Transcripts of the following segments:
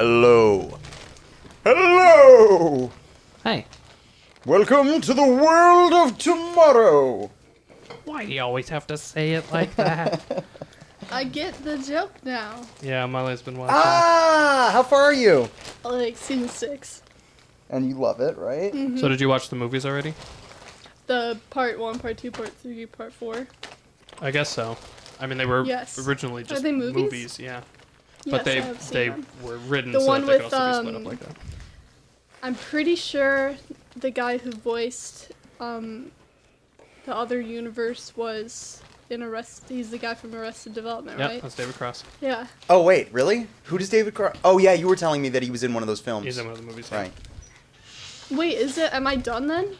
Hello. Hello! Hey. Welcome to the world of tomorrow! Why do you always have to say it like that? I get the joke now. Yeah, Molly's been watching. Ah! How far are you? Like season 6. And you love it, right? So did you watch the movies already? The part 1, part 2, part 3, part 4. I guess so. I mean, they were Yes. originally just Are they movies? yeah. Yes, But I have seen they them. were written The so one that they could with, also be split up like that. I'm pretty sure the guy who voiced the other universe was in He's the guy from Arrested Development, Yeah, right? that's David Cross. Yeah. Oh, wait, really? Who does David Cross... Oh, yeah, you were telling me that he was in one of those films. He's in one of the movies. Yeah. Right. Wait, is it? Am I done then?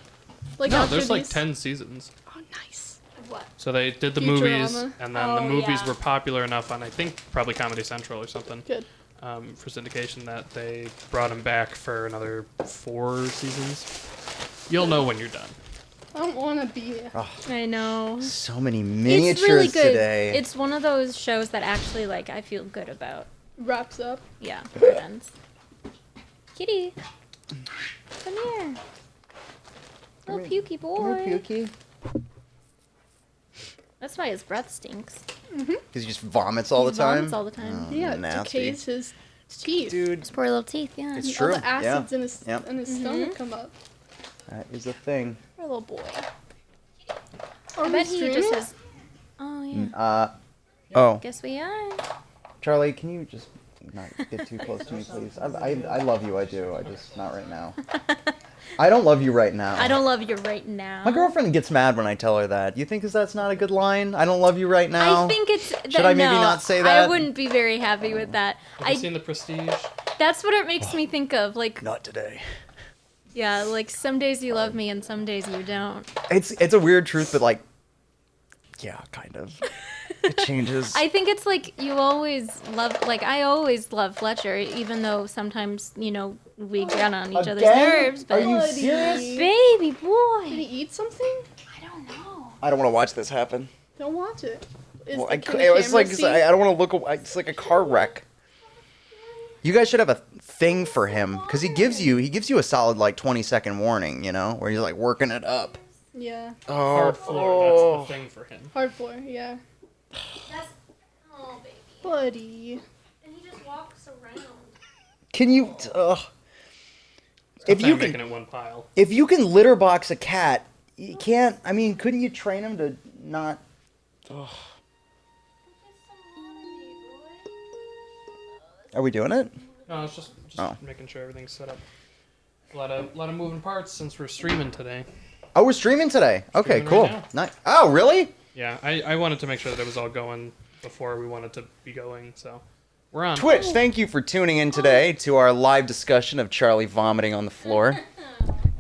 Like No, after there's like these? 10 seasons. Oh, nice. What? So they did the Futurama. movies, and then the Oh, movies yeah. were popular enough on, I think, probably Comedy Central or something, Good. for syndication that they brought him back for another 4 seasons. You'll know when you're done. I don't want to be. I know. So many miniatures It's really good. today. It's one of those shows that actually, like, I feel good about. Wraps up. Yeah, it ends. Kitty, come here. Little pukey boy. Pukey. That's why his breath stinks. Because he just vomits all He the time? vomits all the time. Oh, Yeah, it nasty. decays his teeth. Dude, His poor little teeth, yeah. It's And true, all the acids in his Yep. stomach come up. that is a thing. Poor little boy. Are I we bet he just streaming? has... Oh, yeah. Oh, Guess we are. Charlie, can you just not get too close to me, please? I love you, I do. I just, not right now. I don't love you right now. I don't love you right now. My girlfriend gets mad when I tell her that. You think that's not a good line? I don't love you right now? I think it's... Should I maybe no, not say I that? wouldn't be very happy with that. Have you seen The Prestige? That's what it makes me think of. Like, Not today. yeah, like some days you love me and some days you don't. It's a weird truth, but like, yeah, kind of. It changes. I think it's like you always love, like I always love Fletcher, even though sometimes, you know, we get on each other's Again? nerves. Are But you Buddy. serious? baby Did he boy, eat something? I don't know. I don't want to watch this happen. Don't watch it. Is Well, the it's camera like scene- I don't want to look. It's like a car wreck. You guys should have a thing for him because he gives you a solid like 20-second warning, you know, where he's like working it up. Yeah. Hard floor, that's the thing for him. Hard floor, yeah. That's, oh baby, Buddy. and he just walks around. Can you? If you making can, it one pile. if you can litter box a cat, you can't. I mean, couldn't you train him to not? Are we doing it? No, it's just Oh. making sure everything's set up. A lot of moving parts since we're streaming today. Oh, we're streaming today. Okay, Streaming cool. right now. Nice. Oh, really? Yeah, I wanted to make sure that it was all going before we wanted to be going, so we're on. Twitch, thank you for tuning in today to our live discussion of Charlie vomiting on the floor.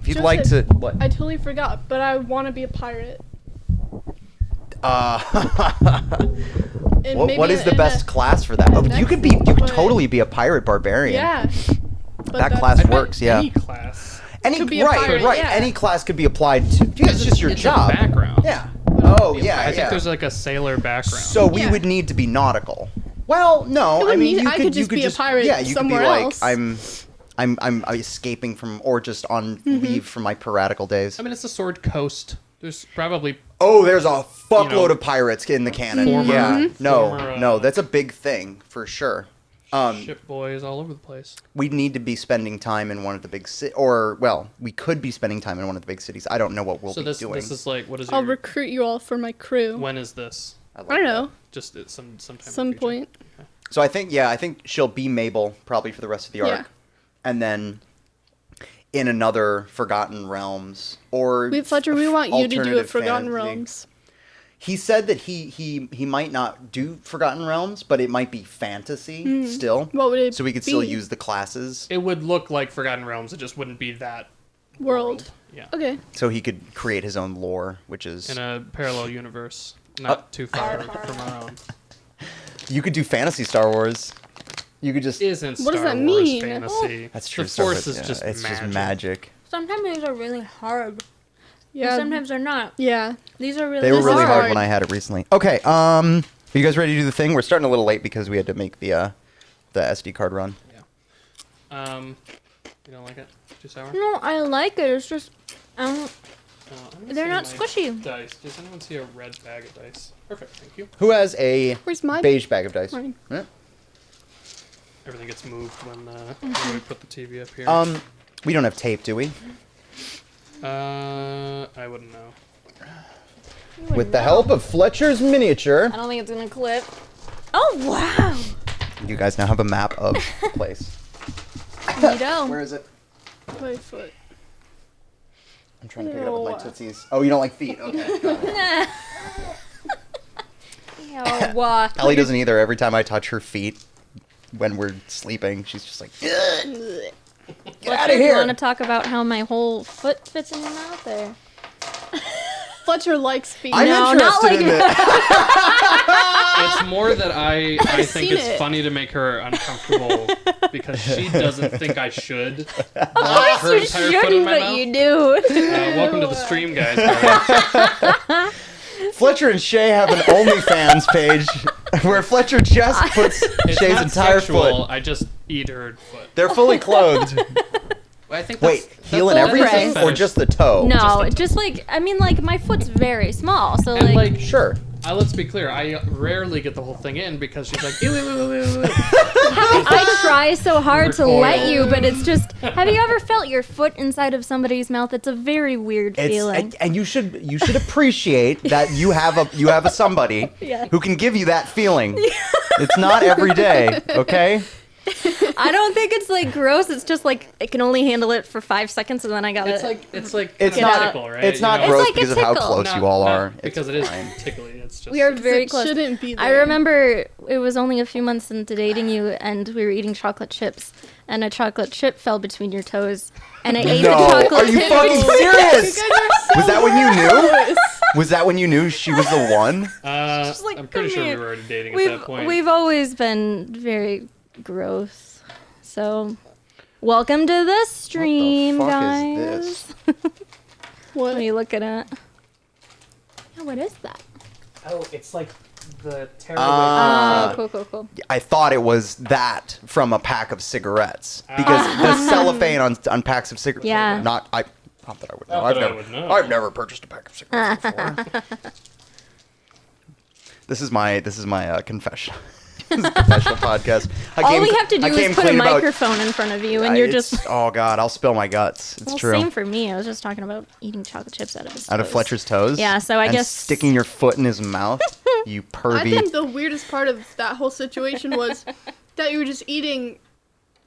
If you'd like to, what? I totally forgot, but I want to be a pirate. And What maybe is the in best class for that? Oh, you could but- totally be a pirate barbarian. Yeah. But That that's- class I bet works, yeah. Any class. Any To be a right, pirate, right. yeah. Any class could be applied to. Yeah, it's just your It's job. A background. Yeah. Oh, yeah, I yeah. think there's like a sailor background. So we Yeah. would need to be nautical. Well, no, It I wouldn't mean need- you I could just be a pirate Yeah, you somewhere could be like else. I'm escaping from or just on Mm-hmm. leave from my piratical days. I mean, it's a sword coast. There's probably Oh, there's a fuckload You know, of pirates in the canon. former- yeah, no, former, no, that's a big thing for sure. ship boys all over the place. We'd need to be spending time in one of the big cities, or well, we could be spending time in one of the big cities. I don't know what we'll So be this doing. this is like, what is I'll your, recruit you all for my crew. when is this? like I don't that. know. Just at sometime in the Some future. point. So I think she'll be Mabel probably for the rest of the arc, Yeah. and then in another Forgotten Realms or Fletcher, we want you to do it alternative Forgotten fantasy. Realms. He said that he might not do Forgotten Realms, but it might be fantasy still. What would it So we could still be? use the classes. It would look like Forgotten Realms. It just wouldn't be that World. Yeah. Okay. So he could create his own lore, which is In a parallel universe, not too far from our own. you could do fantasy Star Wars. You could just Isn't What does Star that Wars mean? fantasy? that's true. The Star Force Wars, is yeah, just it's magic. just magic. Sometimes these are really hard. Yeah. Sometimes they're not. Yeah. These are really They were This really is hard hard. when I had it recently. Okay, are you guys ready to do the thing? We're starting a little late because we had to make the SD card run. Yeah. You don't like it? Too sour? No, I like it. It's just, I'm they're not seeing my squishy. Dice. Does anyone see a red bag of dice? Perfect, thank you. Who has a Where's my beige bag of dice? Mine. Yeah. Everything gets moved when we put the TV up here. We don't have tape, do we? I wouldn't know. With the help of Fletcher's miniature, I don't think it's gonna clip. Oh wow! you guys now have a map of the place. Neato. is it? my foot. I'm trying to pick it up with my tootsies. Oh, you don't like feet? Okay. Ellie doesn't either. Every time I touch her feet when we're sleeping, she's just like, "Ugh, get out of You here." want to talk about how my whole foot fits in your mouth, or? Fletcher likes feet. I'm No, not interested like in it. It's more that I think seen it's it. funny to make her uncomfortable because she doesn't think I should watch her You entire foot in shouldn't, my but mouth. you do. Welcome to the stream, guys. Fletcher and Shay have an OnlyFans page where Fletcher just puts It's Shay's not entire sexual. foot. I just eat her foot. They're fully clothed. I think Wait, heel and full everything, price. or just the toe? No, just like I mean, like my foot's very small, so And like. Sure. let's be clear. I rarely get the whole thing in because she's like, ew, ew, ew, ew, ew. I try so hard to Recoil. let you, but it's just. Have you ever felt your foot inside of somebody's mouth? It's a very weird feeling. And you should appreciate that you have a somebody Yeah. who can give you that feeling. It's not every day, okay? I don't think it's like gross. It's just like I can only handle it for 5 seconds, and then I gotta. It's like It's kinda not tickle, right? It's not You know? gross It's like a because of how tickle. close you all are. because It's it is fine. tickly. It's just We are very It close. shouldn't be there. I remember it was only a few months into dating you, and we were eating chocolate chips, and a chocolate chip fell between your toes, and I ate the No, chocolate are you chip. fucking serious? You guys are so Was that when you knew? gross. Was that when you knew she was the one? like, I'm pretty come sure here. we were already dating at that point. We've always been very gross. So, welcome to the stream, fuck is guys. this? What are you looking at? Yeah, what is that? Oh, it's like the Ah. Cool. I thought it was that from a pack of cigarettes because the cellophane on packs of cigarettes. Yeah. Not that I would know. Not that I would know. I've never purchased a pack of cigarettes before. This is my confession. This is a confessional podcast. All we have to do I is came put a clean about- microphone in front of you, and you're it's- just. Oh God, I'll spill my guts. It's Well, true. same for me. I was just talking about eating chocolate chips out of his Out of toes. Fletcher's toes. Yeah, so I and guess- sticking your foot in his mouth. You I pervy. think the weirdest part of that whole situation was that you were just eating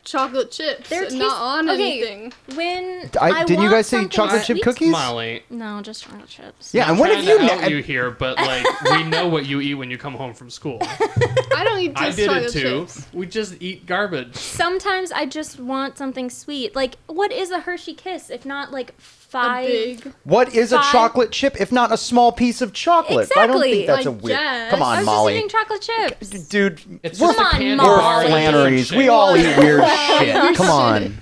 chocolate chips They're and not on okay. anything. When didn't you want guys say something chocolate chip sweet- cookies? Molly. No, just chocolate chips. Yeah, I'm and what trying have you? to out you here, but like we know what you eat when you come home from school. I don't eat I just did chocolate it too. chips. We just eat garbage. Sometimes I just want something sweet. Like, what is a Hershey Kiss if not like A 5? big. What is a 5 chocolate chip if not a small piece of chocolate? I don't think Exactly. that's a I weird. guess. Come I on, was Molly. just eating chocolate chips. Dude, It's we're, just a Come on, candy Molly. bar we're with Flannerys. shit. We all eat weird Wow. shit. Come on.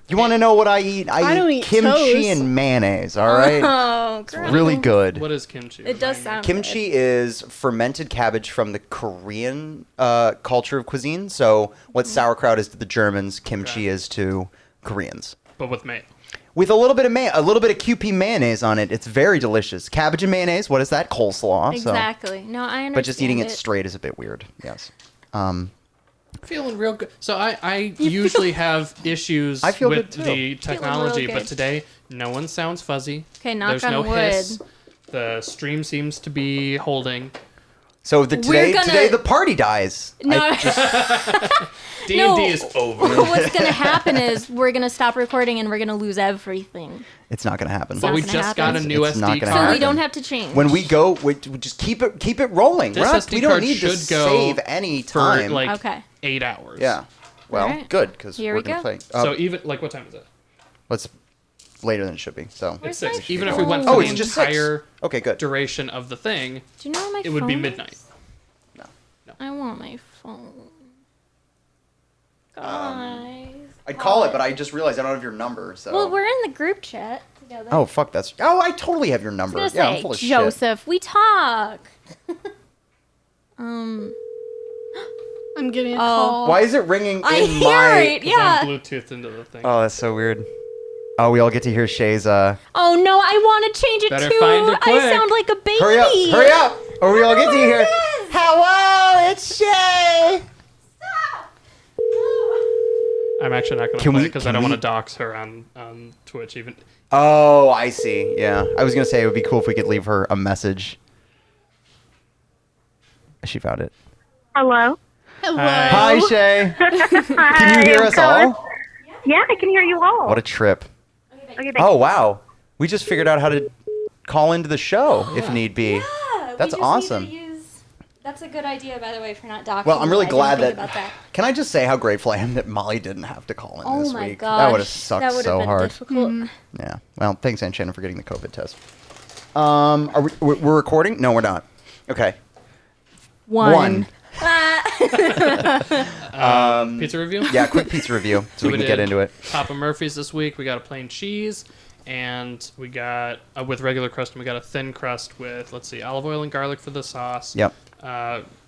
You want to know what I eat? I don't eat kimchi toast. and mayonnaise, all right? Oh, gross. Really good. What is kimchi? It does Remind me. sound Kimchi is fermented cabbage from the Korean culture of cuisine. So what sauerkraut is to the Germans, kimchi Okay. is to Koreans. But with mayo. With a little bit of a little bit of QP mayonnaise on it, it's very delicious. Cabbage and mayonnaise. What is that? Coleslaw. So. Exactly. No, I understand. But just eating it straight is a bit weird. Yes. Feeling real good. So I usually have issues I feel with good, too. the technology, real but good. today no one sounds fuzzy. Okay, knock There's on no wood. hiss. The stream seems to be holding. So today gonna- the party dies. No. D&D is over. What's gonna happen is we're gonna stop recording and we're gonna lose everything. It's not gonna happen. But we gonna just got a happen. new It's not SD gonna So card. we don't have to change. When we go, we just keep it rolling. This SD We don't card need to should go save any for time. like Okay. 8 hours. Yeah. Well, Alright. good because Here we're we gonna go. play. So even like what time is it? Let's later than it should be. So It's Where's 6. my Even if we went phone? for Oh, the it's just 6. entire Okay, good. duration of the thing, Do you know where my it would be phone midnight. is? I want my phone. Guys. I'd call it, but I just realized I don't have your number. So. Well, we're in the group chat together. Oh fuck, that's. Oh, I totally have your I number. was Yeah, gonna I'm say, full of Joseph, we talk. I'm getting a Oh. call. Why is it ringing I in hear my... it. 'Cause Yeah. I'm Bluetoothed into the thing. Oh, that's so weird. Oh, we all get to hear Shay's, Oh no, I want to change it Better too. find it I quick. sound like a baby. Hurry up! Or we all get to hear... It is. Hello, it's Shay! I'm actually not going to Can play we- because I can don't want we- to dox her on Twitch even. Oh, I see. Yeah. I was going to say it would be cool if we could leave her a message. She found it. Hello. Hello. Hi, Shay. Hi, Can you hear of us course. all? Yeah, I can hear you all. What a trip. Okay, thanks. Oh, wow. We just figured out how to call into the show if need be. Yeah, That's awesome. That's a good idea, by the way, for not doxing. Well, I'm really I didn't glad think that, about that. Can I just say how grateful I am that Molly didn't have to call in Oh this my week? gosh, That would have sucked that would have so been hard. difficult. Yeah. Well, thanks, Aunt Shannon, for getting the COVID test. Are we're recording? No, we're not. Okay. One. Pizza review? Yeah, quick pizza review so we can get did into it. Papa Murphy's this week. We got a plain cheese, and we got with regular crust, and we got a thin crust with, let's see, olive oil and garlic for the sauce. Yep.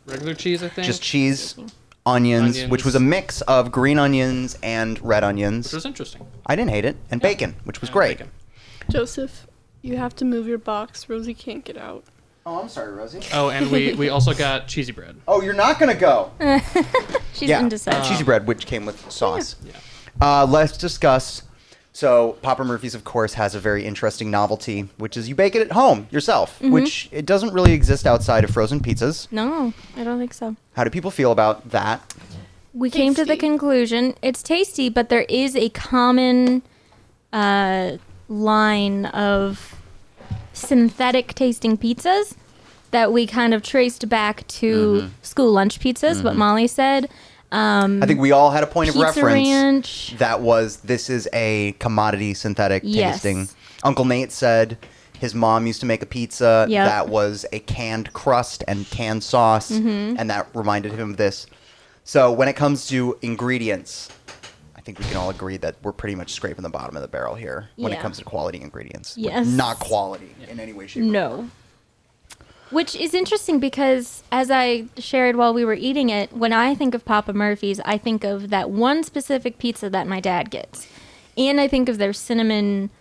Regular cheese, I think. Just cheese, onions, which was a mix of green onions and red Which onions. was interesting. I didn't hate it. And bacon, which was And great. bacon. Joseph, you have to move your box. Rosie can't get out. Oh, I'm sorry, Rosie. Oh, and we also got cheesy bread. Oh, you're not going to go. She's Yeah, indecisive. cheesy bread, which came with sauce. Yeah. Let's discuss. So, Papa Murphy's, of course, has a very interesting novelty, which is you bake it at home yourself, which it doesn't really exist outside of frozen pizzas. No, I don't think so. How do people feel about that? We came to the Tasty. conclusion it's tasty, but there is a common line of synthetic tasting pizzas that we kind of traced back to school lunch pizzas, what Molly said. I think we all had a point of Pizza reference Ranch. that was this is a commodity synthetic Yes. tasting. Uncle Nate said his mom used to make a pizza Yep. that was a canned crust and canned sauce, and that reminded him of this. So when it comes to ingredients, I think we can all agree that we're pretty much scraping the bottom of the barrel here when it Yeah. comes to quality ingredients. Like, Yes. not quality in any way, shape, or form. No. Which is interesting because, as I shared while we were eating it, when I think of Papa Murphy's, I think of that one specific pizza that my dad gets. And I think of their cinnamon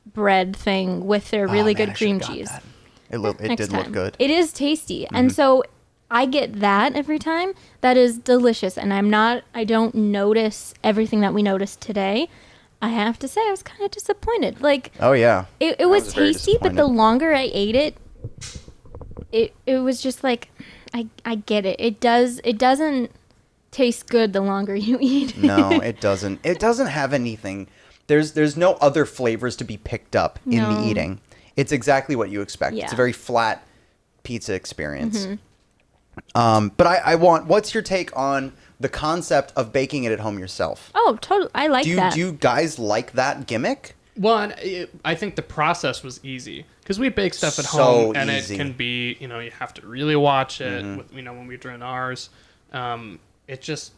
bread thing with their really Oh, man, good I cream should've got cheese. that. It Next did time. look good. It is tasty. And so I get that every time. That is delicious. And I don't notice everything that we noticed today. I have to say, I was kind of disappointed. Like, Oh, yeah. it was was very tasty, but the disappointed. longer I ate it, it was just like, I get it. It doesn't taste good the longer you eat. No, it doesn't. It doesn't have anything. There's no other flavors to be picked up in No. the eating. It's exactly what you expect. It's Yeah. a very flat pizza experience. But I want. What's your take on the concept of baking it at home yourself? Oh, totally. I like that. Do you guys like that gimmick? Well, and I think the process was easy because we bake stuff at So home, and easy. it can be, you have to really watch it. With, when we doing ours, it just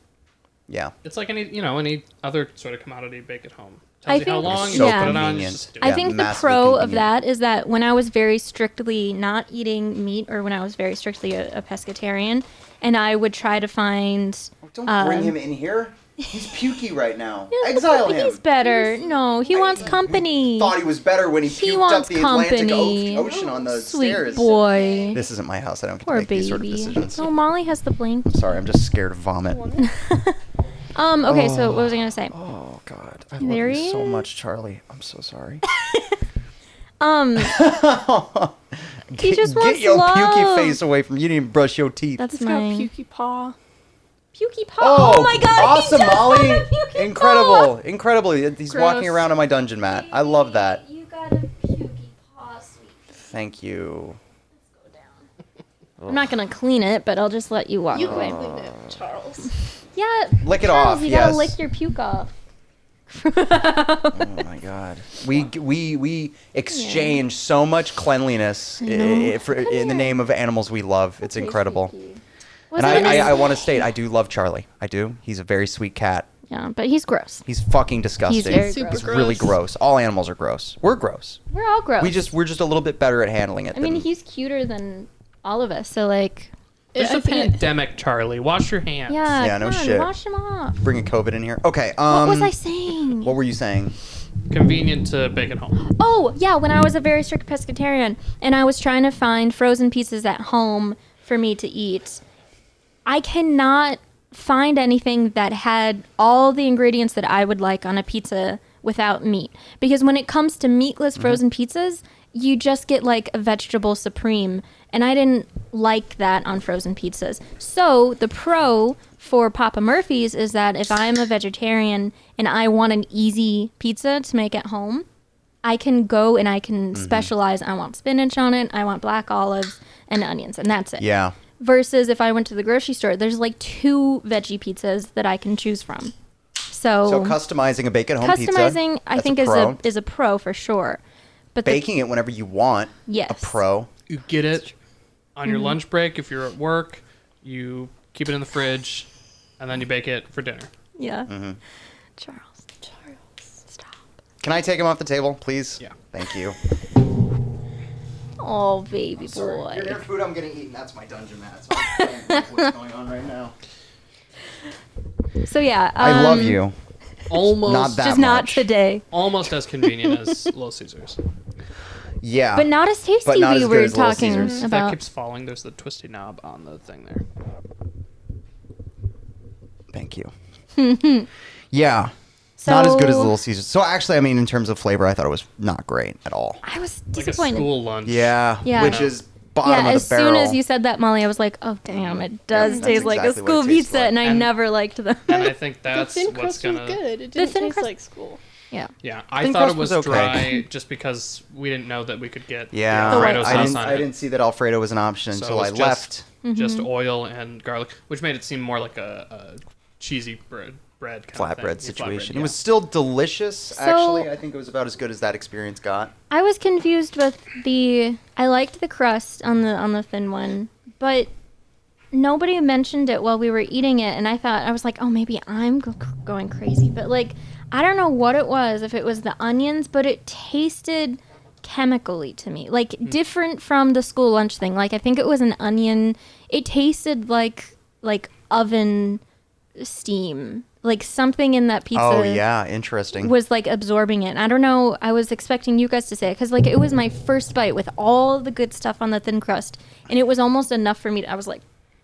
Yeah. it's like any other sort of commodity bake at home. I Tells you how think- long It's you so just put it on. You convenient. just do I it. Yeah, think the massively pro of convenient. that is that when I was very strictly not eating meat, or when I was very strictly a pescatarian, and I would try to find. Don't bring him in here. He's pukey right now. Yeah, Exile him. He's better. No, he wants company. Thought he was better when he He puked up wants the Atlantic company. Ocean on the Sweet stairs. boy. This isn't my house. I don't get Poor to make these sort of baby. decisions. No, Molly has the blanket. Sorry, I'm just scared of vomit. Okay, so what was I gonna say? Oh God, I There love he you so is. much, Charlie. I'm so sorry. He just Get wants your love. pukey face away from you. You didn't even brush your teeth. That's He's got my pukey paw. pukey paw. Oh, my god! Awesome, he does Molly! have a pukey Incredible, incredible. He's Gross. walking around on my dungeon mat. I love that. You got a pukey paw, sweet. Thank you. Go down. I'm not gonna clean it, but I'll just let you walk You away. can clean it, Charles. Yeah. Lick it Charles, off. You Yes. gotta lick your puke off. Oh my God. We exchange so much cleanliness in the name of animals we love. It's incredible. Was And it in I his- want to state, I do love Charlie. I do. He's a very sweet cat. Yeah, but he's gross. He's fucking disgusting. very Super He's gross. really gross. All animals are gross. We're gross. We're all gross. We're just a little bit better at handling it. I mean, than- he's cuter than all of us, so like, There's I a think pandemic, Charlie. Wash your hands. Yeah, Yeah, no come on, shit. wash them off. Bringing COVID in here. Okay. What was I saying? What were you saying? Convenient to bake at home. Oh, yeah, when I was a very strict pescatarian and I was trying to find frozen pizzas at home for me to eat, I cannot find anything that had all the ingredients that I would like on a pizza without meat. Because when it comes to meatless frozen pizzas, you just get like a vegetable supreme. And I didn't like that on frozen pizzas. So the pro for Papa Murphy's is that if I'm a vegetarian and I want an easy pizza to make at home, I can go and I can specialize. I want spinach on it. I want black olives and onions, and that's it. Yeah. Versus if I went to the grocery store, there's like 2 veggie pizzas that I can choose from. So customizing a bake at home pizza. Customizing, I that's think, is a pro for sure. But baking it whenever you want. Yes. A pro. You get it on your lunch break if you're at work. You keep it in the fridge, and then you bake it for dinner. yeah. Charles, stop. Can I take him off the table, please? Yeah. Thank you. Oh, baby boy. You're near food I'm gonna eat, and that's my dungeon mat. So I can't like what's going on right now. So yeah, I love you. Almost, Not that just not much. today. almost as convenient as Little Caesars. Yeah. But not as tasty. But not we as good were as Little talking Caesars. If that about. keeps falling, there's the twisty knob on the thing there. Thank you. Yeah. Not as good as Little Caesars. So actually, I mean, in terms of flavor, I thought it was not great at all. I was Like a disappointed. school lunch. Yeah. Yeah. Which is bottom Yeah, of the as barrel. soon as you said that, Molly, I was like, "Oh, damn! It does that's taste like a exactly what it school tastes pizza," like. and I And- never liked them. And I think the that's thin what's crust gonna. was good. It The didn't thin taste crust- like school. Yeah. Yeah, I Thin thought crust it was was okay. dry just because we didn't know that we could get Yeah. the The Alfredo white sauce I didn't, on I it. didn't see that Alfredo was an option So until it I was left. Just oil and garlic, which made it seem more like a cheesy bread kind of Flatbread thing. situation. Yeah. It was still delicious, actually. I think it was about as good as that experience got. I was confused with the. I liked the crust on the thin one, but nobody mentioned it while we were eating it, and I was like, oh, maybe I'm going crazy, but like, I don't know what it was. If it was the onions, but it tasted chemically to me, like different from the school lunch thing. Like I think it was an onion. It tasted like oven steam, like something in that pizza. Oh, yeah. Interesting. Was like absorbing it. And I don't know. I was expecting you guys to say it because like it was my first bite with all the good stuff on the thin crust, and it was almost enough for me. I was like,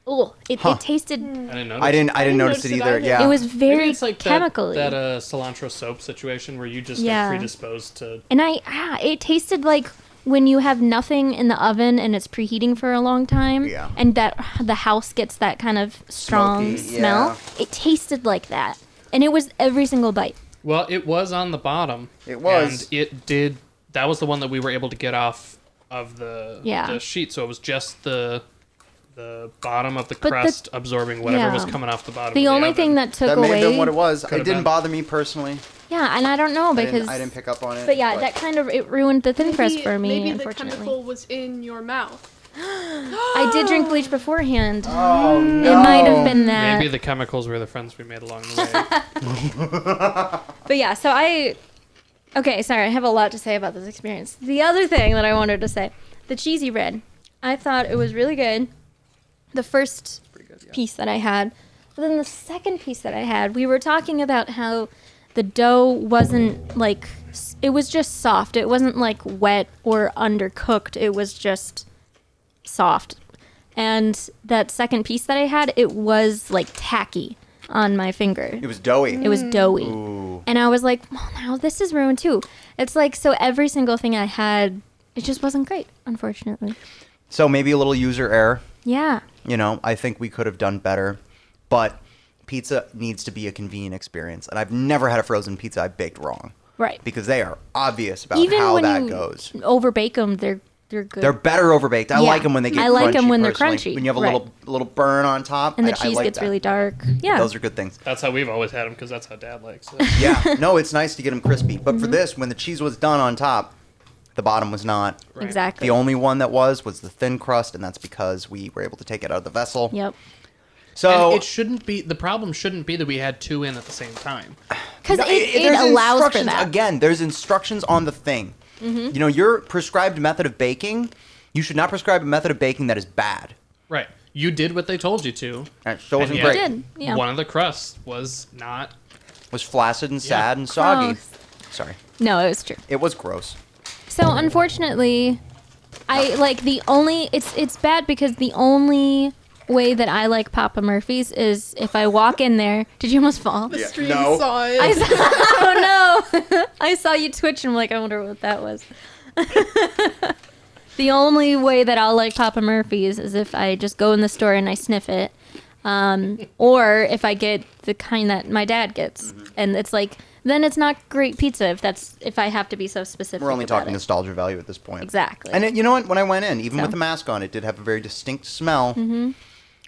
oh, it tasted. I didn't notice. I didn't notice it either. Yeah. It was Maybe very it's like chemically. that cilantro soap situation where you just Yeah. get predisposed to. And it tasted like when you have nothing in the oven and it's preheating for a long time, Yeah. and that the house gets that kind of strong Smoky, smell. yeah. It tasted like that, and it was every single bite. Well, it was on the bottom. It was. And it did. That was the one that we were able to get off of the Yeah. sheet. So it was just the bottom of the But crust absorbing whatever was yeah. coming off the bottom. The of only oven. thing that took That may away, have been what it was. Could've It didn't been. bother me personally. yeah, and I don't know because I didn't pick up on it. But yeah, that kind of it ruined the thin crust for me. Maybe the Unfortunately, chemical was in your mouth. I did drink bleach beforehand. Oh, no. It might have been that. Maybe the chemicals were the friends we made along the way. But yeah, so okay, sorry, I have a lot to say about this experience. The other thing that I wanted to say, the cheesy bread. I thought it was really good. The first piece that I had. But then the second piece that I had, we were talking about how the dough wasn't like, it was just soft. It wasn't like wet or undercooked. It was just soft. And that second piece that I had, it was like tacky on my finger. It was doughy. It was doughy. Ooh. And I was like, well, now this is ruined too. It's like, so every single thing I had, it just wasn't great, unfortunately. So maybe a little user error. Yeah. You know, I think we could have done better. But pizza needs to be a convenient experience. And I've never had a frozen pizza I baked wrong. Right. Because they are obvious about Even how when that you goes. overbake them, they're good. They're better overbaked. I Yeah. like them when they get I crunchy. like 'em when they're personally. crunchy, When you have a right. little burn on top. and the I cheese like gets that. really dark. Yeah. Those are good things. That's how we've always had them because that's how Dad likes it. Yeah. No, it's nice to get them crispy. But Mm-hmm. for this, when the cheese was done on top, the bottom was not. Right. Exactly. The only one that was the thin crust, and that's because we were able to take it out of the vessel. Yep. So And it shouldn't be. The problem shouldn't be that we had two in at the same time. Because No, it there's allows for instructions- that. Again, there's instructions on the thing. Mm-hmm. You know, your prescribed method of baking, you should not prescribe a method of baking that is bad. Right. you did what they told you to. And it still wasn't And yet, great. Did, yeah. One of the crusts was not. It was flaccid and sad and soggy. Gross. Sorry. No, it was true. It was gross. So unfortunately, I like the only it's bad because the only way that I like Papa Murphy's is if I walk in there. Did you almost fall? The Yeah, stream no. saw it. I saw, oh no! I saw you twitch and I'm like, I wonder what that was. The only way that I'll like Papa Murphy's is if I just go in the store and I sniff it, or if I get the kind that my dad gets, and it's like then it's not great pizza if I have to be so specific. We're only about talking it. nostalgia value at this point. Exactly. And you know what? When I went in, even So. with the mask on, it did have a very distinct smell,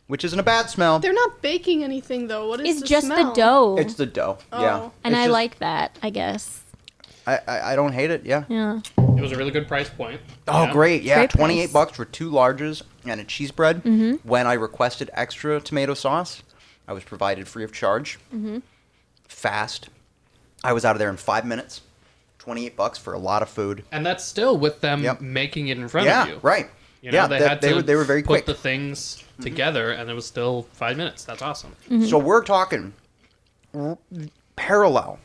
which isn't a bad smell. They're not baking anything though. What is It's the just smell? the dough. It's the dough. Oh. Yeah. And It's I just- like that, I guess. I don't hate it. Yeah. Yeah. It was a really good price point. Oh, Yeah. great. Yeah. Great price. $28 for 2 larges and a cheese bread. When I requested extra tomato sauce, I was provided free of charge. Fast. I was out of there in 5 minutes. $28 for a lot of food. And that's still with them Yep. making it in front Yeah. of you. Right. You know, yeah. they that- had they to were they were very put quick. the things together, and it was still 5 minutes. That's awesome. So we're talking parallel,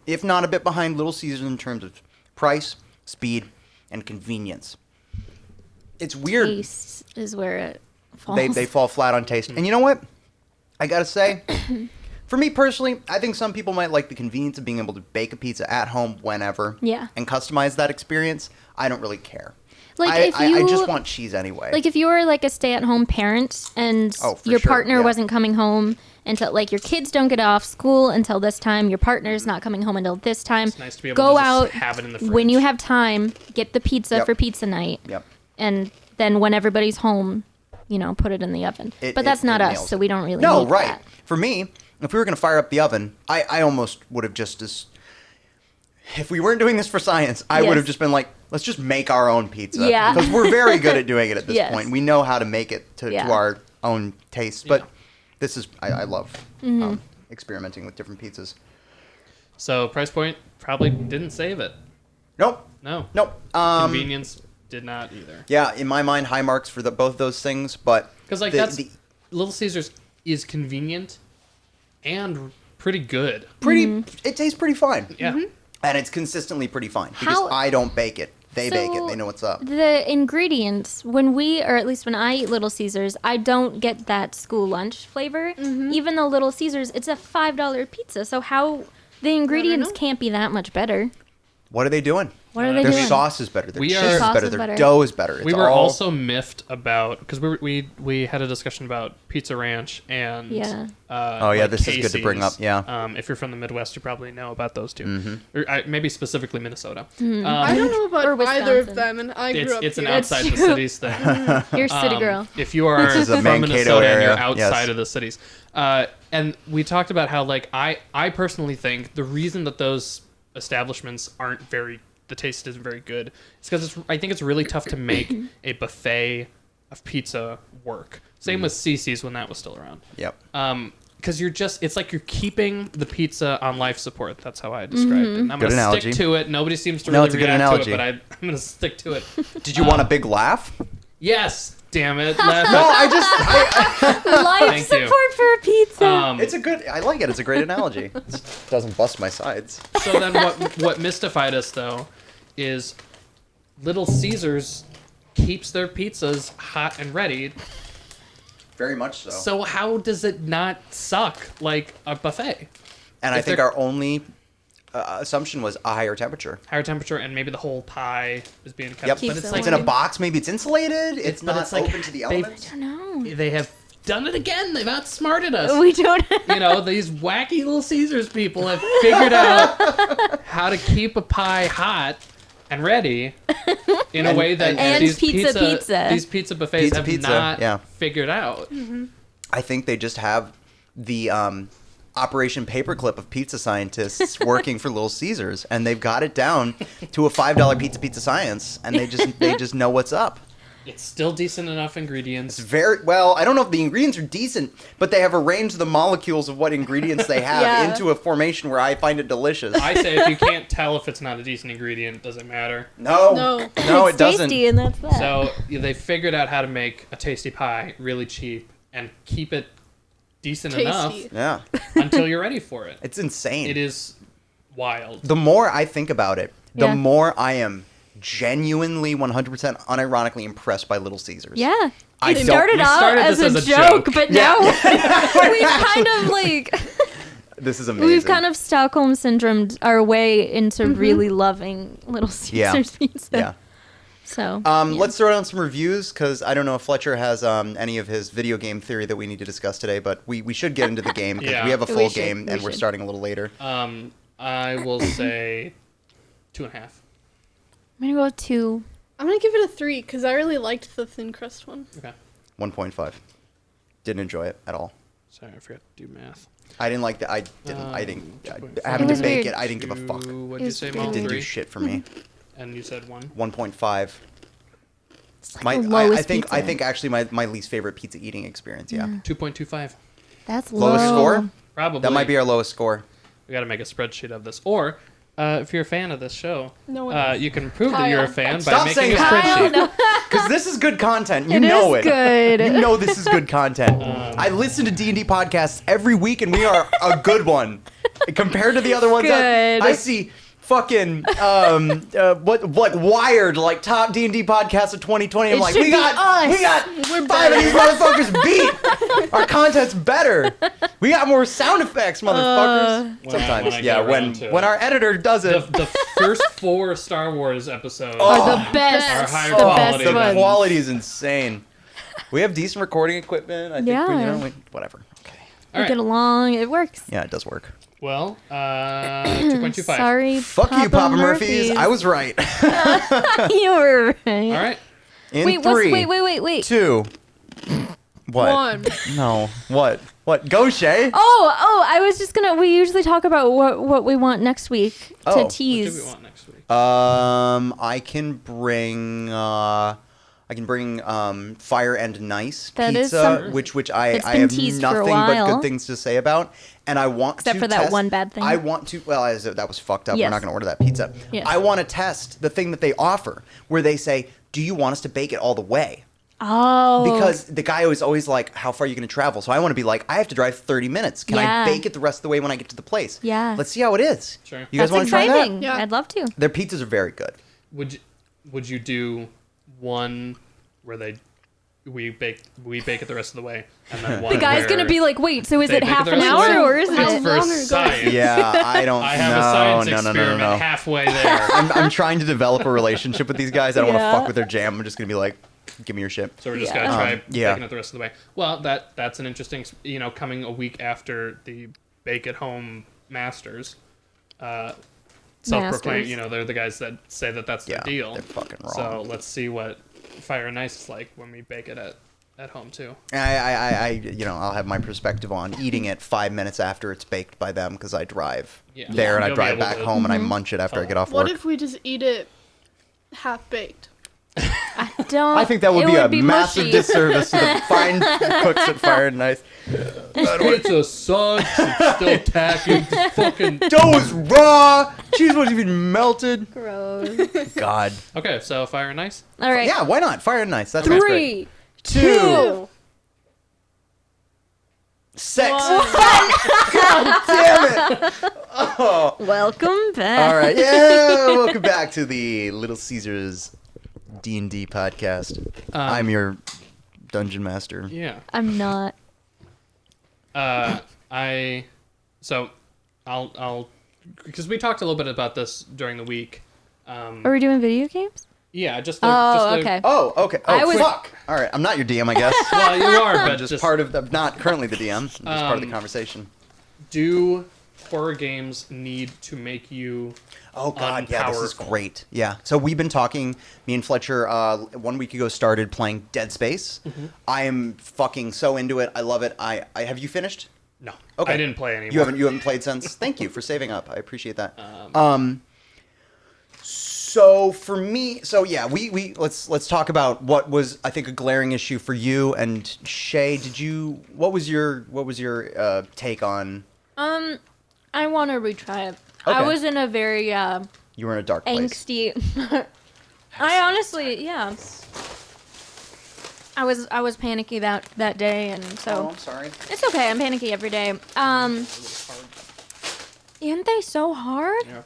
if not a bit behind Little Caesars in terms of price, speed, and convenience. It's weird. Taste is where it falls. They fall flat on taste. And you know what? I gotta say, for me personally, I think some people might like the convenience of being able to bake a pizza at home whenever. Yeah. And customize that experience. I don't really care. Like, I just want cheese anyway. Like if you were like a stay-at-home parent and Oh, for your sure, partner yeah. wasn't coming home until like your kids don't get off school until this time, your partner's not coming home until this time. It's nice to be able Go to just out have it in the fridge. when you have time, get the pizza Yep. for pizza night, Yep. and then when everybody's home, put it in the oven. But that's not us, nails so it. we don't really No, need right. that. For me, if we were going to fire up the oven, I almost would have just as... If we weren't doing this for science, I would Yes. have just been like, let's just make our own pizza. Yeah. Because we're very good at doing it at this Yes. point. We know how to make it to Yeah. our own taste. But Yeah. this is... I love experimenting with different pizzas. So price point probably didn't save it. Nope. No. Nope. Convenience did not either. Yeah, in my mind, high marks for both those things. But... Because like the- Little Caesars is convenient and pretty good. pretty... It tastes pretty fine. Yeah. And it's consistently pretty fine. Because How- I don't bake it. They bake it. So, They know what's up. The ingredients, or at least when I eat Little Caesars, I don't get that school lunch flavor. Even though Little Caesars, it's a $5 pizza. So how the ingredients know. can't be that much better. What are they doing? What are they Their doing? sauce is better. Their We cheese are- is Sauce better. is Their better. dough is better. It's We were all... also miffed about because we had a discussion about Pizza Ranch and Yeah. Oh, yeah, this is good to bring up, Casey's. yeah. If you're from the Midwest, you probably know about those 2 Mm-hmm. or maybe specifically Minnesota. I don't know Or about either of Wisconsin. them, and I grew up It's an here. outside the true. cities thing. You're a city girl. If you are This is a from Mankato Minnesota and you're area, outside yes. of the cities, and we talked about how like I personally think the reason that those establishments aren't the taste isn't very good is because I think it's really tough to make a buffet of pizza work. Same with CC's when that was still around. Yep. Because it's like you're keeping the pizza on life support. That's how I described it. And I'm Good going to analogy. stick to it. Nobody seems to No, really it's a good react analogy. to it, but I'm going to stick to it. Did you want a big laugh? Yes, damn it. No, Life Thank you. support for a pizza. It's a good... I like it. It's a great analogy. It doesn't bust my sides. So then what mystified us, though, is Little Caesars keeps their pizzas hot and ready. Very much so. So how does it not suck like a buffet? And I if think they're- our only assumption was a higher temperature. Higher temperature and maybe the whole pie is being kept. Yep. But Keeps it's it like It's in a warm. box. Maybe it's insulated. It's but not it's like open to the they've- elements. No. they have done it again. They've outsmarted us. We don't. You know, these wacky Little Caesars people have figured out how to keep a pie hot and ready in a way that and these pizza. these pizza buffets have Pizza, not yeah. figured out. I think they just have the Operation Paperclip of pizza scientists working for Little Caesars, and they've got it down to a $5 pizza science, and they just know what's up. It's still decent enough ingredients. It's very well. I don't know if the ingredients are decent, but they have arranged the molecules of what ingredients they have Yeah. into a formation where I find it delicious. I say if you can't tell if it's not a decent ingredient, does it matter? No, No. it doesn't. Tasty, and that's that. So they figured out how to make a tasty pie really cheap and keep it decent enough Tasty. Yeah, until you're ready for it. it's insane. It is wild. The more I think about it, the Yeah. more I am genuinely 100% unironically impressed by Little Caesars. Yeah. I It don't- started we out started as this a as a joke, joke. but Yeah. now we've kind of like This is amazing. we've kind of Stockholm syndromed our way into really loving Little Yeah. Caesars pizza. Yeah. So Let's throw down some reviews because I don't know if Fletcher has any of his video game theory that we need to discuss today, but we should get into the game because Yeah. we have a We full should, game we and we're should. starting a little later. I will say 2.5. I'm gonna go with 2. I'm gonna give it a 3 because I really liked the thin crust one. Okay. 1.5. Didn't enjoy it at all. Sorry, I forgot to do math. I didn't like that. I having It to was bake weird. it. I didn't give a fuck. What'd It you was say, weird. It Mom? didn't do 3? shit for me. And you said 1? 1.5. It's like My, the I lowest think pizza. actually my least favorite pizza eating experience. Yeah, 2.25. That's low. lowest score. Probably. That might be our lowest score. We got to make a spreadsheet of this. Or, if you're a fan of this show, No one is. you can prove that you're a Kyle. fan by Stop making saying a that. spreadsheet. Because this is good content. You It know is it. good. You know this is good content. I listen to D&D podcasts every week, and we are a good one compared to the other ones. Good. I see fucking like Wired, like top D&D podcast of 2020. I'm It like, should we be got us. We're 5 of these better. motherfuckers beat. Our content's better. We got more sound effects, motherfuckers. When I Sometimes, get yeah. around to When it. our editor does it, The first 4 Star Wars episodes Oh. The best. are higher the quality best the than one. quality is insane. We have decent recording equipment. I think Yeah. whatever. Okay. All We get right. along. It works. Yeah, it does work. Well, 2.25. Sorry. Fuck you, Papa Murphy's. I was right. You were right. All right. In Wait, 3, wait. 2. What? 1. No. What? Go, Shay. Oh, I was just gonna. We usually talk about what we want next week Oh. to What What do tease. we want next week? I can bring. Fire and Nice That is pizza, some- which I It's I been have teased for a nothing but while. good things to say about, and I want Except to for that test- one bad thing. I want to. Well, that was fucked up. We're Yes. not going to order that pizza. Yes. I want to test the thing that they offer, where they say, "Do you want us to bake it all the way?" Oh. Because the guy was always like, "How far are you going to travel?" So I want to be like, "I have to drive 30 minutes. Can Yeah. I bake it the rest of the way when I get to the place?" Yeah. Let's see how it is. Sure. You guys that's want to try exciting. that? Yeah. I'd love to. Their pizzas are very good. Would you do one where we bake it the rest of the way, and then one The guy's where gonna be like, wait, so is they it bake it half the an rest of the hour way? or is How it? for long ago? science? Yeah, I don't. I have a science no, experiment no. halfway there. I'm trying to develop a relationship with these guys. I don't want Yeah. to fuck with their jam. I'm just gonna be like, give me your shit. So we're just Yeah. gonna try yeah. baking it the rest of the way. Well, that's an interesting, coming a week after the Bake at Home Masters, self-proclaimed. Masters. They're the guys that say that that's Yeah, their deal. they're fucking wrong. So let's see what Fire and Ice is like when we bake it at home too. I'll have my perspective on eating it 5 minutes after it's baked by them because I drive Yeah. there and I You'll be drive able back to- home and I munch it after I get off What work. if we just eat it half baked? Don't. I think that would it be a massive mushy. disservice to the fine cooks at Fire and Nice. Pizza sucks. It's still tacky. It's fucking. Dough is raw. Cheese wasn't even melted. Gross. God. Okay, so Fire and Ice. All right. Yeah, why not? Fire and Nice. That's great. 3, 2, 2. 6. One. God damn it. Oh. Welcome back. All right. Yeah. Welcome back to the Little Caesars D&D podcast. I'm your dungeon master. Yeah. I'm not. I'll because we talked a little bit about this during the week. Are we doing video games? Yeah, just Oh, okay. Oh, okay. Oh, I was- fuck. All right. I'm not your DM, I guess. Well, you are, I'm but just part of the, not currently the DM. I'm just part of the Um, conversation. Do horror games need to make you? Oh God, yeah, this is unpowerful. great. Yeah, so we've been talking. Me and Fletcher 1 week ago started playing Dead Space. Mm-hmm. I am fucking so into it. I love it. I have you finished? No. Okay. I didn't play anymore. You haven't played since. Thank you for saving up. I appreciate that. So for me, yeah, we let's talk about what was I think a glaring issue for you and Shay. What was your take on? I want to retry it. I Okay. was in a very You were in a dark place. angsty. I honestly, yeah. I was panicky that day, and so I'm sorry. it's okay. I'm panicky every day. Aren't they so hard? Yeah.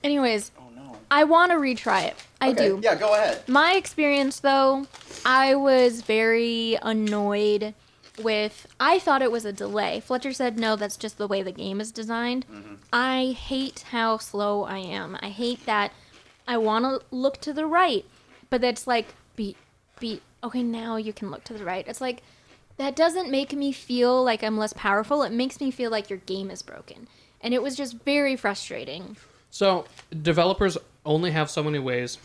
Anyways, Oh no. I want to retry it. I Okay, do. Yeah, go ahead. My experience, though, I was very annoyed with. I thought it was a delay. Fletcher said, no, that's just the way the game is designed. I hate how slow I am. I hate that I want to look to the right, but that's like, beat. Okay, now you can look to the right. It's like, that doesn't make me feel like I'm less powerful. It makes me feel like your game is broken. And it was just very frustrating. So developers only have so many ways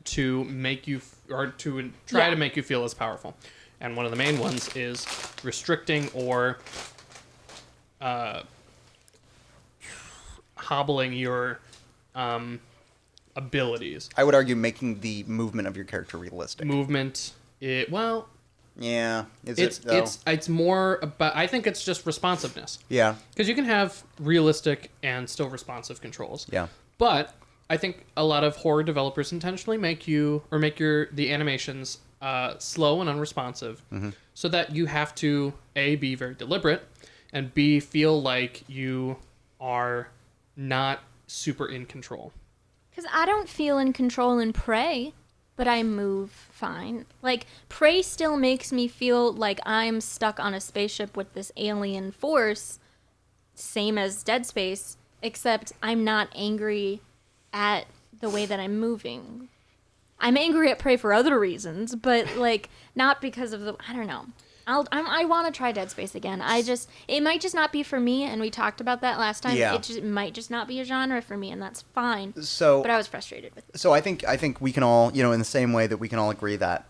to make you or to try to make you feel as powerful, and one of the main ones is restricting or hobbling your abilities. I would argue making the movement of your character realistic. Movement. Yeah. Is it though? It's more about. I think it's just responsiveness. Yeah. Because you can have realistic and still responsive controls. Yeah. But I think a lot of horror developers intentionally make the animations slow and unresponsive, so that you have to A, be very deliberate, and B, feel like you are not super in control. Because I don't feel in control in Prey, but I move fine. Like, Prey still makes me feel like I'm stuck on a spaceship with this alien force, same as Dead Space, except I'm not angry at the way that I'm moving. I'm angry at Prey for other reasons, but, like, not because of I don't know. I want to try Dead Space again. It might just not be for me, and we talked about that last time. Yeah. It might just not be a genre for me, and that's fine. So But I was frustrated with it. So I think we can all, in the same way that we can all agree that,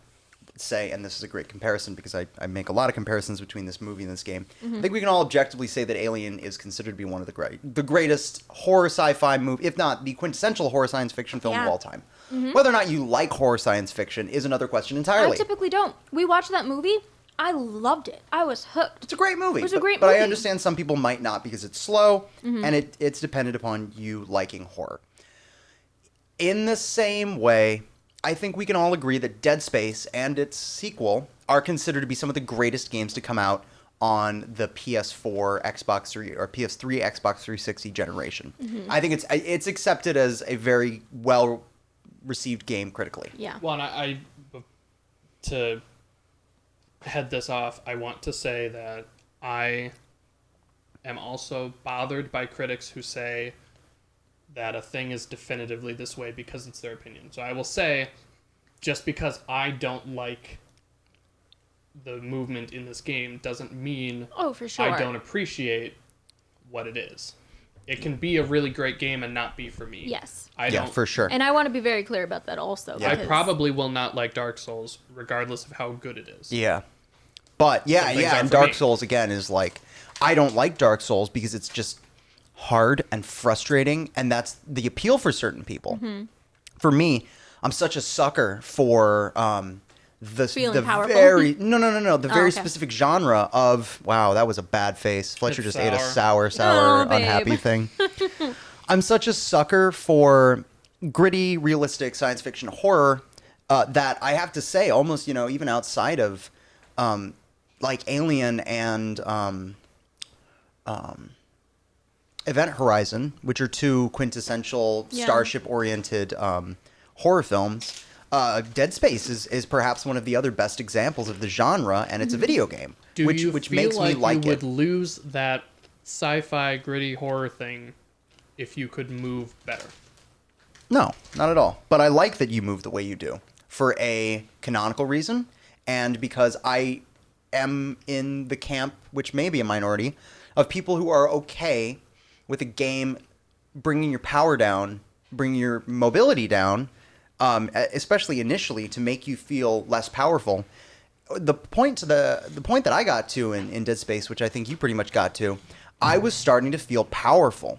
say, and this is a great comparison because I make a lot of comparisons between this movie and this game. I think we can all objectively say that Alien is considered to be one of the greatest horror sci-fi movie, if not the quintessential horror science fiction film of all time. Whether or not you like horror science fiction is another question entirely. I typically don't. We watched that movie. I loved it. I was hooked. It's a great movie. It was a great but I movie. understand some people might not because it's slow and it's dependent upon you liking horror. In the same way, I think we can all agree that Dead Space and its sequel are considered to be some of the greatest games to come out on the PS4, Xbox 3, or PS3, Xbox 360 generation. I think it's accepted as a very well received game critically. Yeah. Well, and I to head this off, I want to say that I am also bothered by critics who say that a thing is definitively this way because it's their opinion. So I will say, just because I don't like the movement in this game doesn't mean Oh, for sure. I don't appreciate what it is. It can be a really great game and not be for me. Yes. I Yeah, don't, for sure. And I want to be very clear about that also. I because- probably will not like Dark Souls, regardless of how good it is. Yeah. But Some things and aren't for Dark me. Souls again is like, I don't like Dark Souls because it's just hard and frustrating, and that's the appeal for certain people. For me, I'm such a sucker for Feeling the powerful? very the very okay. specific genre of wow, that was a bad face. Fletcher It's just ate a sour. sour, Oh, babe. unhappy thing. I'm such a sucker for gritty, realistic science fiction horror that I have to say, almost even outside of like Alien and Event Horizon, which are two quintessential Yeah. starship-oriented horror films. Dead Space is perhaps one of the other best examples of the genre, and it's a video game, Do which you which feel makes like me like you it. would lose that sci-fi gritty horror thing if you could move better? No, not at all. But I like that you move the way you do for a canonical reason, and because I am in the camp, which may be a minority, of people who are okay with a game bringing your power down, bringing your mobility down, especially initially to make you feel less powerful. The point that I got to in Dead Space, which I think you pretty much got to, I was starting to feel powerful.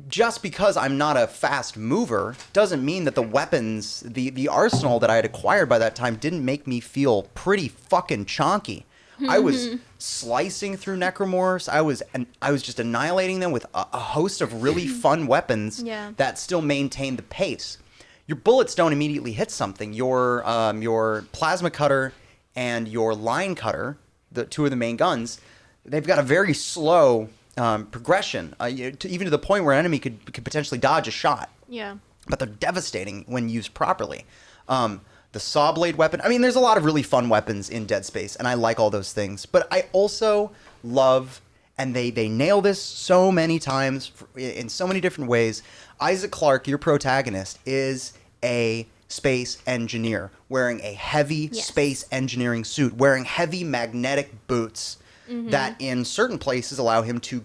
just because I'm not a fast mover doesn't mean that the weapons, the arsenal that I had acquired by that time didn't make me feel pretty fucking chonky. I was slicing through necromorphs. I was just annihilating them with a host of really fun weapons that still maintained the pace. Your bullets don't immediately hit something. Your plasma cutter and your line cutter, the two of the main guns, they've got a very slow progression, even to the point where an enemy could potentially dodge a shot. Yeah. But they're devastating when used properly. The saw blade weapon. I mean, there's a lot of really fun weapons in Dead Space, and I like all those things. But I also love, and they nail this so many times in so many different ways. Isaac Clarke, your protagonist, is a space engineer wearing a heavy space engineering suit, wearing heavy magnetic boots that in certain places allow him to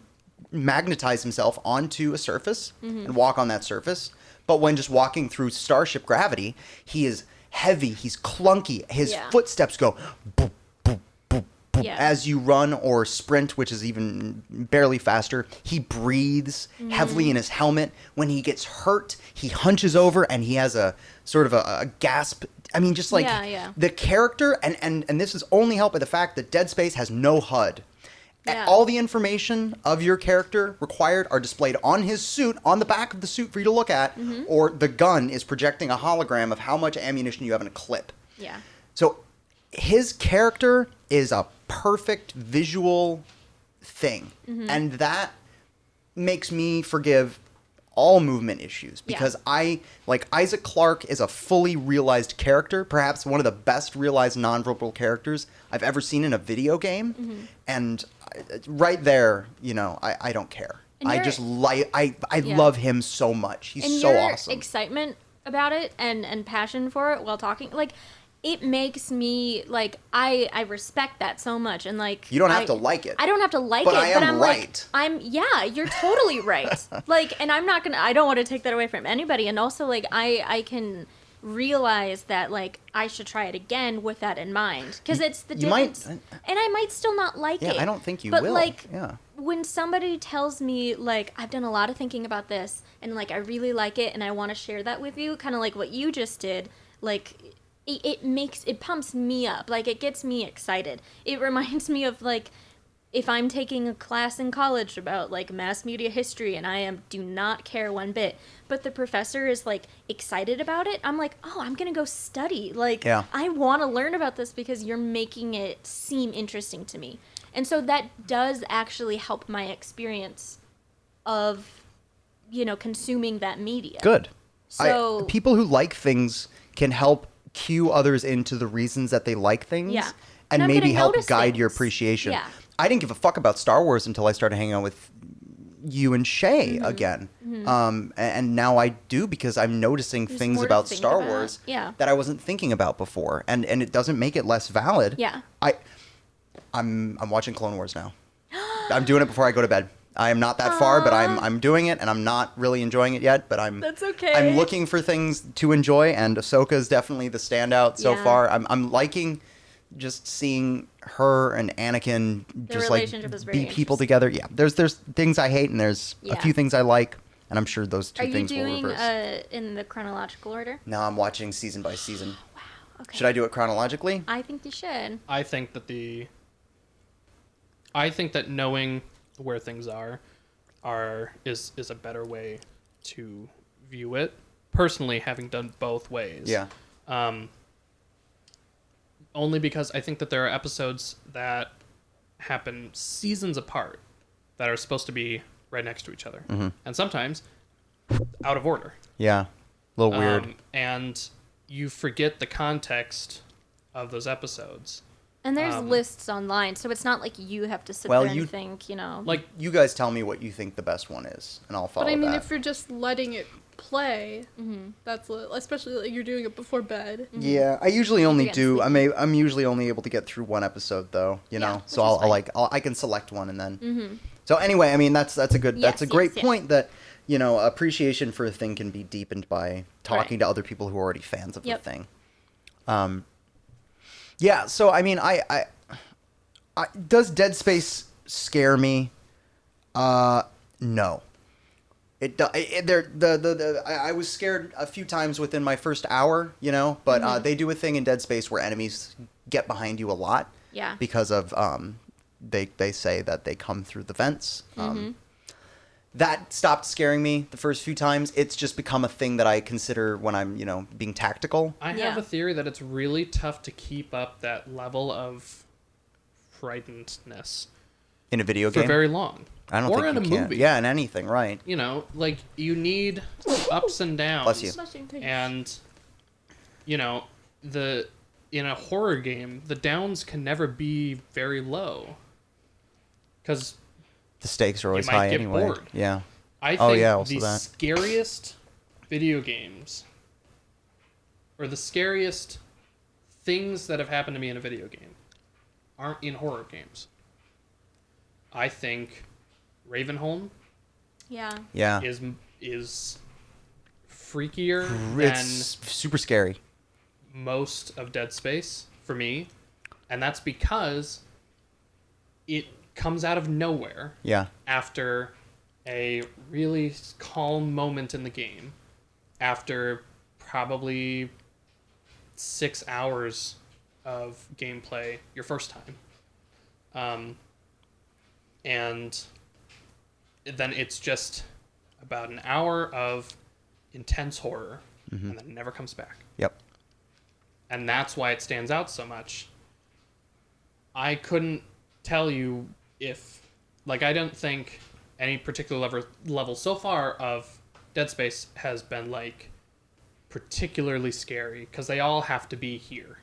magnetize himself onto a surface and walk on that surface. But when just walking through starship gravity, he is heavy, he's clunky, his footsteps go boop, boop, boop, boop as you run or sprint, which is even barely faster. He breathes heavily in his helmet. When he gets hurt, he hunches over and he has a sort of a gasp. I mean, just like the character, and this is only helped by the fact that Dead Space has no HUD. Yeah. All the information of your character required are displayed on his suit, on the back of the suit for you to look at, or the gun is projecting a hologram of how much ammunition you have in a clip. Yeah. So his character is a perfect visual thing, and that makes me forgive all movement issues because Isaac Clarke is a fully realized character, perhaps one of the best realized nonverbal characters I've ever seen in a video game, and right there, I don't care. I just love him so much. He's so awesome. Excitement about it and passion for it while talking, like, it makes me, like, I respect that so much, and, like, you don't have to like it. I don't have to like but it, but I'm right. Like, you're totally right. Like, and I don't want to take that away from anybody, and also, like, I can realize that, like, I should try it again with that in mind, because it's the difference, and I might still not like it. I don't think you will. But, like, when somebody tells me, like, I've done a lot of thinking about this, and, like, I really like it, and I want to share that with you, kind of like what you just did, like, it pumps me up, like, it gets me excited. It reminds me of, like, if I'm taking a class in college about, like, mass media history, and I do not care one bit, but the professor is, like, excited about it, I'm like, oh, I'm gonna go study. Like, I want to learn about this because you're making it seem interesting to me. And so that does actually help my experience of, consuming that media. Good. So people who like things can help cue others into the reasons that they like things and maybe help guide your appreciation. Yeah. I didn't give a fuck about Star Wars until I started hanging out with you and Shay again. And now I do, because I'm noticing things about Star Wars that I wasn't thinking about before. And it doesn't make it less valid. Yeah. I'm watching Clone Wars now. I'm doing it before I go to bed. I am not that far, but I'm doing it, and I'm not really enjoying it yet. But That's okay. I'm looking for things to enjoy, and Ahsoka is definitely the standout so far. I'm liking just seeing her and Anakin just like be people together. Yeah, there's things I hate, and there's a few things I like, and I'm sure those two things will reverse. Are you doing in the chronological order? No, I'm watching season by season. Wow. Okay. Should I do it chronologically? I think you should. I think that knowing where things is a better way to view it. Personally, having done both ways. Yeah. Only because I think that there are episodes that happen seasons apart that are supposed to be right next to each other. And sometimes out of order. Yeah. A little weird. And you forget the context of those episodes. And there's lists online, so it's not like you have to sit there and think, Like, you guys tell me what you think the best one is, and I'll follow that. But I mean, if you're just letting it play, that's especially like you're doing it before bed. Yeah, I usually only do. I'm usually only able to get through one episode, though. So I can select one and then. So anyway, I mean that's a great point that appreciation for a thing can be deepened by talking to other people who are already fans of the thing. Yeah, so I mean, I does Dead Space scare me? No. I was scared a few times within my first hour, but they do a thing in Dead Space where enemies get behind you a lot. Yeah. Because of they say that they come through the vents. That stopped scaring me the first few times. It's just become a thing that I consider when I'm, being tactical. I have a theory that it's really tough to keep up that level of frightenedness In a video for game? very long. I don't or think in you a can. movie. Yeah, in anything, right. You need ups and downs. Bless you. And, in a horror game, the downs can never be very low. Because The stakes are always might high get anyway. bored. Yeah. I Oh, think yeah, also the that. scariest video games, or the scariest things that have happened to me in a video game, aren't in horror games. I think Ravenholm Yeah. Yeah. is freakier It's super scary. than most of Dead Space for me, and that's because it comes out of nowhere Yeah. after a really calm moment in the game, after probably 6 hours of gameplay your first time. And then it's just about an hour of intense horror, and then it never comes back. Yep. And that's why it stands out so much. I couldn't tell you if, I don't think any particular level so far of Dead Space has been, particularly scary, because they all have to be here.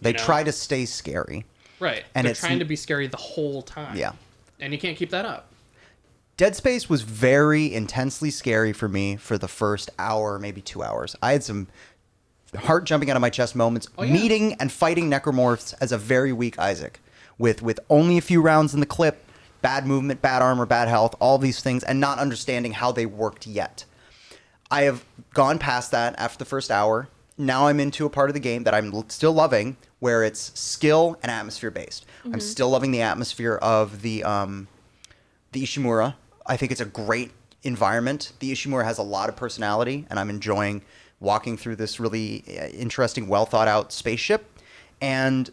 They try to stay scary. Right. And they're it's trying to be scary the whole time. Yeah. And you can't keep that up. Dead Space was very intensely scary for me for the first hour, maybe 2 hours. I had some heart jumping out of my chest moments, meeting and fighting necromorphs as a very weak Isaac, with only a few rounds in the clip, bad movement, bad armor, bad health, all these things, and not understanding how they worked yet. I have gone past that after the first hour. Now I'm into a part of the game that I'm still loving, where it's skill and atmosphere based. I'm still loving the atmosphere of the Ishimura. I think it's a great environment. The Ishimura has a lot of personality, and I'm enjoying walking through this really interesting, well thought out spaceship and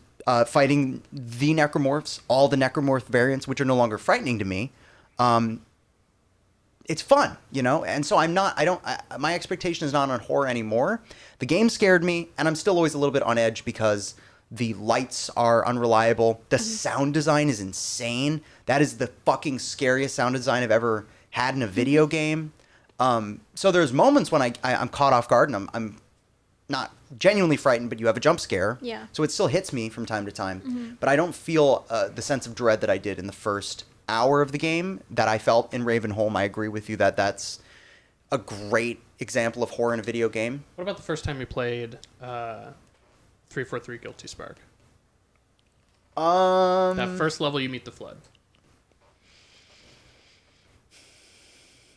fighting the necromorphs, all the necromorph variants, which are no longer frightening to me. It's fun, and so my expectation is not on horror anymore. The game scared me, and I'm still always a little bit on edge because the lights are unreliable. The sound design is insane. That is the fucking scariest sound design I've ever had in a video game. So there's moments when I'm caught off guard and I'm not genuinely frightened, but you have a jump scare. Yeah. So it still hits me from time to time. But I don't feel the sense of dread that I did in the first hour of the game that I felt in Ravenholm. I agree with you that that's a great example of horror in a video game. What about the first time you played 343 Guilty Spark? That first level you meet the Flood.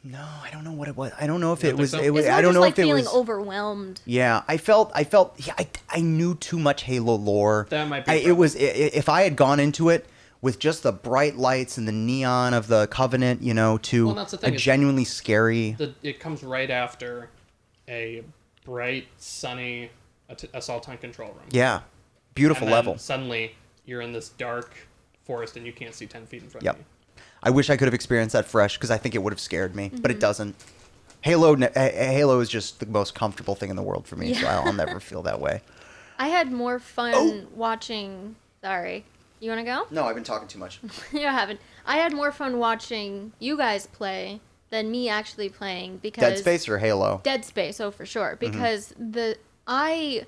No, I don't know what it was. I don't know if You it don't was. think so? It was. It's more I don't just know like if it feeling was. overwhelmed. Yeah, I felt. Yeah, I knew too much Halo lore. That might be. It was. If I had gone into it with just the bright lights and the neon of the Covenant, to Well, that's the thing, a genuinely scary. It comes right after a bright, sunny assault tank control room. Yeah, beautiful And then level. Suddenly, you're in this dark forest and you can't see 10 feet in front Yep. of you. I wish I could have experienced that fresh because I think it would have scared me, but it doesn't. Halo is just the most comfortable thing in the world for me, so I'll never feel that way. I had more fun watching. Sorry. You want to go? No, I've been talking too much. You haven't. I had more fun watching you guys play than me actually playing because Dead Space or Halo? Dead Space, oh for sure. Because I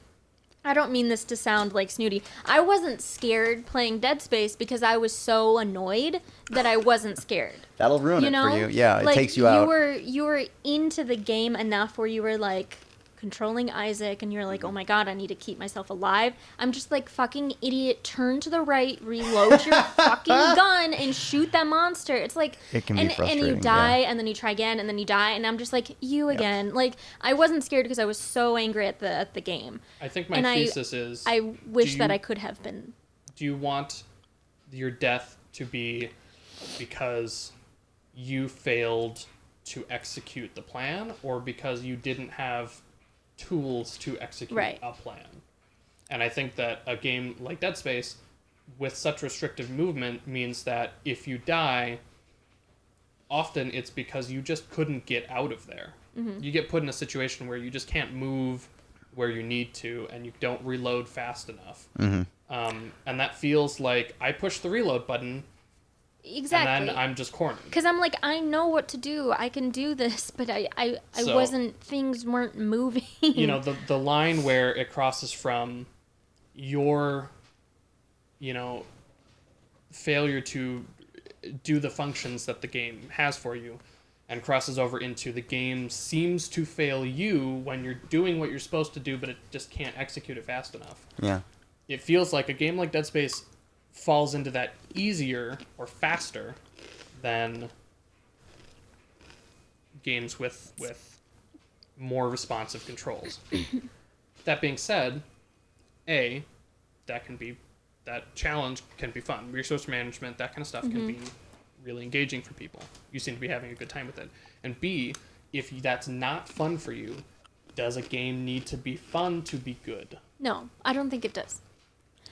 don't mean this to sound like snooty. I wasn't scared playing Dead Space because I was so annoyed that I wasn't scared. That'll ruin it for you. Yeah, it Like, takes you out. You were into the game enough where you were like controlling Isaac and you're like, oh my god, I need to keep myself alive. I'm just like, fucking idiot, turn to the right, reload your fucking gun and shoot that monster. It's like, It can be and you frustrating, die yeah. and then you try again and then you die and I'm just like, you again. Like, I wasn't scared because I was so angry at the game. I think my And thesis is... I wish that you- I could have been. Do you want your death to be because you failed to execute the plan or because you didn't have tools to execute Right. a plan. And I think that a game like Dead Space with such restrictive movement means that if you die, often it's because you just couldn't get out of there. You get put in a situation where you just can't move where you need to, and you don't reload fast enough. And that feels like I push the reload button, Exactly. and then I'm just cornered. Because I'm like, I know what to do. I can do this, but I So- wasn't. Things weren't moving. You know, the line where it crosses from your, you know, failure to do the functions that the game has for you and crosses over into the game seems to fail you when you're doing what you're supposed to do, but it just can't execute it fast enough. Yeah. It feels like a game like Dead Space falls into that easier or faster than games with more responsive controls. That being said, that challenge can be fun. Resource management, that kind of stuff can be really engaging for people. You seem to be having a good time with it. And B, if that's not fun for you, does a game need to be fun to be good? No, I don't think it does.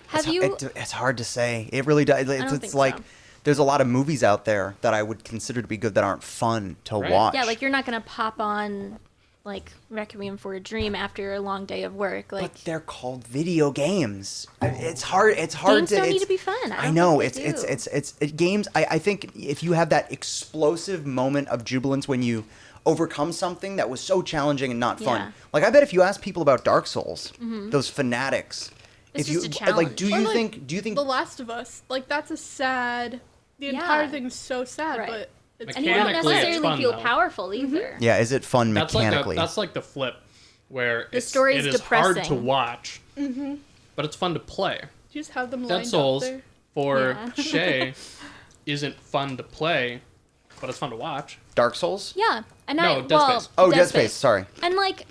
Have you? It's hard to say. It really does. don't It's think like so. there's a lot of movies out there that I would consider to be good that aren't fun to Right. watch. Yeah, like you're not gonna pop on like Requiem for a Dream after a long day of work. Like But they're called video games. It's hard. It's hard games to. don't need it's- to be fun. I I don't know think it's they it's do. games. I think if you have that explosive moment of jubilance when you overcome something that was so challenging and not fun. Yeah. Like I bet if you ask people about Dark Souls, those fanatics, It's if you just a like, do Or, you like, think The Last of Us, like that's a sad. The Yeah. entire thing's so sad, Right. but it's and you don't Mechanically, it's necessarily fun, feel though. powerful either. yeah, is it fun That's mechanically? that's like the flip, where The story is it is hard to depressing. watch, but it's fun to play. you just have them Dead lined Souls up there. for Yeah. Shay isn't fun to play, but it's fun to watch. Dark Souls? Yeah, and No, Dead Space. Oh, Dead Space. Sorry. And like,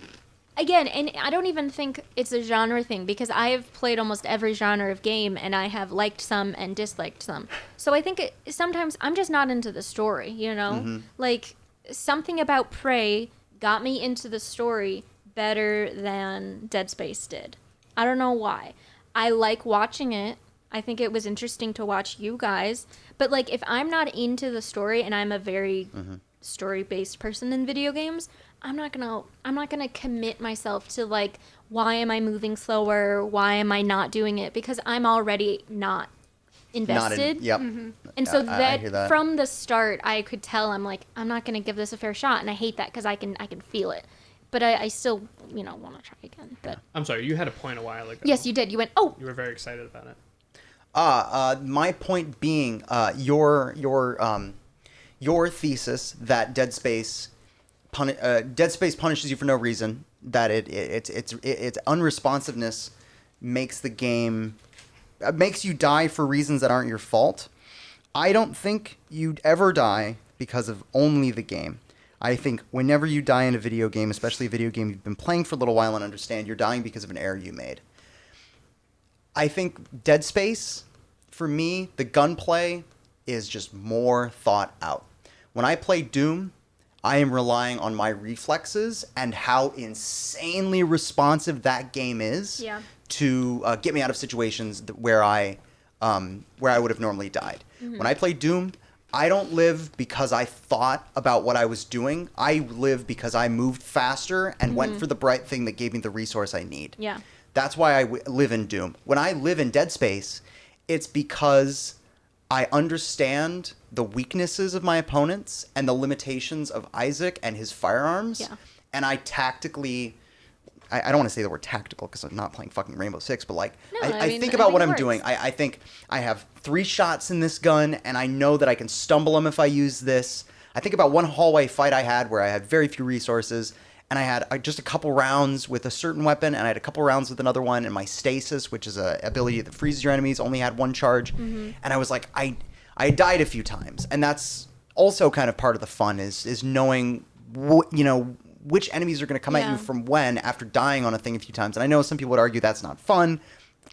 again, and I don't even think it's a genre thing because I have played almost every genre of game and I have liked some and disliked some. So I think sometimes I'm just not into the story, you know? Like, something about Prey got me into the story better than Dead Space did. I don't know why. I like watching it. I think it was interesting to watch you guys. But like, if I'm not into the story and I'm a very story-based person in video games, I'm not gonna commit myself to like, why am I moving slower? Why am I not doing it? Because I'm already not invested. Yep. And so I hear that. from the start, I could tell I'm like, I'm not gonna give this a fair shot, and I hate that because I can feel it. But I still, want to try again. But I'm sorry, you had a point a while ago. yes, you did. You went, oh, You were very excited about it. My point being, your thesis that Dead Space punishes you for no reason, that its unresponsiveness makes the game makes you die for reasons that aren't your fault. I don't think you'd ever die because of only the game. I think whenever you die in a video game, especially a video game you've been playing for a little while and understand, you're dying because of an error you made. I think Dead Space, for me, the gunplay is just more thought out. When I play Doom, I am relying on my reflexes and how insanely responsive that game is Yeah. to get me out of situations where I would have normally died. When I play Doom, I don't live because I thought about what I was doing. I live because I moved faster and went for the bright thing that gave me the resource I need. yeah. That's why I live in Doom. When I live in Dead Space, it's because I understand the weaknesses of my opponents and the limitations of Isaac and his firearms. Yeah. And I tactically... I don't want to say the word tactical because I'm not playing fucking Rainbow Six, but like No, I I mean, think I about think what it I'm works. doing. I think I have 3 shots in this gun, and I know that I can stumble them if I use this. I think about one hallway fight I had where I had very few resources, and I had just a couple rounds with a certain weapon, and I had a couple rounds with another one, and my stasis, which is a ability that freezes your enemies, only had 1 charge. And I was like, I died a few times, and that's also kind of part of the fun is knowing which enemies are going to come at Yeah. you from when after dying on a thing a few times. And I know some people would argue that's not fun.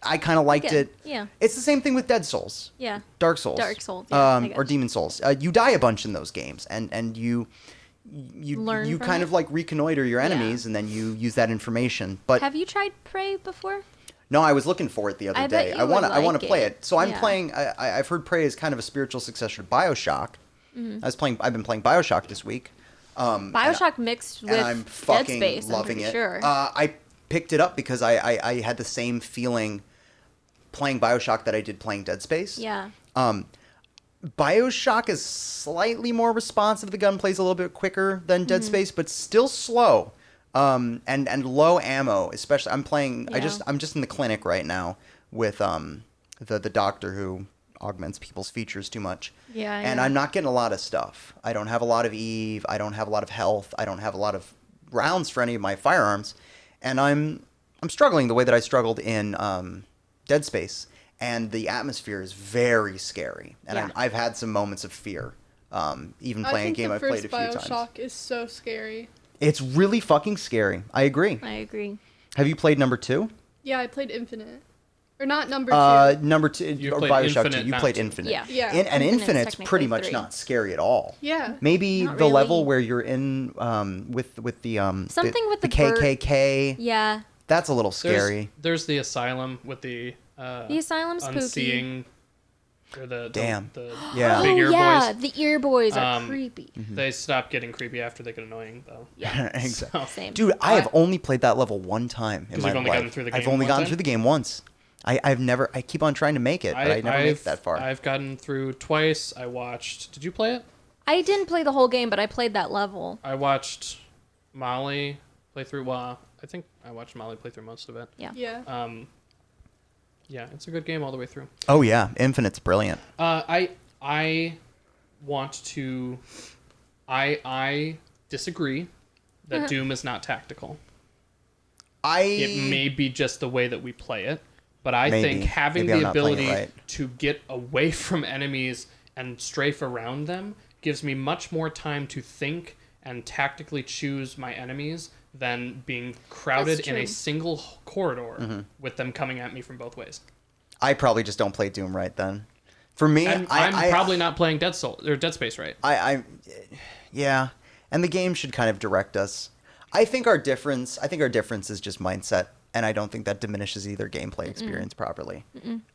I kind of liked Again, it. yeah. It's the same thing with Dead Souls. Yeah. Dark Souls. Dark Souls, yeah, I or guess. Demon Souls. You die a bunch in those games, and you Learn you from kind it? of like reconnoiter your enemies, and then you use that information. But Have you tried Prey before? no, I was looking for it the other I bet day. you I want would to like play it. it. So I'm Yeah. playing. I've heard Prey is kind of a spiritual successor to BioShock. Mm-hmm. I've been playing BioShock this week. Bioshock mixed with and I'm Dead fucking Space. loving I'm it. pretty sure. I picked it up because I had the same feeling playing BioShock that I did playing Dead Space. Yeah. BioShock is slightly more responsive. The gun plays a little bit quicker than Dead Mm-hmm. Space, but still slow. And low ammo, especially. I'm playing. Yeah. I'm just in the clinic right now with the doctor who augments people's features too much. Yeah, And yeah. I'm not getting a lot of stuff. I don't have a lot of Eve. I don't have a lot of health. I don't have a lot of rounds for any of my firearms, and I'm struggling the way that I struggled in Dead Space. And the atmosphere is very scary, and Yeah. I've had some moments of fear. Even playing a game I've played a few I think the times. first Bioshock is so scary. It's really fucking scary. I agree. I agree. Have you played number 2? Yeah, I played Infinite. Or not number 2. Number 2 You or played BioShock Infinite, 2. You not played 2. Infinite. Yeah. Yeah. And Infinite's Infinite's pretty technically much 3. not scary at all. Yeah. Maybe Not the level really. where you're in with the Something with the bird. KKK. Yeah. That's a little scary. There's the asylum with the The asylum's spooky. unseeing or the Damn. the Yeah. big Oh ear yeah, boys. the ear boys are Um, creepy. They stop getting creepy after they get annoying though. Yeah. Exactly. So, Same. Dude, I have only played that level one time in 'Cause my you've only life. gotten through the I've game only one gotten time? through the game once. I keep on trying to make it, but I never make it that far. I've gotten through twice. I watched. Did you play it? I didn't play the whole game, but I played that level. I watched Molly play through. Well, I think I watched Molly play through most of it. Yeah. Yeah. Yeah, it's a good game all the way through. Oh yeah, Infinite's brilliant. I want to. I disagree that Doom is not tactical. It may be just the way that we play it, but I Maybe. think having Maybe I'm the not playing it ability right. to get away from enemies and strafe around them gives me much more time to think and tactically choose my enemies than being crowded That's in a true. single corridor Mm-hmm. with them coming at me from both ways. I probably just don't play Doom right then. For me, I'm probably not playing Dead Space right. Yeah, and the game should kind of direct us. I think our difference is just mindset, and I don't think that diminishes either gameplay experience properly.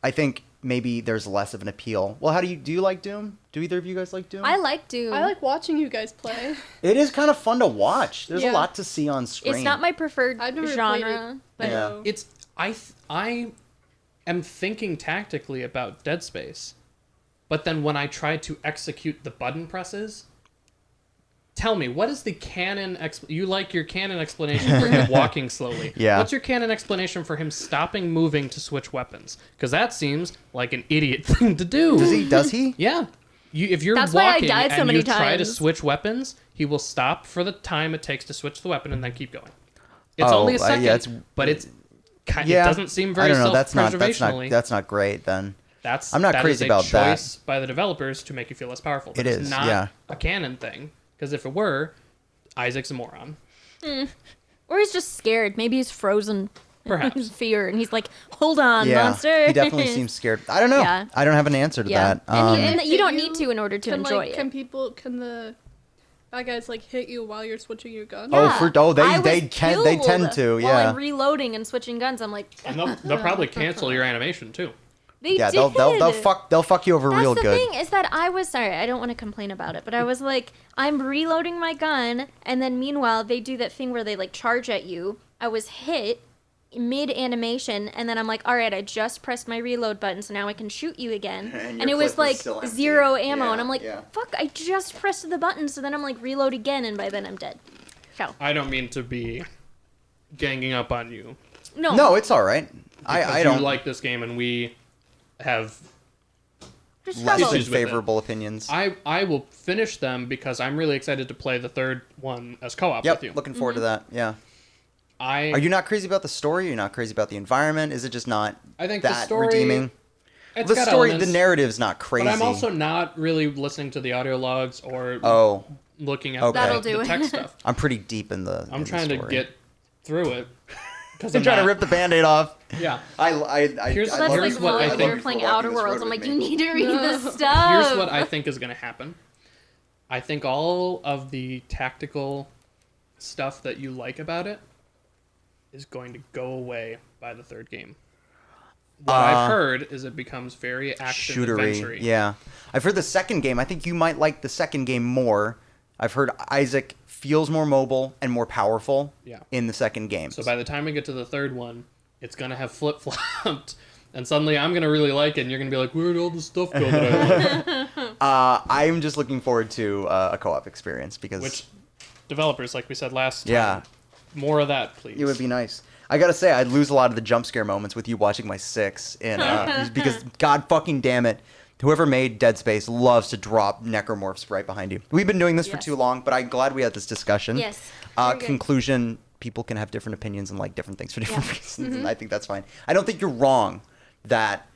I think maybe there's less of an appeal. Well, do you like Doom? Do either of you guys like Doom? I like Doom. I like watching you guys play. It is kind of fun to watch. There's a Yeah. lot to see on screen. It's not my preferred I've never played genre, it. but Yeah. It's I am thinking tactically about Dead Space, but then when I try to execute the button presses, tell me what is the canon? You like your canon explanation for him walking slowly? Yeah. What's your canon explanation for him stopping moving to switch weapons? Because that seems like an idiot thing to do. Does he? Yeah. If you're That's why I walking died so and many you try to times. switch weapons, he will stop for the time it takes to switch the weapon and then keep going. It's Oh, only a second, yeah, it's- but it's kind. Yeah. It doesn't seem very I don't know. self-preservationally. That's not great then. That's I'm not that crazy is a about that. choice by the developers to make you feel less powerful. It It's is, not yeah. a canon thing. Because if it were, Isaac's a moron. or he's just scared. Maybe he's frozen in Perhaps. fear, and he's like, "Hold on, Yeah, monster." he definitely seems scared. I don't know. Yeah. I don't have an answer to Yeah. that. And you don't Hit need to in order to enjoy it. Can the bad guys like hit you while you're switching your gun? Oh, I they was tend to, killed yeah. While I'm reloading and switching guns, I'm like, And they'll probably cancel your animation too. they Yeah, did. they'll fuck you over That's real the good. thing is that I was sorry. I don't want to complain about it, but I was like, I'm reloading my gun, and then meanwhile they do that thing where they like charge at you. I was hit mid animation, and then I'm like, all right, I just pressed my reload button, so now I can shoot you again. And And your it was clip was like still empty. 0 ammo, Yeah, and I'm like, yeah. fuck, I just pressed the button, so then I'm like, reload again, and by then I'm dead. So I don't mean to be ganging up on you. No, it's all right. I Because don't you like this game, and we have. just less than struggled. issues with it. favorable opinions. I will finish them because I'm really excited to play the third one as co-op Yep, with you. looking forward to that. Yeah. I Are you not crazy about the story? You're not crazy about the environment? Is it just not I think the that story- redeeming? It's The got story, elements, the narrative's not crazy. but I'm also not really listening to the audio logs or Oh, looking at Okay. That'll the, do the it. tech stuff. I'm pretty deep in the. I'm trying to get through it because I'm trying to rip the Band-Aid off. Yeah. I Here's- I That's love like Here's what I when we think- were playing Outer Worlds. I'm like, you need to read the stuff. Here's what I think is going to happen. I think all of the tactical stuff that you like about it is going to go away by the third game. What I've heard is it becomes very active adventure-y. Yeah. I've heard the second game. I think you might like the second game more. I've heard Isaac feels more mobile and more powerful in the second game. So by the time we get to the third one, it's going to have flip-flopped. And suddenly I'm going to really like it, and you're going to be like, where'd all the stuff go that I like? I'm just looking forward to a co-op experience because... Which, developers, like we said last time, more of that, please. It would be nice. I gotta say, I'd lose a lot of the jump scare moments with you watching my 6 in because god fucking damn it, whoever made Dead Space loves to drop necromorphs right behind you. We've been doing this for too long, but I'm glad we had this discussion. Yes. Conclusion: people can have different opinions and like different things for different reasons, and I think that's fine. I don't think you're wrong that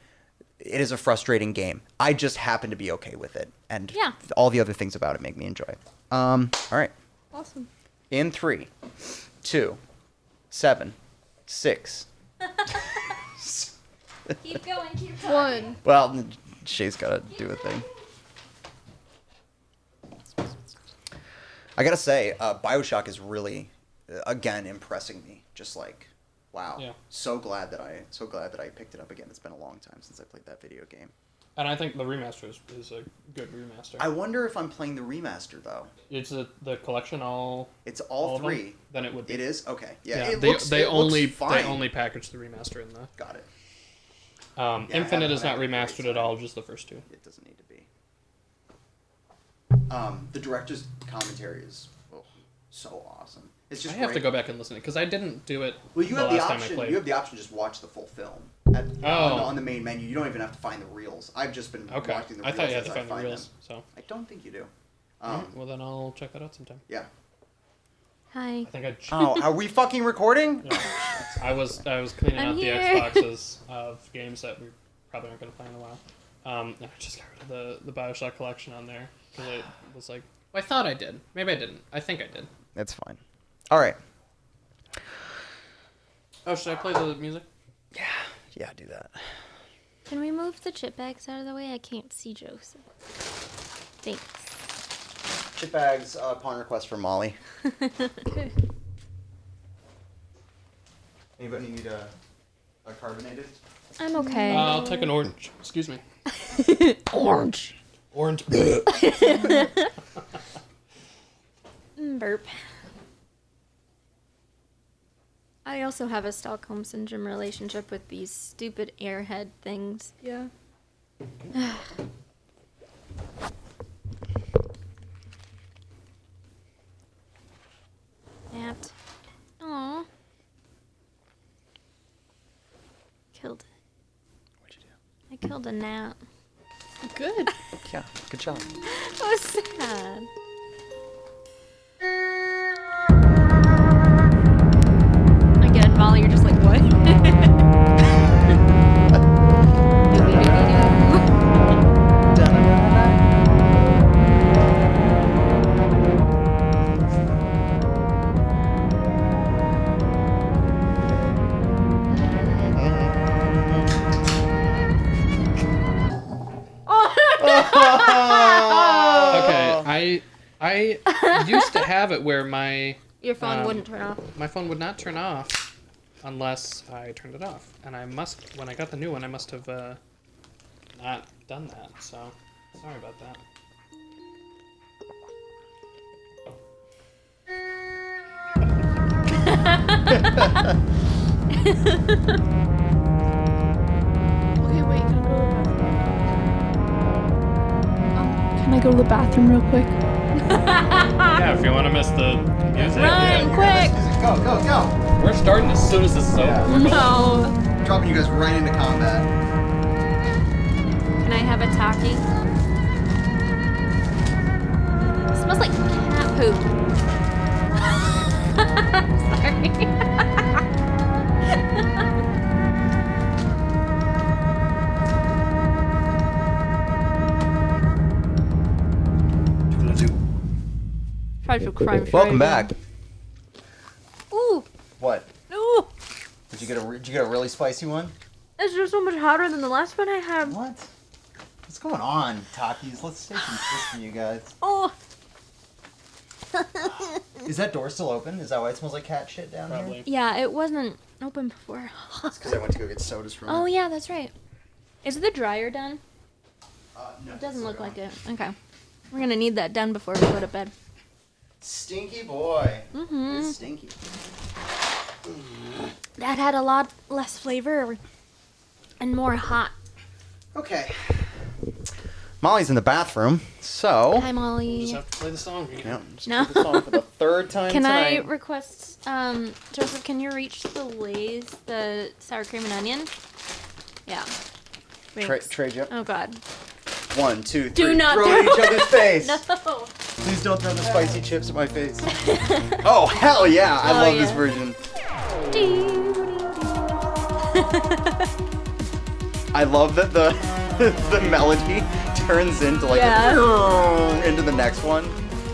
it is a frustrating game. I just happen to be okay with it, and all the other things about it make me enjoy it. All right. Awesome. In 3, 2, 7, 6. Keep going, keep going. 1. Well, Shay's got to do a thing. I got to say, BioShock is really, again, impressing me. Just like, wow. Yeah. So glad that I picked it up again. It's been a long time since I played that video game. And I think the remaster is a good remaster. I wonder if I'm playing the remaster, though. It's the collection all... It's all 3. Then it would be. It is? Okay. Yeah, they only fine. package the remaster in the... Got it. Infinite is not remastered at all, just the first 2. It doesn't need to be. The director's commentary is so awesome. It's just I have to go back and listen to it, because I didn't do it well, you the have last the time I option. played. You have the option to just watch the full film on the main menu. You don't even have to find the reels. I've just been watching the reels. I thought you had to as find the them. reels. So I don't think you do. well, then I'll check that out sometime. Yeah. Hi. I think I... Oh, are we fucking recording? Yeah. I was cleaning I'm out here. the Xboxes of games that we probably aren't going to play in a while. I just got rid of the BioShock collection on there, because I was like, well, I thought I did. Maybe I didn't. I think I did. That's fine. All right. Oh, should I play the music? Yeah, do that. Can we move the chip bags out of the way? I can't see Joseph. Thanks. Chip bags upon request from Molly. Okay. Anybody need a carbonated? I'm okay. I'll take an orange. Excuse me. Orange. Orange. Burp. I also have a Stockholm Syndrome relationship with these stupid airhead things. Yeah. Gnat. Aw. Killed it. What'd you do? I killed a gnat. Good. Yeah, good job. That was sad. Again, Molly, you're just like, what? Okay, I used to have it where Your phone wouldn't turn off. my phone would not turn off unless I turned it off. And when I got the new one, I must have not done that. So, sorry about that. Okay, wait. Can I go to the bathroom real quick? Yeah, if you want to miss the music. Run, quick! Go, go, go! We're starting as soon as this is over. No. Dropping you guys right into combat. Can I have a taki? It smells like cat poop. Tried to crime. Welcome back. Ooh, What? ooh. Did you get a really spicy one? It's just so much hotter than the last one I had. What? What's going on, Takis? Let's stay consistent, you guys. Oh, Is that door still open? Is that why it smells like cat shit down here? Probably. Yeah, it wasn't open before. It's because I went to go get sodas from Oh it. yeah, that's right. Is the dryer done? No, It doesn't it's look still like going. it. Okay. We're gonna need that done before we go to bed. Stinky boy. Mm-hmm. It's stinky. That had a lot less flavor and more hot. Okay. Molly's in the bathroom, so... Hi, Just Molly. have to play the song again. Yeah, just No. play the song for the third time Can I tonight. request, Joseph, can you reach the Lay's, the sour cream and onion? Yeah. Thanks. Trade you. Oh, God. 1, 2, 3. Do not throw throw it in each other's face. No. Please don't throw the spicy chips at my face. Oh, hell yeah. I Oh, love yeah. this version. I love that the the melody turns into like into the next one.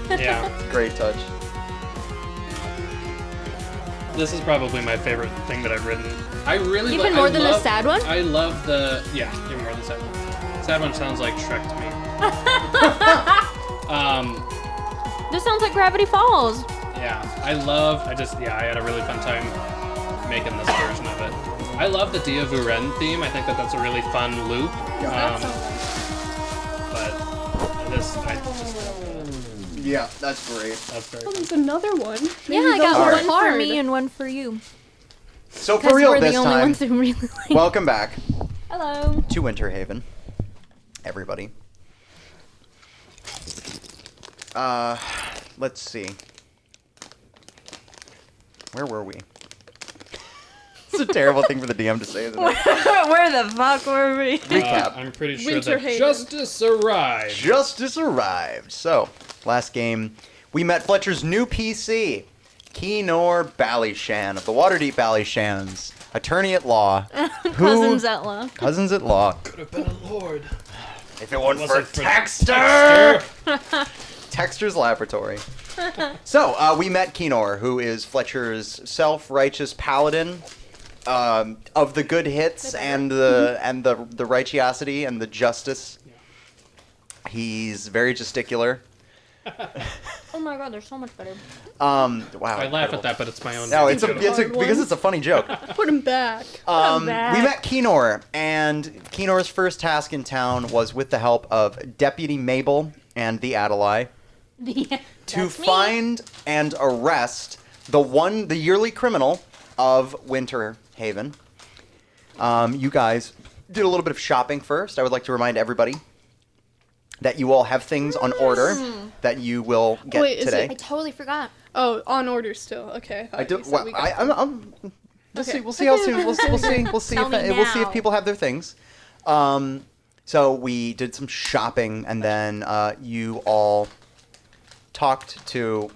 Yeah. Great touch. This is probably my favorite thing that I've written. I really Even more than the sad one? I love the even more than the sad one. Sad one sounds like Shrek to me. This sounds like Gravity Falls. Yeah, I had a really fun time making this version of it. I love the Dia Vuren theme. I think that's a really fun loop. But this, I just, Yeah, that's great. that's very Oh, fun. there's another one. Yeah, Maybe I got those are one for hard. me and one for you. So for Because real we're this the only time, ones who really like welcome back Hello. to Winter Haven, everybody. Let's see. Where were we? It's a terrible thing for the DM to say, isn't it? Where the fuck were we? Recap. I'm pretty sure Winter that Haven. justice arrived. Justice arrived. So, last game, we met Fletcher's new PC, Keenor Ballyshan of the Waterdeep Ballyshans, attorney at law. Cousins at law. Cousins at law. Could have been a lord. If it wasn't Wasn't for for Texter! Texter's Laboratory. So, we met Keenor, who is Fletcher's self-righteous paladin of the good hits and the righteosity and the justice. He's very gesticular. Oh my god, they're so much better. Wow. I laugh incredible. at that, but it's my own. No, it's Hard one. because it's a funny joke. Put him back. We back. met Keenor, and Keenor's first task in town was with the help of Deputy Mabel and the Adelaide to find and arrest the yearly criminal of Winter Haven. You guys did a little bit of shopping first. I would like to remind everybody that you all have things on order that you will get Wait, is today. it- I totally forgot. Oh, on order still. Okay. I do. You said Well, we got- I'm we'll Okay. see. We'll see how soon. We'll see. We'll see Tell if me we'll see if now. people have their things. So we did some shopping, and then you all talked to.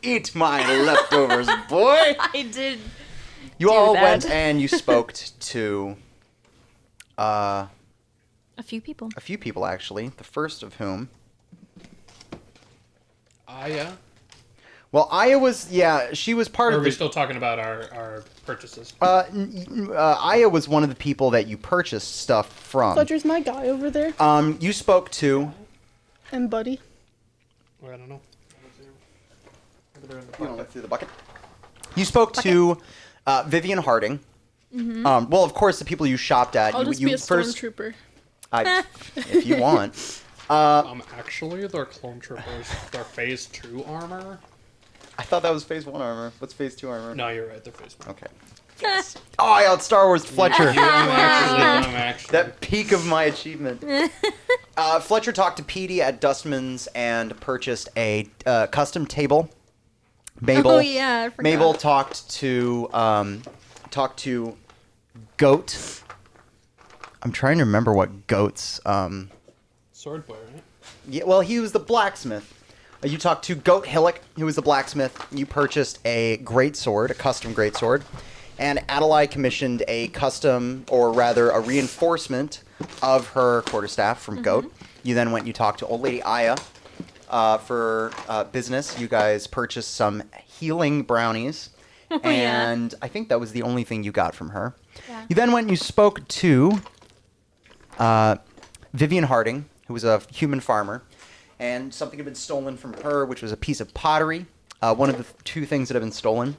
Eat my leftovers, boy. I did. You do all that. went and you spoke to A few people. a few people, actually. The first of whom. Aya? Well, Aya was, she was part Or are of we the. still talking about our purchases? Aya was one of the people that you purchased stuff from. Fletcher's my guy over there. You spoke to. And Buddy. Or I don't know. You want to look through the bucket? You spoke to Vivian Harding. Well, of course, the people you shopped at. I'll you, just you be a first, stormtrooper. if you want. Actually, they're clone troopers. They're phase 2 armor. I thought that was Phase 1 armor. What's Phase 2 armor? No, you're right. They're phase 1. Okay. Yes. Oh, I out Star Wars Fletcher. I'm actually. That peak of my achievement. Fletcher talked to Petey at Dustman's and purchased a custom table. Mabel, Oh, yeah, I forgot. Mabel talked to Goat. I'm trying to remember what Goat's. Sword boy, right? Yeah, well, he was the blacksmith. You talked to Goat Hillock, who was the blacksmith. You purchased a greatsword, a custom greatsword. And Adelaide commissioned a custom, or rather a reinforcement of her quarterstaff from Goat. You then went and you talked to Old Lady Aya for business. You guys purchased some healing brownies. And I think that was the only thing you got from her. Yeah. You then went and you spoke to Vivian Harding, who was a human farmer. and something had been stolen from her, which was a piece of pottery. One of the two things that had been stolen.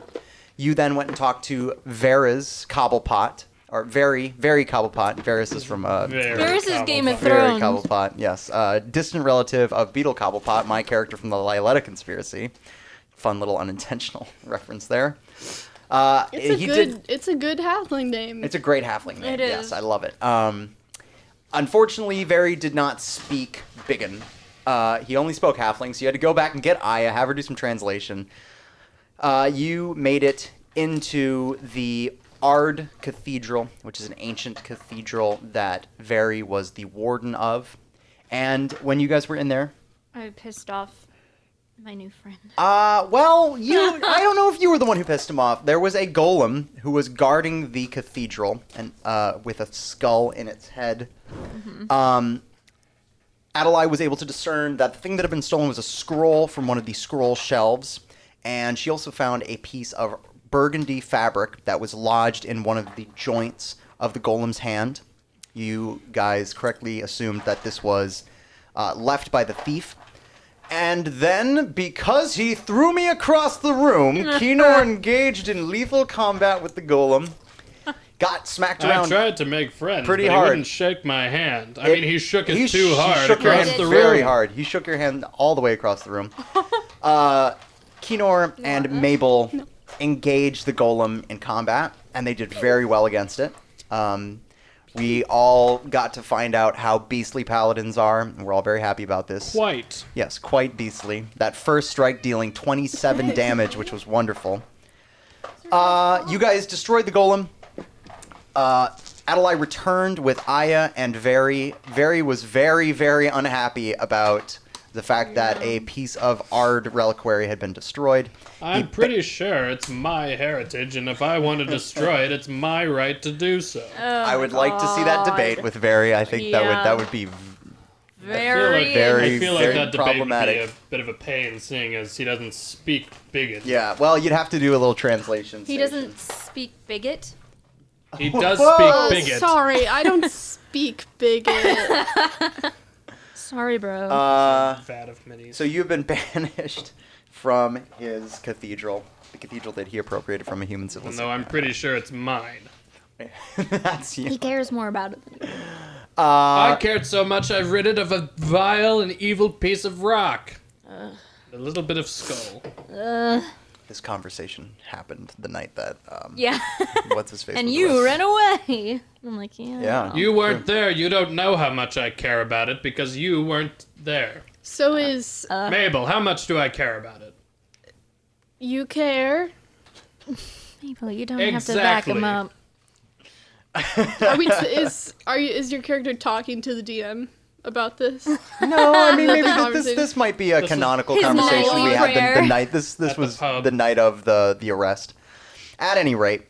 You then went and talked to Vera's Cobblepot, or Very Cobblepot. Varys is from Varys is Game of Very Thrones. Cobblepot, yes. Distant relative of Beetle Cobblepot, my character from the Lyletta Conspiracy. Fun little unintentional reference there. It's a good halfling name. It's a great halfling name. It Yes, is. I love it. Unfortunately, Very did not speak Biggin. He only spoke halfling, so you had to go back and get Aya, have her do some translation. You made it into the Ard Cathedral, which is an ancient cathedral that Very was the warden of. And when you guys were in there, I pissed off my new friend. well, I don't know if you were the one who pissed him off. There was a golem who was guarding the cathedral and with a skull in its head. Mm-hmm. Adelaide was able to discern that the thing that had been stolen was a scroll from one of the scroll shelves, and she also found a piece of burgundy fabric that was lodged in one of the joints of the golem's hand. You guys correctly assumed that this was left by the thief. And then, because he threw me across the room, Kinor engaged in lethal combat with the golem, got smacked around. I tried to make friends, pretty but hard. he wouldn't shake my hand. I mean, he shook it too hard He shook your across hand the room. very hard. He shook your hand all the way across the room. Kinor and Mabel engaged the golem in combat, and they did very well against it. We all got to find out how beastly paladins are, and we're all very happy about this. Quite. Yes, quite beastly. That first strike dealing 27 damage, which was wonderful. You guys destroyed the golem. Adelaide returned with Aya and Very. Very was very, very unhappy about the fact that a piece of Ard reliquary had been destroyed. I'm pretty sure it's my heritage, and if I want to destroy it, it's my right to do so. I would like to see that debate with Very. I think that would be Very. very, I feel like very that debate problematic. would be a bit of a pain, seeing as he doesn't speak bigot. Yeah, well, you'd have to do a little translation. He doesn't speak bigot. He does Whoa! speak bigot. Sorry, I don't speak bigot. Sorry, bro. Vat of minis. So you've been banished from his cathedral, the cathedral that he appropriated from a human civilization. No, I'm pretty sure it's mine. That's you. he cares more about it than you. I cared so much I rid it of a vile and evil piece of rock. A little bit of skull. This conversation happened the night that Yeah. what's his face and was you arrested. ran away. I'm like, yeah. Yeah. You weren't there. You don't know how much I care about it because you weren't there. So is Mabel, how much do I care about it? you care? People, you don't have to back him Exactly. up. Is your character talking to the DM about this? No, I mean maybe conversation. this might be a This was canonical his conversation nightly we had prayer. the night this At the was pub. the night of the arrest. At any rate,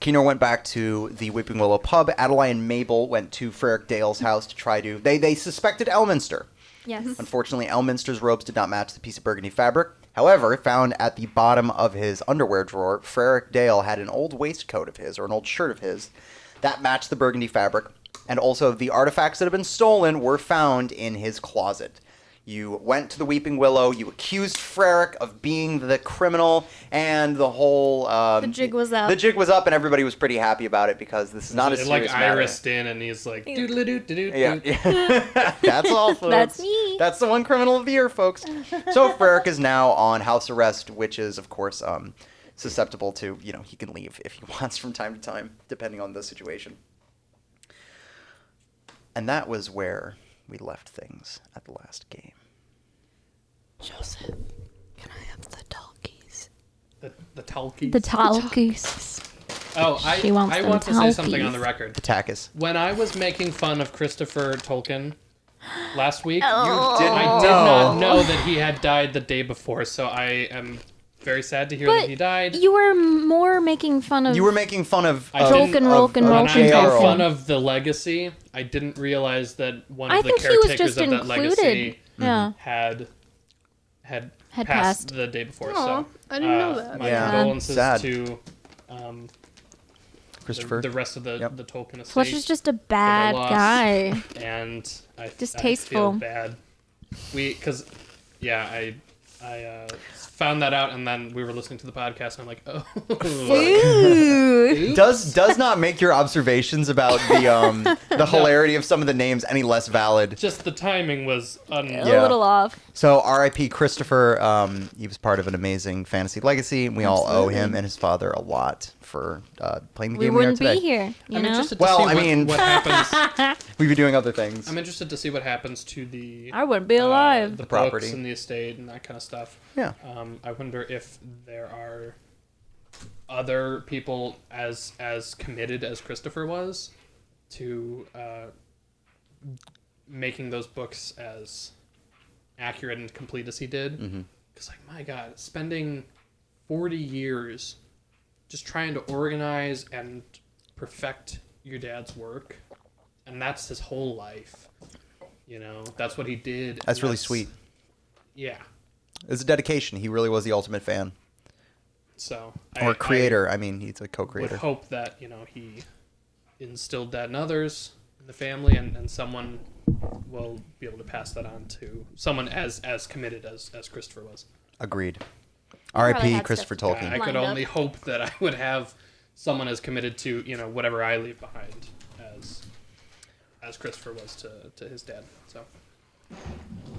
Keenor went back to the Weeping Willow pub. Adelaide and Mabel went to Frerick Dale's house to try to they suspected Elminster. Yes. Unfortunately, Elminster's robes did not match the piece of burgundy fabric. However, found at the bottom of his underwear drawer, Frerick Dale had an old waistcoat of his, or an old shirt of his, that matched the burgundy fabric. And also, the artifacts that had been stolen were found in his closet. You went to the Weeping Willow, you accused Frerick of being the criminal, and the whole... The jig was up. The jig was up, and everybody was pretty happy about it, because this is not a It serious like matter. irised in, and he's like, doodle-doo-doo-doo-doo. Yeah. That's all, folks. That's me. That's the one criminal of the year, folks. So Frerick is now on house arrest, which is, of course, susceptible to, he can leave if he wants from time to time, depending on the situation. And that was where we left things at the last game. Joseph, can I have the talkies? The talkies. The talkies. Oh, She wants I them want to say something talkies. on the record. Takis. When I was making fun of Christopher Tolkien last week, Oh. You didn't I did not know that he had died the day before, so I am very sad to hear that But he died. you were more making fun of. You were making fun of I didn't- Tolkien, Rolkin, When I Rolkin, made J.R.R. fun of the legacy, I didn't realize that one I of the think he was caretakers just of that included. legacy Yeah. had Had passed passed. the day before. Aw, So I didn't know that. My Yeah. condolences Sad. to Christopher. the rest of the Yep. the Tolkien estate. Fletcher's just a bad loss. guy. And I Distasteful. feel bad. because I found that out, and then we were listening to the podcast, and I'm like, oh. Ooh. Does not make your observations about the hilarity of some of the names any less valid. Just the timing was A Yeah. little off. So R.I.P. Christopher. He was part of an amazing fantasy legacy, and we all owe him and his father a lot for playing the We game we are wouldn't today. be here, you I'm know? interested to Well, see I mean- what happens. We've been doing other things. I'm interested to see what happens to the I wouldn't be alive. the property. books and the estate and that kind of stuff. Yeah. I wonder if there are other people as committed as Christopher was to making those books as accurate and complete as he did. Because, like, my God, spending 40 years just trying to organize and perfect your dad's work, and that's his whole life. You know, that's what he did. That's and really sweet. Yeah. It's a dedication. He really was the ultimate fan. So Or creator. I mean, he's a would co-creator. hope that, you know, he instilled that in others in the family, and someone will be able to pass that on to someone as committed as Christopher was. Agreed. probably R.I.P. had Christopher stuff Tolkien. I could Lined up. only hope that I would have someone as committed to, you know, whatever I leave behind as Christopher was to his dad. So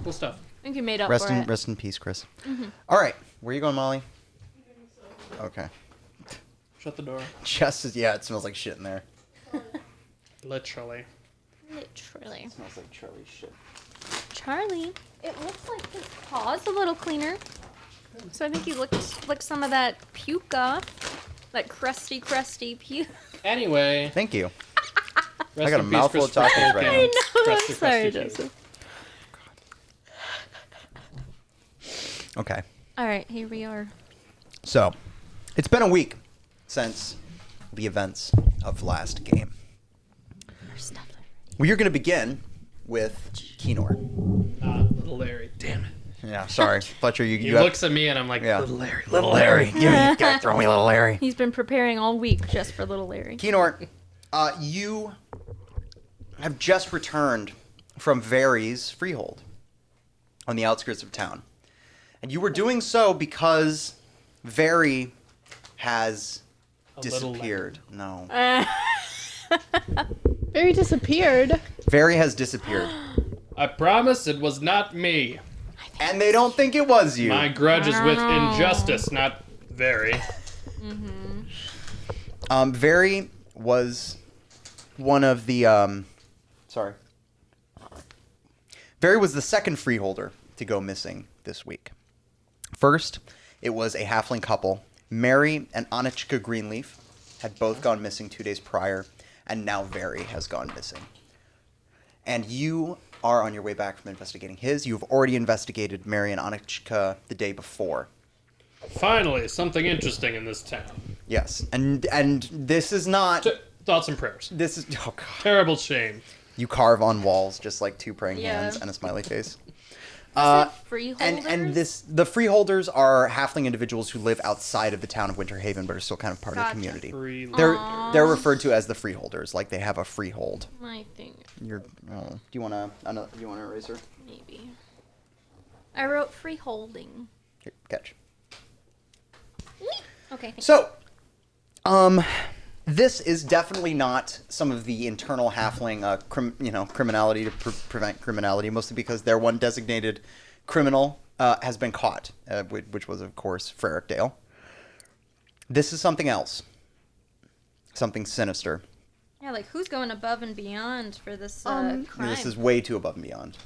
cool stuff. I think you made up Rest for in it. rest in peace, Chris. All right, where are you going, Molly? Okay. Shut the door. Just as, yeah, it smells like shit in there. Literally. Literally. Smells like Charlie shit. Charlie, it looks like his paw's a little cleaner. So I think you licked some of that puke off. That crusty puke. Anyway, Thank you. rest got a in peace, mouthful of Christopher tacos right Tolkien. now. I know, Crusty, I'm sorry, crusty puke. Joseph. Okay. All right, here we are. So, it's been a week since the events of last game. We are going to begin with Kenor. Little Larry. Damn it. Yeah, sorry. Fletcher, He you have... looks at me and I'm like, Yeah. little Larry. Little Larry. Throw me Little Larry. He's been preparing all week just for little Larry. Kenor, you have just returned from Vary's freehold on the outskirts of town. And you were doing so because Vary has A little disappeared. No. Barry disappeared. Vary has disappeared. I promise it was not me. And they don't think it was you. My grudge is with injustice, not very. Vary was one of the... sorry. Vary was the second freeholder to go missing this week. First, it was a halfling couple. Mary and Anichka Greenleaf had both gone missing 2 days prior, and now Vary has gone missing. And you are on your way back from investigating his. You've already investigated Mary and Anichka the day before. Finally, something interesting in this town. Yes, and this is not... Thoughts and prayers. This is... Oh, God. Terrible shame. You carve on walls just like two praying Yeah. hands and a smiley face. Freeholders? And the freeholders are halfling individuals who live outside of the town of Winterhaven, but are still kind of part of the Gotcha. community. Free- They're referred to as the freeholders, like they have a freehold. My thing, Do you want to eraser? maybe. I wrote freeholding. Here, catch. Okay, thanks. So, this is definitely not some of the internal halfling, criminality to prevent criminality, mostly because their one designated criminal has been caught, which was, of course, Frerick Dale. This is something else. Something sinister. Yeah, like who's going above and beyond for this Um, crime? This is way too above and beyond.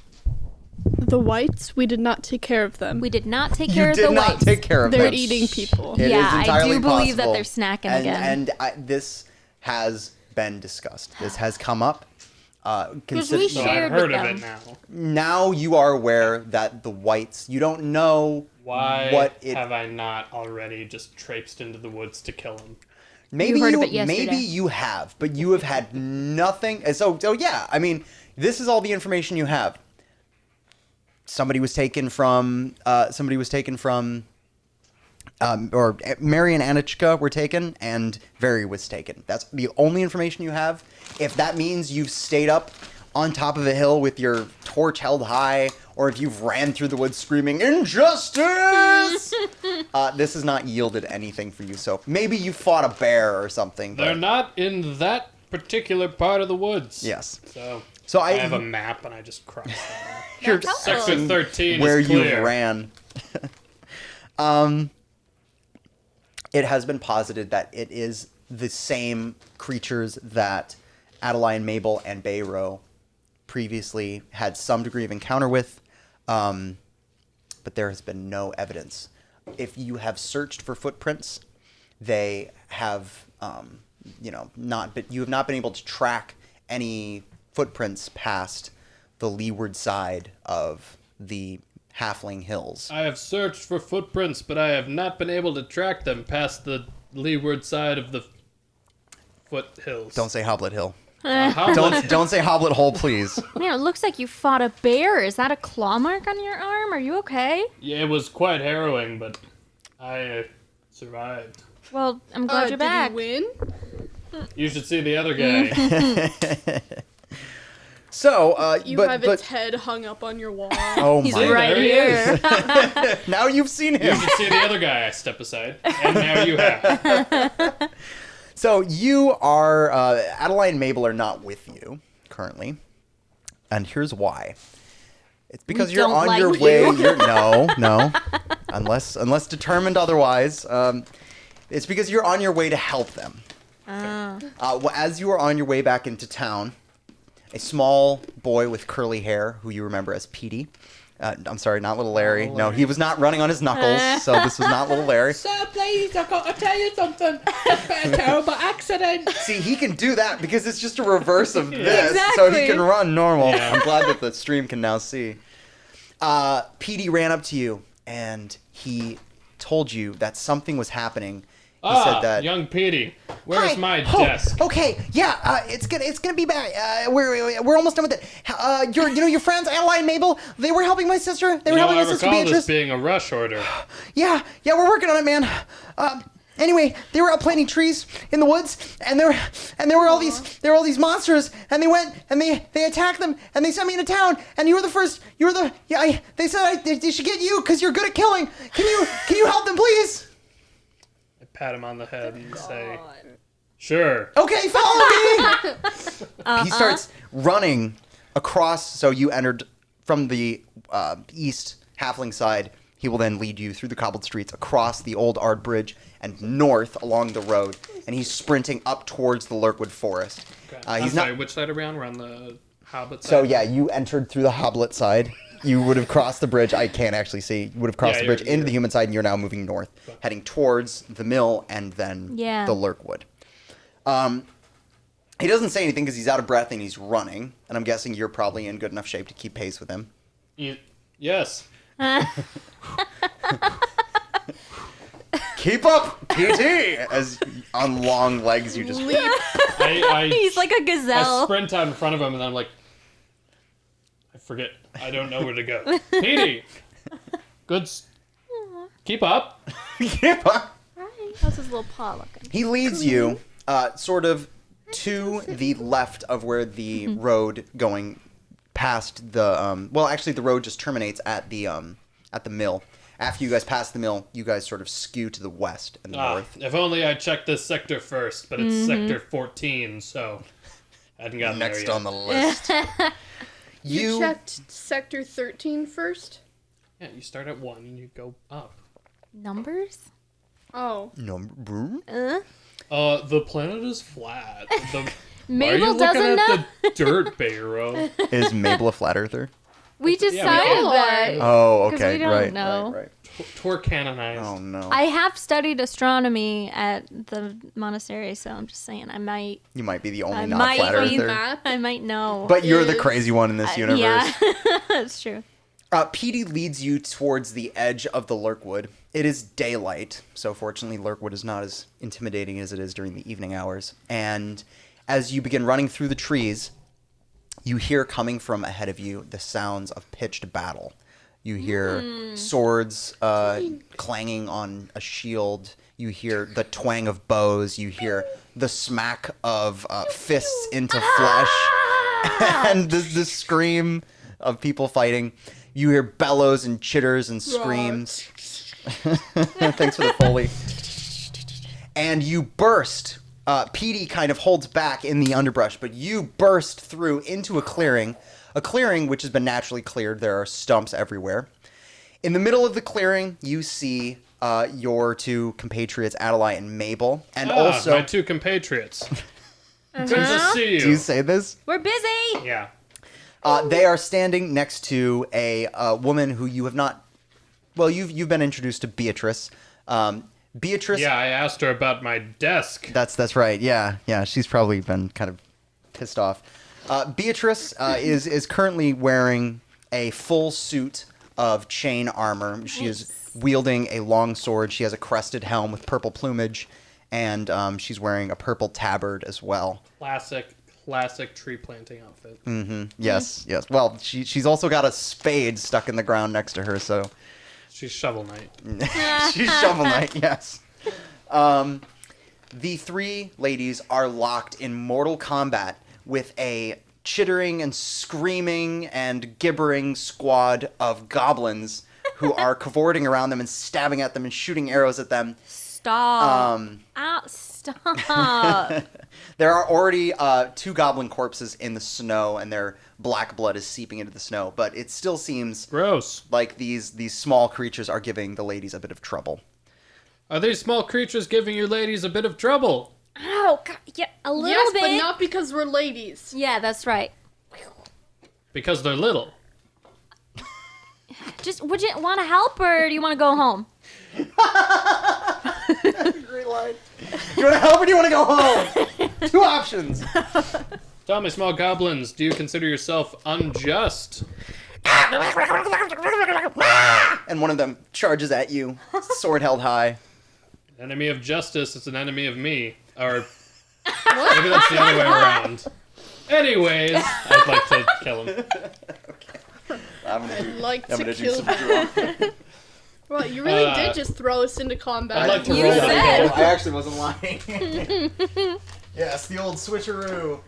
The whites, we did not take care of them. We did not take care You of did the not whites. take care of They're them. eating people. It Yeah, is I entirely do believe that possible. they're snacking and, again. And this has been discussed. This has come up. Because we So shared I've heard with of them. it now. Now you are aware that the whites, you don't know Why what it... have I not already just traipsed into the woods to kill him? Maybe You heard you, of it yesterday. maybe you have, but you have had nothing. And so yeah, I mean, this is all the information you have. Somebody was taken from, or Mary and Anichka were taken, and Vary was taken. That's the only information you have. If that means you've stayed up on top of a hill with your torch held high, or if you've ran through the woods screaming, "Injustice!" This has not yielded anything for you. So maybe you fought a bear or something. They're But not in that particular part of the woods. yes. So I have a map and I just cross that off. You're Sector 13 where is clear. you ran. It has been posited that it is the same creatures that Adelaide and Mabel and Bayro previously had some degree of encounter with, but there has been no evidence. If you have searched for footprints, they have, you have not been able to track any footprints past the leeward side of the Halfling Hills. I have searched for footprints, but I have not been able to track them past the leeward side of the foothills. Don't say Hoblet Hill. Hoblet- Don't say Hoblet Hole, please. Man, it looks like you fought a bear. Is that a claw mark on your arm? Are you okay? Yeah, it was quite harrowing, but I survived. Well, I'm glad you're back. Did you win? You should see the other guy. So, You have its head hung up on your wall. oh He's my! right there he here. Now you've seen You him. should see the other guy. I step aside, and now you have. So you are Adelaide and Mabel are not with you currently, and here's why. It's because We you're don't on like your you. way. No, unless determined otherwise. It's because you're on your way to help them. As you are on your way back into town, a small boy with curly hair, who you remember as Petey. I'm sorry, not Little Larry. Little No, Larry. he was not running on his knuckles, so this was not Little Larry. Sir, please, I've got to tell you something. It's been a terrible accident. See, he can do that because it's just a reverse of this, so he Exactly. can run normal. Yeah. I'm glad that the stream can now see. Petey ran up to you, and he told you that something was happening. He said that. Young Petey, where's Hi. my Oh, desk? Okay, yeah, it's gonna be back. We're almost done with it. Your friends Adelaide and Mabel, they were helping my sister. They were You know, helping I my sister recall this Beatrice. being a rush order. Yeah, we're working on it, man. Anyway, they were out planting trees in the woods, and there were all these monsters, and they went and they attacked them, and they sent me into town, and you were the first. They said they should get you because you're good at killing. Can you help them, please? I pat him on the head and say, "Sure." Okay, follow me. He starts running across. So you entered from the east halfling side. He will then lead you through the cobbled streets, across the old Ard Bridge, and north along the road. And he's sprinting up towards the Lurkwood Forest. Okay. He's I'm not. sorry, which side are we on? We're on the Hobbit side. So yeah, you entered through the Hoblet side. You would have crossed the bridge. I can't actually see. You would have crossed Yeah, the bridge you're- into the human side, and you're now moving north, heading towards the mill and then Yeah. the Lurkwood. He doesn't say anything because he's out of breath and he's running. And I'm guessing you're probably in good enough shape to keep pace with him. Yes. Keep up, PT! As on long legs, you just. He's like a I gazelle. sprint out in front of him, and then I'm like, I forget. I don't know where to go. Petey! Keep up. Keep up! How's his little paw looking? He leads you sort of to the left of where the road going past the well, actually the road just terminates at the mill. After you guys pass the mill, you guys sort of skew to the west and the north. If only I checked this sector first, but it's sector 14, so I hadn't gotten Next there yet. on the list. You checked sector 13 first? Yeah, you start at 1 and you go up. Numbers? Oh. Number. The planet is flat. Why are you Mabel looking doesn't at know. the dirt, Bayro? Is Mabel a flat earther? We decided that. Oh, 'Cause okay, we don't right, know. right. Tor canonized. Oh no. I have studied astronomy at the monastery, so I'm just saying I might. You might be the only I not might flat be- earther. Map. I might know. But you're the is- crazy one in this universe. Yeah, that's true. Petey leads you towards the edge of the Lurkwood. It is daylight, so fortunately Lurkwood is not as intimidating as it is during the evening hours. And as you begin running through the trees, you hear coming from ahead of you the sounds of pitched battle. You hear swords clanging on a shield. You hear the twang of bows. You hear the smack of fists into flesh. and the scream of people fighting. You hear bellows and chitters and screams. Thanks for the Foley. And you burst. Petey kind of holds back in the underbrush, but you burst through into a clearing which has been naturally cleared. There are stumps everywhere. In the middle of the clearing, you see your two compatriots, Adelaide and Mabel, and also my two compatriots. Good to see you. Do you say this? We're busy. Yeah. They are standing next to a woman who you have not. Well, you've been introduced to Beatrice. Beatrice. Yeah, I asked her about my desk. That's right. Yeah. She's probably been kind of pissed off. Beatrice is currently wearing a full suit of chain armor. She is wielding a long sword. She has a crested helm with purple plumage, and she's wearing a purple tabard as well. Classic tree planting outfit. Mm-hmm. Yes. Well, she's also got a spade stuck in the ground next to her, so she's Shovel Knight. she's Shovel Knight. Yes. The three ladies are locked in mortal combat with a chittering and screaming and gibbering squad of goblins who are cavorting around them and stabbing at them and shooting arrows at them. Stop. Stop. There are already 2 goblin corpses in the snow, and their black blood is seeping into the snow, but it still seems gross. Like these small creatures are giving the ladies a bit of trouble. Are these small creatures giving you ladies a bit of trouble? Oh, God, yeah, a little yes, bit. but not because we're ladies. Yeah, that's right. Because they're little. Just, would you want to help, or do you want to go home? Great line. Do you want to help or do you want to go home? 2 options. Tell me, small goblins, do you consider yourself unjust? And one of them charges at you, sword held high. Enemy of justice is an enemy of me. Or maybe that's the other way around. Anyways, I'd like to kill him. Okay. I'm gonna do kill some him. draw. Well, you really did just throw us into combat. I'd like to You roll said. that I actually wasn't lying. Yes, the old switcheroo. Oh,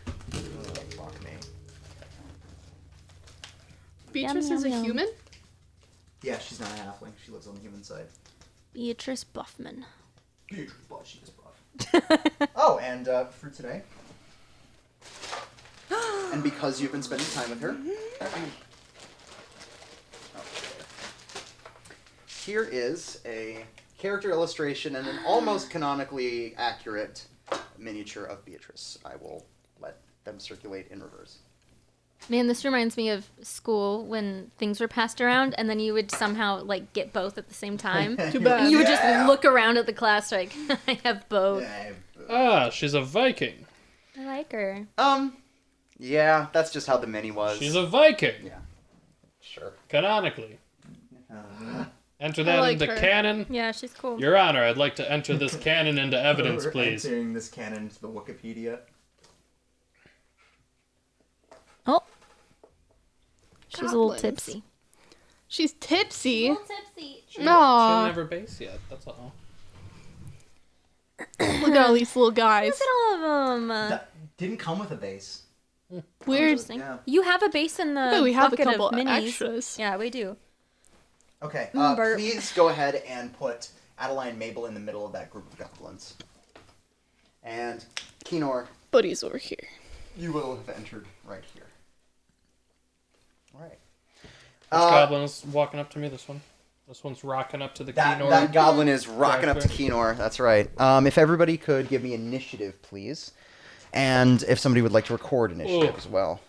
fuck me. Beatrice Yum, is a yum, yum. human? Yeah, she's not a halfling. She lives on the human side. Beatrice Buffman. Beatrice, but she is buff. Oh, and for today. And because you've been spending time with her. Here is a character illustration and an almost canonically accurate miniature of Beatrice. I will let them circulate in reverse. Man, this reminds me of school when things were passed around, and then you would somehow like get both at the same time. Too bad. You would just look around at the class like, I have both. Ah, she's a Viking. I like her. Yeah, that's just how the mini was. She's a Viking. Yeah, sure. Canonically. Enter that like into her. canon. Yeah, she's cool. Your Honor, I'd like to enter this canon into evidence, We're please. entering this canon into the Wikipedia. Oh. She's a little Goblins. tipsy. She's tipsy. tipsy. She didn't Aww. have her base yet, that's all. Look at all these little guys. Look at all of them. That didn't come with a base. Weird. Interesting. Yeah. You have a base in the Yeah, we have a bucket couple of minis. extras. Yeah, we do. Okay, Burp. please go ahead and put Adeline and Mabel in the middle of that group of goblins. And Kenor, Buddy's over here. you will have entered right here. All right. Which goblin's walking up to me? This one? This one's rocking up to the That Kenor. goblin is rocking up to Drive-thru. Kenor. That's right. If everybody could give me initiative, please. And if somebody would like to record initiative Ooh. as well.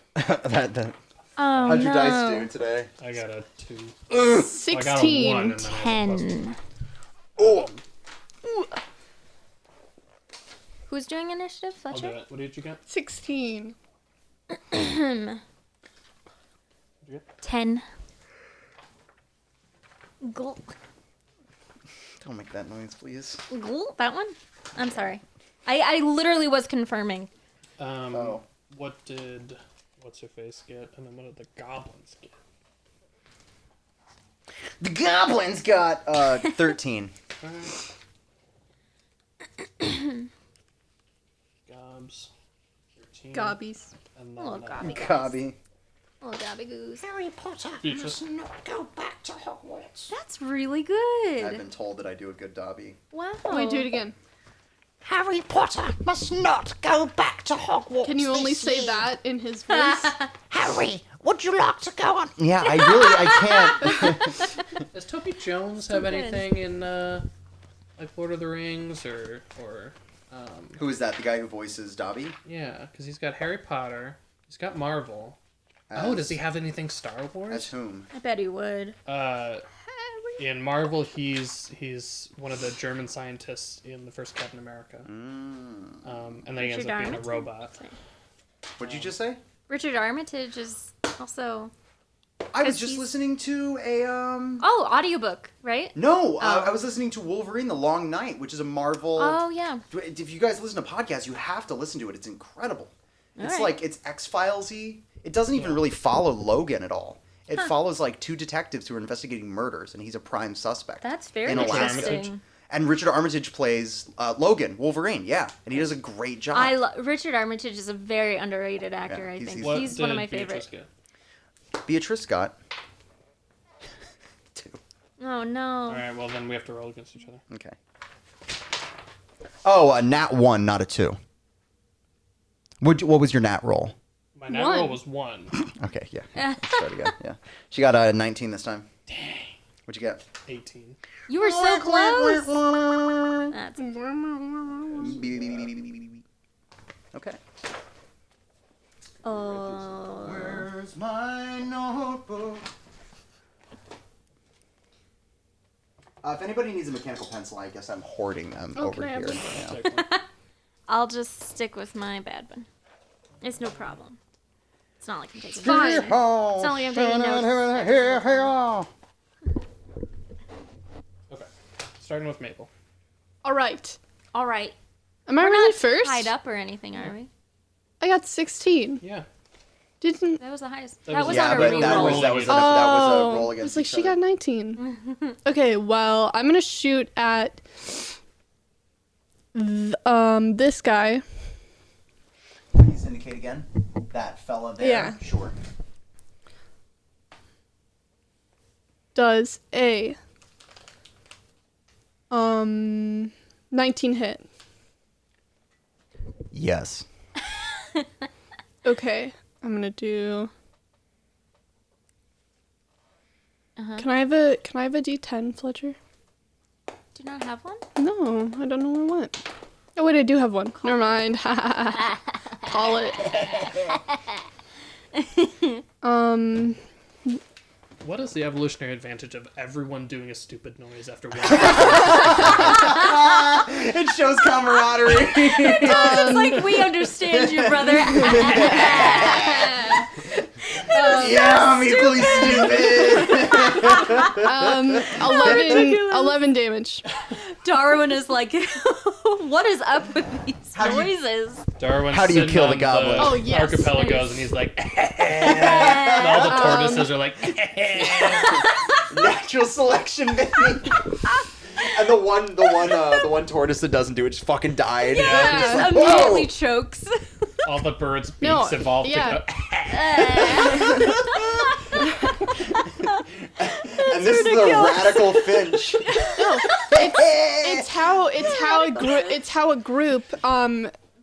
Oh, How'd no. your dice do today? I got a 2. I got a 1 16. and then I have a +1. 10. Oh, Who's doing initiative? I'll do Fletcher? it. What did you get? 16. What did you get? 10. Gulp. don't make that noise, please. Gulp. That one? I'm sorry. I literally was confirming. Oh. What did what's her face get? And then what did the goblins get? The goblins got 13. Gobs. 13. Gobbies. And Oh, then, Gobby. Gobby. Oh, Gobby Goose. Harry Potter Beatrice. must not go back to Hogwarts. That's really I've good. been told that I do a good Dobby. Wow. Wait, do it again. Harry Potter must not go back to Hogwarts. Can you only this say year. that in his voice? Harry, would you like to go on? Yeah, I can't. Does Toby Jones have good. anything in like Lord of the Rings or Who is that? The guy who voices Dobby? yeah? Because he's got Harry Potter. He's got Marvel. As, Does he have anything Star As Wars? whom? I bet he would. In Marvel, he's one of the German scientists in the first Captain America. And then he ends Richard up being a Armitage? robot. What'd you just say? Richard Armitage is also. I was 'Cause just he's- listening to a Oh, audiobook, right? No, Oh. I was listening to Wolverine: The Long Night, which is a Marvel. Oh, yeah. If you guys listen to podcasts, you have to listen to it. It's incredible. It's Alright. like it's X-Files-y. It doesn't even really follow Logan at all. It follows like two detectives who are investigating murders, and he's a prime suspect. That's very in Alaska. interesting. And Richard Armitage plays Logan, Wolverine, yeah. And he does a great job. Richard Armitage is a very underrated actor, Yeah, I he's- think. he's- He's one of did my Beatrice favorites. get? Beatrice got 2. Oh, no. All right, well then we have to roll against each other. Okay. Oh, a nat 1, not a 2. What was your nat roll? My nat One. roll was 1. Okay, yeah. Let's start again. Yeah. She got a 19 this time. Dang. What'd you get? 18. You were so close. That's Okay. oh. Where's my notebook? If anybody needs a mechanical pencil, I guess I'm hoarding them Oh, over can I have here. one? Yeah. Take one. I'll just stick with my bad one. It's no problem. It's not like I'm taking Fine. It's not like I'm taking notes. Okay. Starting with Maple. All right. All right. Am I We're really not first? tied up or anything, are we? I got 16. Yeah. Didn't. That was the highest. That That was- was Yeah, on a but reroll. that was, reroll. that was, Oh. that was a roll I against was like, each she other. got 19. Okay, well, I'm gonna shoot at this guy. Please indicate again. That fella there. Yeah. Sure. Does a 19 hit. Yes. Okay, I'm gonna do. Uh-huh. Can I have a D10, Fletcher? Do you not have one? No, I don't know where I went. Oh wait, I do have one. Never mind. Call it. What is the evolutionary advantage of everyone doing a stupid noise after one? It shows camaraderie. It's like, we understand you, brother. Yeah, I'm equally stupid. 11 damage. Darwin is like, what is up with these How do you- noises? Darwin's How do you sitting kill the on goblin? Oh, yes. Archipelagos, and he's like, and all the tortoises are like, Natural selection, baby. And the one tortoise that doesn't do it just fucking died. Yeah. Just like, Immediately whoa. chokes. all the birds' beaks No, evolve yeah. to go. And this is the radical Finch. No, it's how a group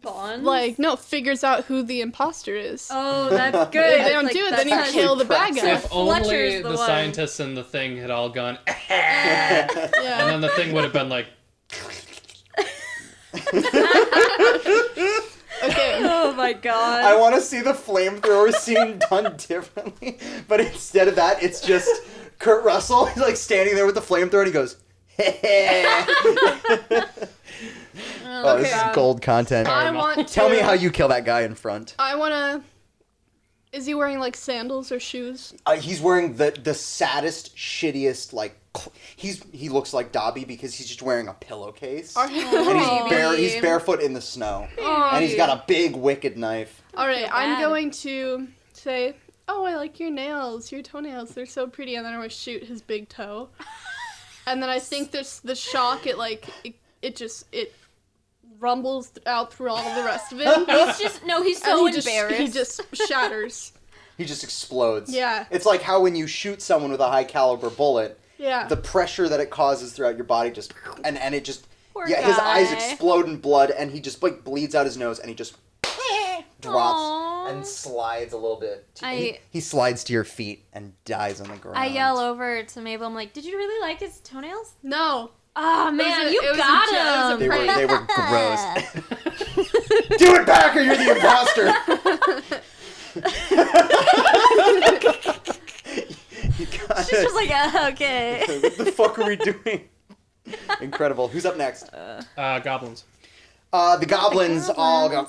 Bonds? like no figures out who the imposter is. Oh, that's good. If they don't do it, then you kill the bad guy. If only Fletcher's the the one. scientists and the thing had all gone, and Yeah. then the thing would have been like, Okay. Oh my god. I want to see the flamethrower scene done differently, but instead of that, it's just Kurt Russell. He's like standing there with the flamethrower, and he goes, "Oh, this is gold content." I want to. Tell me how you kill that guy in front. I wanna. Is he wearing like sandals or shoes? He's wearing the saddest, shittiest he looks like Dobby because he's just wearing a pillowcase. And he's barefoot in the snow. And he's got a big wicked knife. All right, feel I'm bad. going to say, "Oh, I like your nails, your toenails. They're so pretty." And then I'm gonna shoot his big toe. And then I think the shock, it rumbles out through all the rest of him. He's so And embarrassed. He just shatters. He just explodes. Yeah. It's like how when you shoot someone with a high caliber bullet, Yeah. the pressure that it causes throughout your body just and it just Poor his eyes guy. explode in blood and he just like bleeds out his nose and he just drops Aw. and slides a little bit. I- He slides to your feet and dies on the ground. I yell over to Mabel. I'm like, "Did you really like his toenails?" No. Oh man, a- you it was a got jo- it was a him. They were gross. Do it back or you're the imposter. She's just like, okay. What the fuck are we doing? Incredible. Who's up next? Goblins. The goblins all go.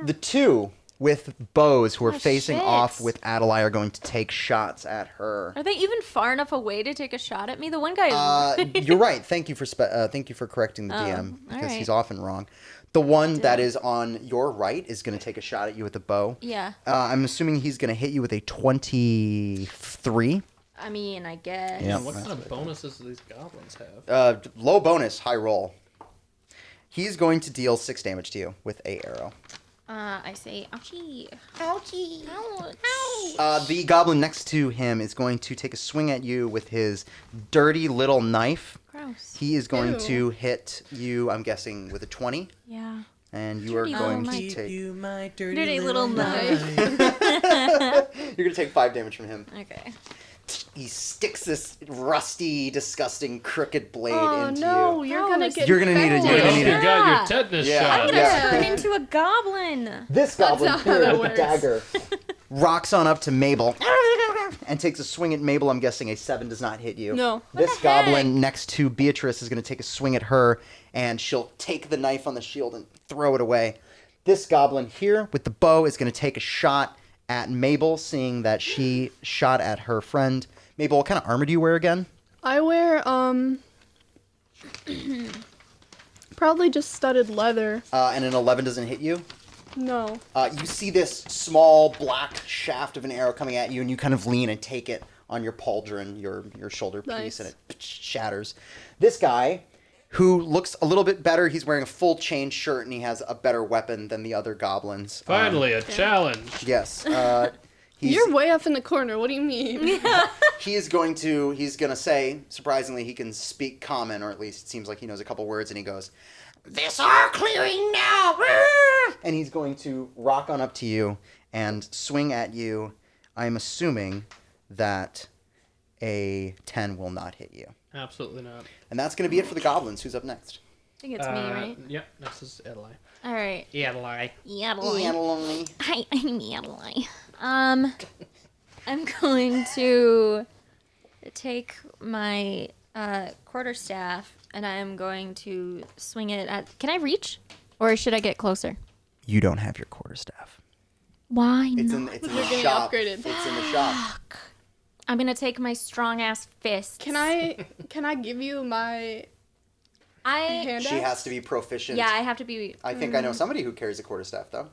The two with bows who are facing shit. off with Adelaide are going to take shots at her. Are they even far enough away to take a shot at me? The one guy is. You're right. Thank you for correcting the DM because alright. he's often wrong. The one that is on your right is going to take a shot at you with a bow. Yeah. I'm assuming he's going to hit you with a 23. I mean, I guess. Yeah. What kind of bonuses do these goblins have? Low bonus, high roll. He's going to deal 6 damage to you with a arrow. I say, ouchie. Ouchie. Ouch. The goblin next to him is going to take a swing at you with his dirty little knife. Gross. He is going Ew. to hit you, I'm guessing, with a 20. Yeah. And you Dirty are going little to knife. take... my Dirty little knife. You're going to take 5 damage from him. Okay. He sticks this rusty, disgusting, crooked blade Oh into no, you. you're gonna get. You're gonna need it, Well, you're I gonna hope need you it. got your Yeah. tetanus Yeah. shot. I'm gonna Yeah. turn into a goblin. This goblin not how here that with the works. dagger rocks on up to Mabel and takes a swing at Mabel. I'm guessing a 7 does not hit you. No. This the heck? goblin next to Beatrice is going to take a swing at her, and she'll take the knife on the shield and throw it away. This goblin here with the bow is going to take a shot at Mabel, seeing that she shot at her friend. Mabel, what kind of armor do you wear again? I wear probably just studded leather. And an 11 doesn't hit you. No. You see this small black shaft of an arrow coming at you, and you kind of lean and take it on your pauldron, your shoulder piece, Nice. and it shatters. This guy, who looks a little bit better, he's wearing a full chain shirt, and he has a better weapon than the other goblins. Finally, a challenge. Yes. He's, You're way up in the corner. What do you mean? he's going to say, surprisingly, he can speak common, or at least it seems like he knows a couple words, and he goes, "This are clearing now!" And he's going to rock on up to you and swing at you. I'm assuming that a 10 will not hit you. Absolutely not. And that's going to be it for the goblins. Who's up next? I think it's me, right? Yep, next is Adelaide. All right. Adelaide. Yadeline. Hi, I'm Yadeline. I'm going to take my quarterstaff and I'm going to swing it at. Can I reach, or should I get closer? You don't have your quarterstaff. Why It's not? in the You're getting shop. upgraded. It's in the shop. I'm gonna take my strong ass fist. Can I give you my hand She axe? has to be proficient. Yeah, I have to be. I think I know somebody who carries a quarterstaff, though.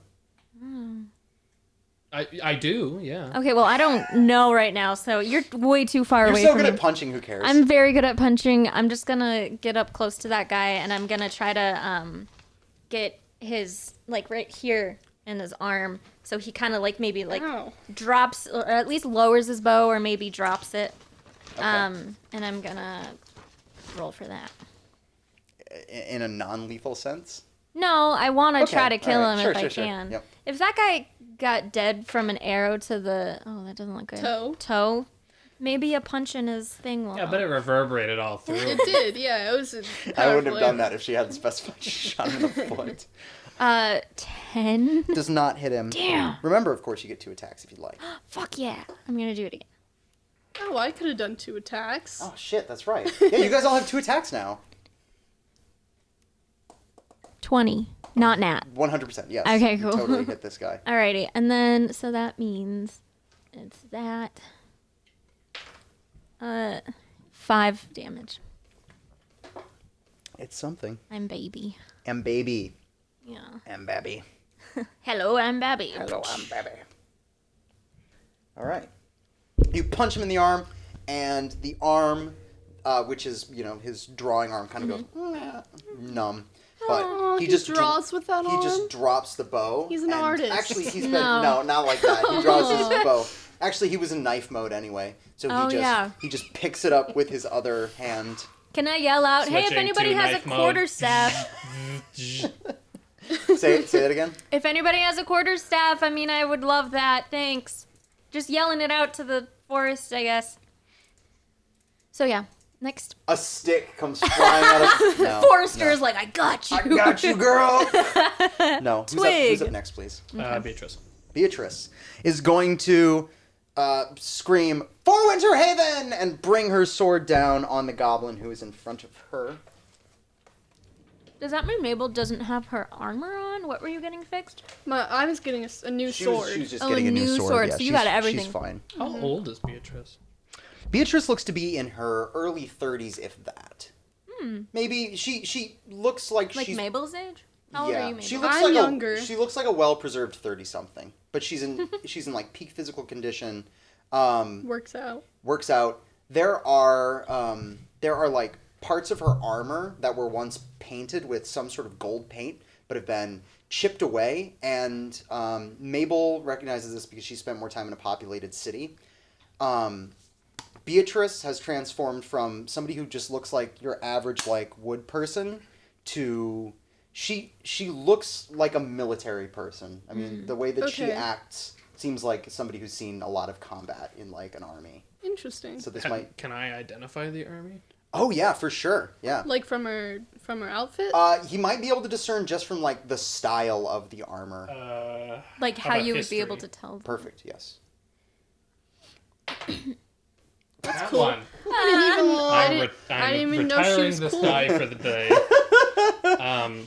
I do, yeah. Okay, well, I don't know right now, so you're way too far You're away so from good me. at punching, who cares? I'm very good at punching. I'm just gonna get up close to that guy, and I'm gonna try to get his like right here in his arm, so he kind of like maybe like Ow. drops or at least lowers his bow, or maybe drops it. Okay. And I'm gonna roll for that. In a non-lethal sense? No, I want to Okay, try to kill alright. him Sure, if sure, I sure. can. Yep. If that guy got dead from an arrow to the that doesn't look good. Toe. Maybe a punch in his thing will. Yeah, but it reverberated all through. It did, yeah. It was. I wouldn't have done that if she hadn't specified she shot him in the foot. 10. Does not hit him. Damn. Remember, of course, you get 2 attacks if you'd like. Fuck yeah! I'm gonna do it again. Oh, I could have done 2 attacks. Oh, shit, that's right. Yeah, you guys all have 2 attacks now. 20, not nat. 100%, yes. Okay, You cool. totally hit this guy. Alrighty, and then so that means it's that 5 damage. It's something. I'm baby. And baby. Yeah. And baby. Hello, I'm baby. Hello, I'm baby. All right. You punch him in the arm, and the arm, which is, his drawing arm, kind of goes numb. but Oh, he just draws with that he arm? just drops the bow. He's an and artist. Actually, he's been No. not like that. He draws his bow. Actually, he was in knife mode anyway, so Oh, yeah. he just picks it up with his other hand. Can I yell out, hey, if Switching anybody to has a knife mode. quarterstaff? Say that again. If anybody has a quarterstaff, I mean, I would love that. Thanks. Just yelling it out to the forest, I guess. So, yeah. Next. A stick comes flying out of no, Forrester is no. like, I got you. I got you, girl. No, who's Twig. up next, please? Beatrice. Beatrice is going to scream, "For Winterhaven!" and bring her sword down on the goblin who is in front of her. Does that mean Mabel doesn't have her armor on? What were you getting fixed? I was getting a new sword. She was just Oh, getting a a new new sword. sword, Yeah, so you got everything. She's fine. How old is Beatrice? Beatrice looks to be in her early 30s, if that. Maybe she looks like Like she's Mabel's age? How old are you, Mabel? she looks I'm like younger. she looks like a well-preserved 30-something, but she's in like peak physical condition. Works out. Works out. There are like parts of her armor that were once painted with some sort of gold paint, but have been chipped away. And Mabel recognizes this because she spent more time in a populated city. Beatrice has transformed from somebody who just looks like your average like wood person to she looks like a military person. I mean, the way that she Okay. acts seems like somebody who's seen a lot of combat in like an army. Interesting. So this might. Can I identify the army? Oh yeah, for sure. Yeah. Like from her outfit? He might be able to discern just from like the style of the armor. Like how about you would history? be able to tell. Perfect. Yes. That cool. one. I I'm, didn't I'm even know she retiring was this cool. guy for the day.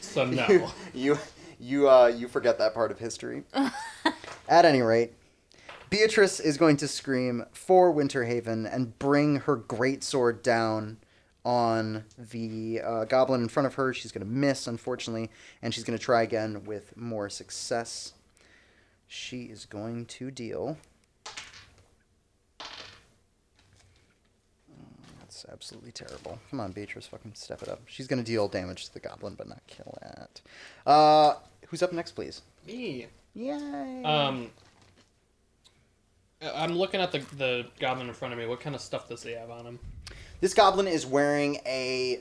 So no. You forget that part of history. At any rate, Beatrice is going to scream for Winterhaven and bring her greatsword down on the goblin in front of her. She's going to miss, unfortunately, and she's going to try again with more success. She is going to deal. That's absolutely terrible. Come on, Beatrice, fucking step it up. She's going to deal damage to the goblin, but not kill it. Who's up next, please? Me. Yay! I'm looking at the goblin in front of me. What kind of stuff does he have on him? This goblin is wearing a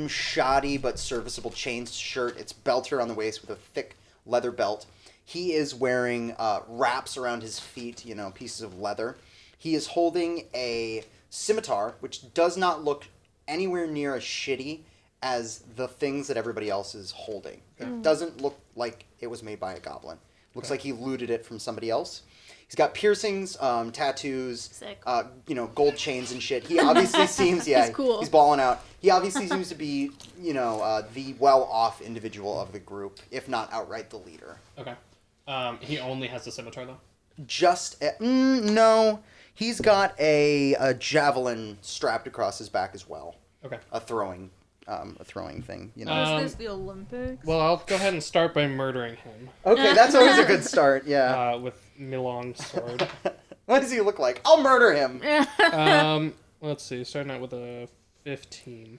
shoddy but serviceable chain shirt. It's belted around the waist with a thick leather belt. He is wearing wraps around his feet, pieces of leather. He is holding a scimitar, which does not look anywhere near as shitty as the things that everybody else is holding. It doesn't look like it was made by a goblin. Looks like he looted it from somebody else. He's got piercings, tattoos, Sick. Gold chains and shit. He obviously seems, He's cool. he's balling out. He obviously seems to be, the well-off individual of the group, if not outright the leader. Okay. He only has the scimitar though. No, he's got a javelin strapped across his back as well. Okay. A throwing thing. Is this the Olympics? Well, I'll go ahead and start by murdering him Okay, that's always a good start. Yeah. with Milong's sword. What does he look like? I'll murder him. Let's see. Starting out with a 15.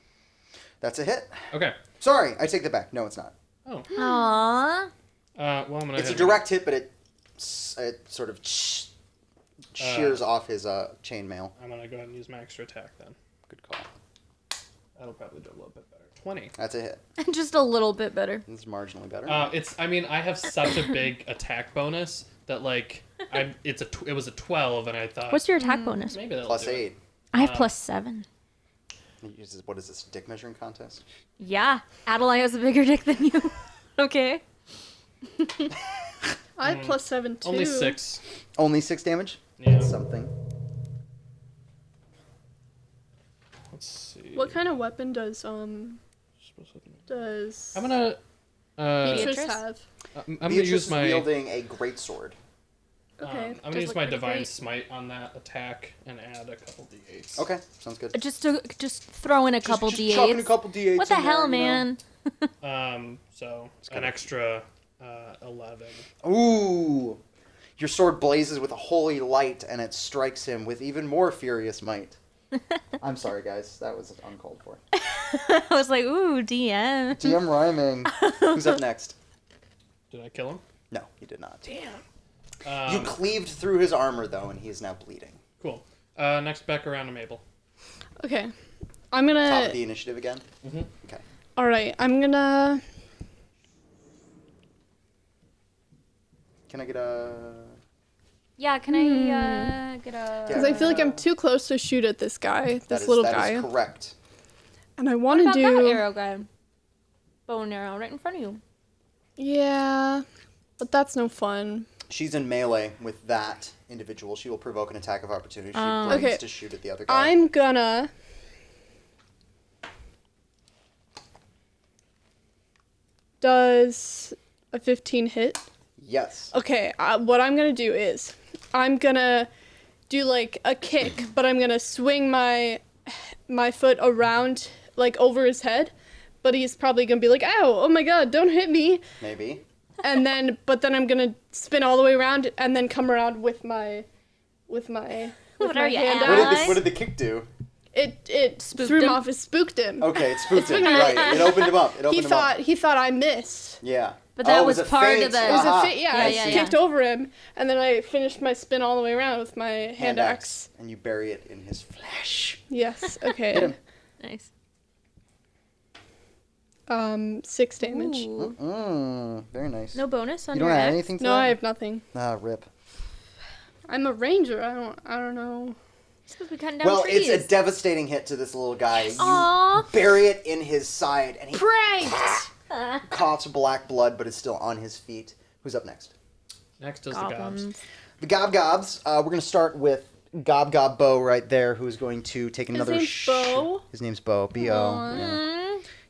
That's a hit. Okay. Sorry, I take that back. No, it's not. Oh. Aww. Well, I'm gonna. It's a hit direct hit, but it sort of shears off his chainmail. I'm gonna go ahead and use my extra attack then. Good call. That'll probably do a little bit better. 20. That's a hit. Just a little bit better. It's marginally better. I have such a big attack bonus that it was a 12, and I thought. What's your attack bonus? Maybe that'll Plus do it. 8. I have +7. What is this, dick measuring contest? Yeah. Adelaide has a bigger dick than you. Okay. I had +7 too. Only 6. Only 6 damage? Yeah. That's something. Let's see. What kind of weapon does I'm Beatrice Beatrice? have? I'm gonna Beatrice use is my. wielding a greatsword. Okay. I'm gonna Does use look my pretty divine great. smite on that attack and add a couple d8s. Okay, sounds good. Just throw in a couple just D8s. chucking a couple D8s What the in there, hell, man? So good. an extra 11. Ooh! Your sword blazes with a holy light, and it strikes him with even more furious might. I'm sorry, guys. That was uncalled for. I was like, ooh, DM. DM rhyming. Who's up next? Did I kill him? No, you did not. Damn. You cleaved through his armor, though, and he is now bleeding. Cool. Next, back around to Mabel. Okay. I'm Top gonna. of the initiative again? Mhm. Okay. Alright, I'm gonna. Can I get a... Yeah, can I get a... Because I feel like I'm too close to shoot at this guy, this little guy. That is correct. And I What want to about that do. arrow guy? Bow and arrow right in front of you. Yeah. But that's no fun. She's in melee with that individual. She will provoke an attack of opportunity. She Oh. brings Okay. to shoot at the other guy. I'm gonna. Does a 15 hit? Yes. Okay, what I'm gonna do is I'm gonna do like a kick, but I'm gonna swing my foot around like over his head, but he's probably gonna be like, "Ow! Oh my God! Don't hit me!" Maybe. And then, but then I'm gonna spin all the way around and then come around with my What my are you, hand Ally? out. What did the kick do? It Spooked threw him him? off. It spooked him. Okay, it spooked him. Right. It opened him up. It opened him up. He thought I missed. Yeah. But that Oh, it was a part of feint. the- It was Aha. a fit. Yeah, Yeah, I yeah, kicked over him, and then I finished my spin all the way around with my hand axe. And you bury it in his flesh. Yes. Hit Okay. him. Nice. 6 damage. Ooh. Very nice. No bonus on You don't your have axe? anything for No, that? I have nothing. Ah, rip. I'm a ranger. I don't know. You're supposed to be cutting down Well, trees. it's a devastating hit to this little guy. You Aw. bury it in his side, and he Pranked. coughs black blood, but is still on his feet. Who's up next? Next is the gobs. Goblins. The Gobs. We're going to start with Gob Bo right there, who is going to take another name's Bo? His name's Bo. B-O. Yeah.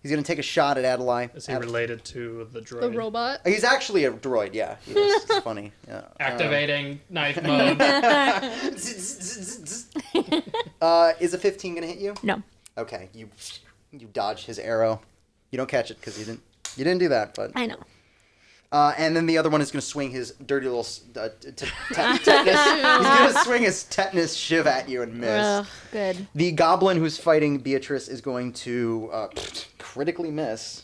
He's going to take a shot at Adelaide. Is he related to the droid? The robot. He's actually a droid, yeah. He is. It's funny. Yeah. Activating knife mode. Is a 15 going to hit you? No. Okay, you dodge his arrow. You don't catch it because you didn't do that, but I know. and then the other one is going to swing his dirty little tetanus. He's going to swing his tetanus shiv at you and miss. Ugh, good. The goblin who's fighting Beatrice is going to critically miss.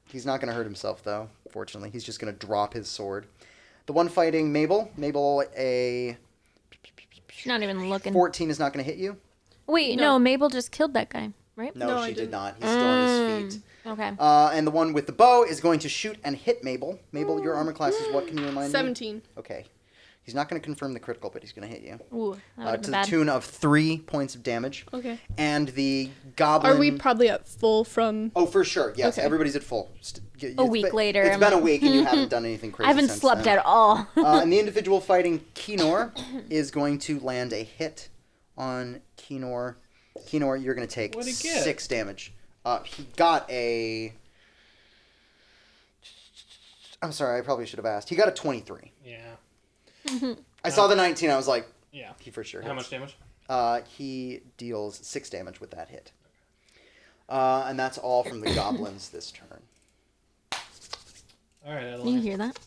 He's not going to hurt himself though. Fortunately, he's just going to drop his sword. The one fighting Mabel, a She's not even looking. 14 is not going to hit you. Wait, No. no, Mabel just killed that guy, right? No, No, she I did didn't. not. He's still on his feet. Okay. And the one with the bow is going to shoot and hit Mabel. Mabel, your armor class is what? Can you remind me? 17. Okay. He's not going to confirm the critical, but he's going to hit you. Ooh, that would've To been the bad. tune of 3 points of damage. Okay. And the goblin... Are we probably at full from? Oh, for sure. Yes, Okay. everybody's at full. A week later, It's I'm been a like- week and you haven't done anything crazy I haven't since slept then. at all. And the individual fighting Kenor is going to land a hit on Kenor. Kenor, you're going to take What'd he get? 6 damage. He got a... I'm sorry, I probably should have asked. He got a 23. Yeah. I saw the 19, I was like, Yeah. he for sure How hits. much damage? He deals 6 damage with that hit. And that's all from the goblins this turn. All right, you Adeline. hear that?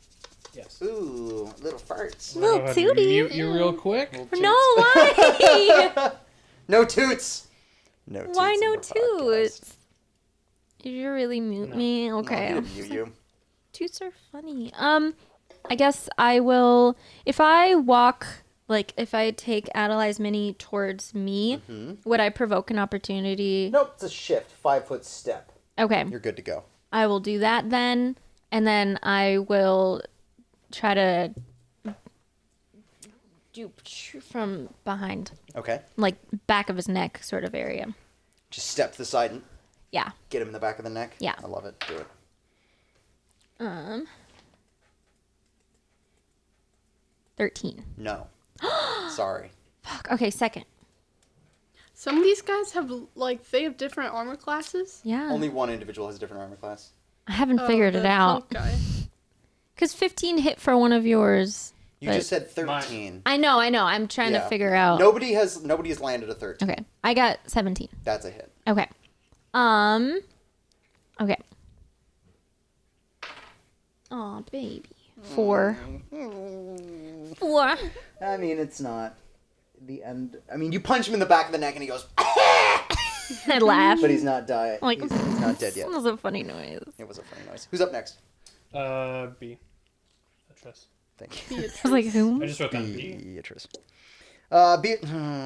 Yes. Ooh, little farts. Little Go ahead and tootie. Mute you real quick. Little toots. No, why? No toots. No toots. Why in no the podcast. toots? Did you really mute No. me? No, Okay. he didn't mute you. Toots are funny. I guess I will. If I walk, like, if I take Adelaide's mini towards me, would I provoke an opportunity? Nope, it's a shift. 5-foot step. Okay. You're good to go. I will do that then, and then I will try to do from behind, Okay. like back of his neck sort of area. Just step to the side and Yeah. get him in the back of the neck. Yeah. I love it. Do it. 13. No. Sorry. Fuck. Okay, second. Some of these guys have like they have different armor classes. Yeah. Only one individual has a different armor class. I haven't Oh, figured the it out. punk guy. Because 15 hit for one of yours. You But- just said 13. I know. I'm trying to Yeah. figure out. Nobody has landed a 13. Okay. I got 17. That's a hit. Okay. Okay. Aw, baby. 4. 4. I mean, it's not the end. I mean, you punch him in the back of the neck and he goes, I laugh. but he's not dying. Like, He's not dead yet. That was a funny noise. It was a funny noise. Who's up next? B. Beatrice. Thank you. I was like, who? I just wrote down B. Beatrice.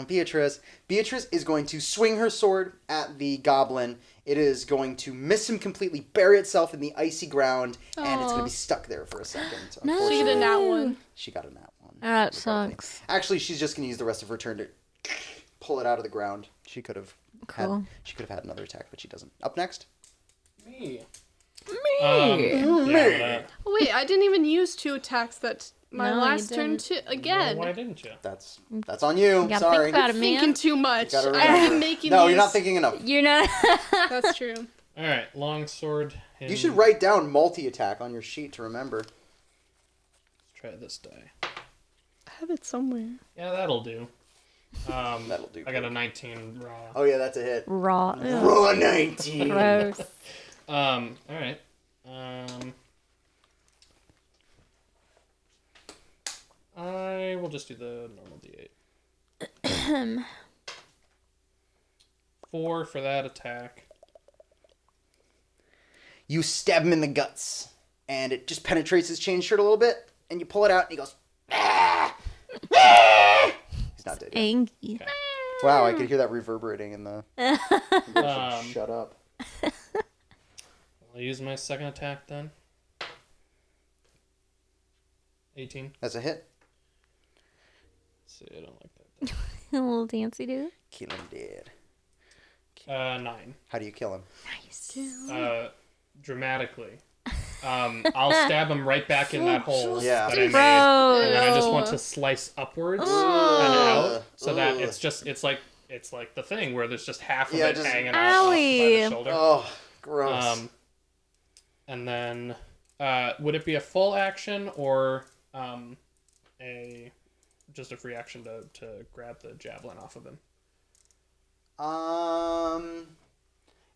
Beatrice. Beatrice is going to swing her sword at the goblin. It is going to miss him completely, bury itself in the icy ground, and it's going to be stuck there for a second. No. She got a nat one. She got a nat one. That sucks. Actually, she's just going to use the rest of her turn to pull it out of the ground. She could have Cool. had another attack, but she doesn't. Up next. Me. Oh, wait, I didn't even use 2 attacks that my No, you last turn didn't. again. Why didn't you? That's on you. gotta Sorry. think about it, man. Thinking too much. You gotta I've remember. been making No, these... you're not thinking enough. You're not. That's true. All right, long sword. You should write down multi-attack on your sheet to remember. Let's try this die. I have it somewhere. Yeah, that'll do. That'll do. I got a 19 raw. Oh yeah, that's a hit. Raw. Ugh. Raw 19. Gross. All right. I will just do the normal D8. 4 for that attack. You stab him in the guts, and it just penetrates his chain shirt a little bit, and you pull it out, and he goes, "Ah! Ah!" He's not dead yet. Angie. Wow, I could hear that reverberating in the... Shut up. I'll use my second attack then. 18. That's a hit. Let's see, I don't like that. A little dancey dude. Kill him dead. 9. How do you kill him? Nice. Dramatically. I'll stab him right back in that hole Yeah. that I made. Bro. And then I just want to slice upwards and out so that it's like the thing where there's just half of Yeah, it just- hanging off by the Owie. shoulder. Oh, gross. And then would it be a full action or just a free action to grab the javelin off of him?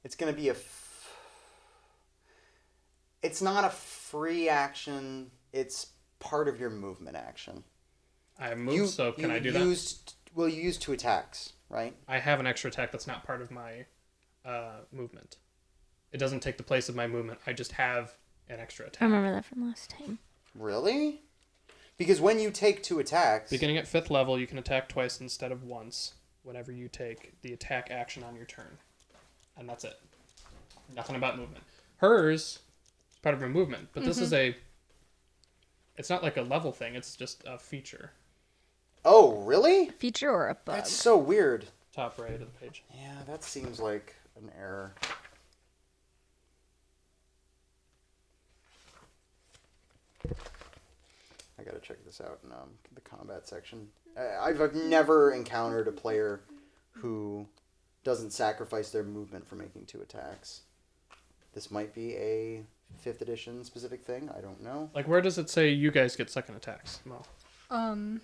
It's gonna be it's not a free action. It's part of your movement action. I move, so can I do that? You used 2 attacks, right? I have an extra attack that's not part of my movement. It doesn't take the place of my movement. I just have an extra I attack. remember that from last time. Really? Because when you take 2 attacks... Beginning at 5th level, you can attack twice instead of once whenever you take the attack action on your turn. And that's it. Nothing about movement. Hers is part of her movement, but this is it's not like a level thing, it's just a feature. Oh, really? Feature or a bug? That's so weird. Top right of the page. Yeah, that seems like an error. I gotta check this out in the combat section. I've never encountered a player who doesn't sacrifice their movement for making 2 attacks. This might be a 5th edition specific thing. I don't know. Like, where does it say you guys get second attacks, Mo? The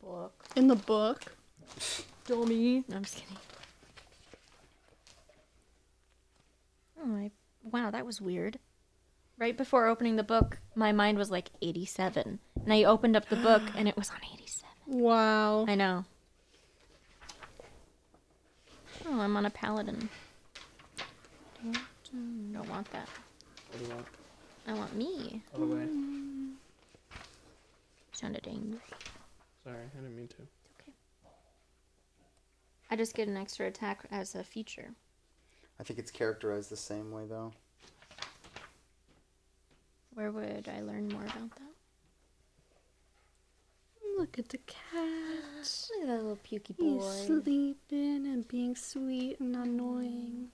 book. In the book. Dummy. No, I'm just kidding. Oh, wow, that was weird. Right before opening the book, my mind was like 87. And I opened up the book, and it was on 87. Wow. I know. Oh, I'm on a paladin. Don't want that. What do you want? I want me. Other way. Sounded angry. Sorry, I didn't mean to. Okay. I just get an extra attack as a feature. I think it's characterized the same way, though. Where would I learn more about that? Look at the cat. Look at that little pukey He's boy. sleeping and being sweet and annoying.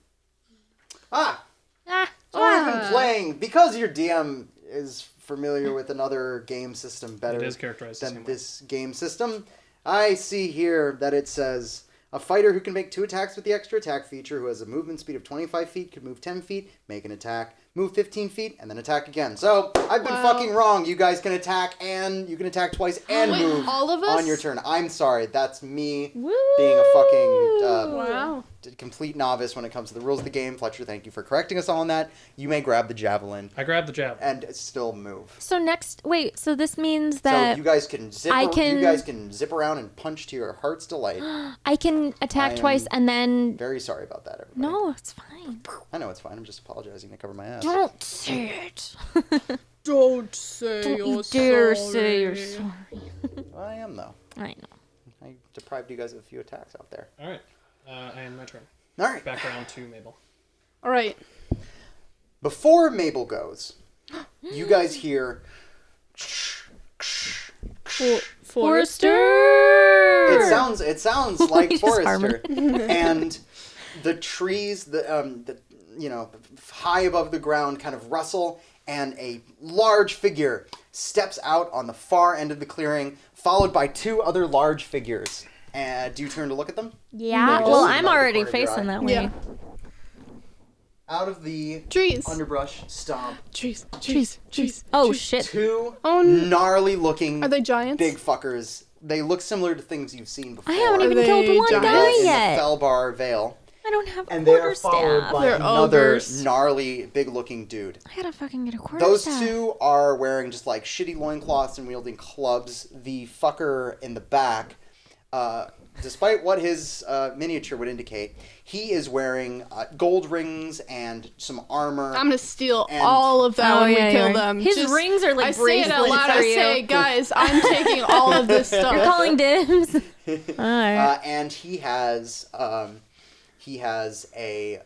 Ah! Ah! So I've been playing, because your DM is familiar with another game system better It is characterized the than same way. this game system. I see here that it says, a fighter who can make 2 attacks with the extra attack feature, who has a movement speed of 25 feet, could move 10 feet, make an attack, move 15 feet, and then attack again. So, I've been fucking wrong. You guys can attack, and you can attack twice and Wait, move all of us? on your turn. I'm sorry. That's me Woo! being a fucking... Wow. complete novice when it comes to the rules of the game. Fletcher, thank you for correcting us all on that. You may grab the javelin I grabbed the javelin. and still move. So so this means that So you guys can zip. I You can- guys can zip around and punch to your heart's delight. I can attack I twice am and then... Very sorry about that, everybody. No, it's fine. I know it's fine. I'm just apologizing to cover my ass. Don't say it. Don't say Don't you're you dare sorry. say you're sorry. Well, I am though. I know. I deprived you guys of a few attacks out there. All right. And my turn. All right. Back around to Mabel. All right. Before Mabel goes, you guys hear. Forrester! It sounds like Just Forrester, harmony. and the trees, high above the ground, kind of rustle, and a large figure steps out on the far end of the clearing, followed by two other large figures. Do you turn to look at them? Yeah, No. well, Just I'm another already part of your facing eye. that way. Yeah. Out of the Trees. underbrush stomp Trees. Oh, trees. shit. two Oh, gnarly looking Are they giants? big fuckers. They look similar to things you've seen before. I haven't Are even they killed one giants? guy in the yet. Felbar Vale. I don't have a And they are followed quarterstaff. by They're another ogres. gnarly, big-looking dude. I gotta fucking get a Those quarterstaff. two are wearing just like shitty loincloths and wielding clubs. The fucker in the back, despite what his miniature would indicate, he is wearing gold rings and some armor. I'm gonna steal And- all of that Oh, when yeah, we kill yeah. them. His rings are like I say it out bracelets loud. for I you. say, guys, I'm taking all of this stuff. You're calling dibs? Alright. And he has a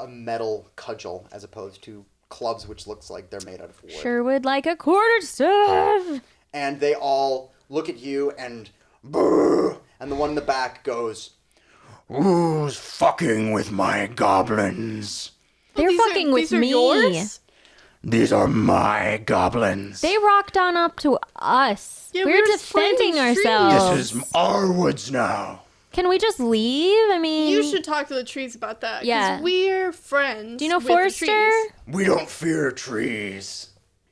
metal cudgel as opposed to clubs, which looks like they're made out of wood. Sure would like a quarterstaff. And they all look at you and brrr, and the one in the back goes, "Who's fucking with my goblins? They're These are- fucking with these are me. yours? These are my goblins. They rocked on up to us. Yeah, We're we were just defending planting trees. ourselves. our woods now. Can we just leave? I mean, You should talk to the trees about that. 'cause Yeah. we're friends. do you know with the Forrester? trees. We don't fear trees.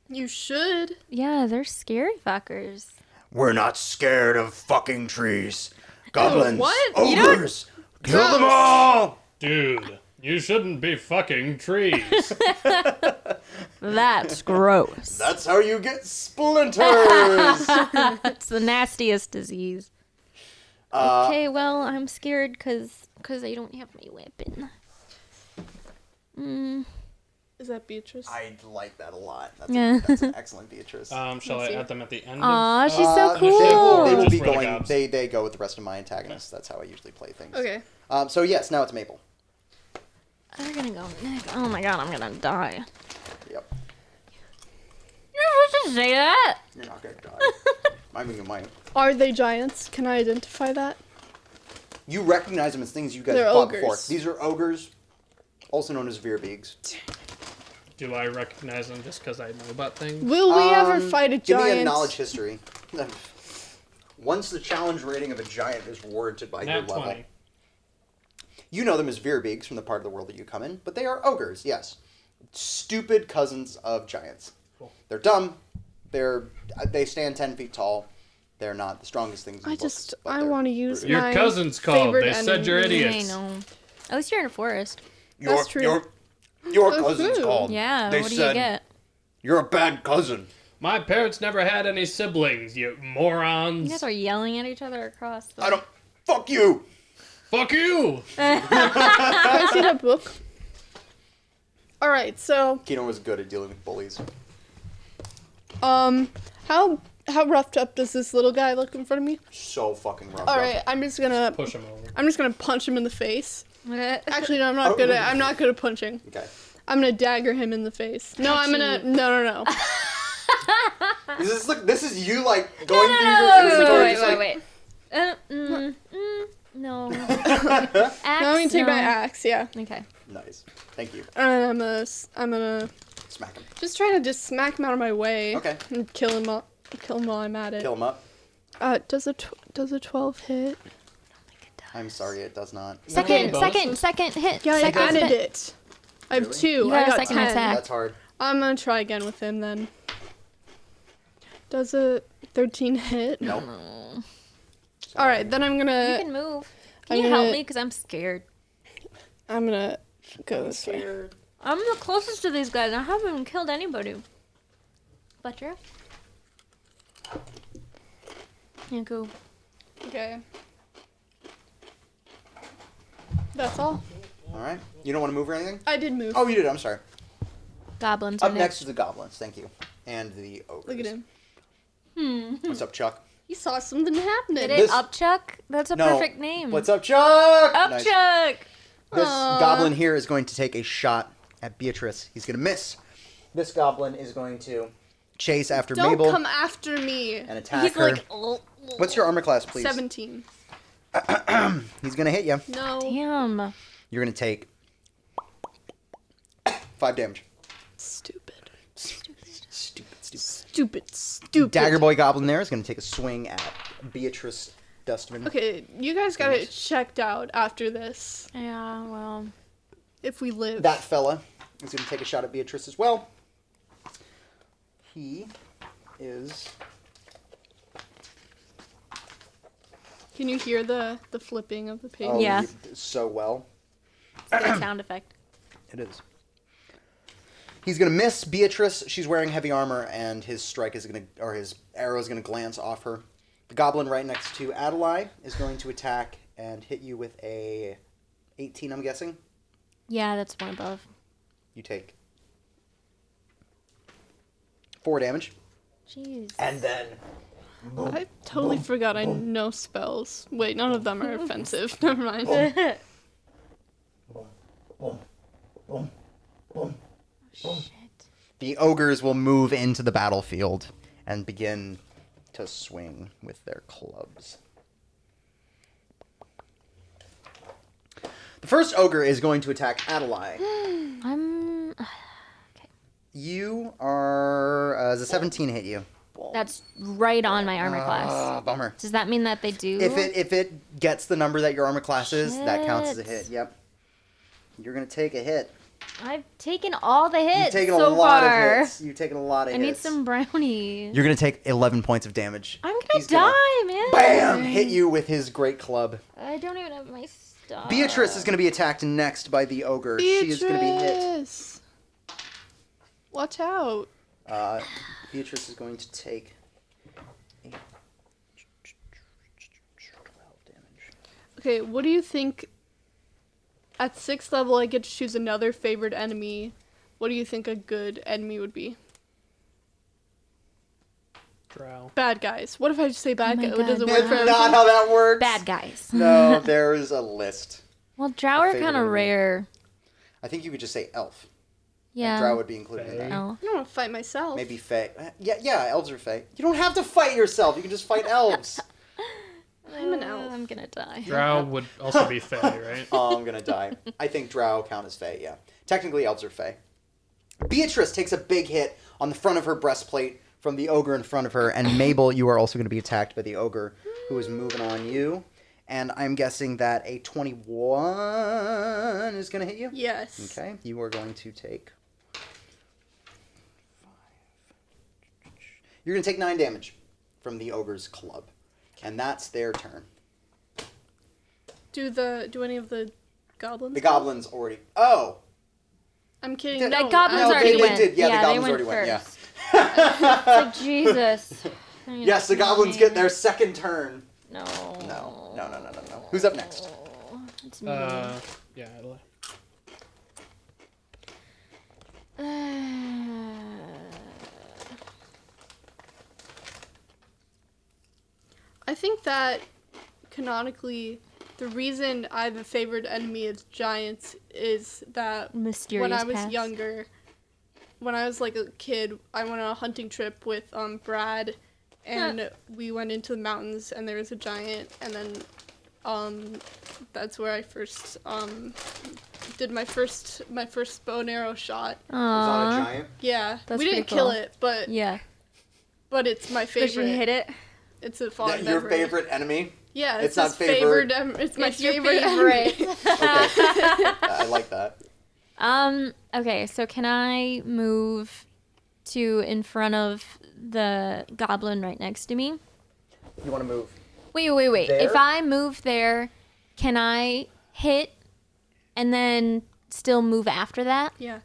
You should. Yeah, they're scary fuckers. We're not scared of fucking trees. Goblins, what? ogres, kill them all. Dude, you shouldn't be fucking trees. That's gross. That's how you get splinters. That's the nastiest disease. Okay, well, I'm scared because I don't have my weapon. Is that Beatrice? I like that a lot. Yeah. That's an excellent Beatrice. Shall I see. add them at the end? Aw, she's so They cool. will Just be for the going. gobs. They go with the rest of my antagonists. That's how I usually play things. Okay. So yes, now it's Mabel. They're gonna go next. Oh my god, I'm gonna die. Yep. You're supposed to say that. You're not gonna die. I mean, you might. Are they giants? Can I identify that? You recognize them as things you guys They're have fought ogres. before. These are ogres, also known as Veerbeegs. Do I recognize them just because I know about things? Will we ever fight a Give giant? me a knowledge history. Once the challenge rating of a giant is warranted by your Nat level. 20. You know them as Veerbeegs from the part of the world that you come in, but they are ogres, yes. Stupid cousins of giants. Cool. They're dumb. They stand 10 feet tall. They're not the strongest things in books, but I they're want to use brutal. Your my cousin's called. favorite They said you're enemy. idiots. I know. At least you're in a forest. That's true. Your cousin's Woohoo. called. Yeah, They what do you said, get? You're a bad cousin. My parents never had any siblings, you morons. You guys are yelling at each other across the... I don't... Fuck you! Fuck you! Can I see that book? All right. So, Kino was good at dealing with bullies. how roughed up does this little guy look in front of me? So fucking rough. All right. I'm just gonna Push him over. punch him in the face. Actually, no. I'm not good at punching. Okay. I'm gonna dagger him in the face. No, I'm gonna. No. This is you, like, going through your inventory, just like... wait. No. No, I'm gonna take my axe. Yeah. Okay. Nice. Thank you. And I'm gonna Smack him. just try to just smack him out of my way. Okay. And kill him while I'm at it. Kill him up. Does a 12 hit? I'm sorry, it does not. Second hit. Yeah, I second added hit. it. I have Really? 2. You I got a got second 10. attack. That's hard. I'm gonna try again with him then. Does a 13 hit? Nope. All right, then I'm You gonna. can move. Can I'm you help gonna- me? Because I'm scared. I'm gonna go this way. I'm the closest to these guys. I haven't even killed anybody. Butcher. Yeah, go. Okay. That's all. All right. You don't want to move or anything? I did move. Oh, you did. I'm sorry. Goblins. Up are next is the goblins. Thank you. And the ogres. Look at him. What's up, Chuck? He saw something happening. Did it This- Upchuck? That's a No. perfect name. What's up, Chuck? Nice. Upchuck? This Aw. goblin here is going to take a shot at Beatrice. He's going to miss. This goblin is going to chase after Don't Mabel come after me. and attack He's her. like, oh. What's your armor class, please? 17. He's going to hit you. No. Damn. You're going to take 5 damage. Stupid. Stupid. Stupid. Dagger Boy Goblin there is going to take a swing at Beatrice Dustman. Okay, you guys got it checked out after this. Yeah, well. If we live. That fella is going to take a shot at Beatrice as well. He is... Can you hear the flipping of the page? Oh, Yeah. you did so well. It's a good sound effect. It is. He's gonna miss Beatrice. She's wearing heavy armor, and his his arrow is gonna glance off her. The goblin right next to Adelaide is going to attack and hit you with a 18. I'm guessing. Yeah, that's one above. You take 4 damage, Jeez. and then I totally forgot I know spells. Wait, none of them are offensive. Never mind. Shit. the ogres will move into the battlefield and begin to swing with their clubs. The first ogre is going to attack Adelaide. I'm. You are... does a 17 hit you? That's right on my armor class. Bummer. Does that mean that they do? If it gets the number that your armor class is, that counts as a Shit. hit. Yep. You're going to take a hit. I've taken all the hits You've taken so a lot far. of hits. You've taken a lot of I hits. need some brownies. You're going to take 11 points of damage. I'm gonna He's die, man. Bam! Hit you with his great club. I don't even have my stuff. Beatrice is going to be attacked next by the ogre. She is going to be hit. Beatrice! Watch out. Beatrice is going to take 12 damage. Okay, what do you think? At 6th level, I get to choose another favorite enemy. What do you think a good enemy would be? Drow. Bad guys. What if I just say bad my guys? God. Does it work That's for not everything? how that works. Bad guys. No, there is a list. Well, drow are favorite kind of enemy. rare. I think you could just say elf. Yeah. Drow would be included in that. Oh. I don't want to fight myself. Maybe Fae. Yeah, elves are Fae. You don't have to fight yourself. You can just fight elves. I'm an elf. I'm gonna die. Drow would also be Fae, right? Oh, I'm gonna die. I think Drow count as Fae, yeah. Technically, elves are Fae. Beatrice takes a big hit on the front of her breastplate from the ogre in front of her, and Mabel, you are also going to be attacked by the ogre, who is moving on you. And I'm guessing that a 21 is going to hit you? Yes. Okay, you are going to take... You're going to take 9 damage from the ogre's club. And that's their turn. Do any of the goblins? The goblins already... Oh! I'm kidding. That no, That goblins No, already they went. did. Yeah, the they goblins went already went, yeah. first. It's like, Jesus. Yes, the goblins get their second turn. No. No. Who's up next? It's me. Yeah. Adelaide. I think that canonically, the reason I have a favorite enemy as giants is that Mysterious when I was past. younger, when I was like a kid, I went on a hunting trip with Brad, and we went into the mountains, and there was a giant, and then that's where I first did my first bow and arrow shot. Was on a Aww. giant. Yeah, That's we didn't pretty kill cool. it, but Yeah. it's my Did favorite. you hit it? It's a fond Your memory. favorite enemy? Yeah, It's it's, not his favorite. It's my It's your favorite. favorite. enemy. Okay. I like that. Okay, so can I move to in front of the goblin right next to me? You want to move? Wait. There? If I move there, can I hit and then still move after that? Yeah.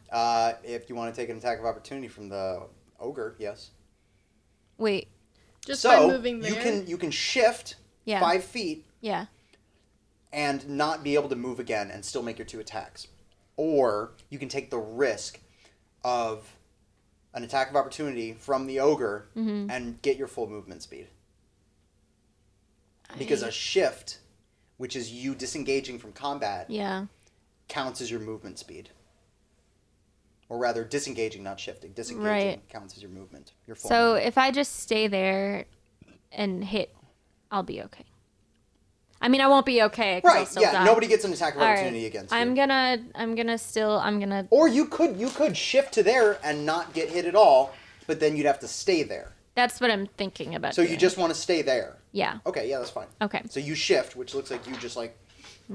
If you want to take an attack of opportunity from the ogre, yes. Wait. Just So by moving there. you can shift Yeah. 5 feet Yeah. and not be able to move again and still make your 2 attacks. Or you can take the risk of an attack of opportunity from the ogre and get your full movement speed. Because a shift, which is you disengaging from combat, Yeah. counts as your movement speed. Or rather, disengaging, not shifting. Disengaging Right. counts as your movement. Your full So movement. if I just stay there and hit, I'll be okay. I mean, I won't be okay. 'Cause I'll Right, still yeah, die. nobody gets an attack of All opportunity right. against you. I'm gonna. Or you could shift to there and not get hit at all, but then you'd have to stay there. That's what I'm thinking about. So you doing. just want to stay there. Yeah. Okay, yeah, that's fine. Okay. So you shift, which looks like you just like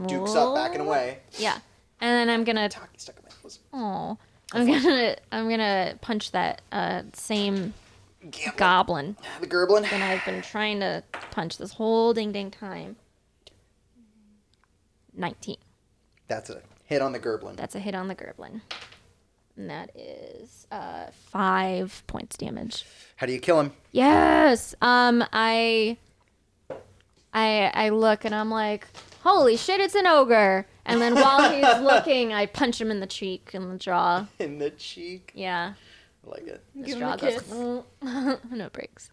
dukes up, backing away. Yeah. And then I'm gonna. Talk, you stuck in my nose. Oh. I'm gonna punch that same goblin The Gerblin. that I've been trying to punch this whole ding time. 19. That's a hit on the Gerblin. That's a hit on the Gerblin. And that is 5 points damage. How do you kill him? Yes. I look and I'm like, holy shit, it's an ogre. And then while he's looking, I punch him in the cheek and the jaw. In the cheek. Yeah. I like it. His Give him jaw a goes. kiss. No, it breaks.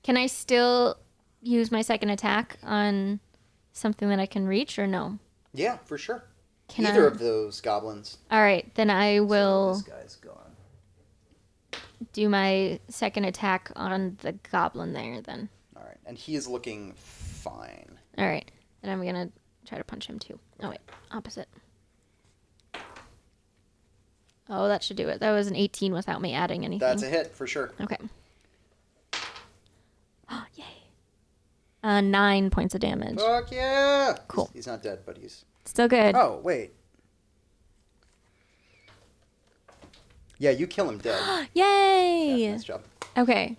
Can I still use my second attack on something that I can reach or no? Yeah, for sure. Can Either I? of those goblins. All right, then I will This guy's gone. do my second attack on the goblin there then. All right, and he is looking fine. All right, then I'm going to try to punch him too. Oh, wait, opposite. Oh, that should do it. That was an 18 without me adding anything. That's a hit for sure. Okay. Oh, yay. 9 points of damage. Fuck yeah! Cool. He's not dead, but he's. Still good. Oh wait. Yeah, you kill him dead. Yay! Yeah, nice job. Okay.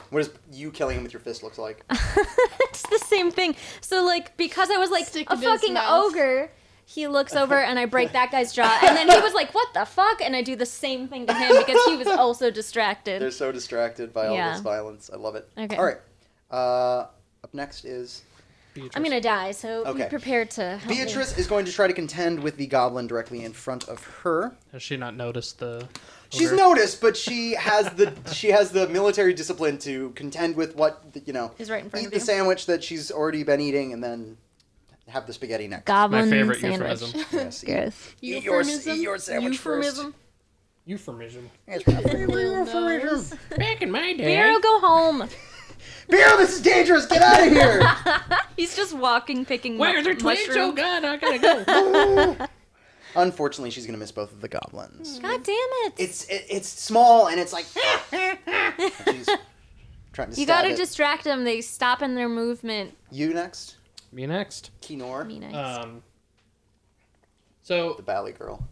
What does you killing him with your fist looks like? It's the same thing. So, like, because I was like Stick a it in his fucking mouth. ogre, he looks over and I break that guy's jaw. And then he was like, what the fuck? And I do the same thing to him because he was also distracted. They're so distracted by all Yeah. this violence. I love it. Okay. All right. Up next is Beatrice. I'm going to die, so Okay. be prepared to help me. Beatrice is going to try to contend with the goblin directly in front of her. Has she not noticed the? She's ogre? noticed, but she has the military discipline to contend with what Is right in front eat of the you. sandwich that she's already been eating, and then have the spaghetti next. Goblin My favorite sandwich. euphemism. Yes, Gross. eat your sandwich Euphemism. Euphemism. first. Little nose. Back in my day. Vero, go home. Bear, this is dangerous. Get out of here. He's just walking, picking Why are there twigs? Oh mushrooms. god, I gotta go. Unfortunately, she's gonna miss both of the goblins. God damn it. It's small and it's like she's trying to You stab gotta it. distract them. They stop in their movement. You next, Me next. Kinor, Be nice. So the Bally girl.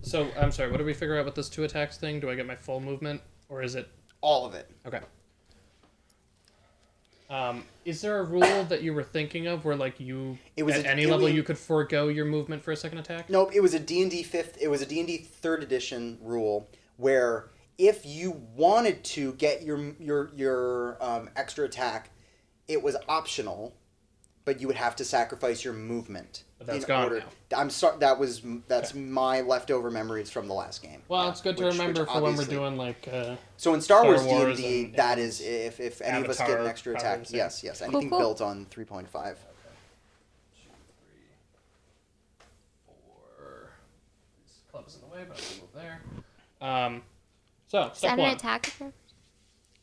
so I'm sorry. What did we figure out with this 2 attacks thing? Do I get my full movement or is it All of it. okay? Is there a rule that you were thinking of where like you It was at a- any it level was- you could forego your movement for a second attack? Nope, it was a D&D fifth. It was a D&D third edition rule where if you wanted to get your extra attack, it was optional, but you would have to sacrifice your movement. But that's gone now. I'm sorry. That's my leftover memories from the last game. Well, Yeah, it's good to which remember for when we're obviously- doing like. So in Star Star Wars Wars D&D, and- that is if any of us get an Avatar extra probably attack. the same. Yes, anything cool. built on 3.5. 4. This club is in the way, but I'll move there. So Is step that one. an attack?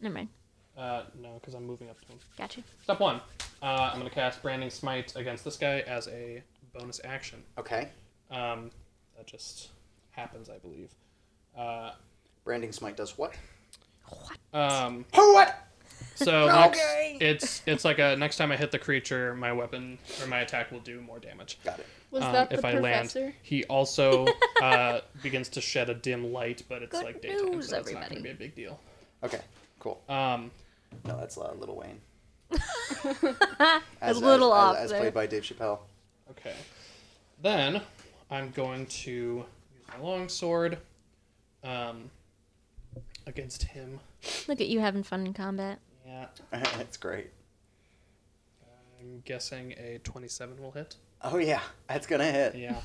Never mind. No, because I'm moving up to him. Gotcha. Step 1. I'm gonna cast Branding Smite against this guy as a bonus action. Okay. That just happens, I believe. Branding Smite does what? What? So Okay. it's like a next time I hit the creature, my weapon or my attack will do more damage. Got it. Was that the if I professor? land, he also begins to shed a dim light, but it's Good like daytime, news, so it's not everybody. gonna be a big deal. Okay. Cool. Um, No, that's Little Wayne. A little off as there. played by Dave Chappelle. okay. Then I'm going to use my longsword against him. Look at you having fun in combat. Yeah. That's great. I'm guessing a 27 will hit. Oh yeah, that's gonna hit. Yeah.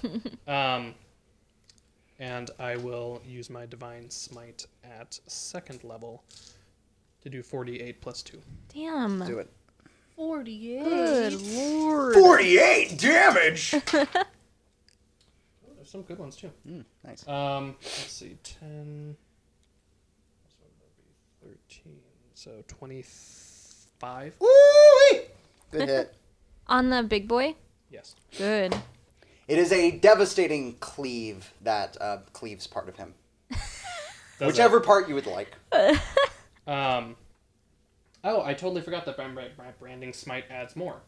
And I will use my Divine Smite at 2nd level to do 48 plus 2. Damn. Do it. 48. Good lord. 48 damage. Oh, there's some good ones too. Nice. Let's see, 10. So that would be 13. So 25. Woo! Good hit. On the big boy? Yes. Good. It is a devastating cleave that cleaves part of him. Whichever part you would like. Oh, I totally forgot that my branding smite adds more.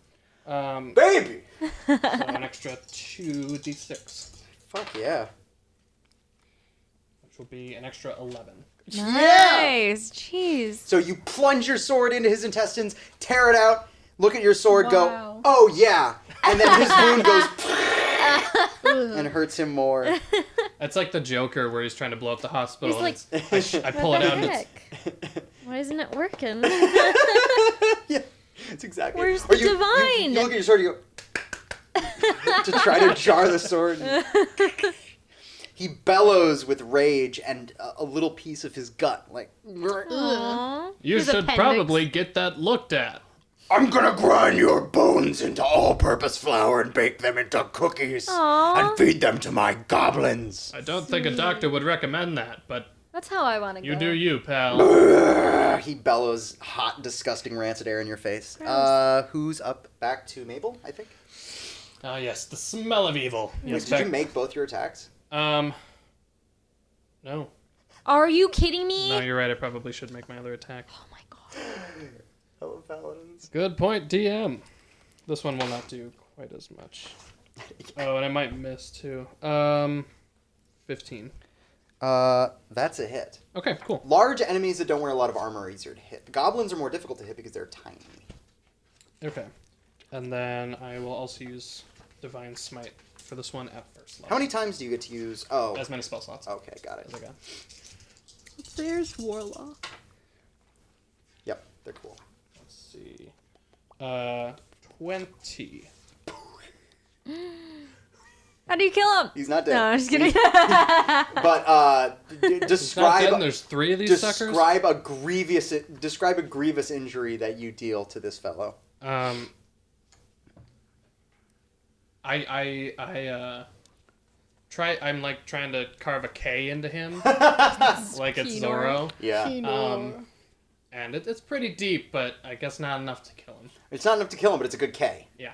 Baby! So an extra 2d6, Fuck yeah. which will be an extra 11. Nice. Jeez. So you plunge your sword into his intestines, tear it out, look at your sword, Wow. go, oh yeah! And then his wound goes and hurts him more. It's like the Joker where he's trying to blow up the hospital. He's And I pull it What out the and heck? Why isn't it working? Yeah, it's exactly. Where's Or the you divine? look at your sword, you go to try to jar the sword. He bellows with rage, and a little piece of his gut, like, Aww. You His should appendix. probably get that looked at. I'm gonna grind your bones into all-purpose flour and bake them into cookies Aw. and feed them to my goblins. I don't think a doctor would recommend that, but That's how I want to go. you do you, pal. He bellows hot, disgusting, rancid air in your face. Who's up? Back to Mabel, I think. Ah, yes, the smell of evil. Yes, Did you make both your attacks? No. Are you kidding me? No, you're right. I probably should make my other attack. Oh my god. Hello, paladins. Good point, DM. This one will not do quite as much. Oh, and I might miss too. 15. That's a hit. Okay, cool. Large enemies that don't wear a lot of armor are easier to hit. The goblins are more difficult to hit because they're tiny. Okay. And then I will also use Divine Smite for this one at first level. How many times do you get to use? Oh, As many spell slots okay, got it. as I got. There's Warlock. Yep, they're cool. Let's see. 20. How do you kill him? He's not dead. No, I'm just kidding. But It's not describe dead, and there's 3 of these suckers. describe a grievous injury that you deal to this fellow. I'm like trying to carve a K into him, like it's Kenor. Zorro, Yeah, Kenor. and it's pretty deep, but I guess not enough to kill him. it's not enough to kill him, but it's a good K. Yeah.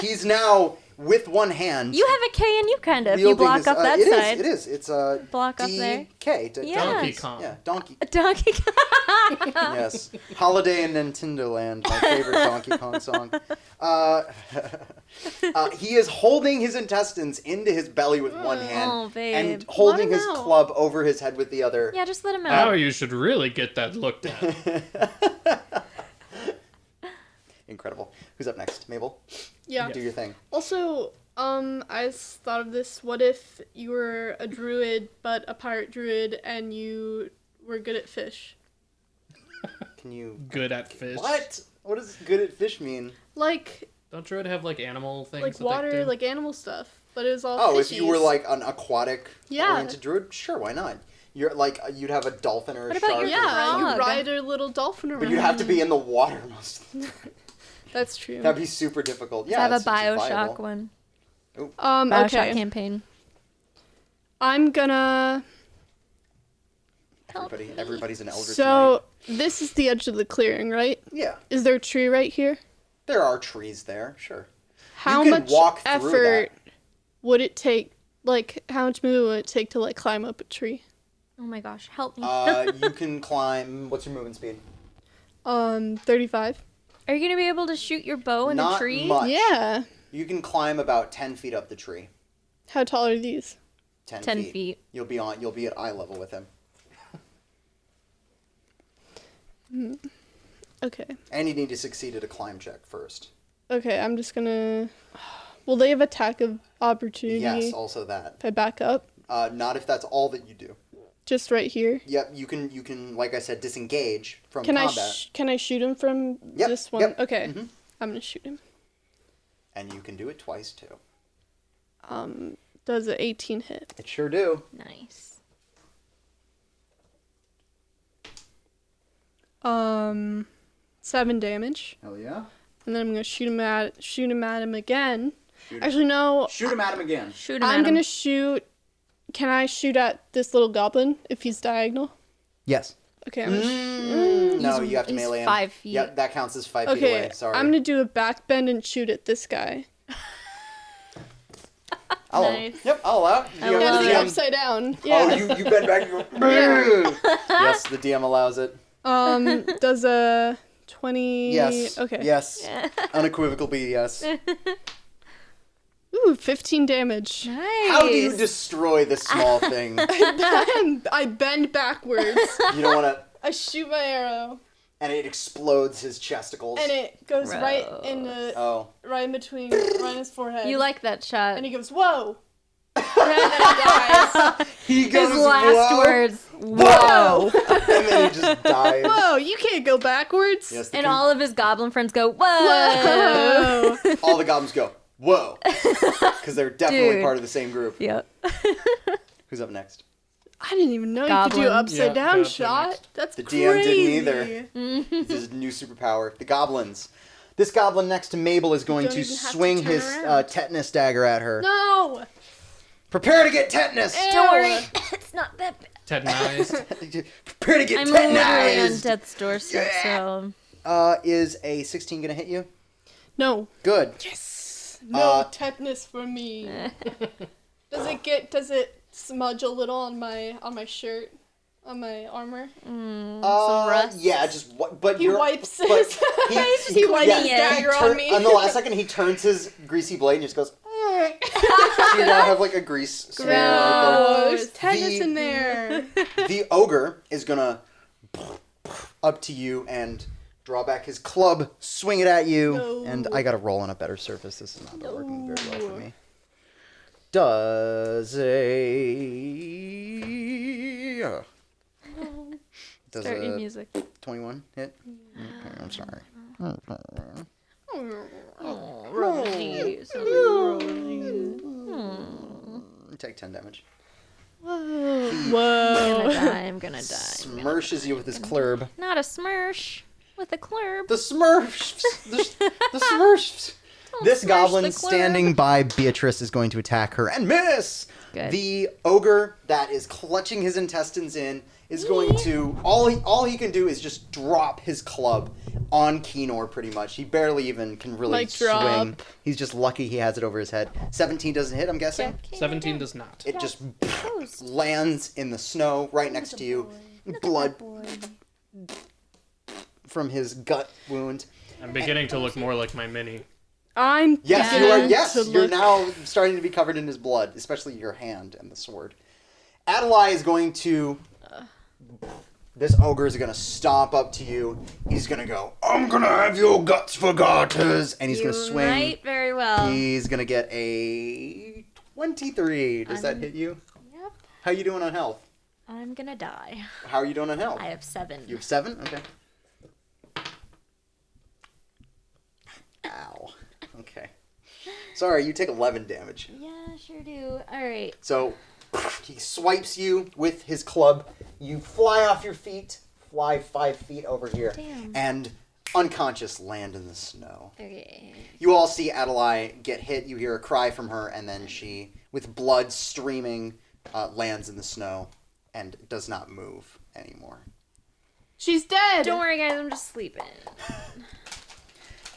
He's now with one hand. You have a K in you, kind of. You wielding block his- up that it side. It is. It's a Block up there. DK. Yeah. Donkey Yes. Kong. Yeah, donkey. A donkey Kong. Yes. Holiday in Nintendo Land, my favorite Donkey Kong song. He is holding his intestines into his belly with one hand Oh, babe. and holding Let him his out. club over his head with the other. Yeah, just let him Now out. you should really get that looked at. Incredible. Who's up next? Mabel? Yeah. Do your thing. Also, I just thought of this. What if you were a druid, but a pirate druid, and you were good at fish? Can you... Good at fish. What? What does good at fish mean? Like Don't Druid have like animal things? like that they water, do? like animal stuff, but it was all Oh, fishies. if you were like an aquatic Yeah. oriented druid, sure, why not? You're like you'd have a dolphin or a What about shark. your or Yeah, something. you Frog. ride a little dolphin around. But you'd have to be in the water most of the time. That's true. That'd be super difficult. Yeah, have a it's Bioshock viable. one. Okay. Bioshock campaign. I'm gonna. Everybody's an elder So this is the edge of the clearing, right? tonight. Yeah, Is there a tree right here? there are trees there, sure. How can much walk through effort would it take? Like, how much movement would it take to like climb up a tree? Oh my gosh, help me. You can climb. What's your movement speed? 35. Are you going to be able to shoot your bow in Not a tree? much. Yeah. You can climb about 10 feet up the tree. How tall are these? 10 10 feet. feet. You'll be at eye level with him. Okay. And you need to succeed at a climb check first. Okay, I'm just gonna. Will they have attack of opportunity? Yes, also that. If I back up, Not if that's all that you do. just right here. Yep, you can, like I said, disengage from Can combat. can I shoot him from Yep, this one? yep. Okay, Mhm. I'm gonna shoot him. And you can do it twice, too. Does an 18 hit? It sure do. Nice. 7 damage, Hell yeah. and then I'm gonna shoot him at him again. Shoot, Actually, no. shoot him at him again. Shoot him I'm at him. gonna shoot. Can I shoot at this little goblin if he's diagonal? Yes. Okay, I'm gonna No, you have to he's melee him. 5 feet. Yep, that counts as 5 feet Okay, away. Sorry. I'm gonna do a back bend and shoot at this guy. I'll, Nice. Yep, I'll allow. I You love have Gotta the be it. DM. upside down. Oh, Yeah. you bend back and go. "Boo." Yes, the DM allows it. Does a 20? Yes. Okay. Yes. Unequivocally yes. Ooh, 15 damage. Nice. How do you destroy this small thing? I bend backwards. You don't want to. I shoot my arrow, And it explodes his chesticles. and it goes right Gross. in the Oh. right in between, right in his forehead. You like that shot? And he goes, "Whoa!" And then he dies. He His goes, last "Whoa." words. Whoa! And then he just dies. Whoa! You can't go backwards. Yes, the And con- all of his goblin friends go, whoa! Whoa! all the goblins go, whoa. Because they're definitely Dude. part of the same group. Yep. Who's up next? I didn't even know you Goblin. could do upside Yeah, down goblin shot. next. That's The crazy. DM didn't either. This is a new superpower. The goblins. This goblin next to Mabel is going Don't to even have to swing turn his around. tetanus dagger at her. No. Prepare to get tetanus! Don't worry. It's not that bad. Tetanized. Prepare to get I'm literally on tetanized! death's doorstep, so... Is a 16 gonna hit you? No. Good. Yes. No Uh, tetanus for me. Does it smudge a little on my shirt, on my armor? rust. Yeah, just but He you're, wipes but his. He wipes cleaning his it. dagger on me. On the last second, he turns his greasy blade and just goes. So you now have like a grease smear right Oh, there's tetanus The- in there. there. The ogre is gonna up to you and draw back his club, swing it at you, No. and I gotta roll on a better surface. This is not working very well for me. Does Start your a music. 21 hit? Okay, I'm sorry. Oh, Rosie. Take 10 damage. Whoa. I'm gonna die. Smershes you with his club. Not a smirsh. With a clurb. The Smurfs! The Smurfs! This smirsh goblin the club. standing by Beatrice is going to attack her and miss! Good. The ogre that is clutching his intestines in is going to... All he can do is just drop his club on Keenor pretty much. He barely even can really Like, drop. swing. He's just lucky he has it over his head. 17 doesn't hit, I'm guessing? 17 does not. It just lands in the snow right next to you. Blood from his gut wound. I'm beginning to look more like my mini. I'm Yes, you beginning are. Yes, to you're look- now starting to be covered in his blood, especially your hand and the sword. Adelaide is going to. This ogre is going to stomp up to you. He's going to go, I'm going to have your guts for garters. And he's going to swing. Right, very well. He's going to get a 23. Does that hit you? Yep. How you doing on health? I'm gonna die. How are you doing on health? I have 7. You have 7? Okay. Ow. Okay. Sorry, you take 11 damage. Yeah, sure do. Alright. So he swipes you with his club. You fly off your feet, fly 5 feet over here, Damn. and unconscious land in the snow. Okay. You all see Adelaide get hit. You hear a cry from her, and then she, with blood streaming, lands in the snow and does not move anymore. She's dead. Don't worry, guys. I'm just sleeping.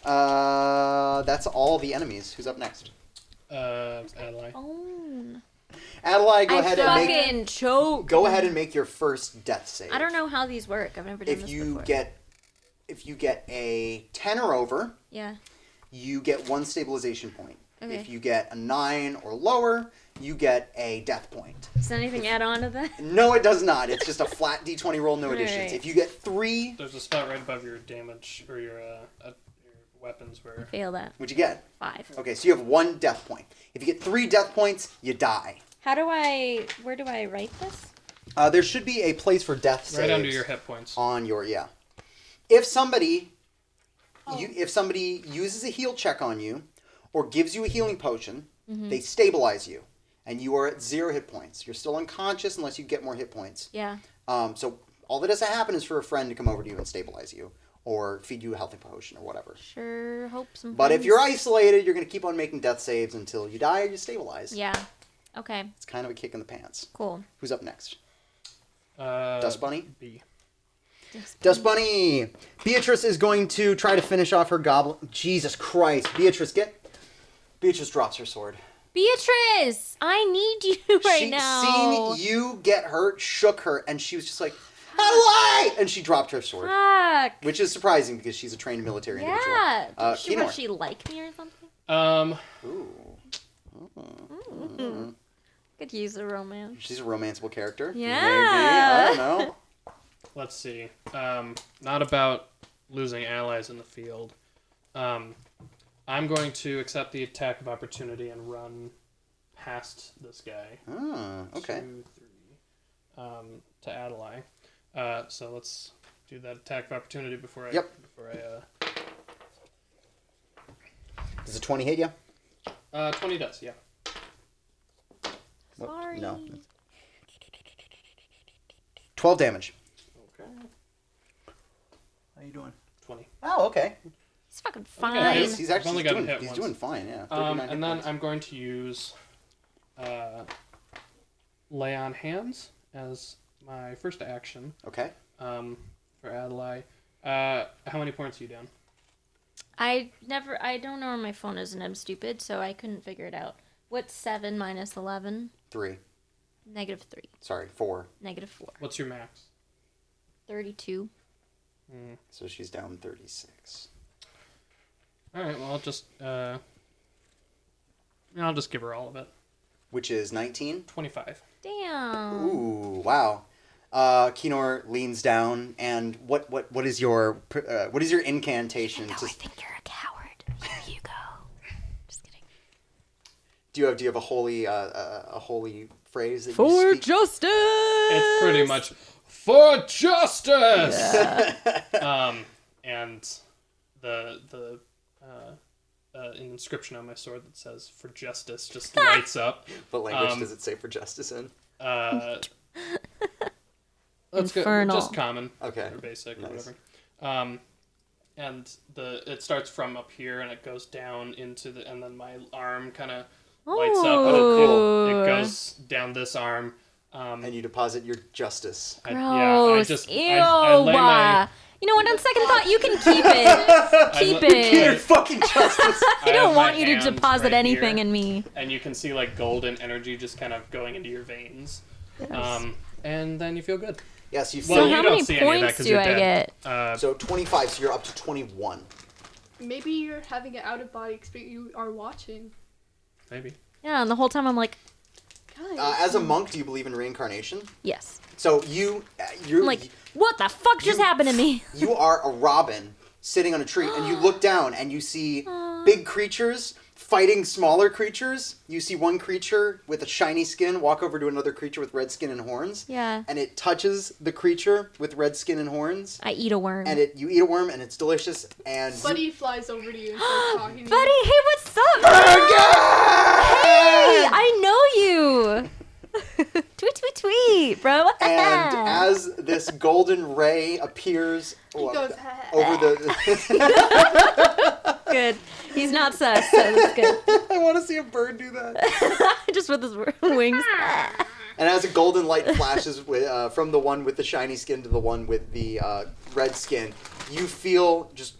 That's all the enemies. Who's up next? Adelaide. Own. Adelaide, go I ahead and fucking make. choke. Go ahead and make your first death save. I don't know how these work. I've never done If this you before. if you get a 10 or over, Yeah. you get 1 stabilization point. Okay. If you get a 9 or lower, you get a death point. Does anything add on to that? No, it does not. It's just a flat d20 roll, no additions. Alright. If you get 3, There's a spot right above your damage or your weapons were. Fail that. What'd you get? 5. Okay, so you have 1 death point. If you get 3 death points, you die. Where do I write this? There should be a place for death saves. Right under your hit points. On your, yeah. If somebody uses a heal check on you or gives you a healing potion, they stabilize you. And you are at 0 hit points. You're still unconscious unless you get more hit points. Yeah. So all that has to happen is for a friend to come over to you and stabilize you. Or feed you a healthy potion or whatever. Sure, hope some. But if you're isolated, you're going to keep on making death saves until you die or you stabilize. Yeah. Okay. It's kind of a kick in the pants. Cool. Who's up next? Dust Bunny? B. Dust Bunny! Beatrice is going to try to finish off her goblin. Jesus Christ. Beatrice drops her sword. Beatrice! I need you right now. Seeing you get hurt shook her, and she was just like, how do I? And she dropped her sword. Fuck. Which is surprising because she's a trained military individual. Yeah. Kinor. Would she like me or something? Ooh. Could use a romance. She's a romanceable character. Yeah. Maybe. I don't know. Let's see. Not about losing allies in the field. I'm going to accept the attack of opportunity and run past this guy. Oh, okay. 2, 3. To Adelaide. So let's do that attack of opportunity before I. Yep. Does a 20 hit you? 20 does, yeah. Sorry. No. 12 damage. Okay. How you doing? 20. Oh, okay. It's fucking I fine. think He's I've actually only gotten doing, hit he's once. doing fine, yeah. 39 hit And then points. I'm going to use Lay on Hands as my first action. Okay. For Adelaide. How many points are you down? I don't know where my phone is and I'm stupid, so I couldn't figure it out. What's 7 minus 11? 3. Negative 3. Sorry, 4. Negative 4. What's your max? 32. So she's down 36. All right. Well, I'll just give her all of it. Which is 19? 25. Damn. Ooh, wow. Kinor leans down, and what is your incantation? No, I think you're a coward. Here you go. Just kidding. Do you have a holy phrase that you For speak? justice. It's pretty much for justice. Yeah. And the an inscription on my sword that says "for justice" just lights up. What language does it say for justice in? Let's go Infernal. just common. Okay. Or basic Nice. or whatever. And it starts from up here and it goes down into and then my arm kind of lights up. Oh, And it goes down this arm. And you deposit your justice. Gross. I just Ew. I lay my You know what? On second thought, you can keep it. Keep Your it. fucking justice. I don't have want my you to hands deposit right anything here, in me. and you can see like golden energy just kind of going into your veins. And then you feel good. Yes, you Well, feel. you how don't many see any of that points 'cause do you're I dead. get? So 25, so you're up to 21. Maybe you're having an out of body experience. You are watching. Maybe. Yeah, and the whole time I'm like, Guys. As a monk, do you believe in reincarnation? yes. So you're I'm like, what the fuck just happened to me? you are a robin sitting on a tree, and you look down and you see big creatures fighting smaller creatures. You see one creature with a shiny skin walk over to another creature with red skin and horns. Yeah. And it touches the creature with red skin and horns. I eat a worm. And you eat a worm, and it's delicious. And Buddy flies over to you and starts talking to you. Buddy, hey, what's up? Hey, I know you. Tweet, tweet, tweet, bro. And as this golden ray appears He goes, over the... Good. He's not sus, so that's good. I want to see a bird do that. Just with his wings. And as a golden light flashes from the one with the shiny skin to the one with the red skin, you feel just...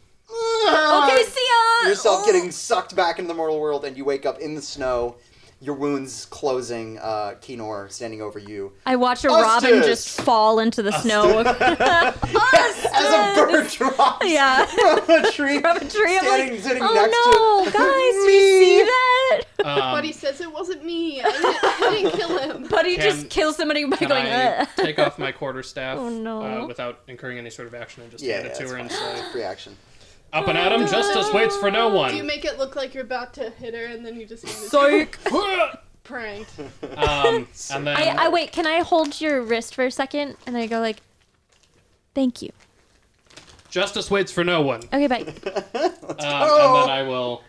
Okay, see ya! yourself getting sucked back into the mortal world, and you wake up in the snow, your wounds closing, Kinor standing over you. I watch a robin just fall into the snow. As a bird drops Yeah. from a tree, From a tree, I'm like, sitting oh next no, to guys, do you see that? Buddy says it wasn't me. I didn't kill him. But he Can- just kills somebody by Can going, I take off my quarterstaff Oh, no. without incurring any sort of action and just Yeah, hand it to that's her and fine. say, Free action. Up and at him. Justice waits for no Do you one. make it look like you're about to hit her, and then you just pranked? And then I wait. Can I hold your wrist for a second? And I go like, "Thank you." Justice waits for no one. Okay, bye. And then I will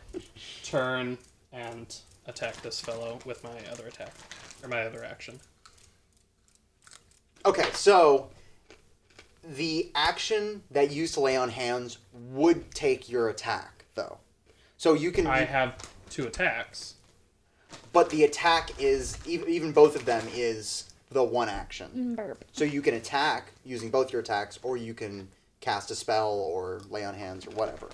turn and attack this fellow with my other attack. Or my other action. Okay, so the action that you used to lay on hands would take your attack, though. So you can... I have 2 attacks. But the attack is... Even both of them is the one action. So you can attack using both your attacks, or you can cast a spell or lay on hands or whatever.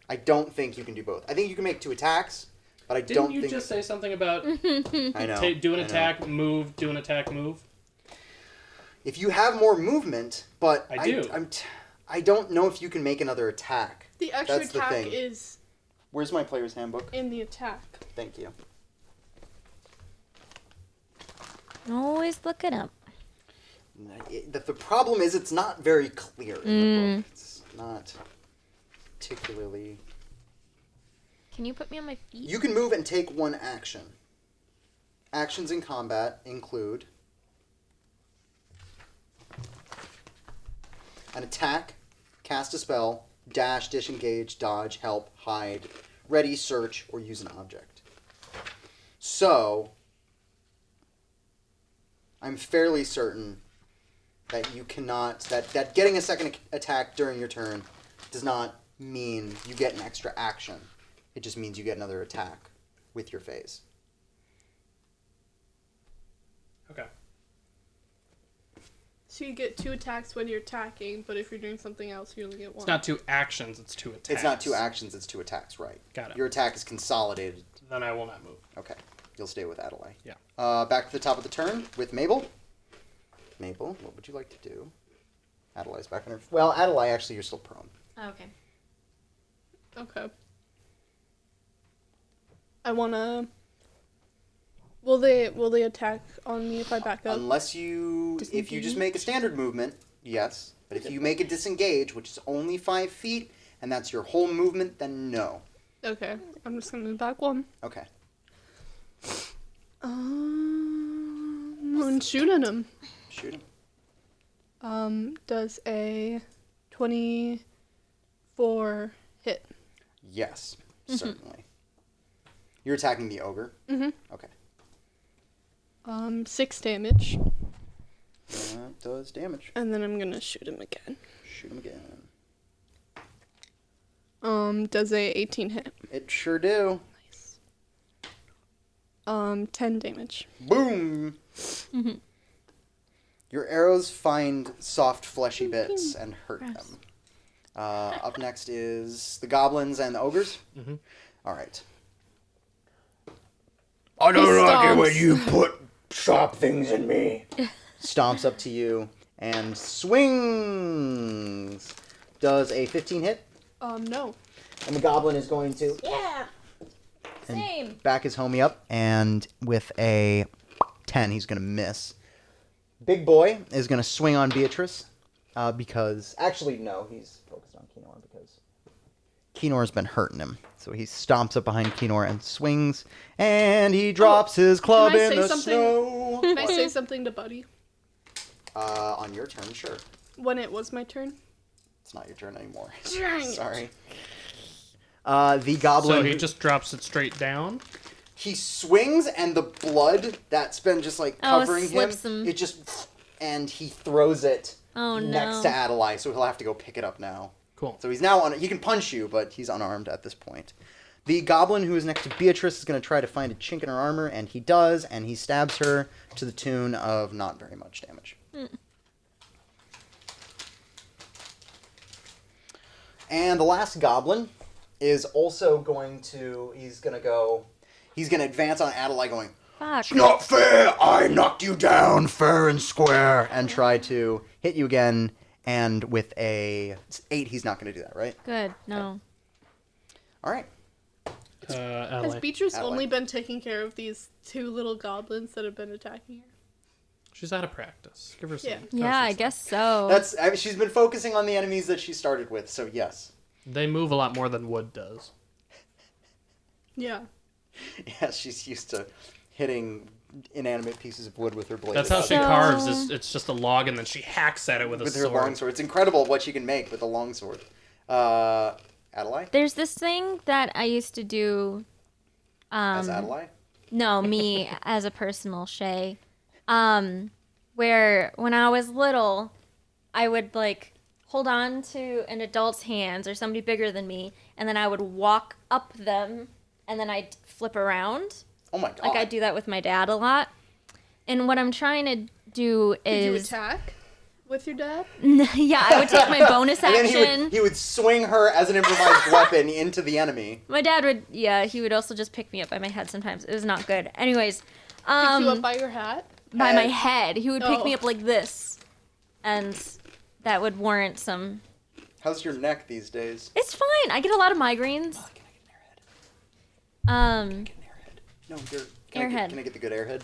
I don't think you can do both. I think you can make 2 attacks, but I don't think... Didn't you just say something about I know. do an I know. attack, move, do an attack, move? If you have more movement, but I do. I don't know if you can make another attack. The extra That's the attack thing. is Where's my player's handbook? in the attack. Thank you. Always look it up. The problem is it's not very clear in the book. It's not particularly... Can you put me on my feet? You can move and take one action. Actions in combat include an attack, cast a spell, dash, disengage, dodge, help, hide, ready, search, or use an object. So, I'm fairly certain that you cannot, that getting a second attack during your turn does not mean you get an extra action. It just means you get another attack with your phase. Okay. So you get 2 attacks when you're attacking, but if you're doing something else, you only get 1. It's not 2 actions, it's 2 attacks. It's not 2 actions, it's 2 attacks, right. Got it. Your attack is consolidated. Then I will not move. Okay. You'll stay with Adelaide. Yeah. Back to the top of the turn with Mabel. Mabel, what would you like to do? Adelaide's back on her... Well, Adelaide, actually, you're still prone. Okay. Okay. I wanna... Will they attack on me if I back up? Unless you... If you just make a standard movement, yes. But if you make a disengage, which is only 5 feet, and that's your whole movement, then no. Okay. I'm just gonna move back 1. Okay. And shooting him. Shoot him. Does a 24 hit? Yes, certainly. You're attacking the ogre? Mm-hmm. Okay. 6 damage. That does damage. And then I'm gonna shoot him again. Shoot him again. Does a 18 hit? It sure do. 10 damage. Boom! Your arrows find soft, fleshy bits and hurt them. Up next is the goblins and the ogres. Mm-hmm. All right. I don't like it stomps. when you put sharp things in me. Stomps up to you and swings. Does a 15 hit? No. And the goblin is going to Yeah. and Same. back his homie up. And with a 10, he's going to miss. Big boy is going to swing on Beatrice because... Actually, no, he's focused on Kenor because Kenor's been hurting him. So he stomps up behind Kenor and swings, and he drops his club can I in say the something? snow. Can I say something to Buddy? On your turn, sure. When it was my turn? It's not your turn anymore. Dang it. Sorry. The goblin... So he just drops it straight down? He swings, and the blood that's been just, like, covering slips him. it just... And he throws it Oh, next no. to Adelaide, so he'll have to go pick it up now. Cool. So he's now on... He can punch you, but he's unarmed at this point. The goblin who is next to Beatrice is going to try to find a chink in her armor, and he does, and he stabs her to the tune of not very much damage. And the last goblin is also going to... He's going to advance on Adelaide going, Fuck. "Not fair! I knocked you down fair and square!" And try to hit you again. And with a 8, he's not going to do that, right? Good. No. All right. Has Adelaide. Beatrice Adelaide. only been taking care of these 2 little goblins that have been attacking her? She's out of practice. Give her some. Yeah. Yeah, I guess so. She's been focusing on the enemies that she started with, so yes. They move a lot more than wood does. Yeah. Yeah, she's used to hitting inanimate pieces of wood with her blade. That's how she carves. It's just a log, and then she hacks at it with a with sword. her longsword. It's incredible what she can make with a longsword. Adelaide? There's this thing that I used to do. As Adelaide? No, me as a personal Shay. Where when I was little, I would like hold on to an adult's hands or somebody bigger than me, and then I would walk up them, and then I'd flip around. Oh my god. Like I do that with my dad a lot. And what I'm trying to do Did you is attack with your dad? yeah, I would take my bonus And action. then he would swing her as an improvised weapon into the enemy. My dad would, he would also just pick me up by my head sometimes. It was not good. Anyways, Pick you up by your hat? by my head, he would pick me Oh. up like this, and that would warrant some. How's your neck these days? It's fine. I get a lot of migraines. Can I get an airhead? Um, No, you're... Airhead. Can I get the good airhead?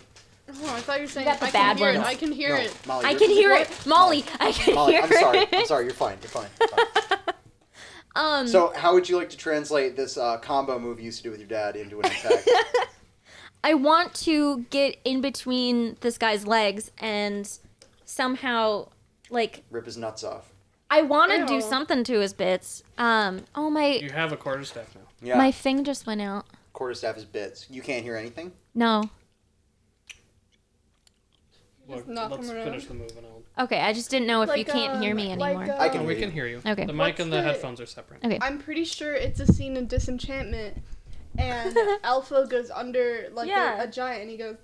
Oh, I thought you were saying got the I bad can hear ones. it. I can hear No, it. Molly, I you're- can hear it, Molly. I can Molly, hear I'm sorry. it. I'm sorry. You're fine. You're fine. So, how would you like to translate this combo move you used to do with your dad into an attack? I want to get in between this guy's legs and somehow, like, Rip his nuts off. I want to do Ew. something to his bits. Oh my, You have a quarterstaff now. Yeah. my thing just went out. Quarterstaff is bits. You can't hear anything? No. Look, knock let's him around. finish the move and I'll... Okay, I just didn't know if you can't hear me like, anymore. I can Oh, hear we you. can hear you. Okay. The mic What's and the the- headphones are separate. Okay. I'm pretty sure it's a scene in Disenchantment, and Alpha goes under like Yeah. a giant, and he goes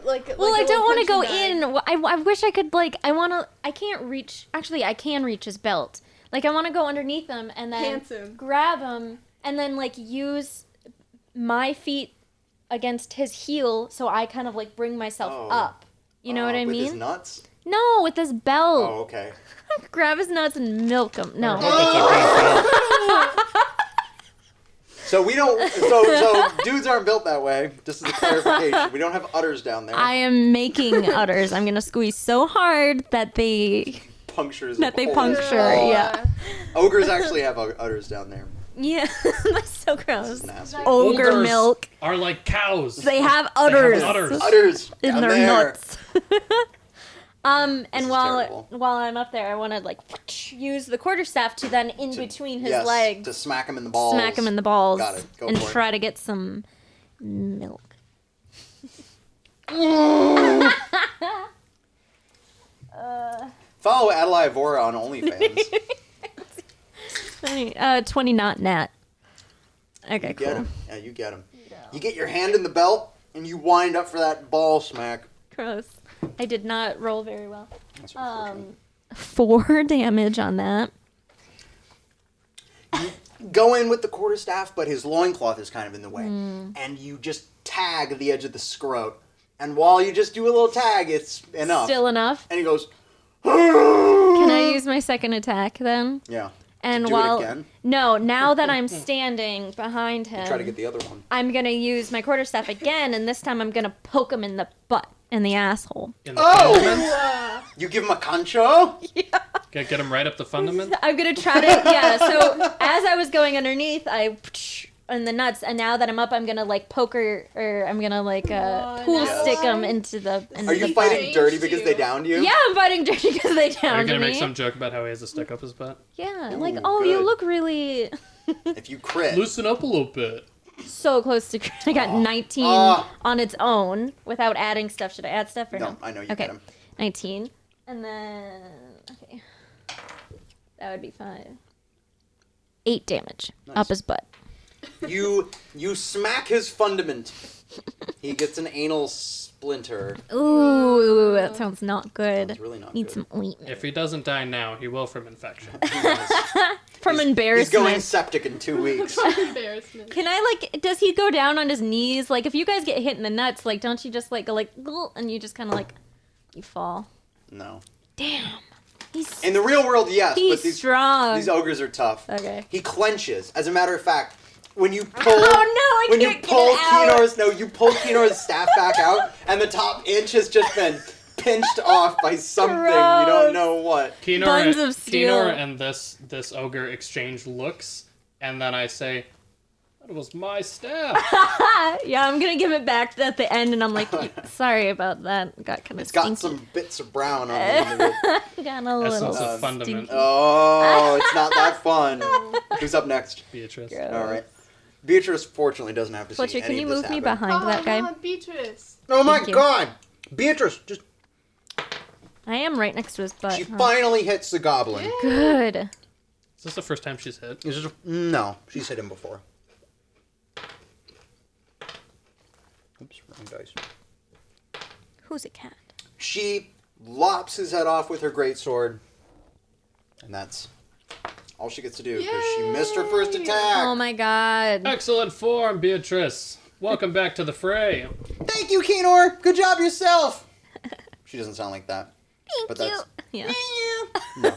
like. Well, like I a don't want to little go punching in. bag. I wish I could, like, I can't reach. Actually, I can reach his belt. Like, I want to go underneath him and then Pants him. grab him and then, like, use my feet against his heel so I kind of, like, bring myself Oh. up. You know what I With his mean? nuts? No, with his belt. Oh, okay. Grab his nuts and milk him. No. So we don't. So dudes aren't built that way. Just as a clarification, we don't have udders down there. I am making udders. I'm gonna squeeze so hard that they Punctures. that they holes. puncture. Yeah. Ogres actually have udders down there. Yeah. That's so gross. Nasty. Ogre Ogres milk. Are like cows. They have udders. udders. Udders In down their there. nuts. And is while terrible. I'm up there, I want to like use the quarterstaff to then in between his Yes, legs, to smack him in the balls. smack him in the balls, Got it. Go and for it. try to get some milk. Follow Adelaide Vora on OnlyFans. 20 not nat. Okay, You cool. get him. Yeah, you get him. You get your hand in the belt and you wind up for that ball smack. Gross. I did not roll very well. That's unfortunate. 4 damage on that. Go in with the quarterstaff, but his loincloth is kind of in the way. Hmm. And you just tag the edge of the scrot. And while you just do a little tag, it's enough. Still enough. And he goes, Can I use my second attack then? yeah. And Do it while again? no, now that I'm standing behind him, Try to get the other one. I'm gonna use my quarterstaff again, and this time I'm gonna poke him in the butt, in the asshole. In the Oh! fundament. You give him a concho? Get him right up the fundament. I'm gonna try to So as I was going underneath, I in the nuts, and now that I'm up, I'm gonna like poke her, or I'm gonna like pool nice. stick him into the. Are you the fighting Changed dirty because they you. downed you? Yeah, I'm fighting dirty because they Are you downed gonna me. make some joke about how he has a stick up his butt? Yeah, Ooh, like oh, you good. look really If you crit. Loosen up a little bit. so close to. I got 19 on its own without adding stuff. Should I add stuff or no? No, I know you Okay, get him. 19, and then okay, that would be 5. 8 damage up his butt. You smack his fundament. He gets an anal splinter. Ooh, that sounds not good. It's really not Need good. some ointment. If he doesn't die now, he will from infection. From He's embarrassment. going septic in 2 weeks. Embarrassment. Can I like? Does he go down on his knees? Like, if you guys get hit in the nuts, like, don't you just like go like, "Gulp," and you just kind of like, you fall? No. Damn. He's In the real world, yes, he's but these strong. ogres are tough. Okay. He clenches. As a matter of fact, when you pull, Oh no, I when you can't pull get it out. you pull Kinor's staff back out, and the top inch has just been pinched off by something. You don't know what. Buns of steel. Kenor and this ogre exchange looks, and then I say, "That was my staff." Yeah, I'm gonna give it back at the end, and I'm like, sorry about that. Got kind of It's got some bits of brown on the end of it. Got a little Essence of fundament. stinky. Oh, it's not that fun. Who's up next? Beatrice. Gross. All right. Beatrice fortunately doesn't have to see Fletcher, any can you of this move me happen. behind that guy? Not Beatrice. Oh my Thank you. god! Beatrice, just I am right next to his butt. she huh? finally hits the goblin. Good. Is this the first time she's hit? No, she's hit him before. Oops, wrong dice. Who's a cat? She lops his head off with her greatsword, and that's all she gets to do because she missed her first attack. Oh my god. Excellent form, Beatrice. Welcome back to the fray. Thank you, Kenor. Good job yourself. She doesn't sound like that. But Thank that's you. Yeah. no.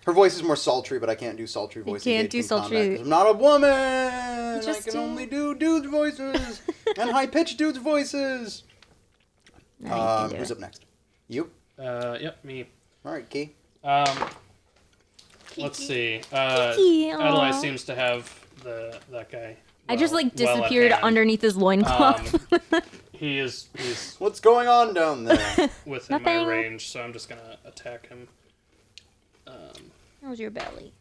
Her voice is more sultry, but I can't do sultry voices. can't do sultry. I'm not a woman. I Just can do- only do dudes' voices and high-pitched dudes' voices. No, you can do Who's it. up next? You. Yep, me. All right, Key. Let's see. Kiki, Adelaide aw. seems to have that guy. I just well- like well at disappeared hand. underneath his loincloth. He's What's going on down there? within my Nothing. range, so I'm just gonna attack him. How's your belly?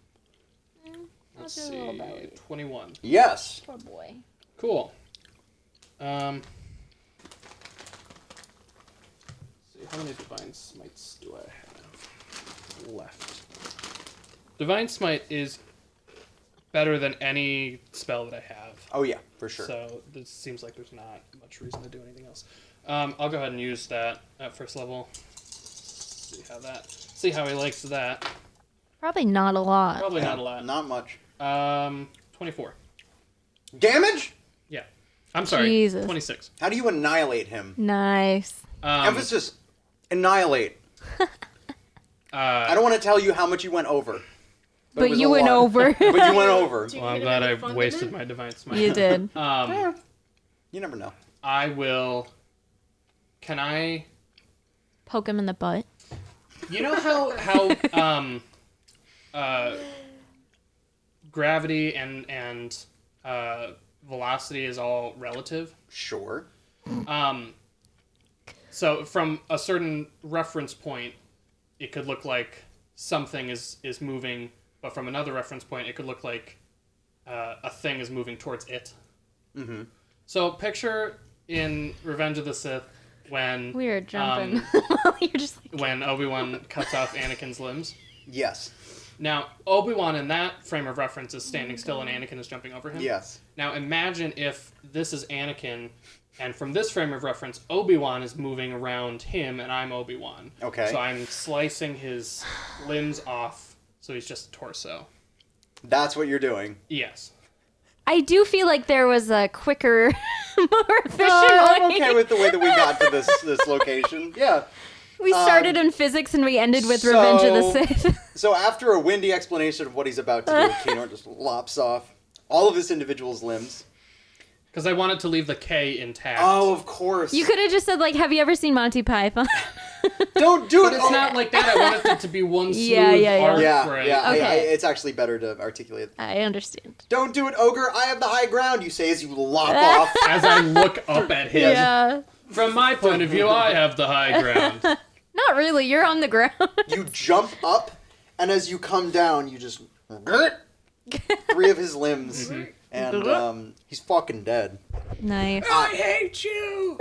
Let's How's your little see. belly? 21. Yes. Poor boy. Cool. See how many divine smites do I have left? Divine smite is better than any spell that I have. Oh yeah, for sure. So this seems like there's not much reason to do anything else. I'll go ahead and use that at first level. See how he likes that. Probably not a lot. Probably not a lot. Not much. 24. Damage? Yeah. I'm sorry. Jesus. 26. How do you annihilate him? Nice. Emphasis. Annihilate. I don't want to tell you how much you went over. It But was you a went lot. over. But you went over. Well, I'm glad I wasted my divine smite. You did. You never know. I will. Can I? Poke him in the butt. You know how gravity and velocity is all relative. Sure. So from a certain reference point, it could look like something is moving, but from another reference point, it could look like a thing is moving towards it. Mm-hmm. So picture in Revenge of the Sith when We were jumping. You're just like, when Obi-Wan cuts off Anakin's limbs. Yes. Now, Obi-Wan in that frame of reference is standing still and Anakin is jumping over him. Yes. Now imagine if this is Anakin, and from this frame of reference, Obi-Wan is moving around him, and I'm Obi-Wan. Okay. So I'm slicing his limbs off, so he's just a torso. That's what you're doing. Yes. I do feel like there was a quicker, more efficient I'm way. okay with the way that we got to this location. Yeah. We started in physics and we ended with Revenge of the Sith. So after a windy explanation of what he's about to do, Kenor just lops off all of this individual's limbs. Because I wanted to leave the K intact. Oh, of course. You could have just said, like, have you ever seen Monty Python? Don't do But it. it's not like that. I wanted it to be one smooth Yeah. arc. Yeah, where yeah. Okay. It's actually better to articulate. I understand. Don't do it, ogre. I have the high ground. You say as you lop off. As I look up at him. Yeah. From my point of view, I have the high ground. Not really. You're on the ground. You jump up, and as you come down, you just 3 of his limbs, and he's fucking dead. Nice. I hate you!